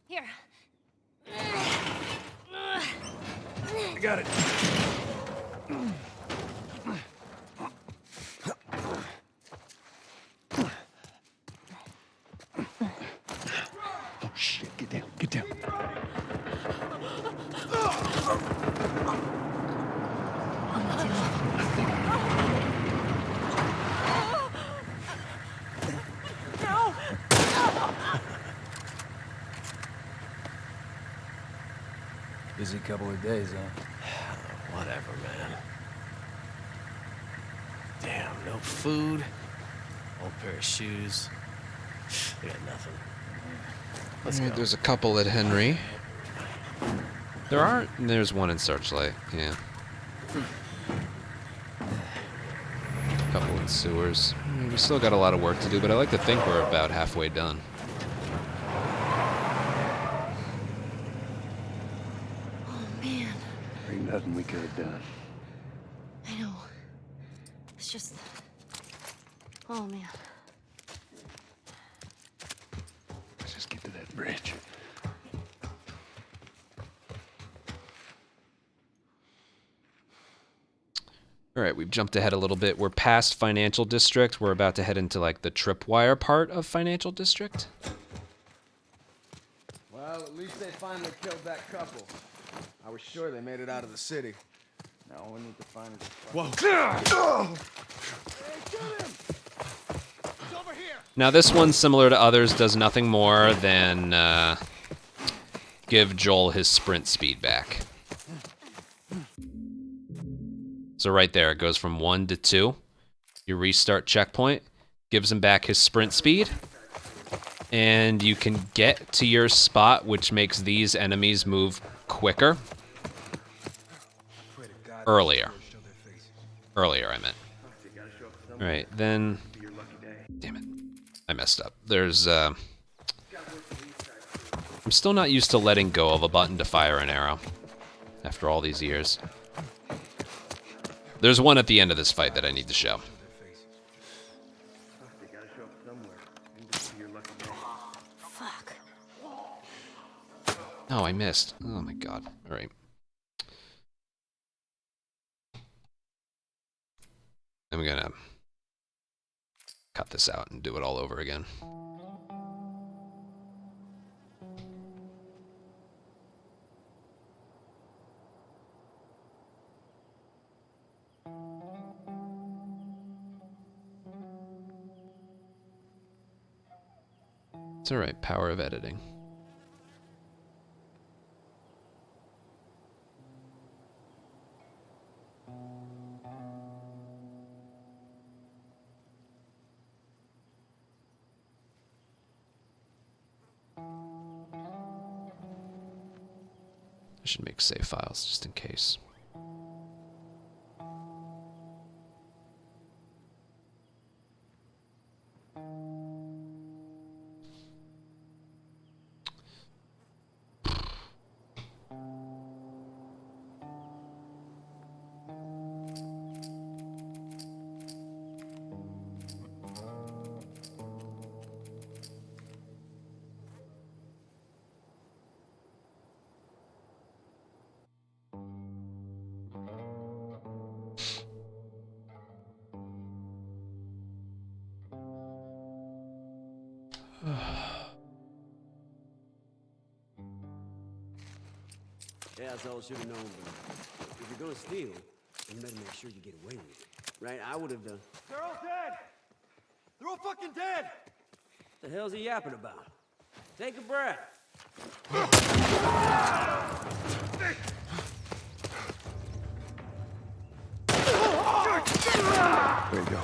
Here. I got it. Oh shit! Get down! Get down! Busy couple of days, huh? Whatever, man. Damn, no food, old pair of shoes. We got nothing. Let's go. There's a couple at Henry. There aren't. There's one in Searchlight. Yeah. Couple in sewers. We still got a lot of work to do, but I like to think we're about halfway done. Oh, man. There ain't nothing we could have done. I know. It's just... Oh, man. Let's just get to that bridge. All right, we've jumped ahead a little bit. We're past Financial District. We're about to head into like the tripwire part of Financial District. Well, at least they finally killed that couple. I was sure they made it out of the city. Now all we need to find is... Whoa! Now this one, similar to others, does nothing more than give Joel his sprint speed back. So right there, it goes from 1 to 2. You restart checkpoint, gives him back his sprint speed, and you can get to your spot, which makes these enemies move quicker. Earlier, I meant. All right, then... Damn it. I messed up. There's, I'm still not used to letting go of a button to fire an arrow after all these years. There's one at the end of this fight that I need to show. Fuck. Oh, I missed. Oh my god. All right. I'm gonna cut this out and do it all over again. It's alright, power of editing. I should make save files just in case. Yeah, that's all I should have known, but if you're gonna steal, then you better make sure you get away with it. Right? I would have done. They're all dead! They're all fucking dead! What the hell's he yapping about? Take a breath. There you go.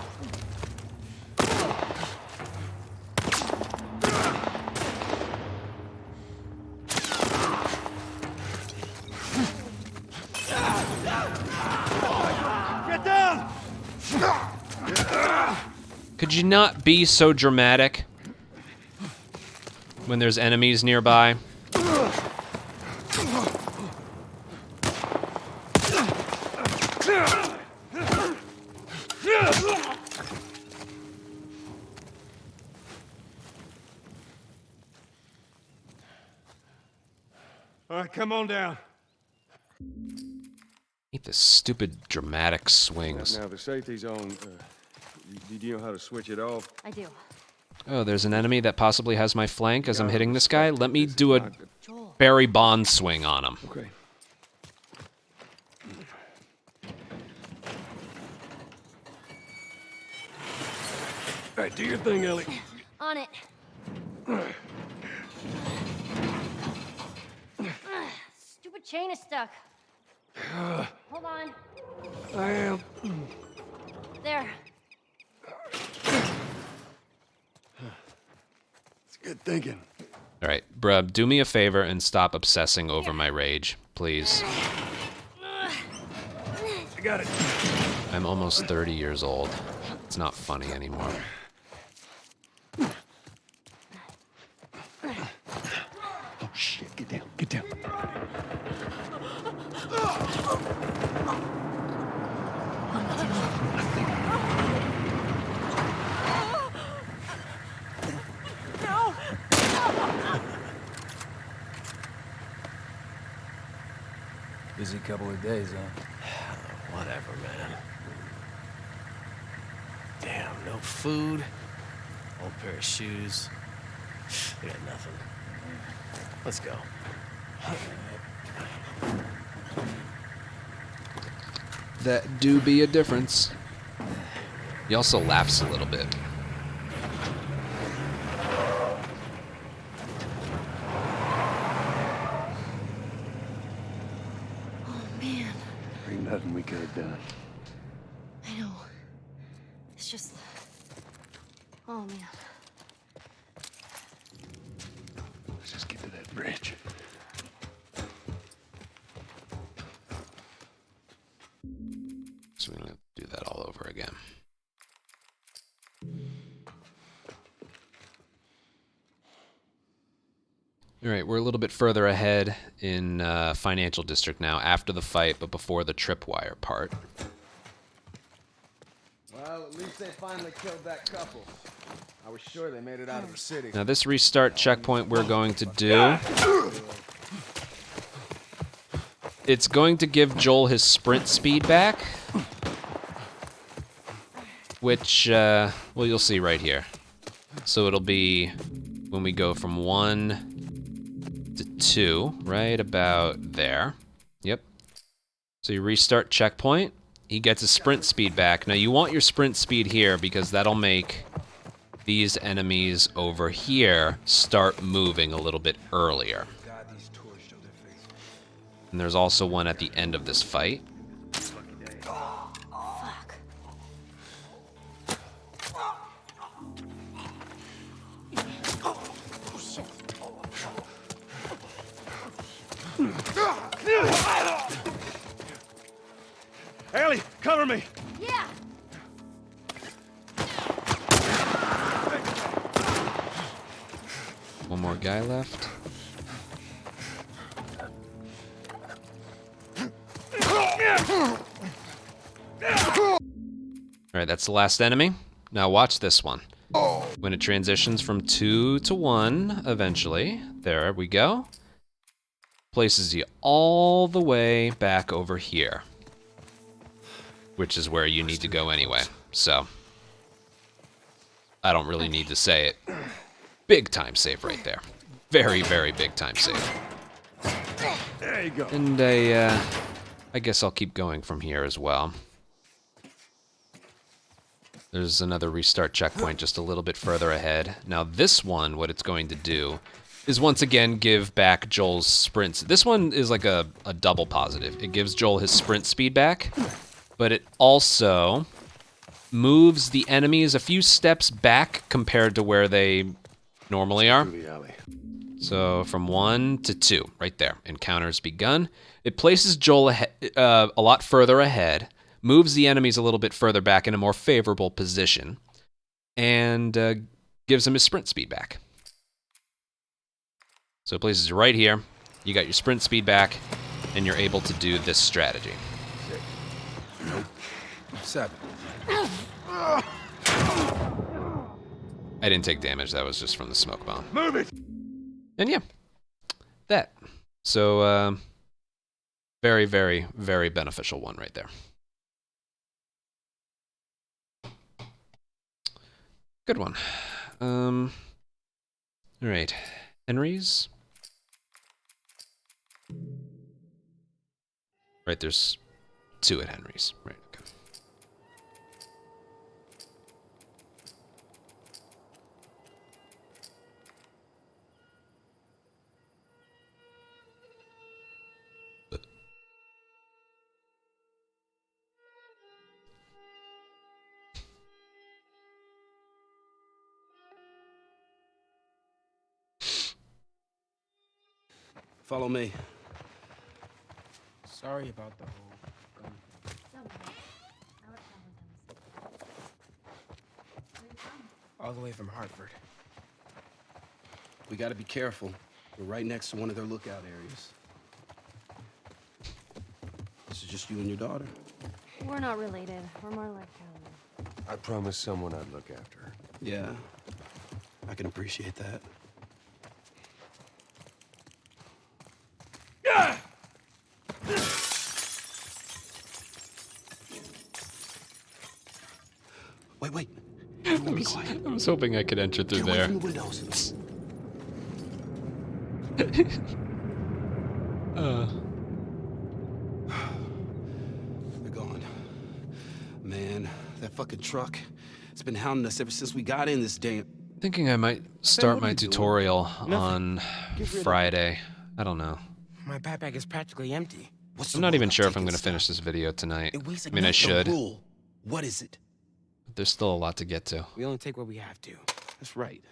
Get down! Could you not be so dramatic when there's enemies nearby? All right, come on down. Hate this stupid dramatic swings. Now the safety's on. Do you know how to switch it off? I do. Oh, there's an enemy that possibly has my flank as I'm hitting this guy. Let me do a Barry Bonds swing on him. Okay. All right, do your thing, Ellie. On it. Stupid chain is stuck. Hold on. I am. There. It's good thinking. All right, bruh, do me a favor and stop obsessing over my rage, please. I got it. I'm almost 30 years old. It's not funny anymore. Oh shit, get down, get down. Busy couple of days, huh? Whatever, man. Damn, no food. Old pair of shoes. We got nothing. Let's go. That do be a difference. He also laughs a little bit. Oh, man. Ain't nothing we could have done. I know. It's just... Oh, man. Let's just get to that bridge. So we don't have to do that all over again. All right, we're a little bit further ahead in Financial District now, after the fight, but before the tripwire part. Well, at least they finally killed that couple. I was sure they made it out of the city. Now this restart checkpoint we're going to do, it's going to give Joel his sprint speed back, which, well, you'll see right here. So it'll be when we go from 1 to 2, right about there. Yep. So you restart checkpoint, he gets his sprint speed back. Now you want your sprint speed here because that'll make these enemies over here start moving a little bit earlier. And there's also one at the end of this fight. Ellie, cover me! Yeah! One more guy left. Alright, that's the last enemy. Now watch this one. When it transitions from 2 to 1, eventually, there we go, places you all the way back over here, which is where you need to go anyway. So, I don't really need to say it. Big time save right there. Very, very big time save. There you go. And I guess I'll keep going from here as well. There's another restart checkpoint just a little bit further ahead. Now this one, what it's going to do is once again give back Joel's sprints. This one is like a double positive. It gives Joel his sprint speed back, but it also moves the enemies a few steps back compared to where they normally are. So from 1 to 2, right there. Encounters begun. It places Joel a lot further ahead, moves the enemies a little bit further back in a more favorable position, and gives him his sprint speed back. So it places you right here. You got your sprint speed back, and you're able to do this strategy. 7. I didn't take damage. That was just from the smoke bomb. Move it! And yeah, that. So, very, very, very beneficial one right there. Good one. All right, Henry's. Right, there's 2 at Henry's. Right, okay. Follow me. Sorry about the whole gun. All the way from Hartford. We gotta be careful. We're right next to one of their lookout areas. This is just you and your daughter? We're not related. We're more like, I promised someone I'd look after her. Yeah, I can appreciate that. Wait, wait. Be quiet. I was hoping I could enter through Get away there. from the windows. They're gone. Man, that fucking truck. It's been hounding us ever since we got in this damn... Thinking I might start what are my you doing? tutorial Nothing. on Get rid of Friday. I don't know. My backpack is practically empty. What's I'm the not rule even about sure if I'm taking going to stuff? finish this video tonight. It weighs I like mean, I nothing. should. The rule. What is it? There's still a lot to get to. We only take what we have to. That's right.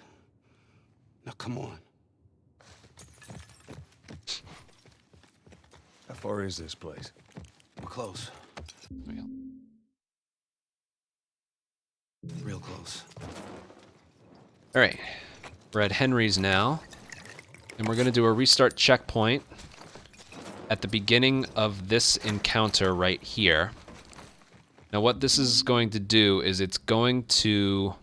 Now come on. How far is this place? We're close. Real close. All right, we're at Henry's now, and we're going to do a restart checkpoint at the beginning of this encounter right here. Now what this is going to do is it's going to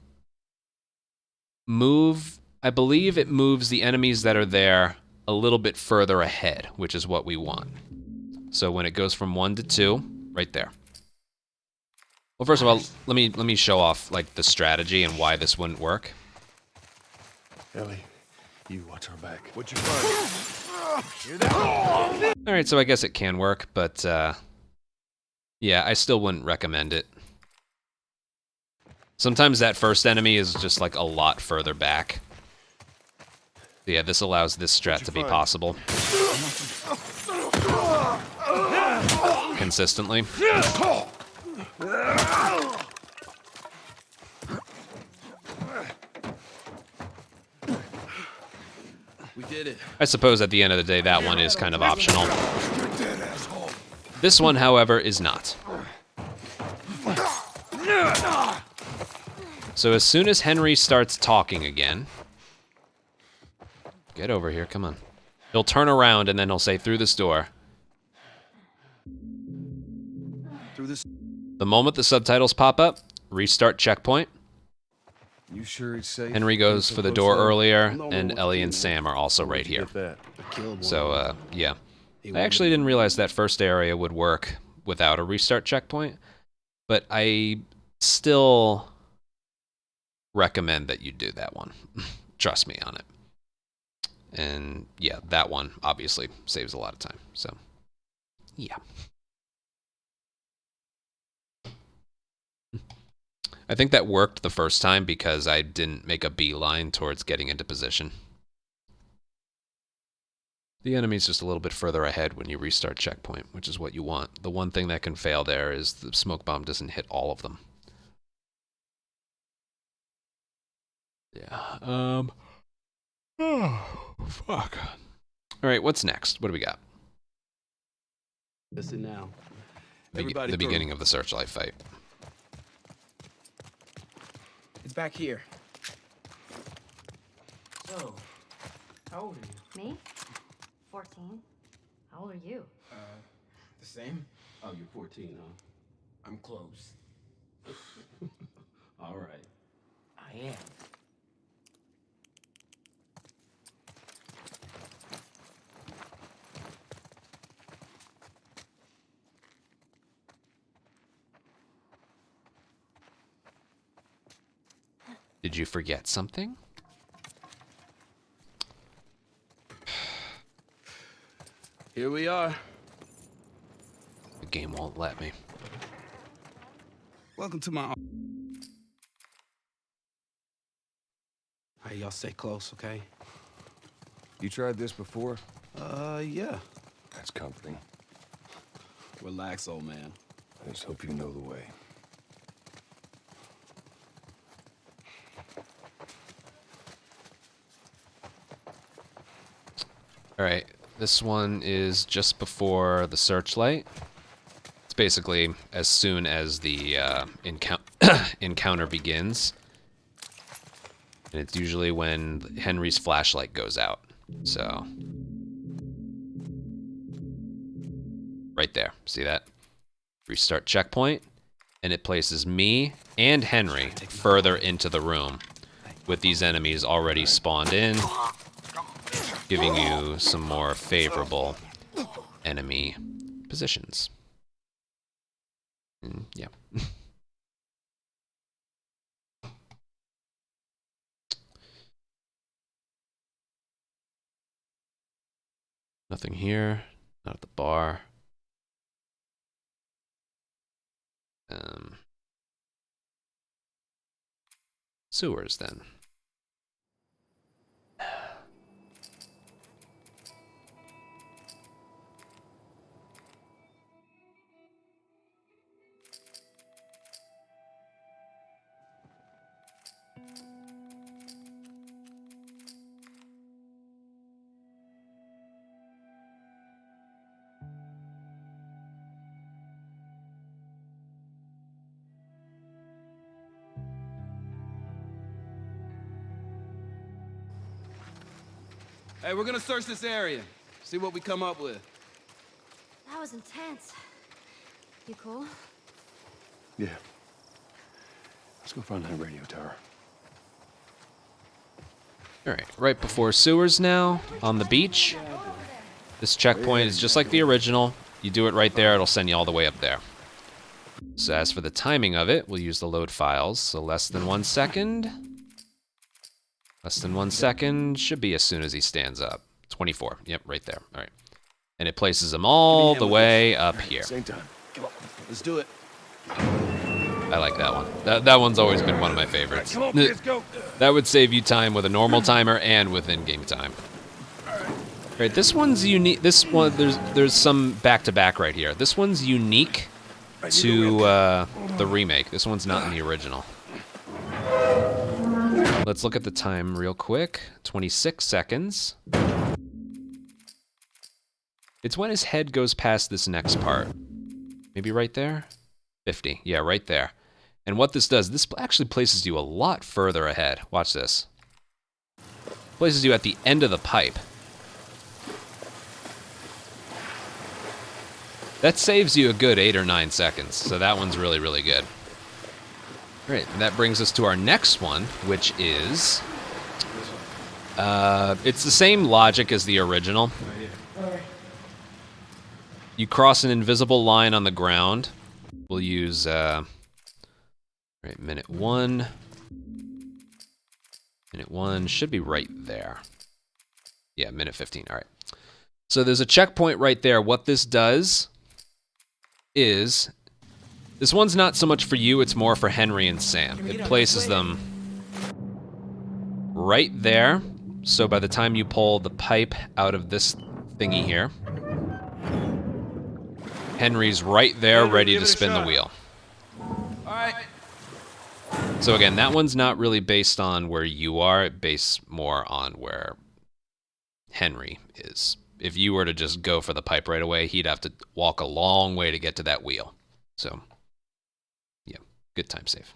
move, I believe it moves the enemies that are there a little bit further ahead, which is what we want. So when it goes from 1 to 2, right there. Well, first of all, let me show off like the strategy and why this wouldn't work. Ellie, you watch our back. What'd you find? Hear that? All right, so I guess it can work, but yeah, I still wouldn't recommend it. Sometimes that first enemy is just like a lot further back. Yeah, this allows this strat to be possible. Consistently. We did it. I suppose at the end of the day, that one is kind of optional. This one, however, is not. So as soon as Henry starts talking again... Get over here, come on. He'll turn around and then he'll say, through this door. Through this... The moment the subtitles pop up, restart checkpoint. You sure it's safe? Henry goes So for the close door there? earlier, I don't know and what to Ellie do, and man. Sam are also right Where'd you here. get that? I killed one. So, yeah. I actually didn't realize that first area would work without a restart checkpoint, but I still recommend that you do that one. Trust me on it. And yeah, that one obviously saves a lot of time. So, yeah. I think that worked the first time because I didn't make a beeline towards getting into position. The enemy's just a little bit further ahead when you restart checkpoint, which is what you want. The one thing that can fail there is the smoke bomb doesn't hit all of them. Yeah. Oh, fuck. All right, what's next? What do we got? Listen now. The Everybody through. beginning of the Searchlight fight. It's back here. So, how old are you? Me? 14. How old are you? The same? Oh, you're 14, huh? I'm close. All right. I am. Did you forget something? Here we are. The game won't let me. Welcome to my... Hey, y'all stay close, okay? You tried this before? Yeah. That's comforting. Relax, old man. I just hope you know the way. All right, this one is just before the Searchlight. It's basically as soon as the encounter begins. And it's usually when Henry's flashlight goes out. So, right there. See that? Restart checkpoint, and it places me and Henry further into the room with these enemies already spawned in, giving you some more favorable enemy positions. Yeah. Nothing here. Not at the bar. Sewers then. Hey, we're gonna search this area. See what we come up with. That was intense. You cool? Yeah. Let's go find that radio tower. Alright, right before sewers now, on the beach. This checkpoint is just like the original. You do it right there, it'll send you all the way up there. So as for the timing of it, we'll use the load files. So less than 1 second. Less than 1 second, should be as soon as he stands up. 24, yep, right there, all right. And it places them all the way up here. Same time. Come on, let's do it. I like that one. That one's always been one of my favorites. Come on, kids, go. That would save you time with a normal timer and with in-game time. All right, this one's unique. This one, there's some back-to-back right here. This one's unique to the remake. This one's not in the original. Let's look at the time real quick. 26 seconds. It's when his head goes past this next part. Maybe right there? 50. Yeah, right there. And what this does, this actually places you a lot further ahead. Watch this. Places you at the end of the pipe. That saves you a good 8 or 9 seconds. So that one's really, really good. Great, and that brings us to our next one, which is... it's the same logic as the original. You cross an invisible line on the ground. We'll use... right, minute 1. Minute 1 should be right there. Yeah, minute 15, all right. So there's a checkpoint right there. What this does is... This one's not so much for you, it's more for Henry and Sam. It places them right there. So by the time you pull the pipe out of this thingy here, Henry's right there ready to spin the wheel. Alright. So again, that one's not really based on where you are, it's based more on where Henry is. If you were to just go for the pipe right away, he'd have to walk a long way to get to that wheel. So... good time save.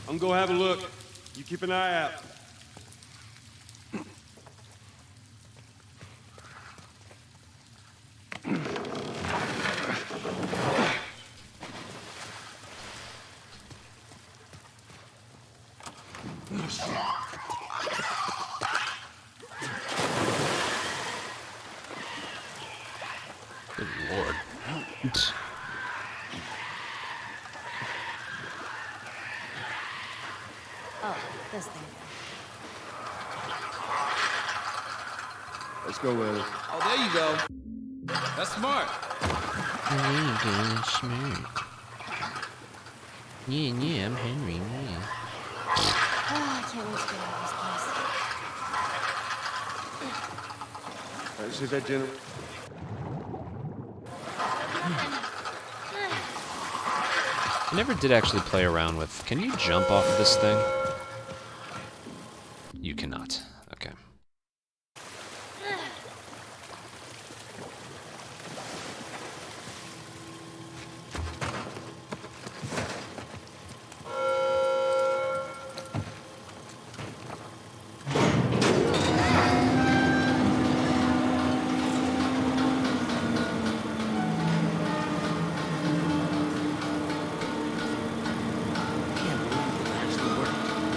I'm gonna go have a look. You keep an eye out. Good Lord. Oh, this thing. Let's go with it. Oh, there you go. That's smart. Yeah, I'm Henry, yeah. Oh, I can't wait to get out of this place. All right, see that generator? never did actually play around with... Can you jump off of this thing? You cannot. Okay.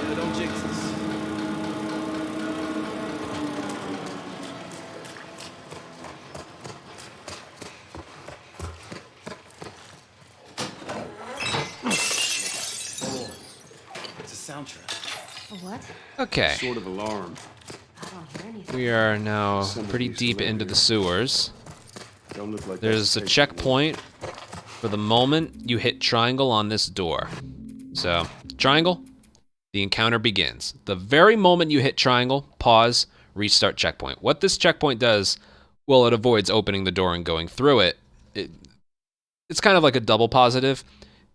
Yeah, don't jinx us. It's a soundtrack. A what? Okay. Sort of alarm. I don't hear anything. We are now Somebody pretty used to deep live into here. the sewers. Don't look like There's a checkpoint for the moment you hit triangle on this door. So, triangle, the encounter begins. The very moment you hit triangle, pause, restart checkpoint. What this checkpoint does, well, it avoids opening the door and going through it. It's kind of like a double positive.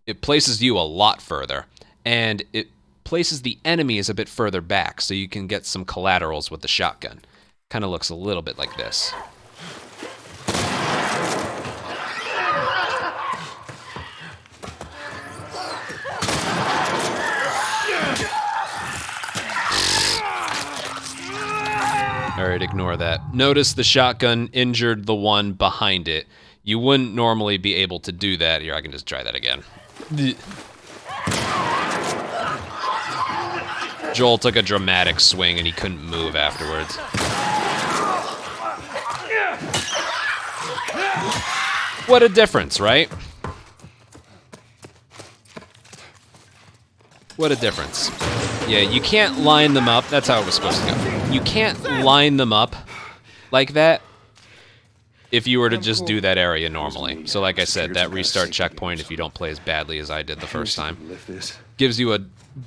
It places you a lot further, and it places the enemies a bit further back, so you can get some collaterals with the shotgun. Kind of looks a little bit like this. Alright, ignore that. Notice the shotgun injured the one behind it. You wouldn't normally be able to do that. Here, I can just try that again. Joel took a dramatic swing and he couldn't move afterwards. What a difference, right? What a difference. Yeah, you can't line them up. That's how it was supposed to go. You can't line them up like that if you were to just do that area normally. So like I said, that restart checkpoint, if you don't play as badly as I did the first time, gives you a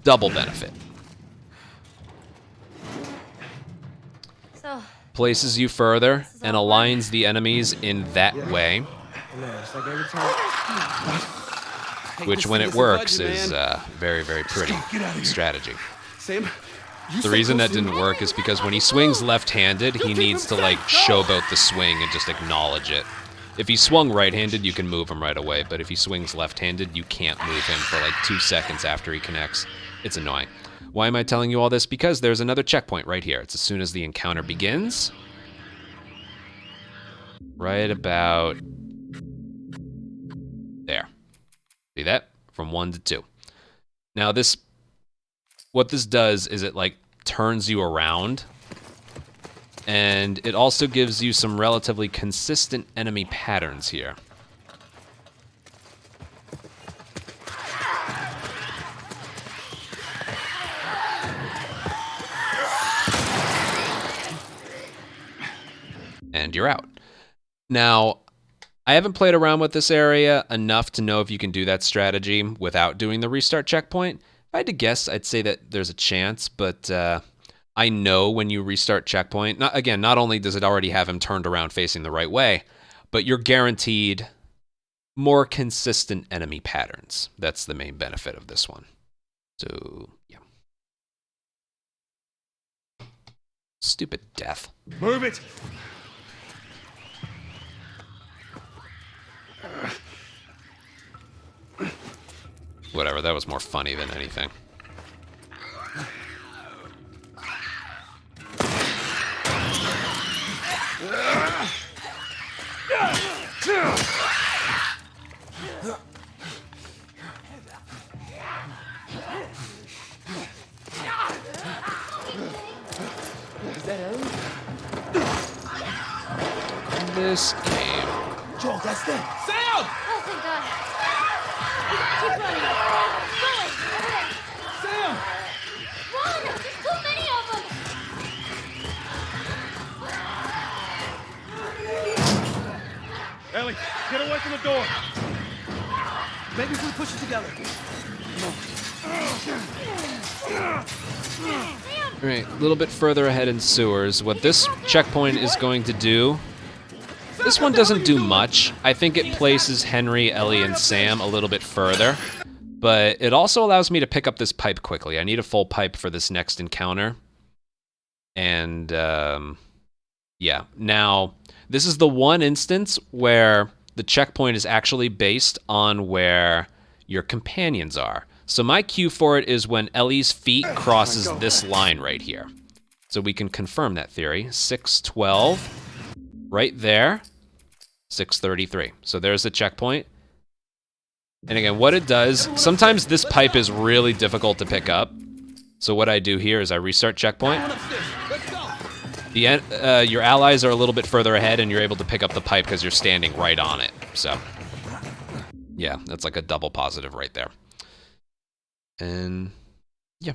double benefit. So, Places you further and aligns the enemies in that way, which when it works is very, very pretty strategy. Sam, The reason that didn't work is because when he swings left-handed, he needs to like showboat the swing and just acknowledge it. If he swung right-handed, you can move him right away, but if he swings left-handed, you can't move him for like 2 seconds after he connects. It's annoying. Why am I telling you all this? Because there's another checkpoint right here. It's as soon as the encounter begins. Right about there. See that? From 1 to 2. Now this, what this does is it like turns you around, and it also gives you some relatively consistent enemy patterns here. And you're out. Now, I haven't played around with this area enough to know if you can do that strategy without doing the restart checkpoint. If I had to guess, I'd say that there's a chance, but I know when you restart checkpoint, not only does it already have him turned around facing the right way, but you're guaranteed more consistent enemy patterns. That's the main benefit of this one. So, yeah. Stupid death. Move it! Whatever, that was more funny than anything. This game. Joel, that's them. Sam! oh, thank God. Keep running. Going. Over there. Sam! Run! There's too many of them. Ellie, get away from the door. Maybe if we push it together. All right, a little bit further ahead in sewers. What this checkpoint is going to do, this one doesn't do much. I think it places Henry, Ellie, and Sam a little bit further. But it also allows me to pick up this pipe quickly. I need a full pipe for this next encounter. And, yeah. Now, this is the one instance where the checkpoint is actually based on where your companions are. So my cue for it is when Ellie's feet crosses this line right here. So we can confirm that theory. 612, right there, 633. So there's the checkpoint. And again, what it does, sometimes this pipe is really difficult to pick up. So what I do here is I restart checkpoint. Your allies are a little bit further ahead and you're able to pick up the pipe because you're standing right on it. So, yeah, that's like a double positive right there. And, yeah.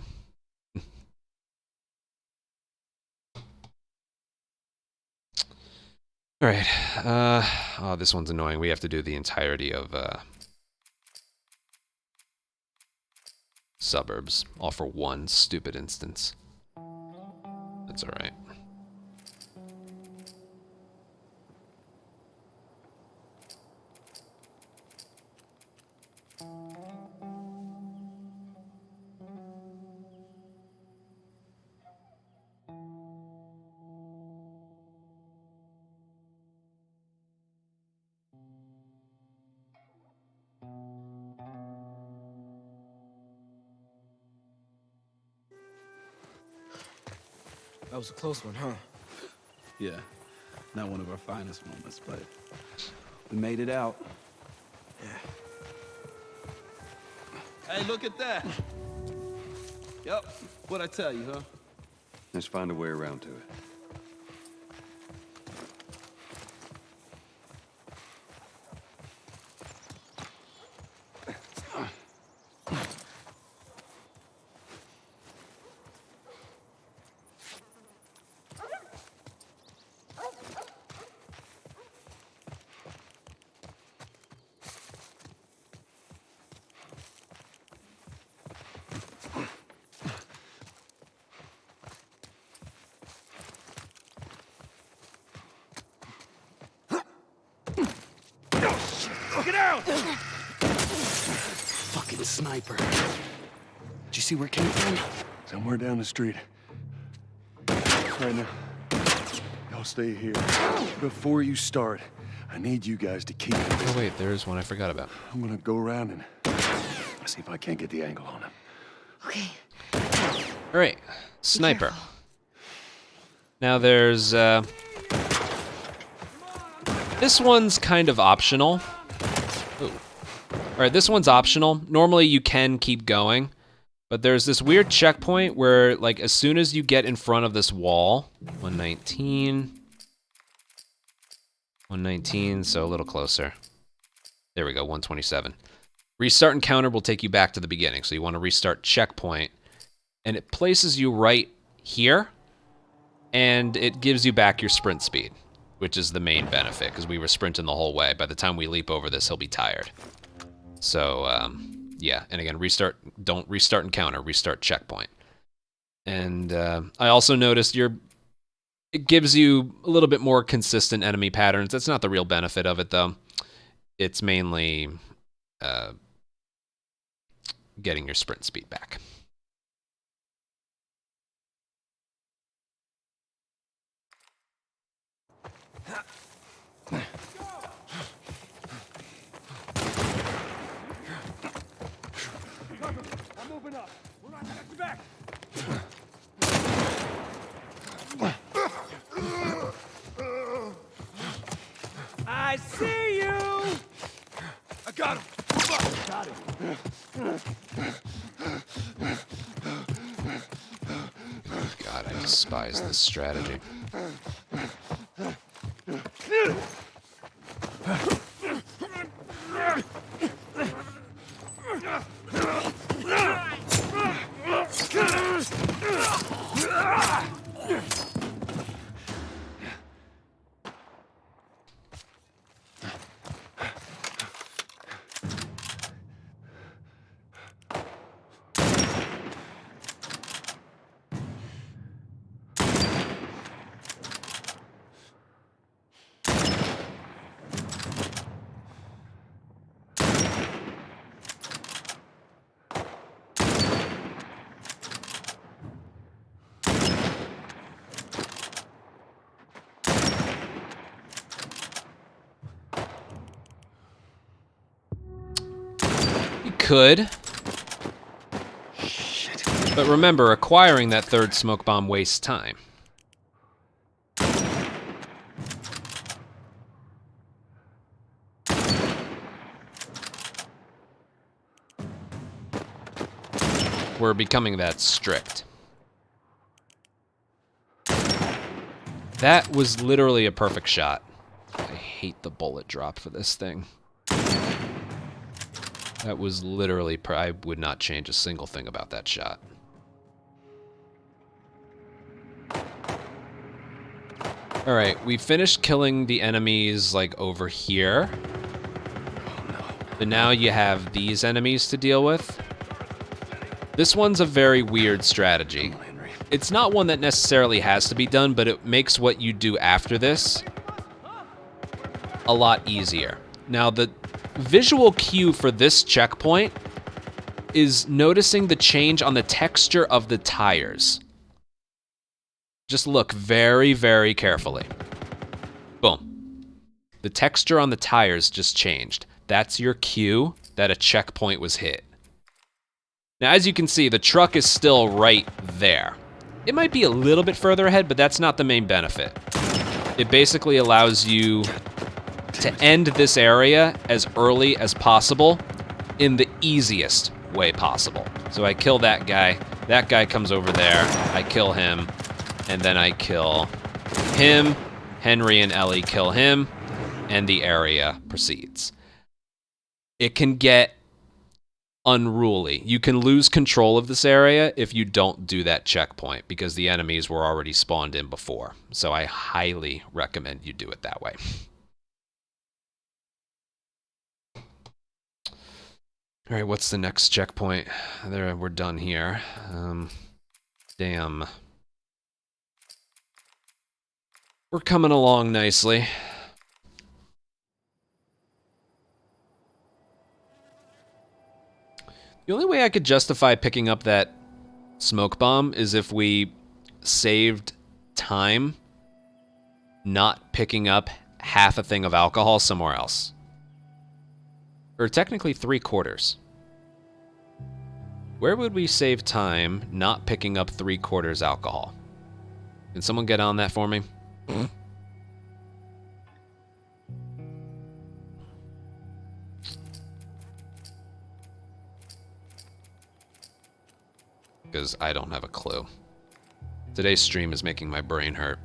All right. Oh, this one's annoying. We have to do the entirety of suburbs, all for one stupid instance. That's all right. That was a close one, huh? Yeah. Not one of our finest moments, but we made it out. Yeah. Hey, look at that. Yep. What'd I tell you, huh? Let's find a way around to it. Get out! Fucking sniper. Did you see where it came from? Somewhere down the street. Right now. Y'all stay here. Before you start, I need you guys to keep it. Oh wait, there's one I forgot about. I'm gonna go around and see if I can't get the angle on him. Okay. All right, sniper. Now there's this one's kind of optional. Ooh. All right, this one's optional. Normally you can keep going, but there's this weird checkpoint where, like, as soon as you get in front of this wall, 119, so a little closer. There we go, 127. Restart encounter will take you back to the beginning, so you want to restart checkpoint, and it places you right here, and it gives you back your sprint speed, which is the main benefit, because we were sprinting the whole way. By the time we leap over this, he'll be tired. So, yeah, and again, don't restart encounter, restart checkpoint. And I also noticed it gives you a little bit more consistent enemy patterns. That's not the real benefit of it, though. It's mainly getting your sprint speed back. I'm moving up. We're not gonna get back. I see you. I got him. Got him. God, I despise this strategy. could. Shit. But remember, acquiring that third smoke bomb wastes time. We're becoming that strict. That was literally a perfect shot. I hate the bullet drop for this thing. That was literally, I would not change a single thing about that shot. All right, we finished killing the enemies like over here. Oh no. But now you have these enemies to deal with. This one's a very weird strategy. It's not one that necessarily has to be done, but it makes what you do after this a lot easier. Now, the visual cue for this checkpoint is noticing the change on the texture of the tires. Just look very, very carefully. Boom. The texture on the tires just changed. That's your cue that a checkpoint was hit. Now, as you can see, the truck is still right there. It might be a little bit further ahead, but that's not the main benefit. It basically allows you to end this area as early as possible in the easiest way possible. So I kill that guy comes over there, I kill him, and then I kill him, Henry and Ellie kill him, and the area proceeds. It can get unruly. You can lose control of this area if you don't do that checkpoint because the enemies were already spawned in before. So I highly recommend you do it that way. All right, what's the next checkpoint? There, we're done here. Damn. We're coming along nicely. The only way I could justify picking up that smoke bomb is if we saved time not picking up half a thing of alcohol somewhere else. Or technically 3/4. Where would we save time not picking up 3/4 alcohol? Can someone get on that for me? Because I don't have a clue. Today's stream is making my brain hurt.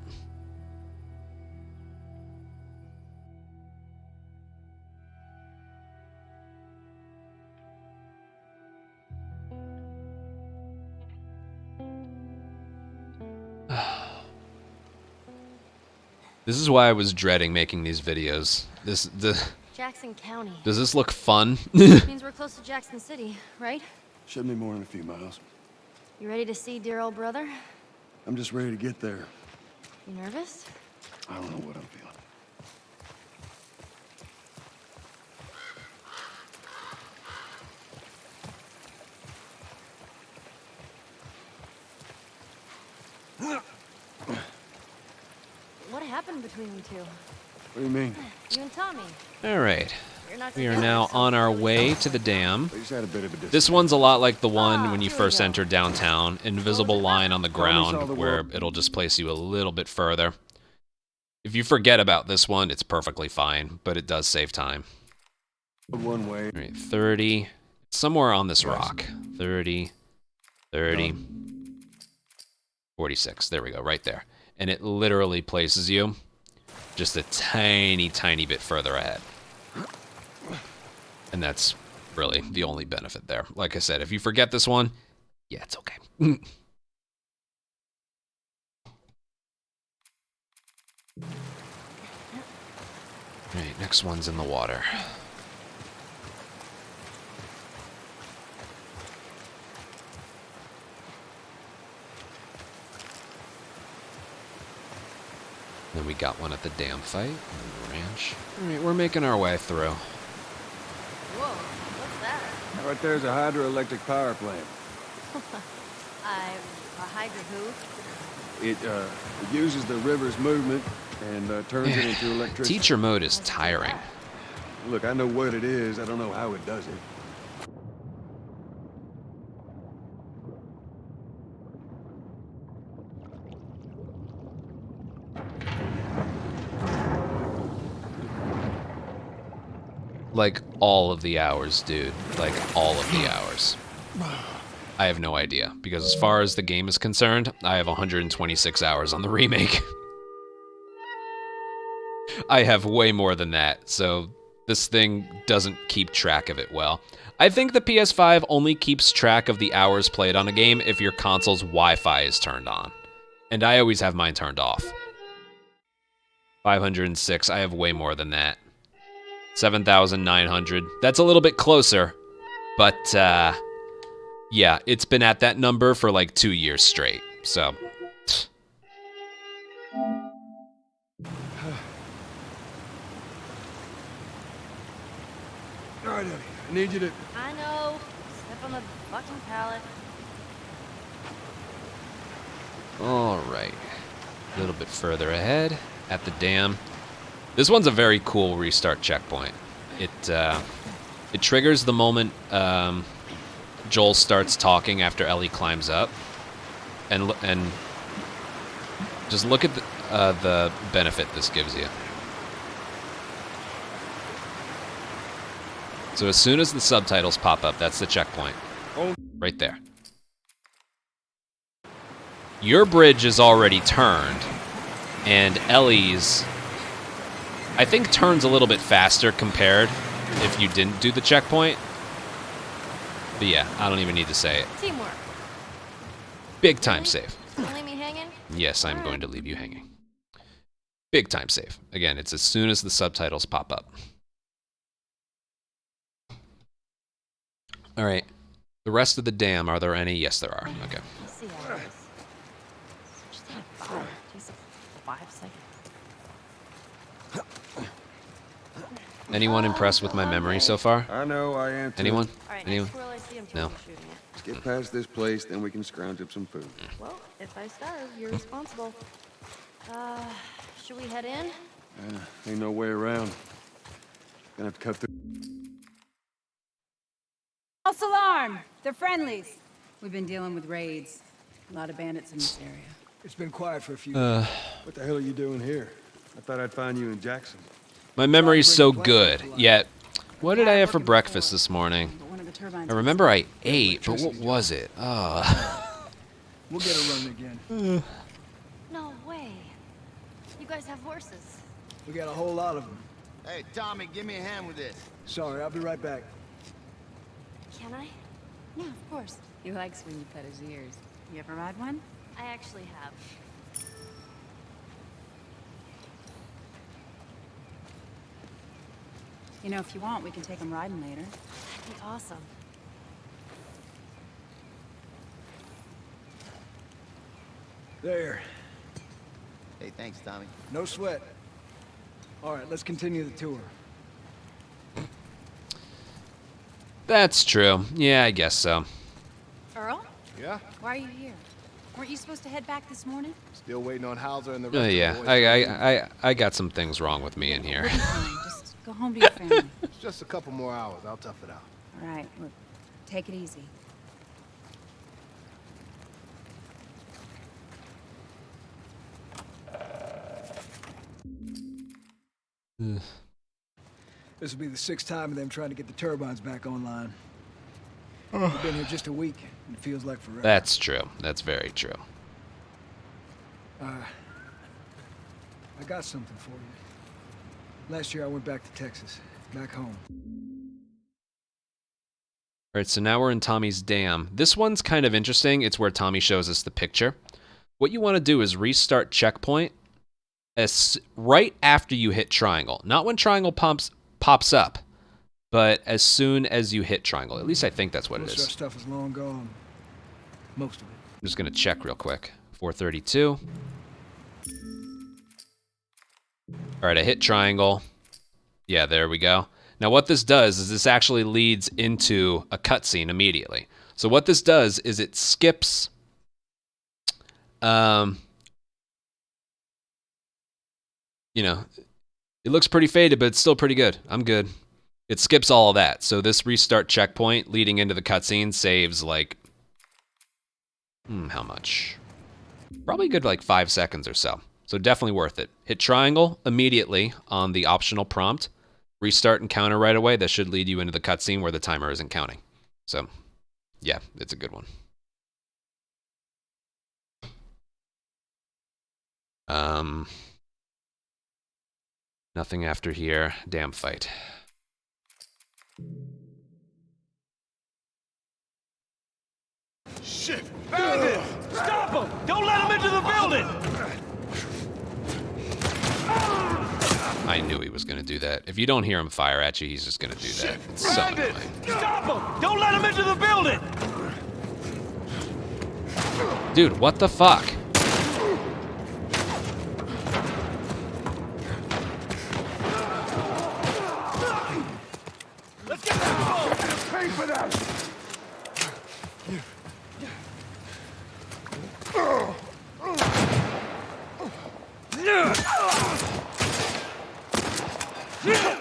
This is why I was dreading making these videos. Jackson County. Does this look fun? Means we're close to Jackson City, right? Shouldn't be more than a few miles. You ready to see dear old brother? I'm just ready to get there. You nervous? I don't know what I'm feeling. What happened between you two? What do you mean? You and Tommy. All right. You're not We are together, now so- on our way to the dam. We just had a bit of a This one's a lot like the one when you first enter downtown. Invisible line on the ground where it'll just place you a little bit further. If you forget about this one, it's perfectly fine, but it does save time. One way. All right, 30. Somewhere on this rock. 30, 30, 46. There we go, right there. And it literally places you just a tiny, tiny bit further ahead. And that's really the only benefit there. Like I said, if you forget this one, yeah, it's okay. Alright, next one's in the water. Then we got one at the dam fight, and the ranch. Alright, we're making our way through. Whoa, what's that? Right there's a hydroelectric power plant. A hydra who? It uses the river's movement and turns it into electricity. Teacher mode is tiring. Look, I know what it is. I don't know how it does it. Like, all of the hours, dude. Like, all of the hours. I have no idea, because as far as the game is concerned, I have 126 hours on the remake. I have way more than that, so this thing doesn't keep track of it well. I think the PS5 only keeps track of the hours played on a game if your console's Wi-Fi is turned on. And I always have mine turned off. 506, I have way more than that. 7,900, that's a little bit closer, but yeah, it's been at that number for like 2 years straight, so. All right, Eddie, I need you to... I know. Step on the fucking pallet. All right, a little bit further ahead at the dam. This one's a very cool restart checkpoint. It triggers the moment Joel starts talking after Ellie climbs up, and just look at the benefit this gives you. So as soon as the subtitles pop up, that's the checkpoint. Right there. Your bridge is already turned, and Ellie's, I think, turns a little bit faster compared if you didn't do the checkpoint. But yeah, I don't even need to say it. Teamwork. Big time save. Gonna leave me hanging? Yes, I'm going to leave you hanging. Big time save. Again, it's as soon as the subtitles pop up. All right. The rest of the dam, are there any? Yes, there are. Okay. Let's see how it is. Just had 5. Just 5 seconds. Anyone impressed with my memory so far? I know, I am too. Anyone? All right, Anyone? next squirrel I see, I'm No. totally shooting it. Let's get past this place, then we can scrounge up some food. Well, if I starve, you're responsible. Should we head in? Ain't no way around. Gonna have to cut through. False alarm! They're friendlies. We've been dealing with raids. A lot of bandits in this area. It's been quiet for a few days. What the hell are you doing here? I thought I'd find you in Jackson. My memory's so good, yet what did I have for breakfast this morning? I remember I ate, but what was it? Oh. We'll get a run again. No way. You guys have horses. We got a whole lot of them. Hey, Tommy, give me a hand with this. Sorry, I'll be right back. Can I? Yeah, of course. He likes when you pet his ears. You ever ride one? I actually have. You know, if you want, we can take them riding later. That'd be awesome. There. Hey, thanks, Tommy. No sweat. All right, let's continue the tour. That's true. Yeah, I guess so. Earl? Yeah? Why are you here? Weren't you supposed to head back this morning? Still waiting on Hauser and the rest of the Yeah, boys. I got some things wrong with me in here. We'll be fine. Just go home to your family. It's just a couple more hours. I'll tough it out. All right, look, take it easy. This will be the 6th time of them trying to get the turbines back online. We've been here just a week, and it feels like forever. That's true. That's very true. I got something for you. Last year I went back to Texas, back home. All right, so now we're in Tommy's dam. This one's kind of interesting. It's where Tommy shows us the picture. What you want to do is restart checkpoint right after you hit triangle. Not when triangle pops up, but as soon as you hit triangle. At least I think that's what it Most of is. our stuff is long gone. Most of it. I'm just going to check real quick. 432. All right, I hit triangle. Yeah, there we go. Now what this does is this actually leads into a cutscene immediately. So what this does is it skips you know, it looks pretty faded, but it's still pretty good. I'm good. It skips all of that. So this restart checkpoint leading into the cutscene saves like how much? Probably good like 5 seconds or so. So definitely worth it. Hit triangle immediately on the optional prompt, restart encounter right away, that should lead you into the cutscene where the timer isn't counting. So, yeah, it's a good one. Nothing after here. Damn fight. Shit! Bandit! Stop him! Don't let him into the building! I knew he was going to do that. If you don't hear him fire at you, he's just going to do that. It's so Bandit! annoying. Stop him! Don't let him into the building! Dude, what the fuck? Let's get that phone! Pay for that!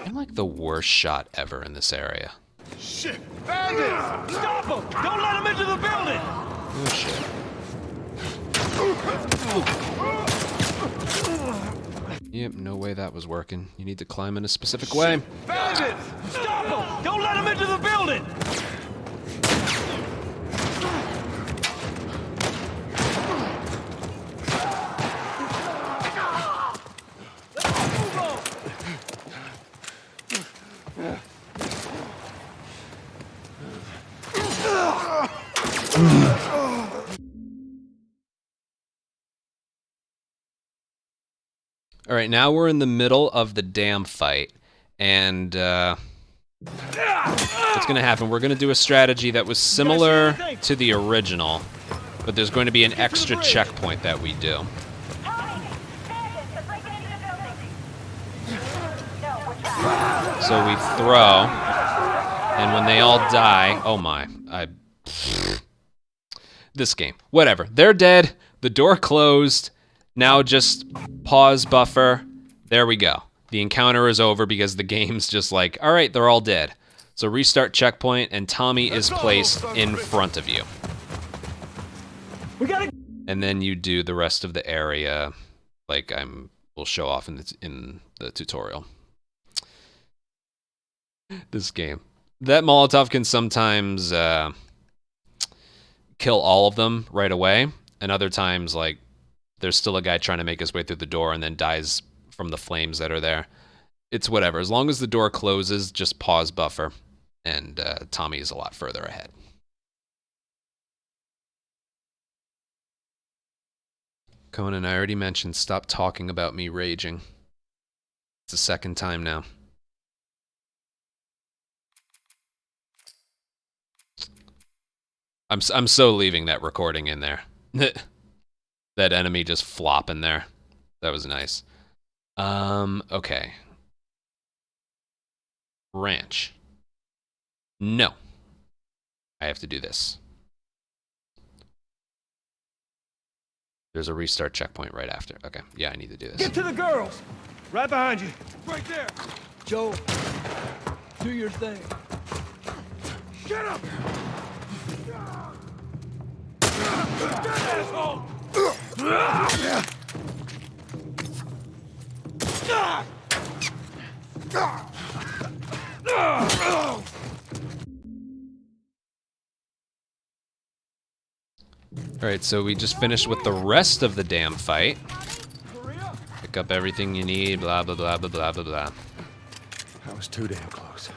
I'm like the worst shot ever in this area. Shit! Bandit! Stop him! Don't let him into the building! Oh shit. Yep, no way that was working. You need to climb in a specific way. Bandit! Stop him! Don't let him into the building! All right, now we're in the middle of the damn fight, and what's going to happen? We're going to do a strategy that was similar to the original, but there's going to be an extra checkpoint that we do. So we throw, and when they all die, oh my, this game, whatever. They're dead. The door closed. Now just pause buffer. There we go. The encounter is over because the game's just like, all right, they're all dead. So restart checkpoint, and Tommy is placed in front of you. And then you do the rest of the area, like we'll show off in the tutorial. This game. That Molotov can sometimes kill all of them right away, and other times, like, there's still a guy trying to make his way through the door and then dies from the flames that are there. It's whatever. As long as the door closes, just pause buffer, and Tommy is a lot further ahead. Conan, I already mentioned stop talking about me raging. It's the second time now. I'm so leaving that recording in there. That enemy just flopping there. That was nice. Okay. Ranch. No. I have to do this. There's a restart checkpoint right after. Okay, yeah, I need to do this. Get to the girls! Right behind you. Right there. Joe, do your thing. Get him! That asshole! Alright, so we just finished with the rest of the damn fight. Pick up everything you need, blah, blah, blah, blah, blah, blah, blah. That was too damn close.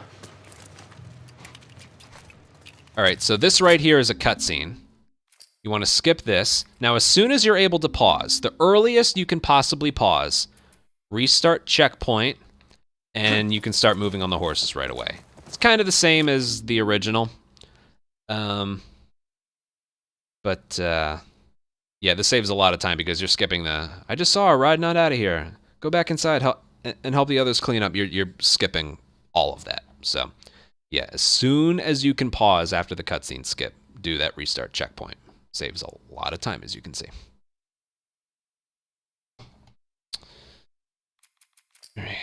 Alright, so this right here is a cutscene. You want to skip this. Now, as soon as you're able to pause, the earliest you can possibly pause, restart checkpoint, and you can start moving on the horses right away. It's kind of the same as the original. Yeah, this saves a lot of time because you're skipping the, I just saw her riding on out of here. Go back inside and help the others clean up. You're skipping all of that. So, yeah, as soon as you can pause after the cutscene, skip. Do that restart checkpoint. Saves a lot of time, as you can see. All right.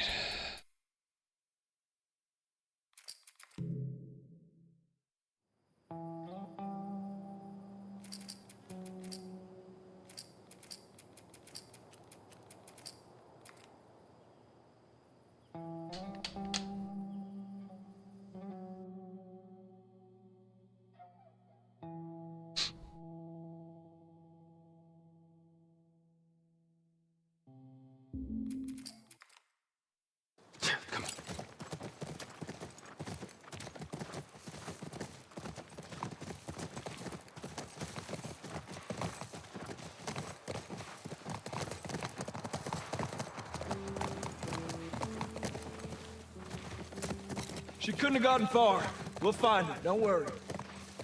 She couldn't have gotten far. We'll find her, don't worry.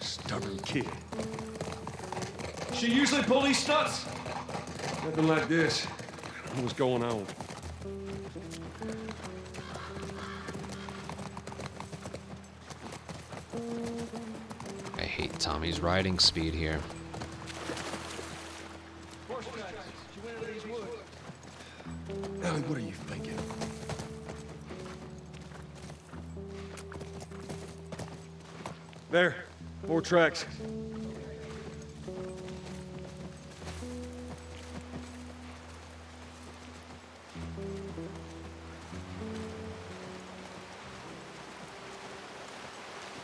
Stubborn kid. She usually pull these stunts? Nothing like this. What's going on? I hate Tommy's riding speed here. Ellie, what are you thinking? There. 4 tracks.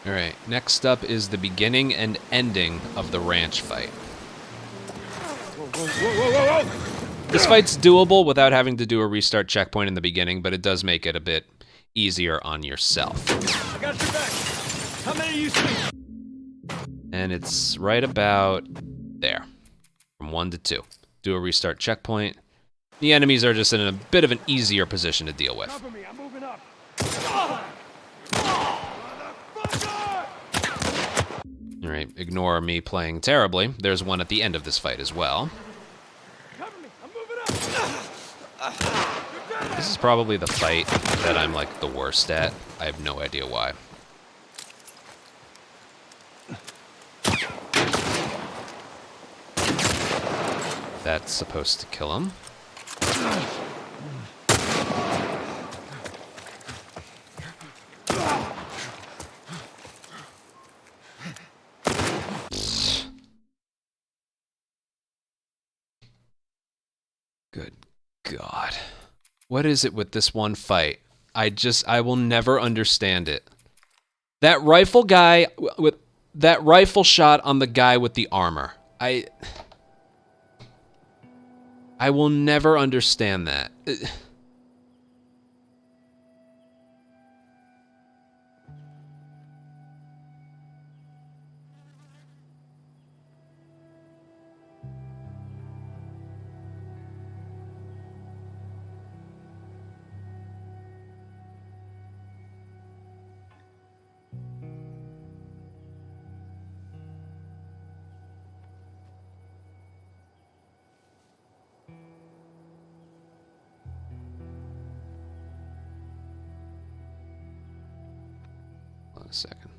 Alright, next up is the beginning and ending of the ranch fight. Whoa, whoa, whoa, whoa, whoa! This fight's doable without having to do a restart checkpoint in the beginning, but it does make it a bit easier on yourself. I got your back. How many you see? And it's right about there, from 1 to 2. Do a restart checkpoint. The enemies are just in a bit of an easier position to deal with. Cover me, I'm moving up. Alright, ignore me playing terribly. There's one at the end of this fight as well. Cover me, I'm moving up. This is probably the fight that I'm like the worst at. I have no idea why. That's supposed to kill him. Good God. What is it with this one fight? I will never understand it. That rifle guy with that rifle shot on the guy with the armor. I will never understand that. Hold on a second.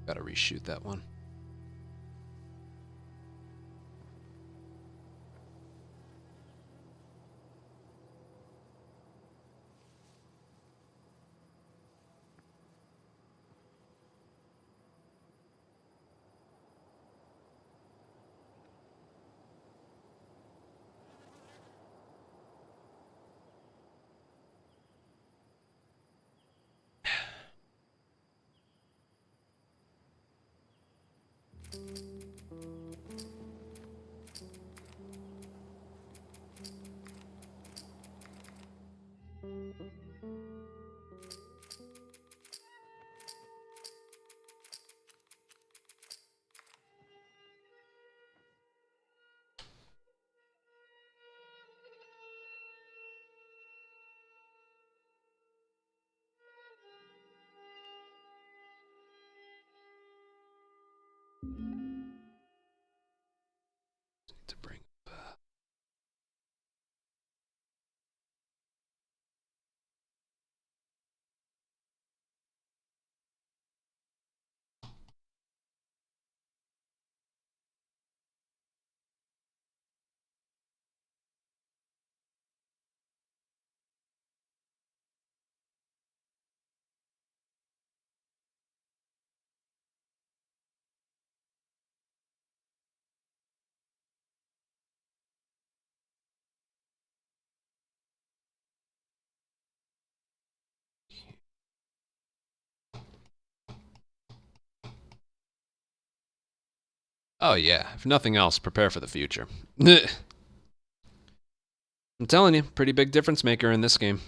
Gotta reshoot that one. To bring up, Oh yeah, if nothing else, prepare for the future. I'm telling you, pretty big difference maker in this game.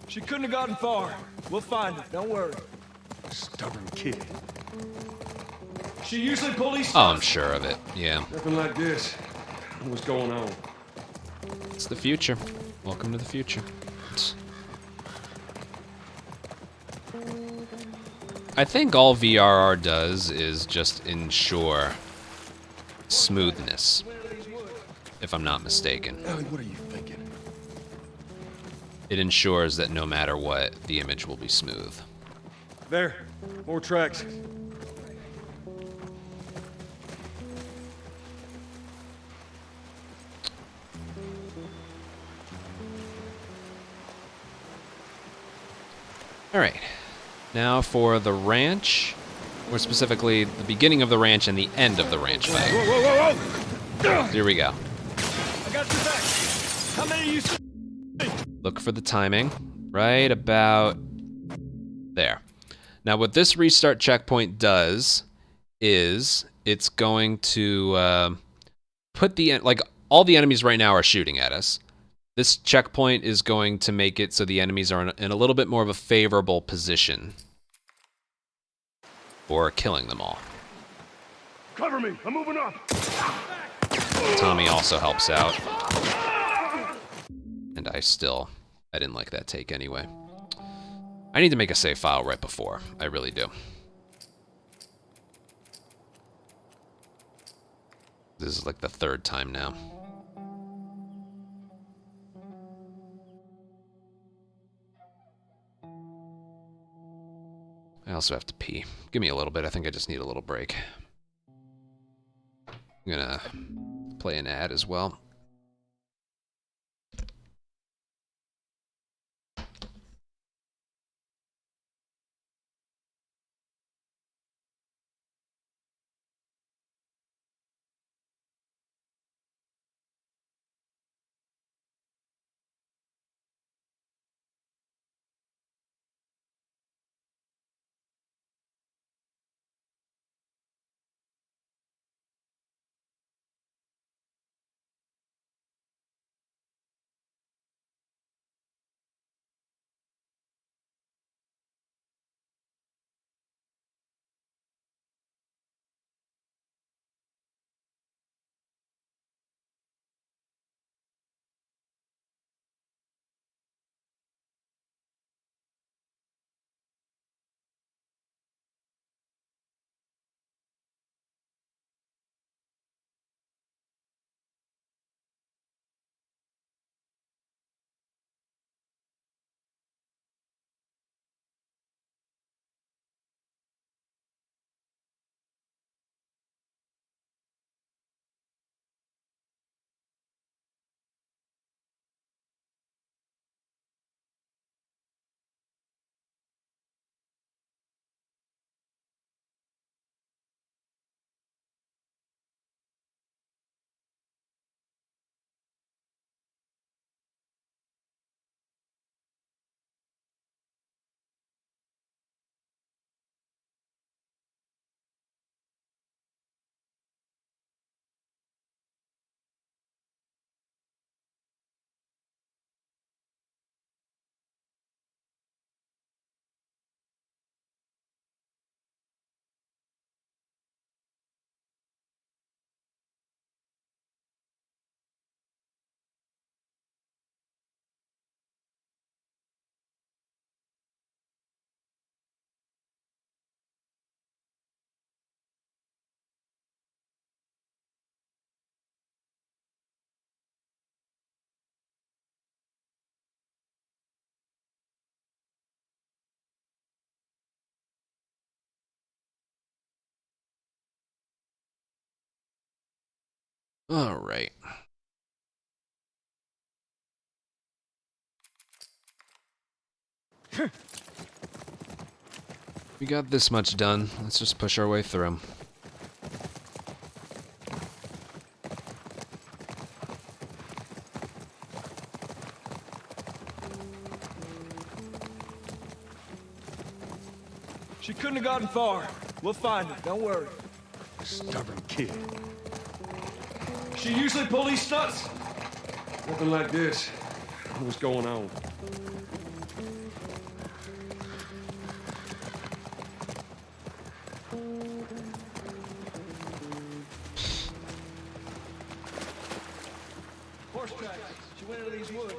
She couldn't have gotten far. We'll find her, don't worry. Stubborn kid. She usually police. Oh, I'm sure of it. Yeah. Nothing like this. What's going on? It's the future. Welcome to the future. I think all VRR does is just ensure smoothness, if I'm not mistaken. Ellie, what are you thinking? It ensures that no matter what, the image will be smooth. There. More tracks. Alright. Now for the ranch. More specifically, the beginning of the ranch and the end of the ranch fight. Whoa, whoa, whoa, whoa! Here we go. I got your back. How many you? Look for the timing. Right about there. Now what this restart checkpoint does is it's going to put the, like, all the enemies right now are shooting at us. This checkpoint is going to make it so the enemies are in a little bit more of a favorable position for killing them all. Cover me. I'm moving up. Tommy also helps out. And I didn't like that take anyway. I need to make a save file right before. I really do. This is like the third time now. I also have to pee. Give me a little bit. I think I just need a little break. I'm gonna play an ad as well. All right. We got this much done. Let's just push our way through. She couldn't have gotten far. We'll find her, don't worry. Stubborn kid. She usually pull these stunts? Nothing like this. What's going on? Horse tracks. She went into these woods.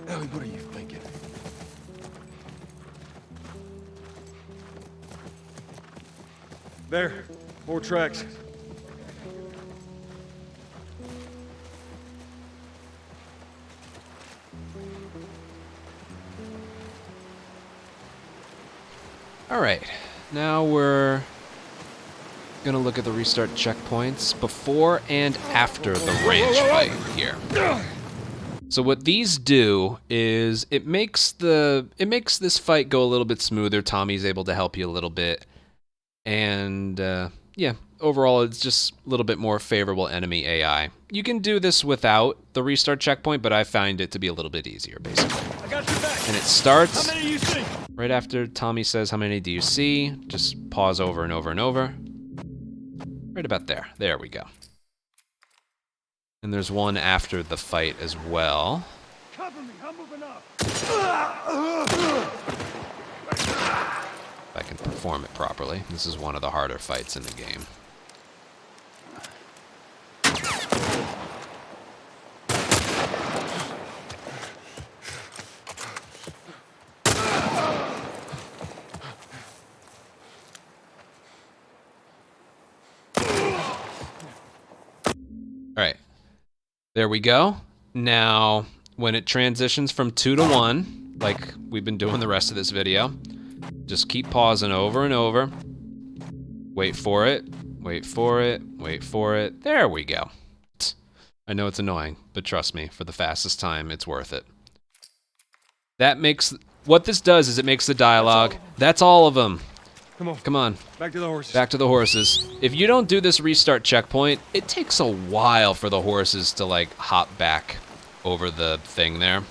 Ellie, what are you thinking? There. More tracks. All right, now we're gonna look at the restart checkpoints before and after the ranch fight here. So what these do is it makes this fight go a little bit smoother. Tommy's able to help you a little bit, and yeah, overall it's just a little bit more favorable enemy AI. You can do this without the restart checkpoint, but I find it to be a little bit easier, basically. I got your back. And it starts How many you see? right after Tommy says, "How many do you see?" Just pause over and over and over. Right about there. There we go. And there's one after the fight as well. Cover me, I'm moving up. If I can perform it properly. This is one of the harder fights in the game. All right, there we go. Now, when it transitions from 2 to 1, like we've been doing the rest of this video, just keep pausing over and over. Wait for it, wait for it, wait for it. There we go. I know it's annoying, but trust me, for the fastest time, it's worth it. That makes, what this does is it makes the dialogue, that's all of them. Come on. Come on. Back to the horses. Back to the horses. If you don't do this restart checkpoint, it takes a while for the horses to like hop back over the thing there.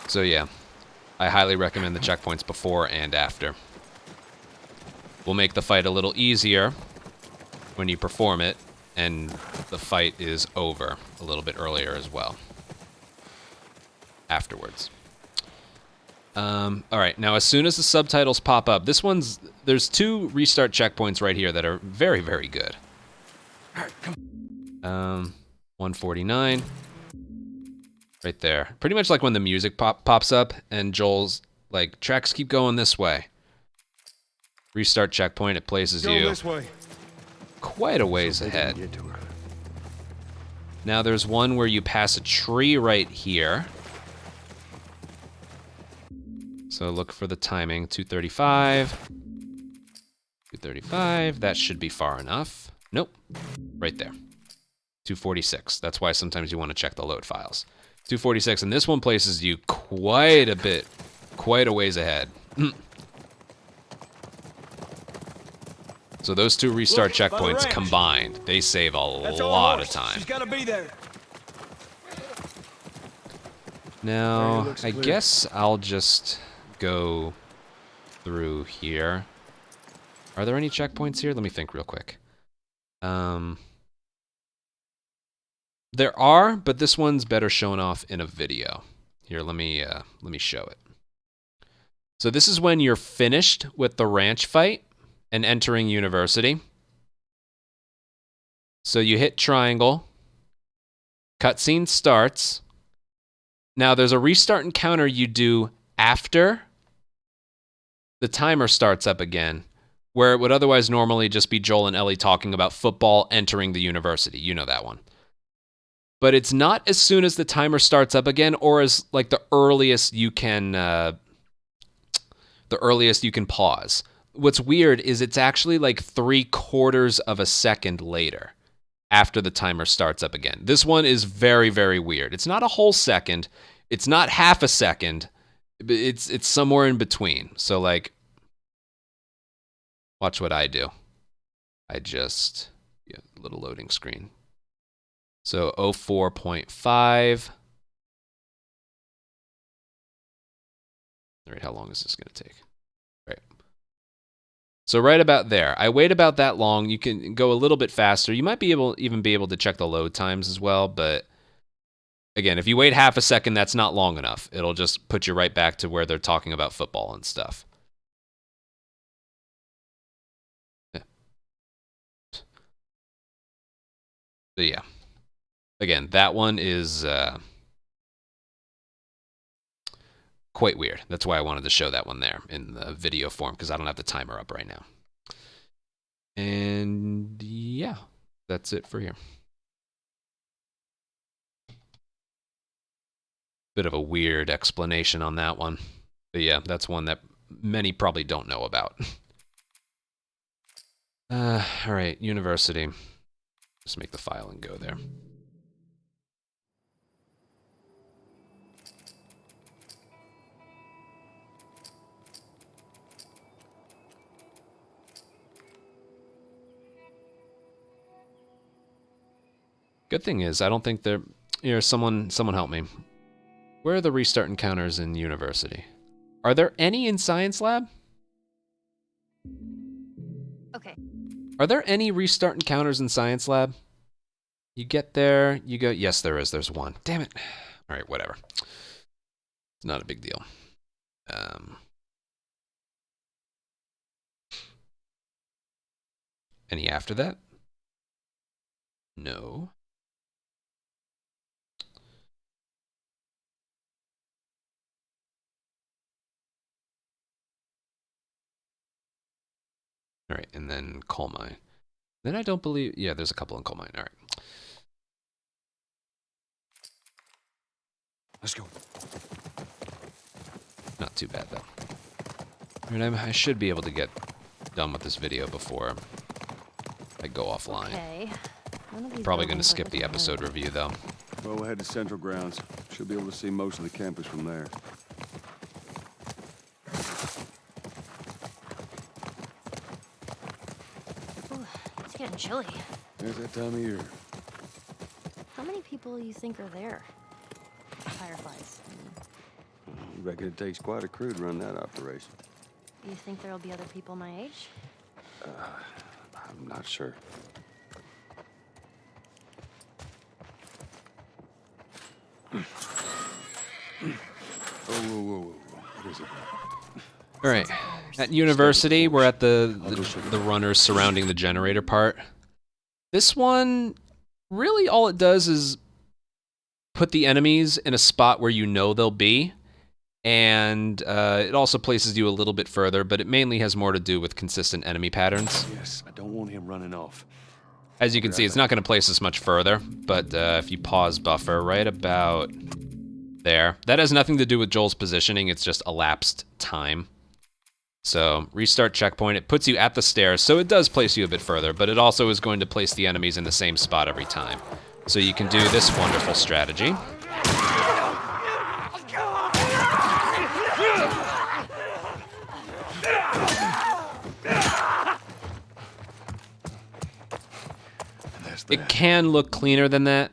So yeah, I highly recommend the checkpoints before and after. Will make the fight a little easier when you perform it, and the fight is over a little bit earlier as well. Afterwards. All right, now as soon as the subtitles pop up, there's 2 restart checkpoints right here that are very, very good. 149. Right there. Pretty much like when the music pops up and Joel's like, tracks keep going this way. Restart checkpoint, it places you this way. quite a ways ahead. Now there's one where you pass a tree right here. So look for the timing, 235. 235, that should be far enough. Nope, right there. 246, that's why sometimes you want to check the load files. 246, and this one places you quite a ways ahead. So those 2 restart checkpoints combined, they save a lot of time. She's gotta be there. Now, I guess I'll just go through here. Are there any checkpoints here? Let me think real quick. There are, but this one's better shown off in a video. Here, let me show it. So this is when you're finished with the ranch fight and entering university. So you hit triangle. Cutscene starts. Now there's a restart encounter you do after the timer starts up again, where it would otherwise normally just be Joel and Ellie talking about football entering the university. You know that one. But it's not as soon as the timer starts up again, or as like the earliest you can pause. What's weird is it's actually like 3/4 of a second later after the timer starts up again. This one is very, very weird. It's not a whole second. It's not half a second. It's somewhere in between. So, like, watch what I do. I just, yeah, little loading screen. So 04.5. All right, how long is this going to take? Right. So right about there. I wait about that long. You can go a little bit faster. You might even be able to check the load times as well, but again, if you wait half a second, that's not long enough. It'll just put you right back to where they're talking about football and stuff. Yeah. But yeah. Again, that one is quite weird. That's why I wanted to show that one there in the video form, because I don't have the timer up right now. And yeah, that's it for here. Bit of a weird explanation on that one. But yeah, that's one that many probably don't know about. All right, university. Just make the file and go there. Good thing is, I don't think they're... Here, someone help me. Where are the restart encounters in university? Are there any in science lab? Okay. Are there any restart encounters in science lab? You get there, you go... Yes, there is. There's one. Damn it. All right, whatever. It's not a big deal. Any after that? No. All right, and then coal mine. Then I don't believe... Yeah, there's a couple in coal mine. All right. Let's go. Not too bad, though. I mean, I should be able to get done with this video before I go offline. Okay. Probably going to skip the episode review, though. Well, we'll head to Central Grounds. Should be able to see most of the campus from there. Ooh, it's getting chilly. There's that time of year. How many people you think are there? Fireflies. You reckon it takes quite a crew to run that operation? You think there'll be other people my age? I'm not sure. Whoa. What is it? All right. At university, we're at the runners surrounding the generator part. This one, really all it does is put the enemies in a spot where you know they'll be. And it also places you a little bit further, but it mainly has more to do with consistent enemy patterns. Yes, I don't want him running off. As you can see, it's not going to place us much further, but if you pause buffer right about there, that has nothing to do with Joel's positioning, it's just elapsed time. So, restart checkpoint, it puts you at the stairs, so it does place you a bit further, but it also is going to place the enemies in the same spot every time. So you can do this wonderful strategy. It can look cleaner than that,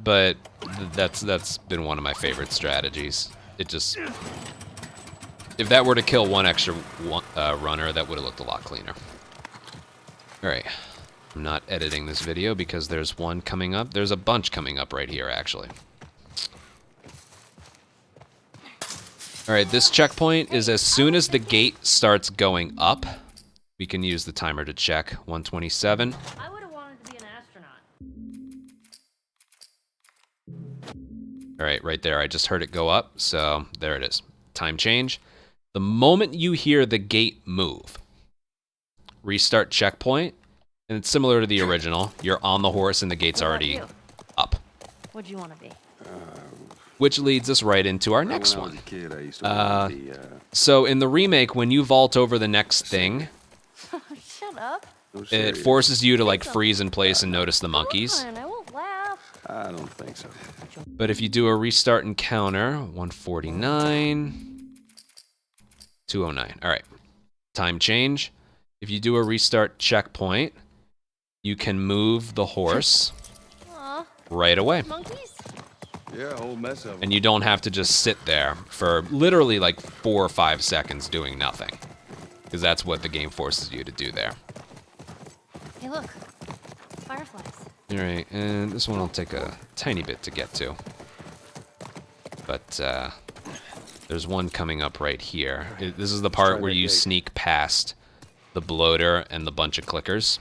but that's been one of my favorite strategies. It just, if that were to kill one extra runner, that would have looked a lot cleaner. All right, I'm not editing this video because there's one coming up. There's a bunch coming up right here, actually. All right, this checkpoint is as soon as the gate starts going up. We can use the timer to check. 127. I would have wanted to be an astronaut. All right, right there. I just heard it go up, so there it is. Time change. The moment you hear the gate move, restart checkpoint, and it's similar to the original. You're on the horse and the gate's already up. What'd you want to be? Which leads us right into our next one. When I was a kid, I used to want to be, So in the remake, when you vault over the next thing, Shut up. No It serious. forces you to like freeze in place and notice the monkeys. Come on, I won't laugh. I don't think so. But if you do a restart encounter, 149, 209. All right. Time change. If you do a restart checkpoint, you can move the horse Aw, right away. monkeys? Yeah, a whole mess of them. And you don't have to just sit there for literally like 4 or 5 seconds doing nothing. Because that's what the game forces you to do there. Hey, look. Fireflies. All right, and this one will take a tiny bit to get to. But there's one coming up right here. This is the part where you sneak past the bloater and the bunch of clickers.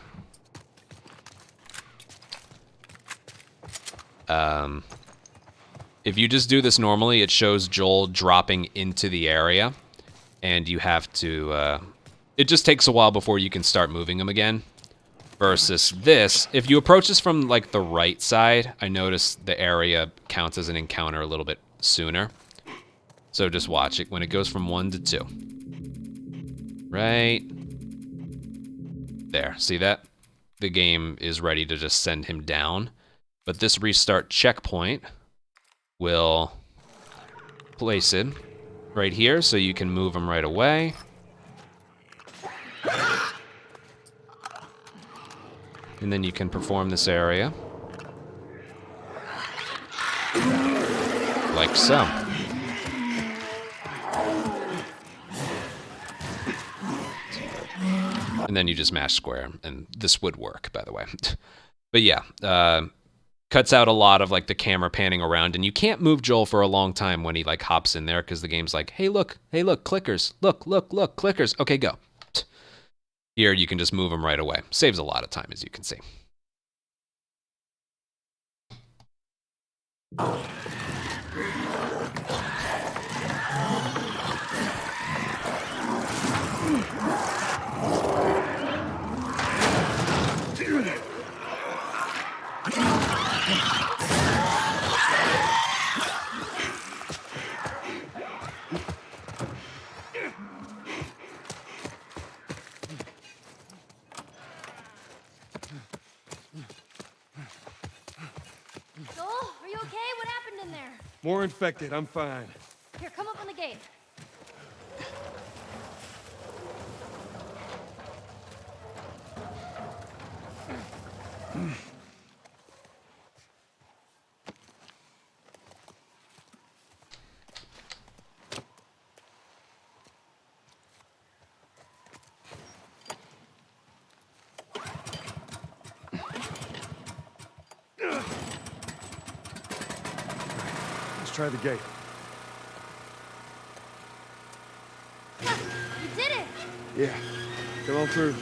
If you just do this normally, it shows Joel dropping into the area, and you have to... it just takes a while before you can start moving him again. Versus this, if you approach this from like the right side, I noticed the area counts as an encounter a little bit sooner. So just watch it when it goes from 1 to 2. Right there. See that? The game is ready to just send him down. But this restart checkpoint will place it right here so you can move him right away. And then you can perform this area. Like so. And then you just mash square, and this would work, by the way. But yeah, cuts out a lot of like the camera panning around, and you can't move Joel for a long time when he like hops in there, because the game's like, hey look, clickers, look, clickers, okay, go. Here you can just move them right away. Saves a lot of time, as you can see. Joel, are you okay? What happened in there? More infected. I'm fine. Here, come up on the gate. Let's try the gate. You did it! Yeah. Come on through.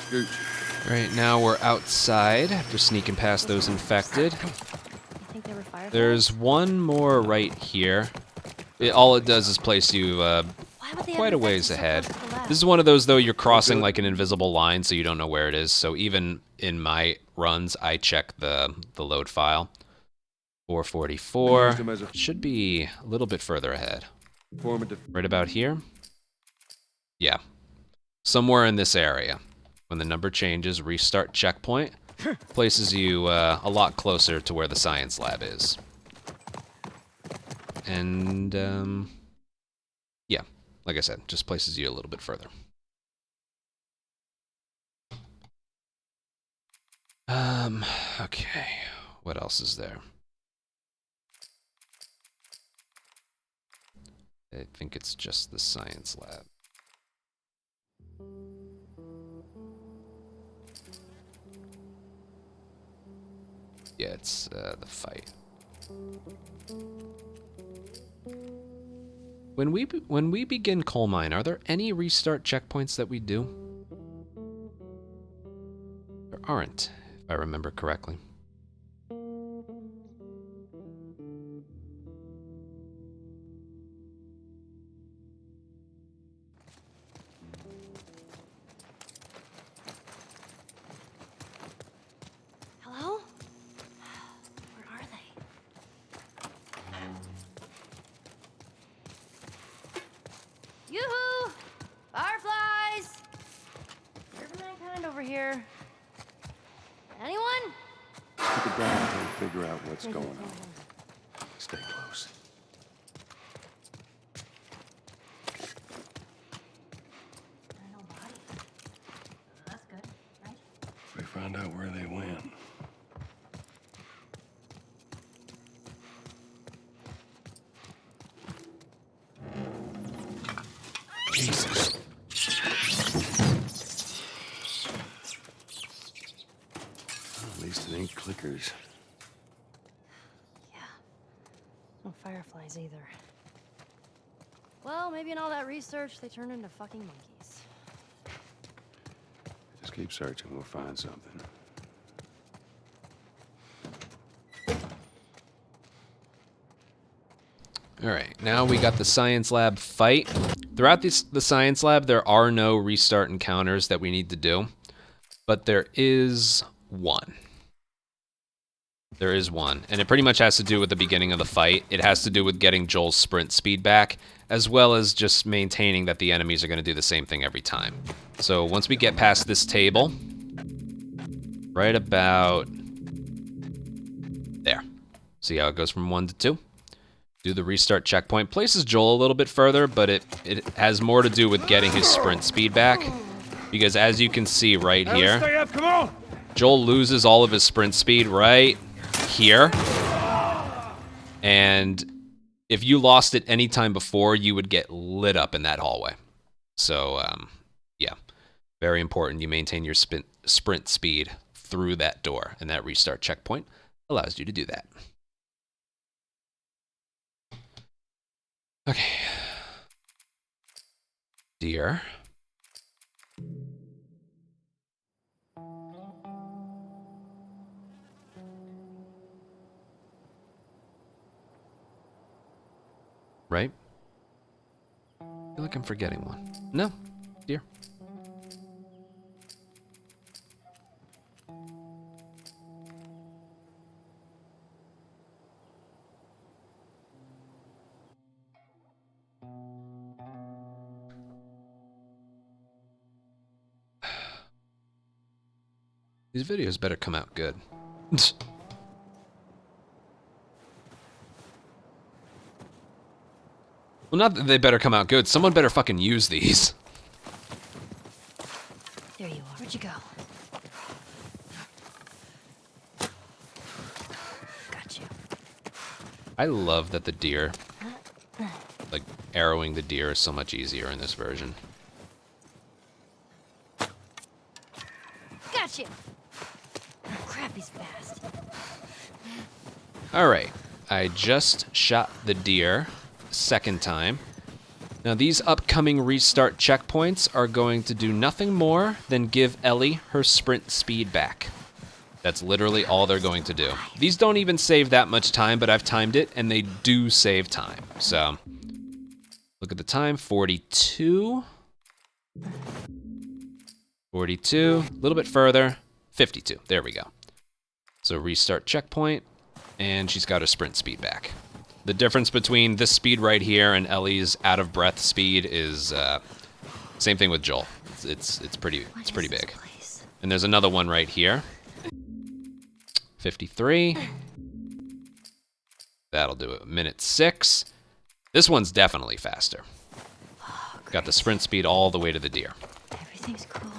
Scooch. Right now we're outside after sneaking past those infected. You think they were fireflies? There's one more right here. All it does is place you quite a ways ahead. This is one of those, though, you're crossing like an invisible line, so you don't know where it is. So even in my runs, I check the load file. 444. Should be a little bit further ahead. Right about here? Yeah. Somewhere in this area. When the number changes, restart checkpoint. Places you a lot closer to where the science lab is. And, yeah, like I said, just places you a little bit further. Okay, what else is there? I think it's just the science lab. Yeah, it's the fight. When we begin coal mine, are there any restart checkpoints that we do? There aren't, if I remember correctly. Hello? Where are they? Yoo-hoo! Fireflies! Where's mankind over here? Anyone? Keep it down until we figure out what's going on. Stay close. No body. That's good, right? We find out where they went. Jesus. At least it ain't clickers. Yeah. No fireflies either. Well, maybe in all that research, they turned into fucking monkeys. Just keep searching, we'll find something. All right, now we got the science lab fight. Throughout the science lab, there are no restart encounters that we need to do, but there is one. There is one, and it pretty much has to do with the beginning of the fight. It has to do with getting Joel's sprint speed back, as well as just maintaining that the enemies are going to do the same thing every time. So once we get past this table, right about there. See how it goes from 1 to 2? Do the restart checkpoint. Places Joel a little bit further, but it has more to do with getting his sprint speed back. Because as you can see right here, Stay up, come on! Joel loses all of his sprint speed right here. And if you lost it any time before, you would get lit up in that hallway. So, yeah. Very important you maintain your sprint speed through that door. And that restart checkpoint allows you to do that. Okay. Deer. Right? I feel like I'm forgetting one. No. Deer. These videos better come out good. Well, not that they better come out good. Someone better fucking use these. There you are. Where'd you go? Got you. I love that the deer, like, arrowing the deer is so much easier in this version. Got you. Oh, crap, he's fast. Alright, I just shot the deer second time. Now these upcoming restart checkpoints are going to do nothing more than give Ellie her sprint speed back. That's literally all they're going to do. These don't even save that much time, but I've timed it, and they do save time. So, look at the time, 42. 42, a little bit further, 52. There we go. So restart checkpoint, and she's got her sprint speed back. The difference between this speed right here and Ellie's out of breath speed is same thing with Joel. It's pretty big. And there's another one right here. 53. That'll do it. Minute 6. This one's definitely faster. Got the sprint speed all the way to the deer. Everything's cool.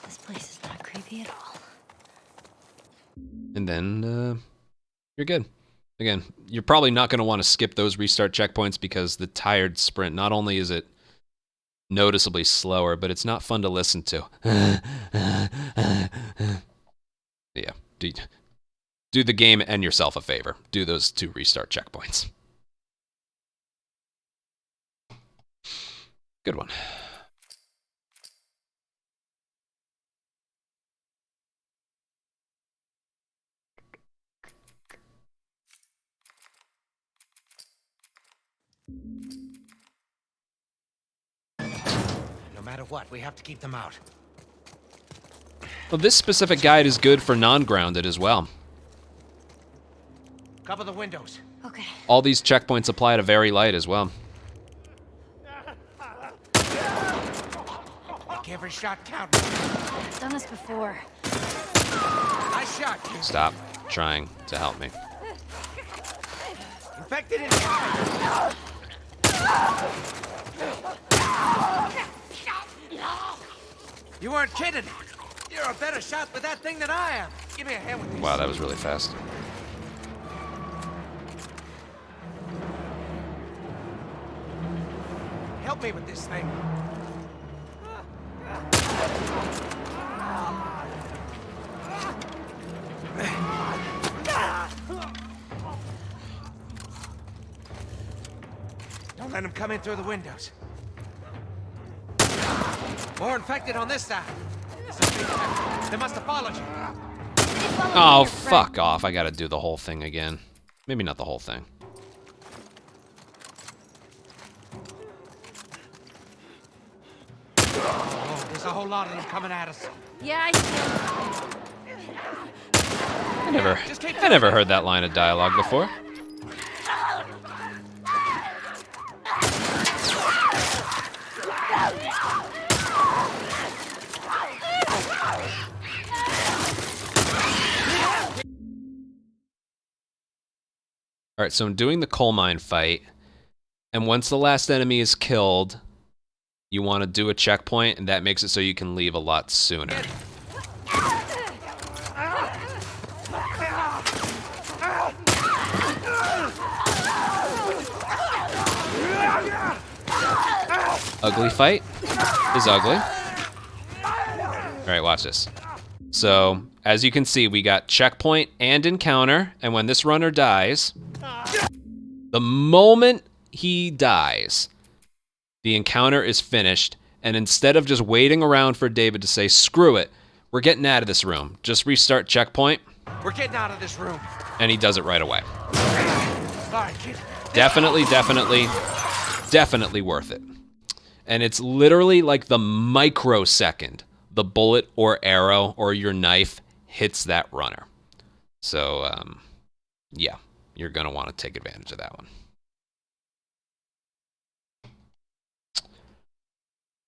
This place is not creepy at all. And then you're good. Again, you're probably not going to want to skip those restart checkpoints because the tired sprint, not only is it noticeably slower, but it's not fun to listen to. Yeah, do the game and yourself a favor. Do those 2 restart checkpoints. Good one. No matter what, we have to keep them out. Well, this specific guide is good for non-grounded as well. Cover the windows. Okay. All these checkpoints apply to very light as well. every shot count. I've done this before. Nice shot, kid. Stop trying to help me. Infected in. You weren't kidding. You're a better shot with that thing than I am. Give me a hand with this. Wow, that was really fast. Help me with this thing. Don't let him come in through the windows. More infected on this side. They must have followed you. Oh, fuck off. I gotta do the whole thing again. Maybe not the whole thing. Oh, there's a whole lot of them coming at us. Yeah, I see. I never heard that line of dialogue before. Alright, so I'm doing the coal mine fight, and once the last enemy is killed, you want to do a checkpoint, and that makes it so you can leave a lot sooner. Ugly fight is ugly. Alright, watch this. So, as you can see, we got checkpoint and encounter, and when this runner dies, the moment he dies, the encounter is finished, and instead of just waiting around for David to say, screw it, we're getting out of this room, just restart checkpoint, We're getting out of this room. and he does it right away. All right, kid. Definitely worth it. And it's literally like the microsecond the bullet or arrow or your knife hits that runner. So, yeah, you're going to want to take advantage of that one.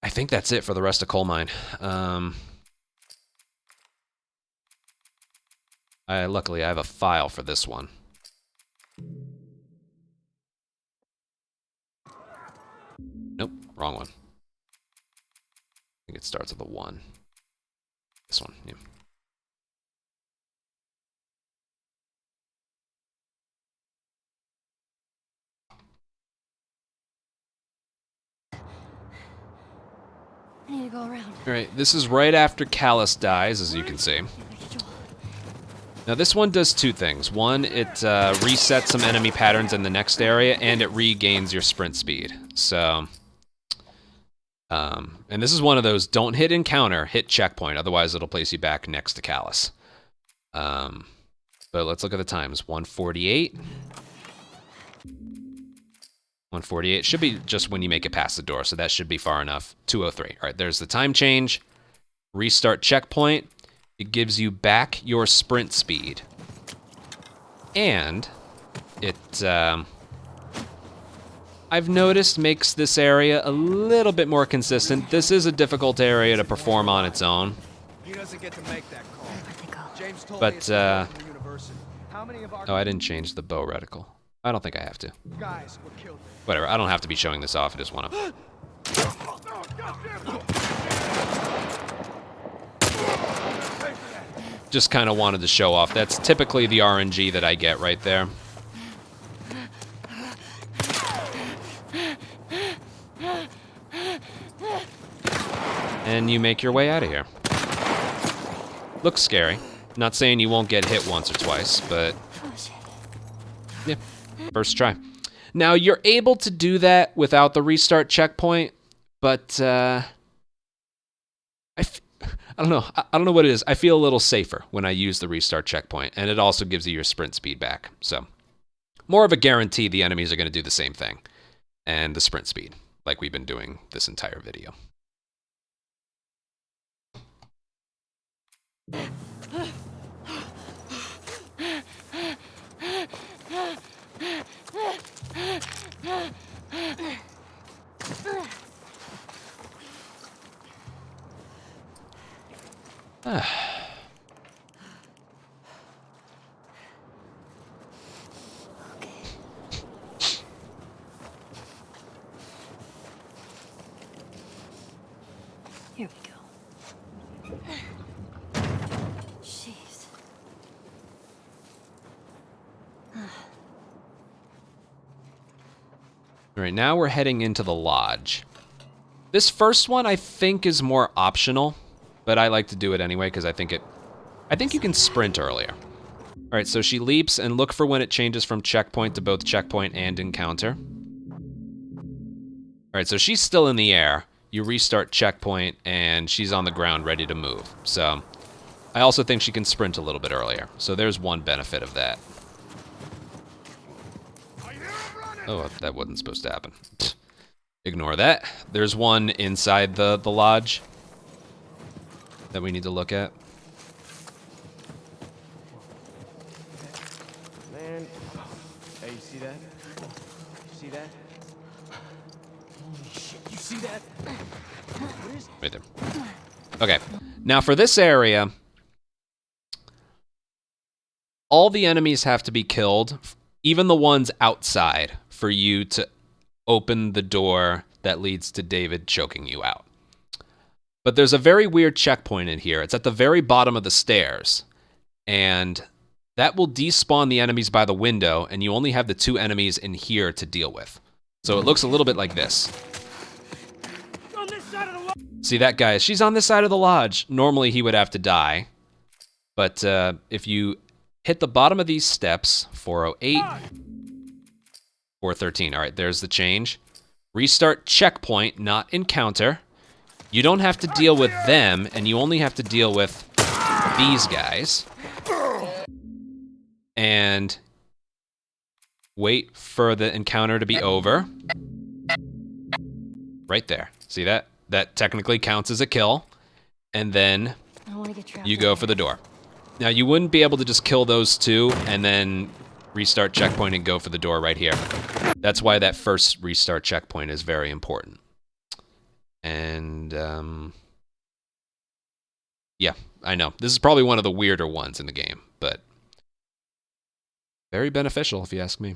I think that's it for the rest of Coal Mine. Luckily, I have a file for this one. Nope, wrong one. I think it starts with a 1. This one, yeah. I need to go around. All right, this is right after Callus dies, as you can see. Now this one does 2 things. One, it resets some enemy patterns in the next area, and it regains your sprint speed. So, and this is one of those, don't hit encounter, hit checkpoint, otherwise it'll place you back next to Callus. But let's look at the times. 148. 148 should be just when you make it past the door, so that should be far enough. 203. All right, there's the time change. Restart checkpoint. It gives you back your sprint speed. And it, I've noticed, makes this area a little bit more consistent. This is a difficult area to perform on its own. He doesn't get to make that call. James told me But, it's from the university. How many of our oh, I didn't change the bow reticle. I don't think I have to. guys were killed? Whatever, I don't have to be showing this off. I just want to. Just kind of wanted to show off. That's typically the RNG that I get right there. And you make your way out of here. Looks scary. Not saying you won't get hit once or twice, but yeah, first try. Now, you're able to do that without the restart checkpoint, but I don't know. I don't know what it is. I feel a little safer when I use the restart checkpoint, and it also gives you your sprint speed back. So, more of a guarantee the enemies are going to do the same thing, and the sprint speed, like we've been doing this entire video. Here we go. Jeez. All right, now we're heading into the lodge. This first one I think is more optional, but I like to do it anyway because I think you can sprint earlier. All right, so she leaps and look for when it changes from checkpoint to both checkpoint and encounter. All right, so she's still in the air. You restart checkpoint and she's on the ground ready to move. So I also think she can sprint a little bit earlier. So there's one benefit of that. Oh, that wasn't supposed to happen. Ignore that. There's one inside the lodge that we need to look at. Man. Hey, you see that? You see that? Holy shit, you see that? What is Right there. Okay. Now for this area, all the enemies have to be killed, even the ones outside, for you to open the door that leads to David choking you out. But there's a very weird checkpoint in here. It's at the very bottom of the stairs. And that will despawn the enemies by the window, and you only have the 2 enemies in here to deal with. So it looks a little bit like this. on this side of the lodge? See that guy? She's on this side of the lodge. Normally he would have to die. But if you hit the bottom of these steps, 408, 413. All right, there's the change. Restart checkpoint, not encounter. You don't have to deal with them, and you only have to deal with these guys. And wait for the encounter to be over. Right there. See that? That technically counts as a kill. And then I don't want to get trapped. you go for the door. Now, you wouldn't be able to just kill those 2 and then restart checkpoint and go for the door right here. That's why that first restart checkpoint is very important. And, yeah, I know. This is probably one of the weirder ones in the game, but very beneficial if you ask me.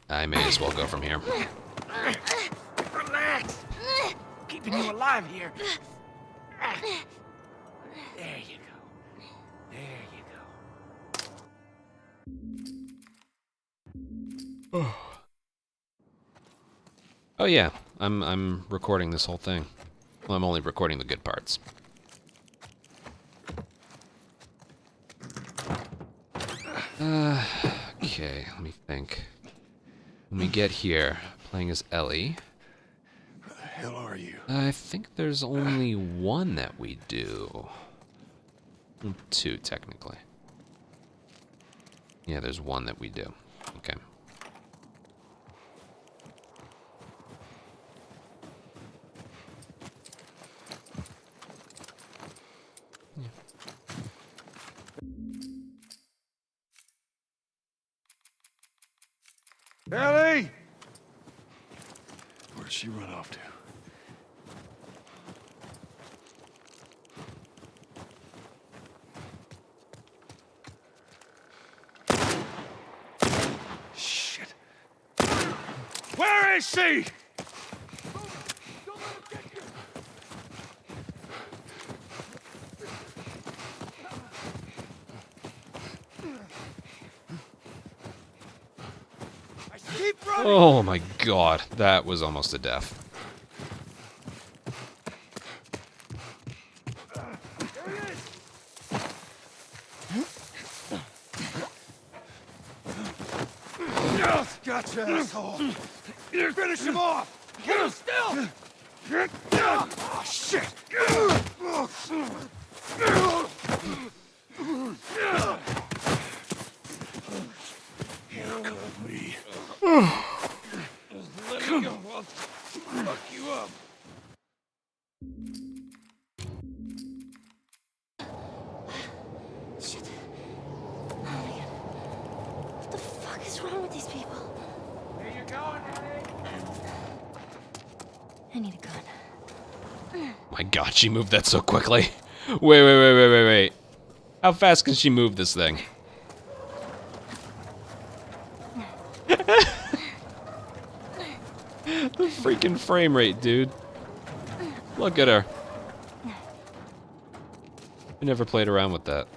I may as well go from here. Relax. Keeping you alive here. There you go. There you go. Oh yeah, I'm recording this whole thing. Well, I'm only recording the good parts. Okay, let me think. When we get here, playing as Ellie. Where the hell are you? I think there's only one that we do. 2, technically. Yeah, there's one that we do. Okay. Ellie! Where'd she run off to? Shit. Where is she? Oh my god, that was almost a death. Gotcha, asshole. Finish him off. Get him still. Oh, shit. Handcuff me. Let me go. I'll fuck you up. Shit. Oh my god. What the fuck is wrong with these people? Where you going, Eddie? I need a gun. My god, she moved that so quickly. Wait. How fast can she move this thing? The freaking frame rate, dude. Look at her. I never played around with that.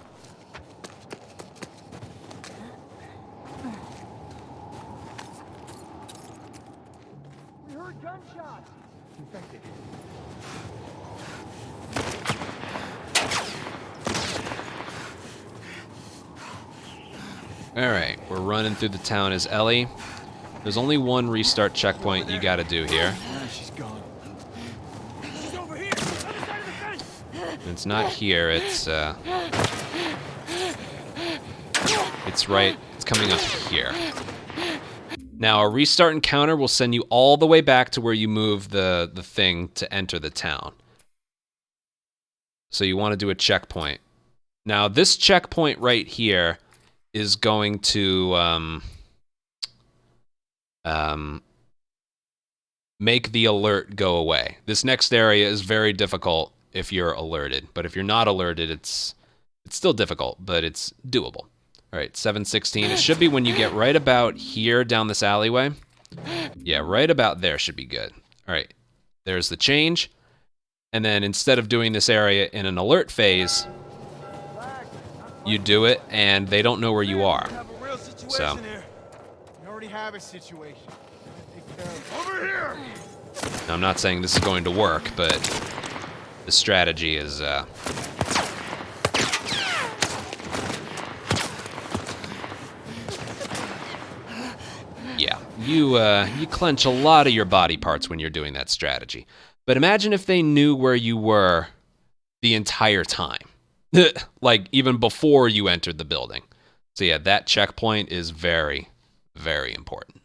We heard gunshots. Infected. Alright, we're running through the town as Ellie. There's only one restart checkpoint you gotta do here. She's gone. She's over here. Other side of the fence. And it's not here, it's right, it's coming up here. Now, a restart encounter will send you all the way back to where you move the thing to enter the town. So you want to do a checkpoint. Now, this checkpoint right here is going to make the alert go away. This next area is very difficult if you're alerted, but if you're not alerted, it's still difficult, but it's doable. All right, 716. It should be when you get right about here down this alleyway. Yeah, right about there should be good. All right, there's the change. And then instead of doing this area in an alert phase, you do it and they don't know where you are. So, We already have a situation. Take care of it. Over here. now I'm not saying this is going to work, but the strategy is yeah, you clench a lot of your body parts when you're doing that strategy. But imagine if they knew where you were the entire time. Like, even before you entered the building. So yeah, that checkpoint is very, very important.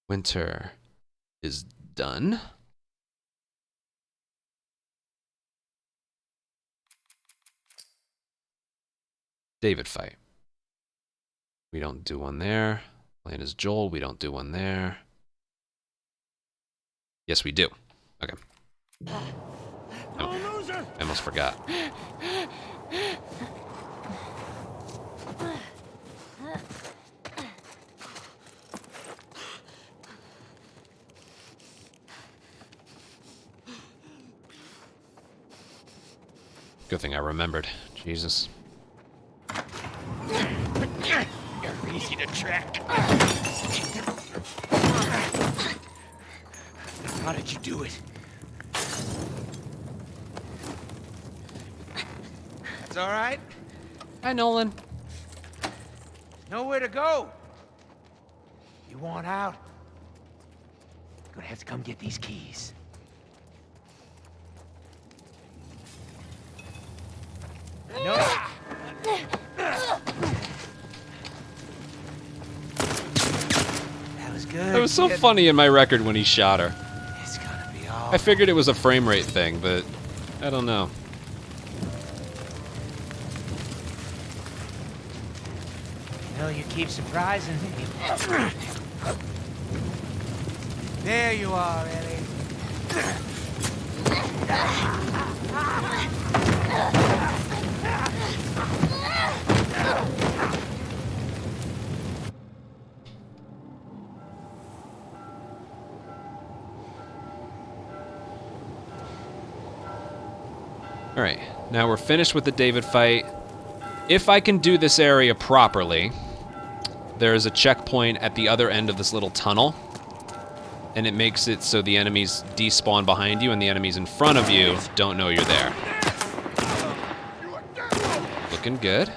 Winter is done. David fight. We don't do one there. Playing as Joel, we don't do one there. Yes, we do. Okay. Oh, I almost forgot. Good thing I remembered. Jesus. You're easy to track. How did you do it? It's all right. Hi, Nolan. Nowhere to go. You want out? Gonna have to come get these keys. No. That was good. It was so funny in my record when he shot her. It's gonna be all. I figured it was a frame rate thing, but I don't know. You know, you keep surprising me. There you are, Ellie. All right, now we're finished with the David fight. If I can do this area properly, there's a checkpoint at the other end of this little tunnel, and it makes it so the enemies despawn behind you and the enemies in front of you don't know you're there. Looking good.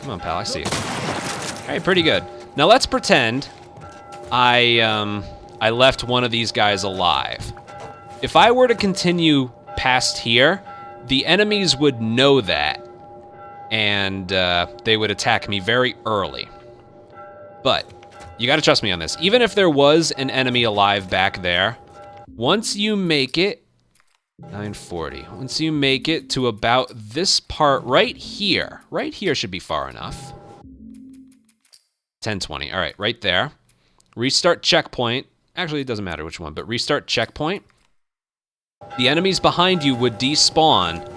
Come on, pal, I see you. All right, pretty good. Now let's pretend I left one of these guys alive. If I were to continue past here, the enemies would know that, and they would attack me very early. But you gotta trust me on this. Even if there was an enemy alive back there, once you make it, 940, once you make it to about this part right here should be far enough. 1020, all right, right there. Restart checkpoint. Actually, it doesn't matter which one, but restart checkpoint. the enemies behind you would despawn,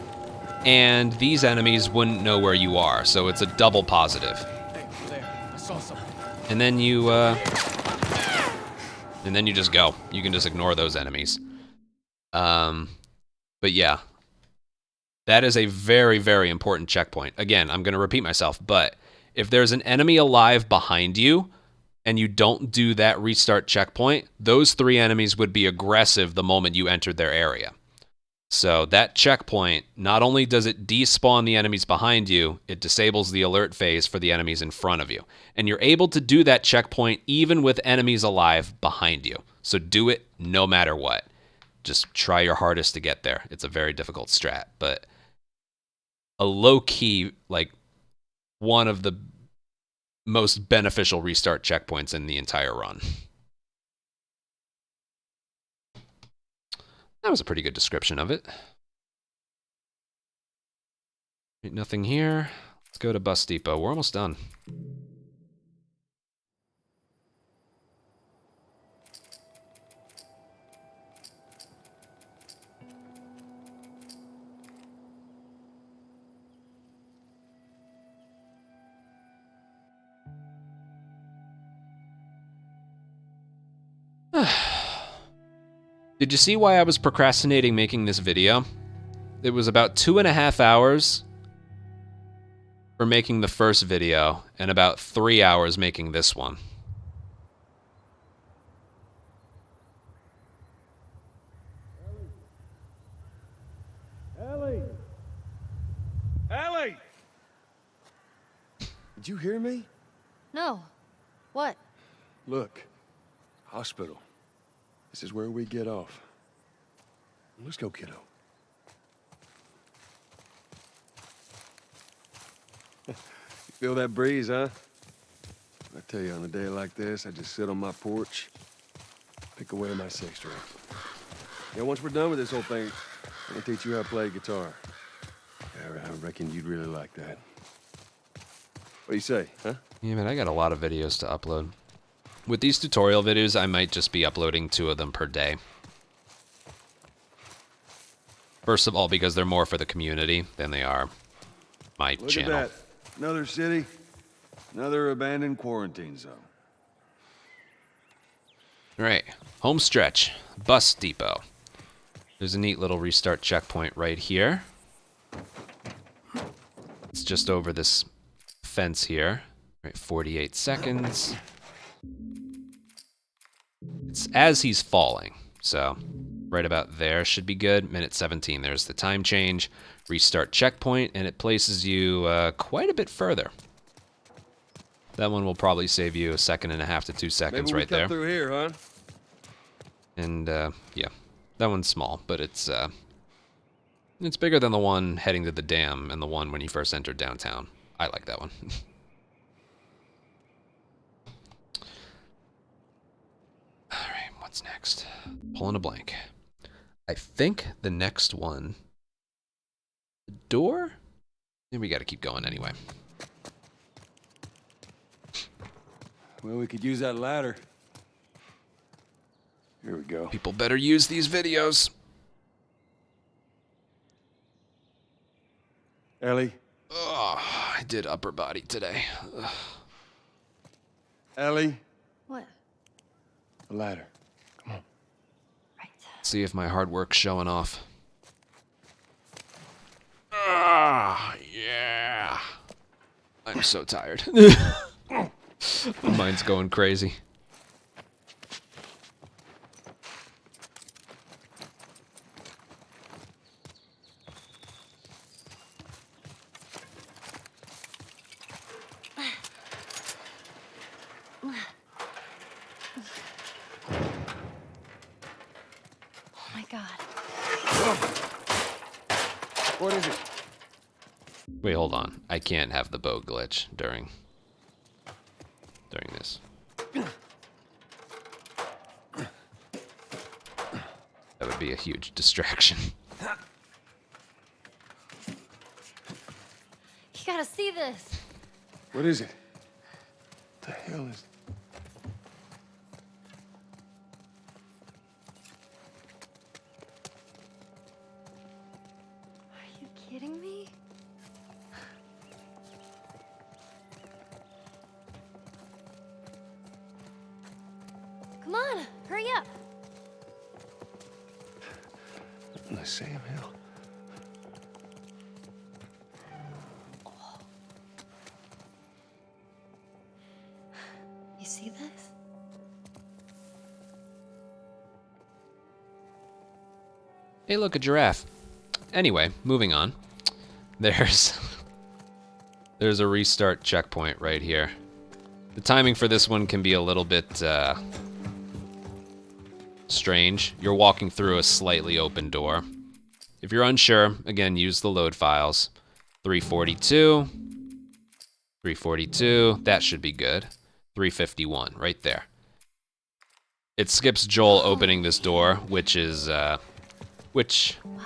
and these enemies wouldn't know where you are, so it's a double positive. Hey, there. I saw something. And then you just go. You can just ignore those enemies. But yeah, that is a very, very important checkpoint. Again, I'm going to repeat myself, but if there's an enemy alive behind you and you don't do that restart checkpoint, those 3 enemies would be aggressive the moment you entered their area. So that checkpoint, not only does it despawn the enemies behind you, it disables the alert phase for the enemies in front of you. And you're able to do that checkpoint even with enemies alive behind you. So do it no matter what. Just try your hardest to get there. It's a very difficult strat, but a low-key, like, one of the most beneficial restart checkpoints in the entire run. That was a pretty good description of it. Nothing here. Let's go to Bus Depot. We're almost done. Did you see why I was procrastinating making this video? It was about 2.5 hours for making the first video and about 3 hours making this one. Ellie! Ellie! Did you hear me? No. What? Look, hospital. This is where we get off. Let's go, kiddo. You feel that breeze, huh? I tell you, on a day like this, I just sit on my porch, pick away my 6-string. Yeah, once we're done with this whole thing, I'm gonna teach you how to play guitar. Yeah, I reckon you'd really like that. What do you say, huh? Yeah, man, I got a lot of videos to upload. With these tutorial videos, I might just be uploading 2 of them per day. First of all, because they're more for the community than they are my channel. Look at that. Another city, another abandoned quarantine zone. All right, home stretch, Bus Depot. There's a neat little restart checkpoint right here. It's just over this fence here. Right, 48 seconds. It's as he's falling, so right about there should be good. Minute 17, there's the time change. Restart checkpoint, and it places you quite a bit further. That one will probably save you 1.5 to 2 seconds. Maybe we right cut there. through here, huh? And yeah, that one's small, but it's bigger than the one heading to the dam and the one when you first entered downtown. I like that one. All right, what's next? Pulling a blank. I think the next one, the door? And we got to keep going anyway. Well, we could use that ladder. Here we go. People better use these videos. Ellie? Oh, I did upper body today. Ugh. Ellie? What? The ladder. Come on. See if my hard work's showing off. Ah, yeah. I'm so tired. My mind's going crazy. Oh my God. What is it? Wait, hold on. I can't have the bow glitch during this. That would be a huge distraction. You gotta see this. What is it? What the hell is... Come on, hurry up. In the Sam Hill. You see this? Hey, look, a giraffe. Anyway, moving on. There's a restart checkpoint right here. The timing for this one can be a little bit strange. You're walking through a slightly open door. If you're unsure, again, use the load files. 342, 342, that should be good. 351, right there. It skips Joel opening this door, which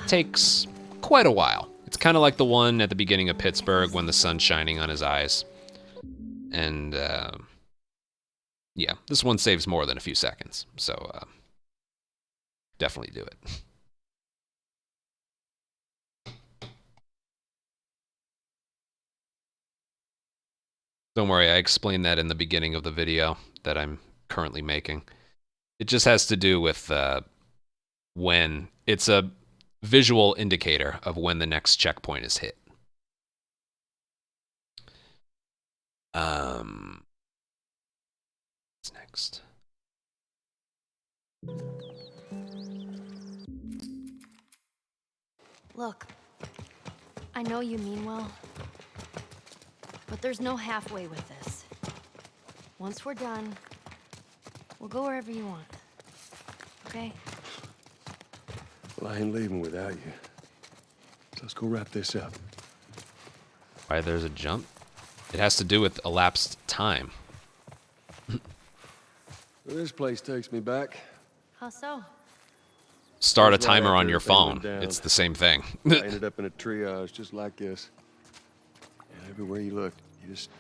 takes quite a while. It's kind of like the one at the beginning of Pittsburgh when the sun's shining on his eyes. And, yeah, this one saves more than a few seconds, so definitely do it. Don't worry, I explained that in the beginning of the video that I'm currently making. It just has to do with when it's a visual indicator of when the next checkpoint is hit. What's next? Look, I know you mean well, but there's no halfway with this. Once we're done, we'll go wherever you want. Okay? Well, I ain't leaving without you. So let's go wrap this up. Why there's a jump? It has to do with elapsed time. Well, this place takes me back. How so? Start a Right timer on after your everything went phone. down. It's the same thing. I ended up in a triage just like this. And everywhere you looked, you just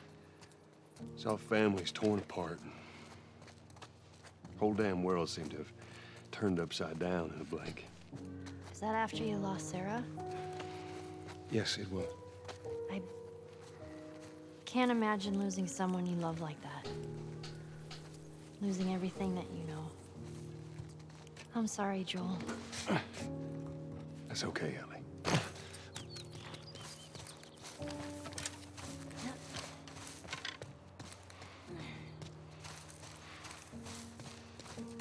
saw families torn apart. The whole damn world seemed to have turned upside down in a blink. Is that after you lost Sarah? Yes, it was. I can't imagine losing someone you love like that. Losing everything that you know. I'm sorry, Joel. That's okay, Ellie.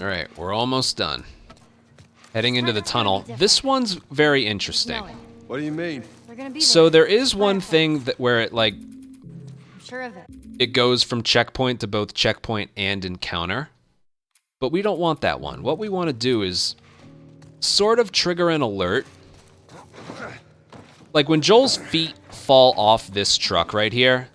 All right, we're almost done. Heading into the tunnel. This one's very interesting. What do you mean? They're gonna be So there is one thing that where it like I'm sure of it. it goes from checkpoint to both checkpoint and encounter. But we don't want that one. What we want to do is sort of trigger an alert. Like when Joel's feet fall off this truck right here,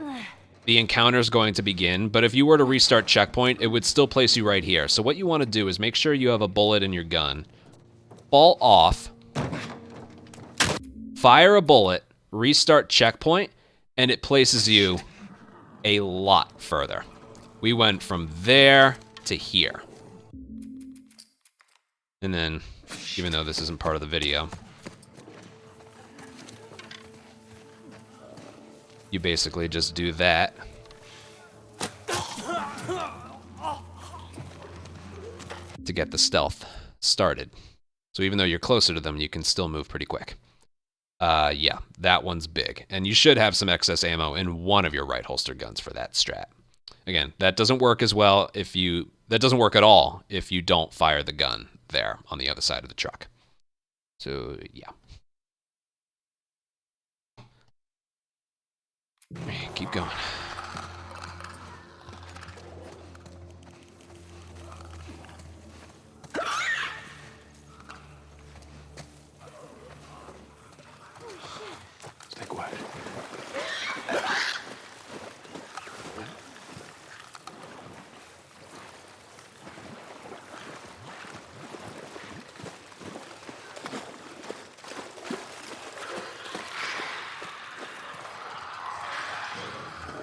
the encounter is going to begin, but if you were to restart checkpoint, it would still place you right here. So what you want to do is make sure you have a bullet in your gun. Fall off, fire a bullet, restart checkpoint, and it places you a lot further. We went from there to here. And then, even though this isn't part of the video, you basically just do that. To get the stealth started. So even though you're closer to them, you can still move pretty quick. Yeah, that one's big. And you should have some excess ammo in one of your right holster guns for that strat. Again, that doesn't work as well if you... That doesn't work at all if you don't fire the gun there on the other side of the truck. So, yeah. Keep going. Stay quiet.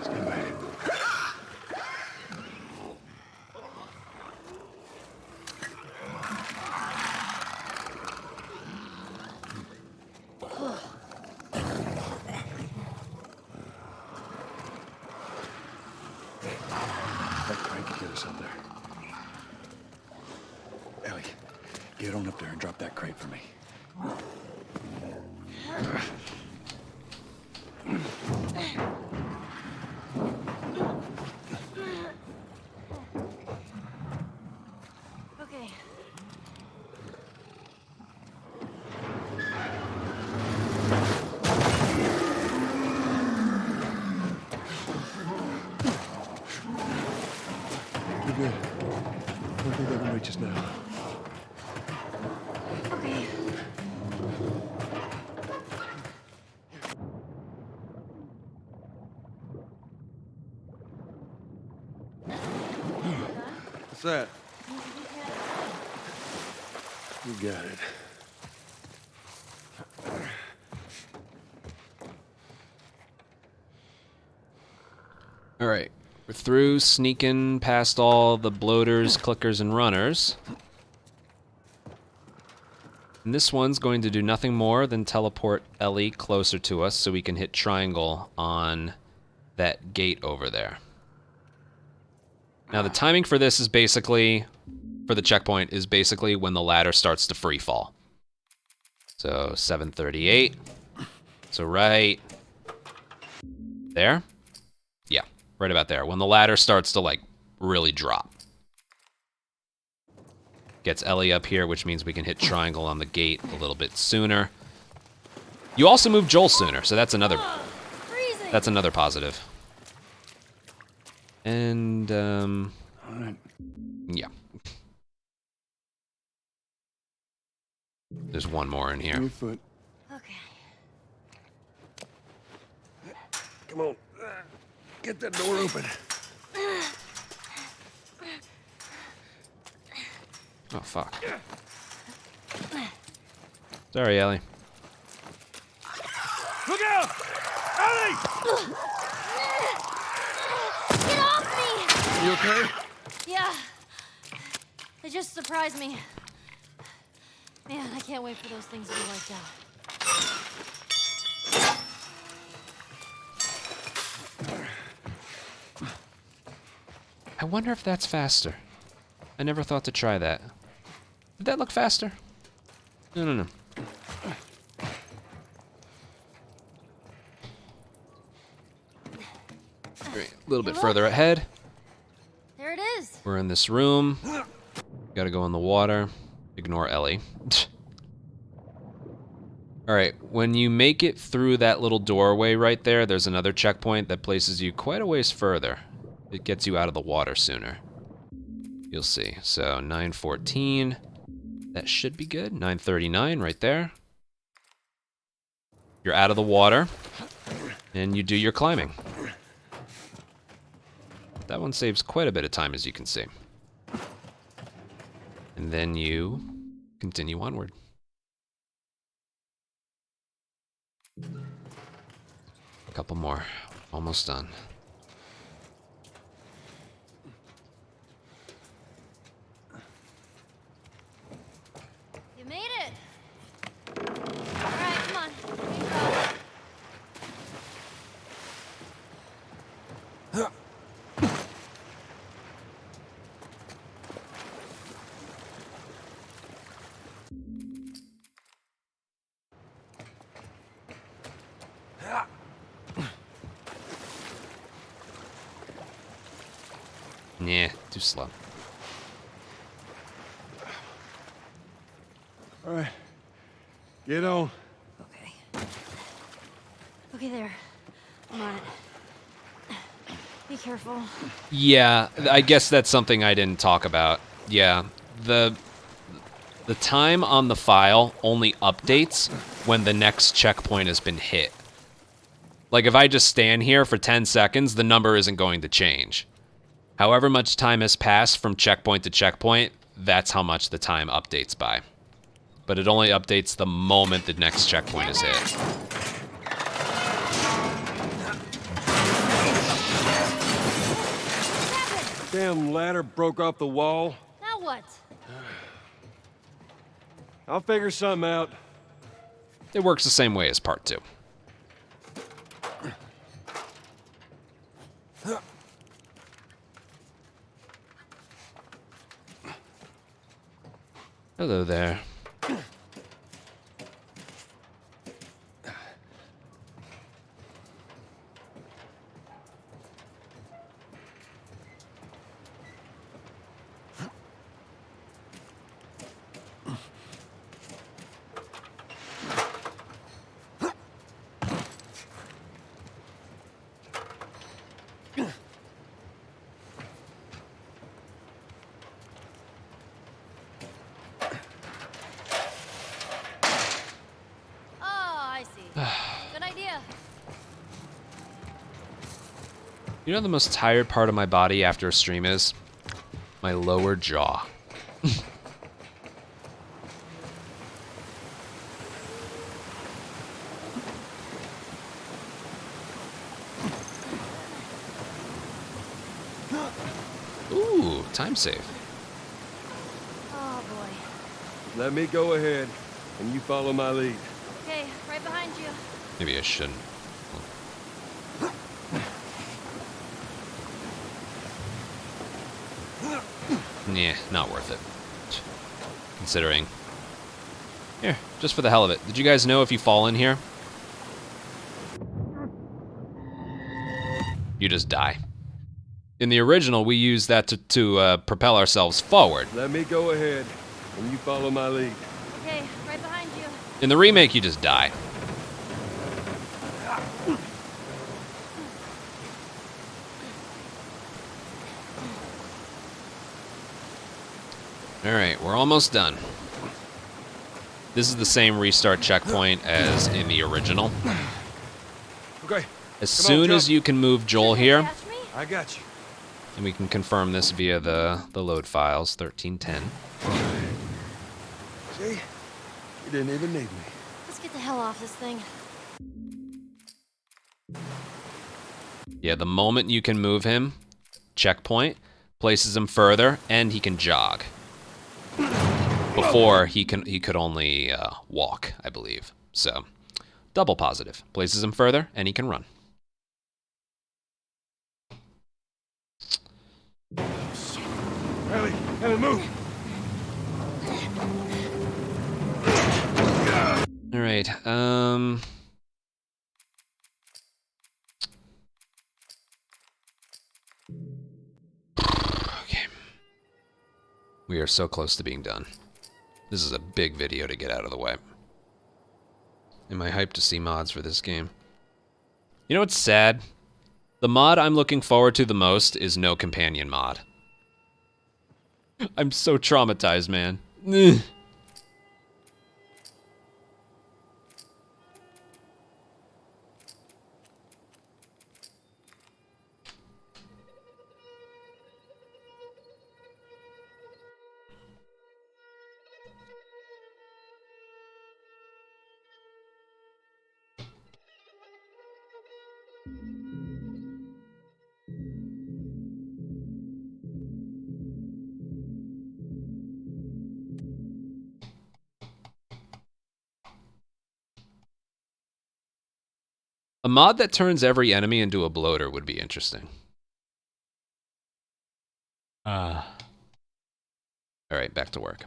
Stay back. That crank can get us up there. Ellie, get on up there and drop that crate for me. Okay. You're good. I don't think they can reach us now. Okay. What's that? You got it. All right. We're through sneaking past all the bloaters, clickers, and runners. And this one's going to do nothing more than teleport Ellie closer to us so we can hit triangle on that gate over there. Now the timing for this is basically, for the checkpoint, is basically when the ladder starts to free fall. So 7:38. So right there? Yeah, right about there. When the ladder starts to like really drop. Gets Ellie up here, which means we can hit triangle on the gate a little bit sooner. You also move Joel sooner, so that's another positive. And yeah. There's one more in here. Foot. Okay. Come on. Get that door open. Oh, fuck. Sorry, Ellie. Look out! Ellie! Get off me! You okay? Yeah. They just surprised me. Man, I can't wait for those things to be wiped out. I wonder if that's faster. I never thought to try that. Did that look faster? No. Great. A little bit further ahead. There it is. We're in this room. Gotta go in the water. Ignore Ellie. Alright, when you make it through that little doorway right there, there's another checkpoint that places you quite a ways further. It gets you out of the water sooner. You'll see. So 9:14. That should be good. 9:39 right there. You're out of the water. And you do your climbing. That one saves quite a bit of time, as you can see. And then you continue onward. A couple more. Almost done. You made it. All right, come on. Here you go. Nah, too slow. All right. Get on. Okay, there. I'm on it. Be careful. Yeah, I guess that's something I didn't talk about. Yeah, the time on the file only updates when the next checkpoint has been hit. Like, if I just stand here for 10 seconds, the number isn't going to change. However much time has passed from checkpoint to checkpoint, that's how much the time updates by. But it only updates the moment the next checkpoint is hit. Damn ladder broke off the wall. Now what? I'll figure something out. It works the same way as part 2. Hello there. Oh, I see. Good idea. You know the most tired part of my body after a stream is? My lower jaw. Ooh, time save. Oh boy. Let me go ahead, and you follow my lead. Okay, right behind you. Maybe I shouldn't. Nah, not worth it. Considering. Here, just for the hell of it. Did you guys know if you fall in here, you just die? In the original, we used that to propel ourselves forward. Let me go ahead, and you follow my lead. Okay, right behind you. In the remake, you just die. Alright, we're almost done. This is the same restart checkpoint as in the original. Okay. As soon as you can move Joel here, I got you. and we can confirm this via the load files, 1310. See? You didn't even need me. Let's get the hell off this thing. Yeah, the moment you can move him, checkpoint, places him further, and he can jog. Before, he could only walk, I believe. So, double positive. Places him further, and he can run. Ellie, move! All right. Okay. We are so close to being done. This is a big video to get out of the way. Am I hyped to see mods for this game? You know what's sad? The mod I'm looking forward to the most is no companion mod. I'm so traumatized, man. Ugh. A mod that turns every enemy into a bloater would be interesting. Alright, back to work.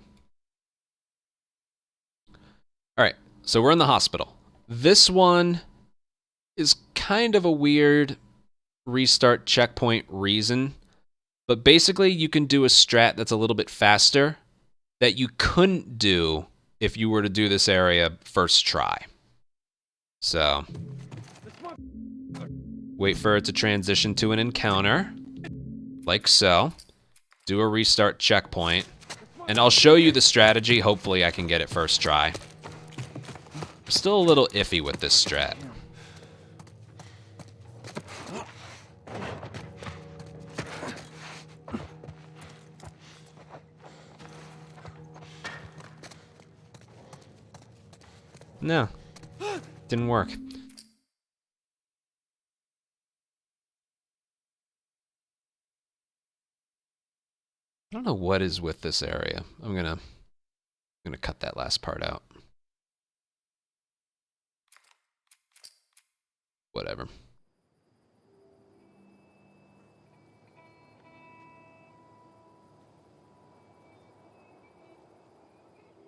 Alright, so we're in the hospital. This one is kind of a weird restart checkpoint reason, but basically you can do a strat that's a little bit faster that you couldn't do if you were to do this area first try. So, wait for it to transition to an encounter, like so. Do a restart checkpoint, and I'll show you the strategy. Hopefully I can get it first try. I'm still a little iffy with this strat. No, didn't work. I don't know what is with this area. I'm gonna cut that last part out. Whatever.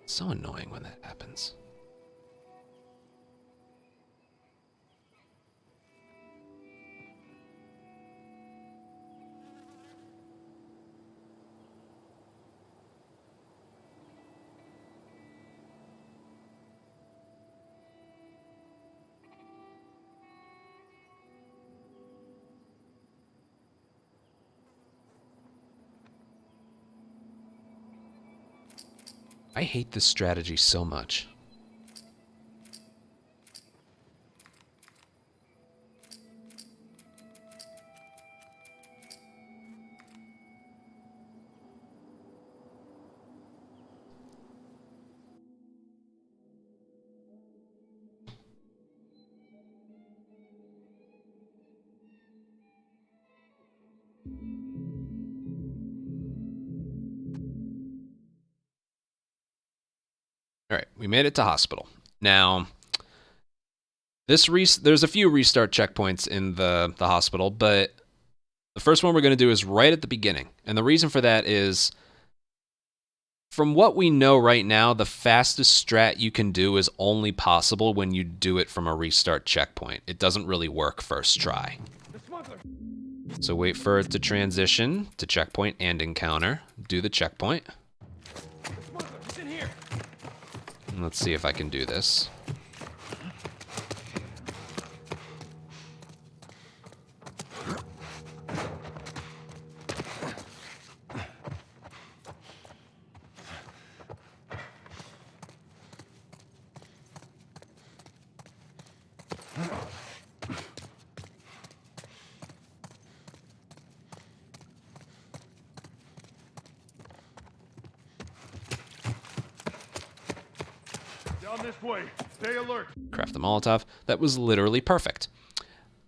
So annoying when that happens. I hate this strategy so much. All right, we made it to hospital. Now, there's a few restart checkpoints in the hospital, but the first one we're going to do is right at the beginning. And the reason for that is, from what we know right now, the fastest strat you can do is only possible when you do it from a restart checkpoint. It doesn't really work first try. So wait for it to transition to checkpoint and encounter. Do the checkpoint. And let's see if I can do this. Down this way. Stay alert. Craft the Molotov. That was literally perfect.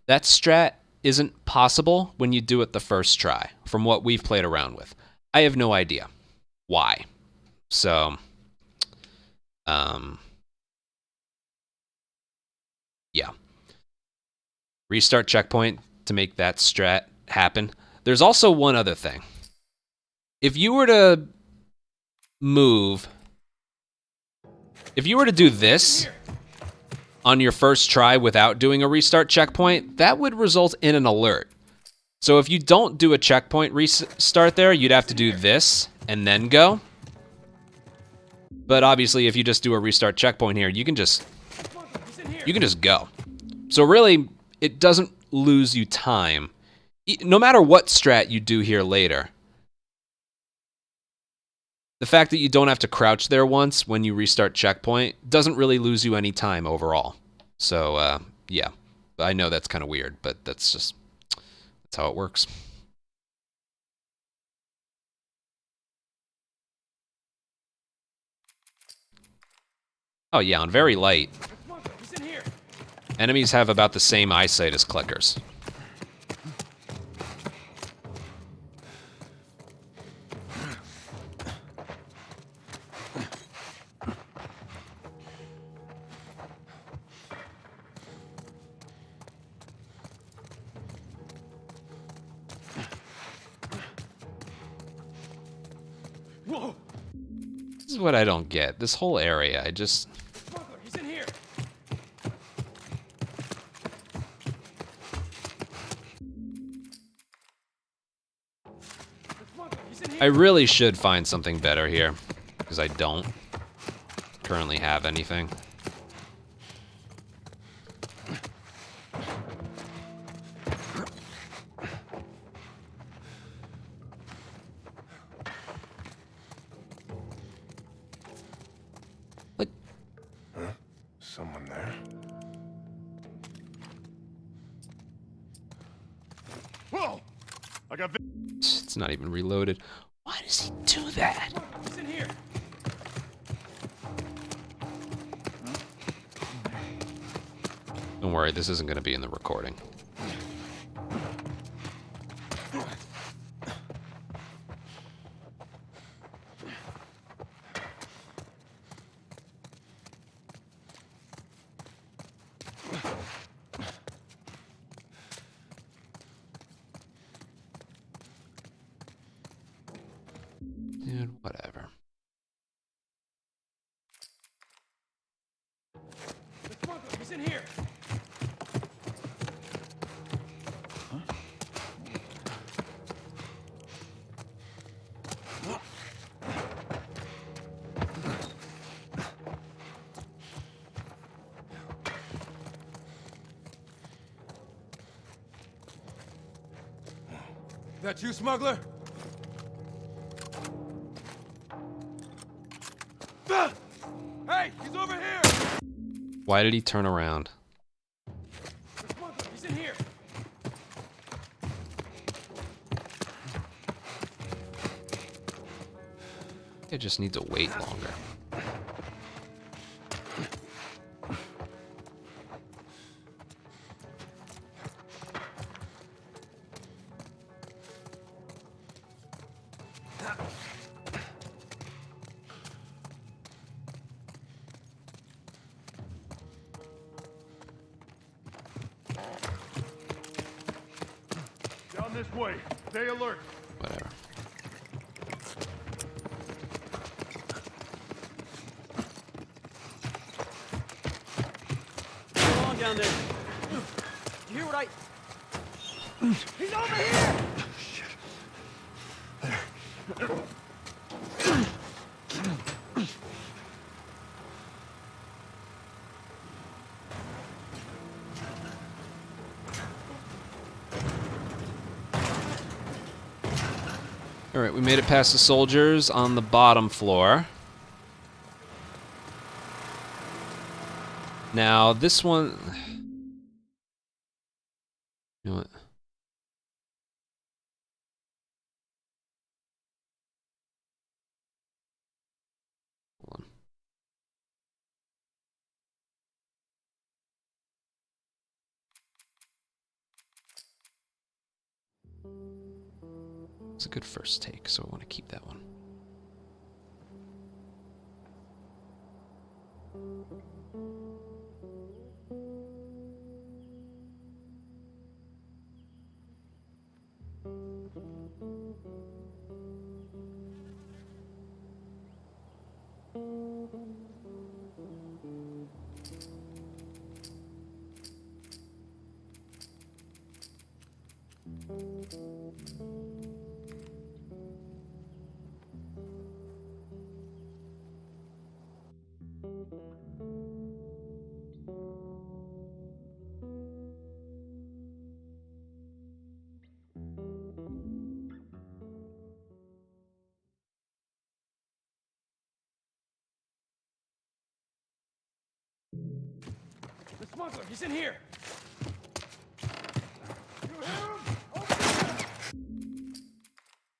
That strat isn't possible when you do it the first try, from what we've played around with. I have no idea why. So, yeah. Restart checkpoint to make that strat happen. There's also one other thing. If you were to move, if you were to do this on your first try without doing a restart checkpoint, that would result in an alert. So if you don't do a checkpoint restart there, you'd have to do this and then go. But obviously, if you just do a restart checkpoint here, you can just go. So really, it doesn't lose you time. No matter what strat you do here later, the fact that you don't have to crouch there once when you restart checkpoint doesn't really lose you any time overall. So, yeah. I know that's kind of weird, but that's how it works. Oh yeah, on very light, enemies have about the same eyesight as clickers. Whoa! This is what I don't get. This whole area, I just... He's in here. I really should find something better here, because I don't currently have anything. Someone there. Whoa! I got. It's not even reloaded. Why does he do that? He's in here. Don't worry, this isn't going to be in the recording. Dude, whatever. That you, smuggler? Ah! Hey, he's over here! Why did he turn around? The smuggler, he's in here! It just needs to wait longer. Down this way. Stay alert. Whatever. Come on down there. Did you hear what I... He's over here! All right, we made it past the soldiers on the bottom floor. Now, this one... You know what? Hold on. It's a good first take, so I want to keep that one. The smuggler, he's in here!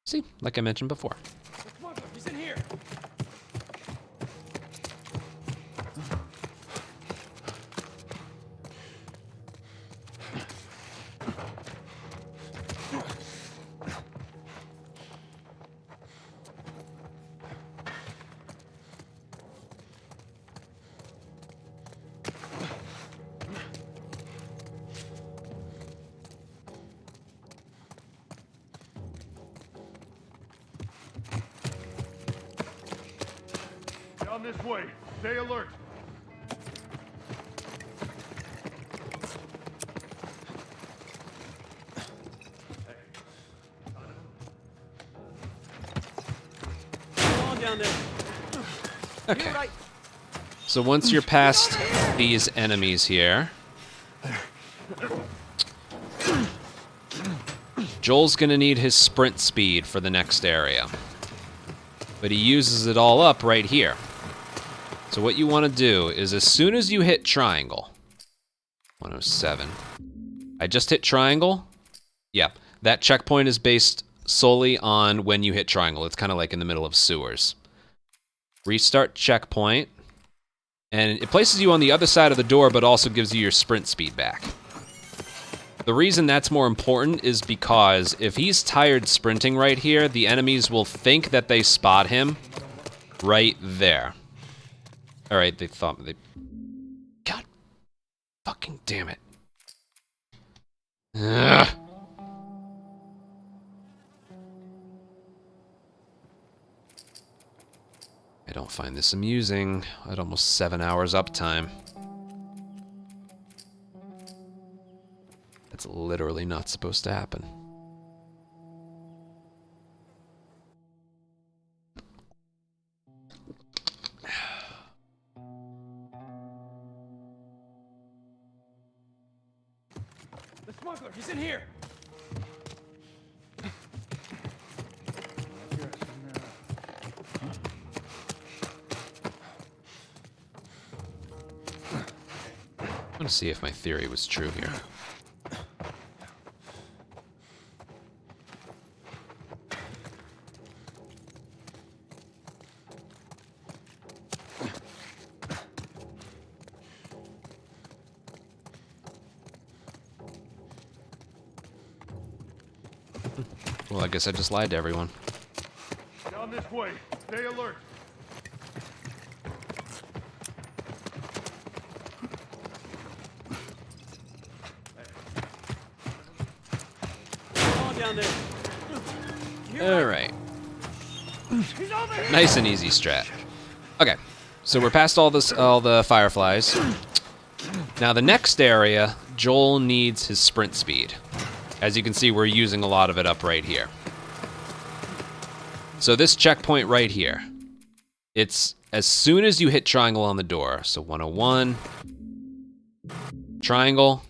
See, like I mentioned before. The smuggler, he's in here! Down this way. Stay alert. Come on down there. Okay. So once you're past these enemies here, Joel's gonna need his sprint speed for the next area. But he uses it all up right here. So what you want to do is as soon as you hit triangle, 107. I just hit triangle. Yeah, that checkpoint is based solely on when you hit triangle. It's kind of like in the middle of sewers. Restart checkpoint. And it places you on the other side of the door, but also gives you your sprint speed back. The reason that's more important is because if he's tired sprinting right here, the enemies will think that they spot him right there. All right, they thought they... God fucking damn it. Ugh. I don't find this amusing at almost 7 hours uptime. That's literally not supposed to happen. The smuggler, he's in here! I want to see if my theory was true here. Well, I guess I just lied to everyone. Down this way. Stay alert. Come on down there. All right. Nice and easy strat. Okay, so we're past all the fireflies. Now the next area, Joel needs his sprint speed. As you can see, we're using a lot of it up right here. So this checkpoint right here, it's as soon as you hit triangle on the door. So 101, triangle,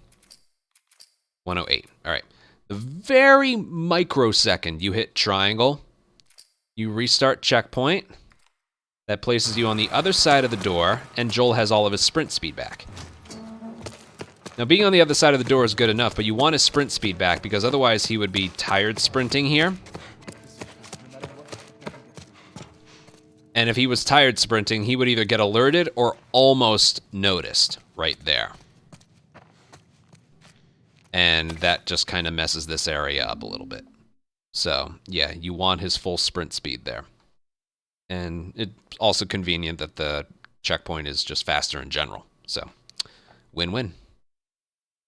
108. All right. The very microsecond you hit triangle, you restart checkpoint. That places you on the other side of the door, and Joel has all of his sprint speed back. Now, being on the other side of the door is good enough, but you want his sprint speed back because otherwise he would be tired sprinting here. And if he was tired sprinting, he would either get alerted or almost noticed right there. And that just kind of messes this area up a little bit. So, yeah, you want his full sprint speed there. And it's also convenient that the checkpoint is just faster in general. So, win-win.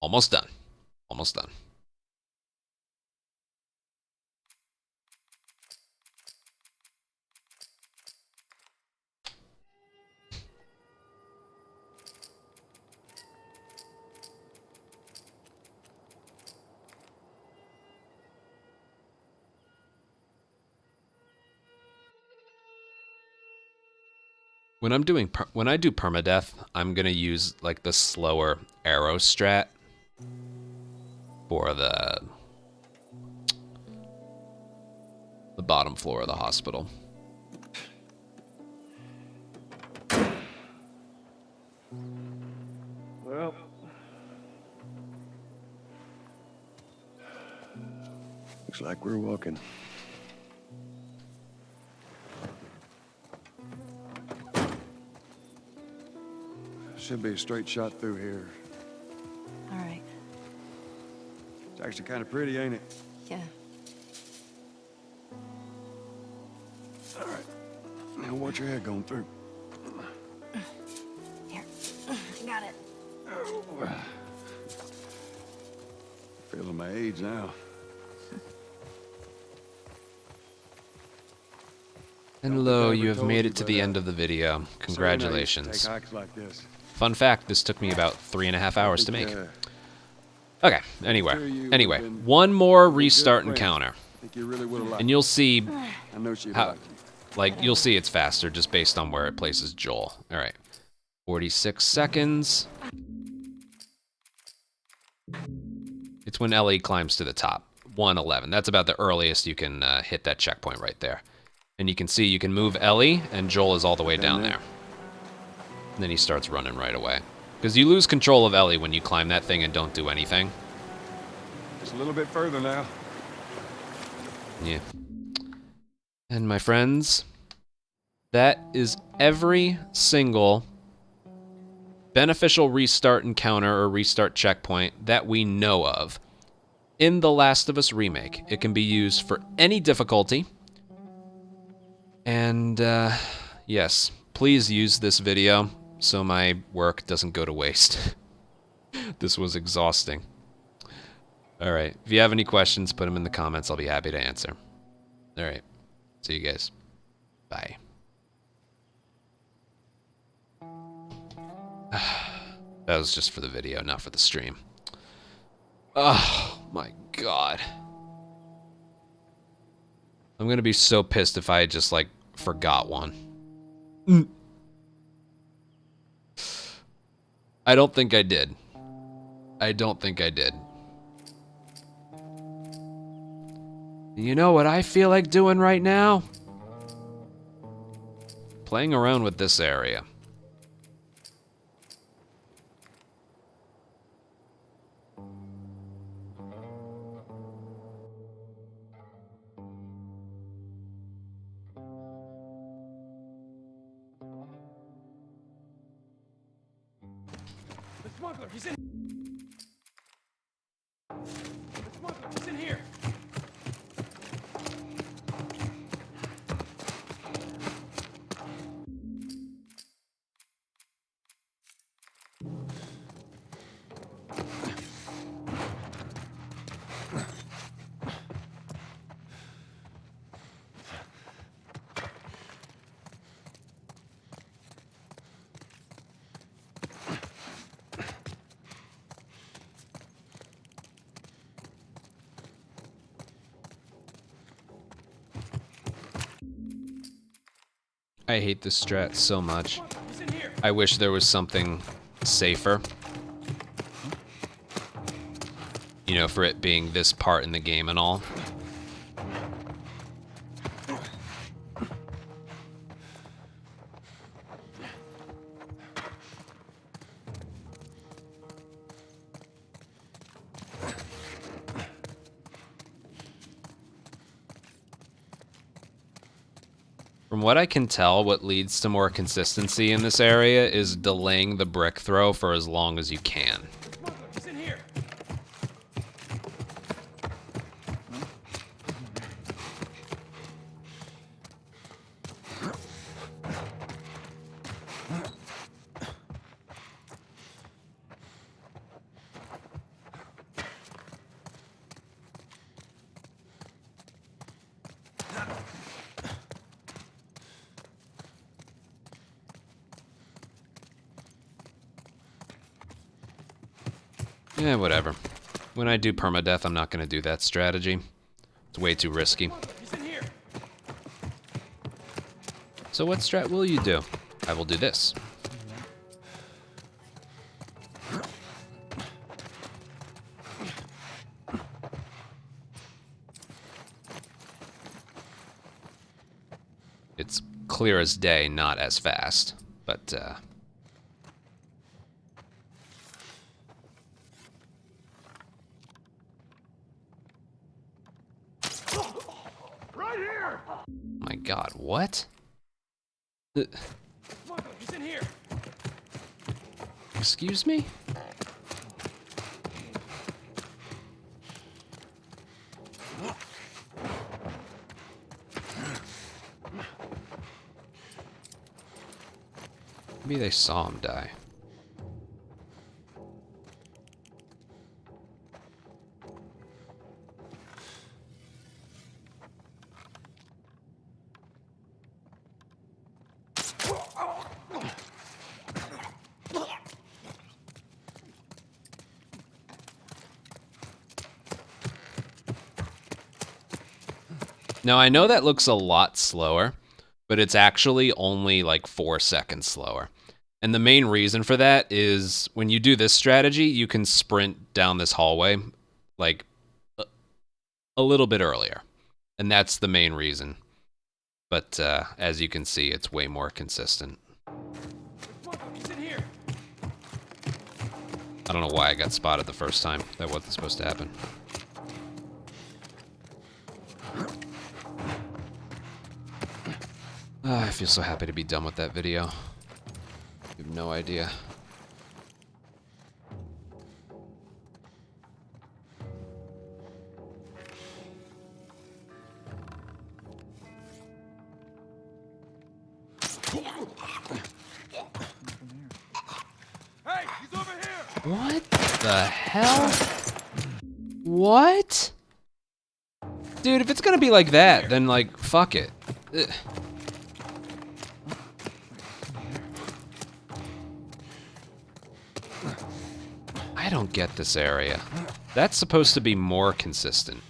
Almost done. Almost done. When I do permadeath, I'm gonna use like the slower arrow strat for the bottom floor of the hospital. Well, looks like we're walking. Should be a straight shot through here. All right. It's actually kind of pretty, ain't it? Yeah. All right. Now watch your head going through. Here. I got it. Feeling my age now. And lo, you have made it to the end of the video. Congratulations. Take hikes like this. Fun fact, this took me about 3.5 hours to make. Okay, anyway, one more restart encounter. And you'll see how, like, you'll see it's faster just based on where it places Joel. All right, 46 seconds. It's when Ellie climbs to the top, 111. That's about the earliest you can hit that checkpoint right there. And you can see you can move Ellie, and Joel is all the way down there. And then he starts running right away. Because you lose control of Ellie when you climb that thing and don't do anything. Just a little bit further now. Yeah. And my friends, that is every single beneficial restart encounter or restart checkpoint that we know of in The Last of Us Remake. It can be used for any difficulty. And, yes, please use this video so my work doesn't go to waste. This was exhausting. All right, if you have any questions, put them in the comments. I'll be happy to answer. All right, see you guys. Bye. That was just for the video, not for the stream. Oh, my God. I'm going to be so pissed if I just, like, forgot one. I don't think I did. I don't think I did. You know what I feel like doing right now? Playing around with this area. Smuggler, he's in. The smuggler, he's in here. I hate this strat so much. I wish there was something safer. You know, for it being this part in the game and all. From what I can tell, what leads to more consistency in this area is delaying the brick throw for as long as you can. He's in here. Yeah, whatever. When I do permadeath, I'm not going to do that strategy. It's way too risky. So what strat will you do? I will do this. It's clear as day, not as fast, but Right here. my God, what? Smuggler, he's in here. Excuse me? Maybe they saw him die. Now, I know that looks a lot slower, but it's actually only like 4 seconds slower. And the main reason for that is when you do this strategy, you can sprint down this hallway like a little bit earlier. And that's the main reason. But as you can see, it's way more consistent. He's in here. I don't know why I got spotted the first time. That wasn't supposed to happen. I feel so happy to be done with that video. You have no idea. Hey, he's over here. What the hell? What? Dude, if it's gonna be like that, then like, fuck it. Ugh. I don't get this area. That's supposed to be more consistent.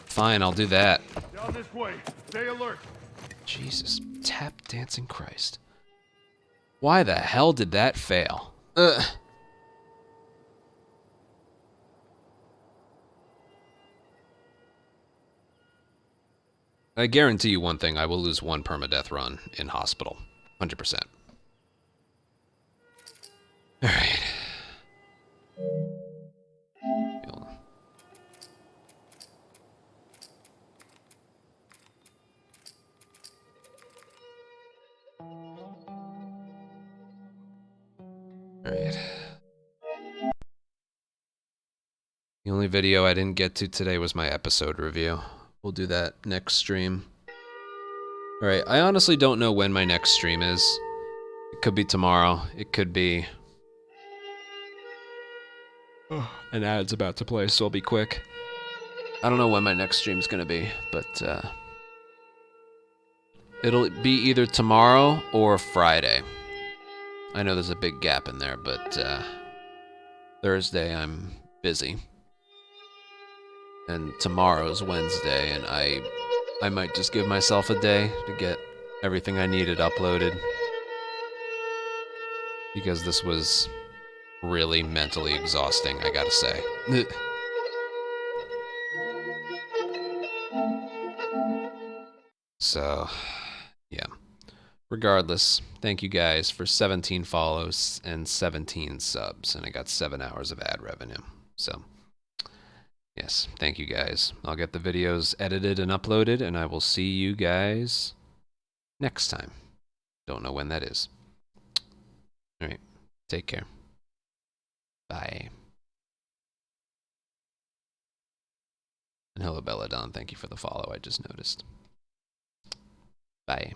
Fine, I'll do that. Down this way. Stay alert. Jesus, tap dancing Christ. Why the hell did that fail? I guarantee you one thing, I will lose one permadeath run in hospital. 100%. All right. All right. The only video I didn't get to today was my episode review. We'll do that next stream. All right. I honestly don't know when my next stream is. It could be tomorrow. It could be. Oh, an ad's about to play, so I'll be quick. I don't know when my next stream's gonna be, but it'll be either tomorrow or Friday. I know there's a big gap in there, but Thursday I'm busy. And tomorrow's Wednesday, and I might just give myself a day to get everything I needed uploaded. Because this was really mentally exhausting, I gotta say. So, yeah. Regardless, thank you guys for 17 follows and 17 subs, and I got 7 hours of ad revenue. So, yes, thank you guys. I'll get the videos edited and uploaded, and I will see you guys next time. Don't know when that is. Alright, take care. Bye. And hello, Belladon. Thank you for the follow. I just noticed. Bye.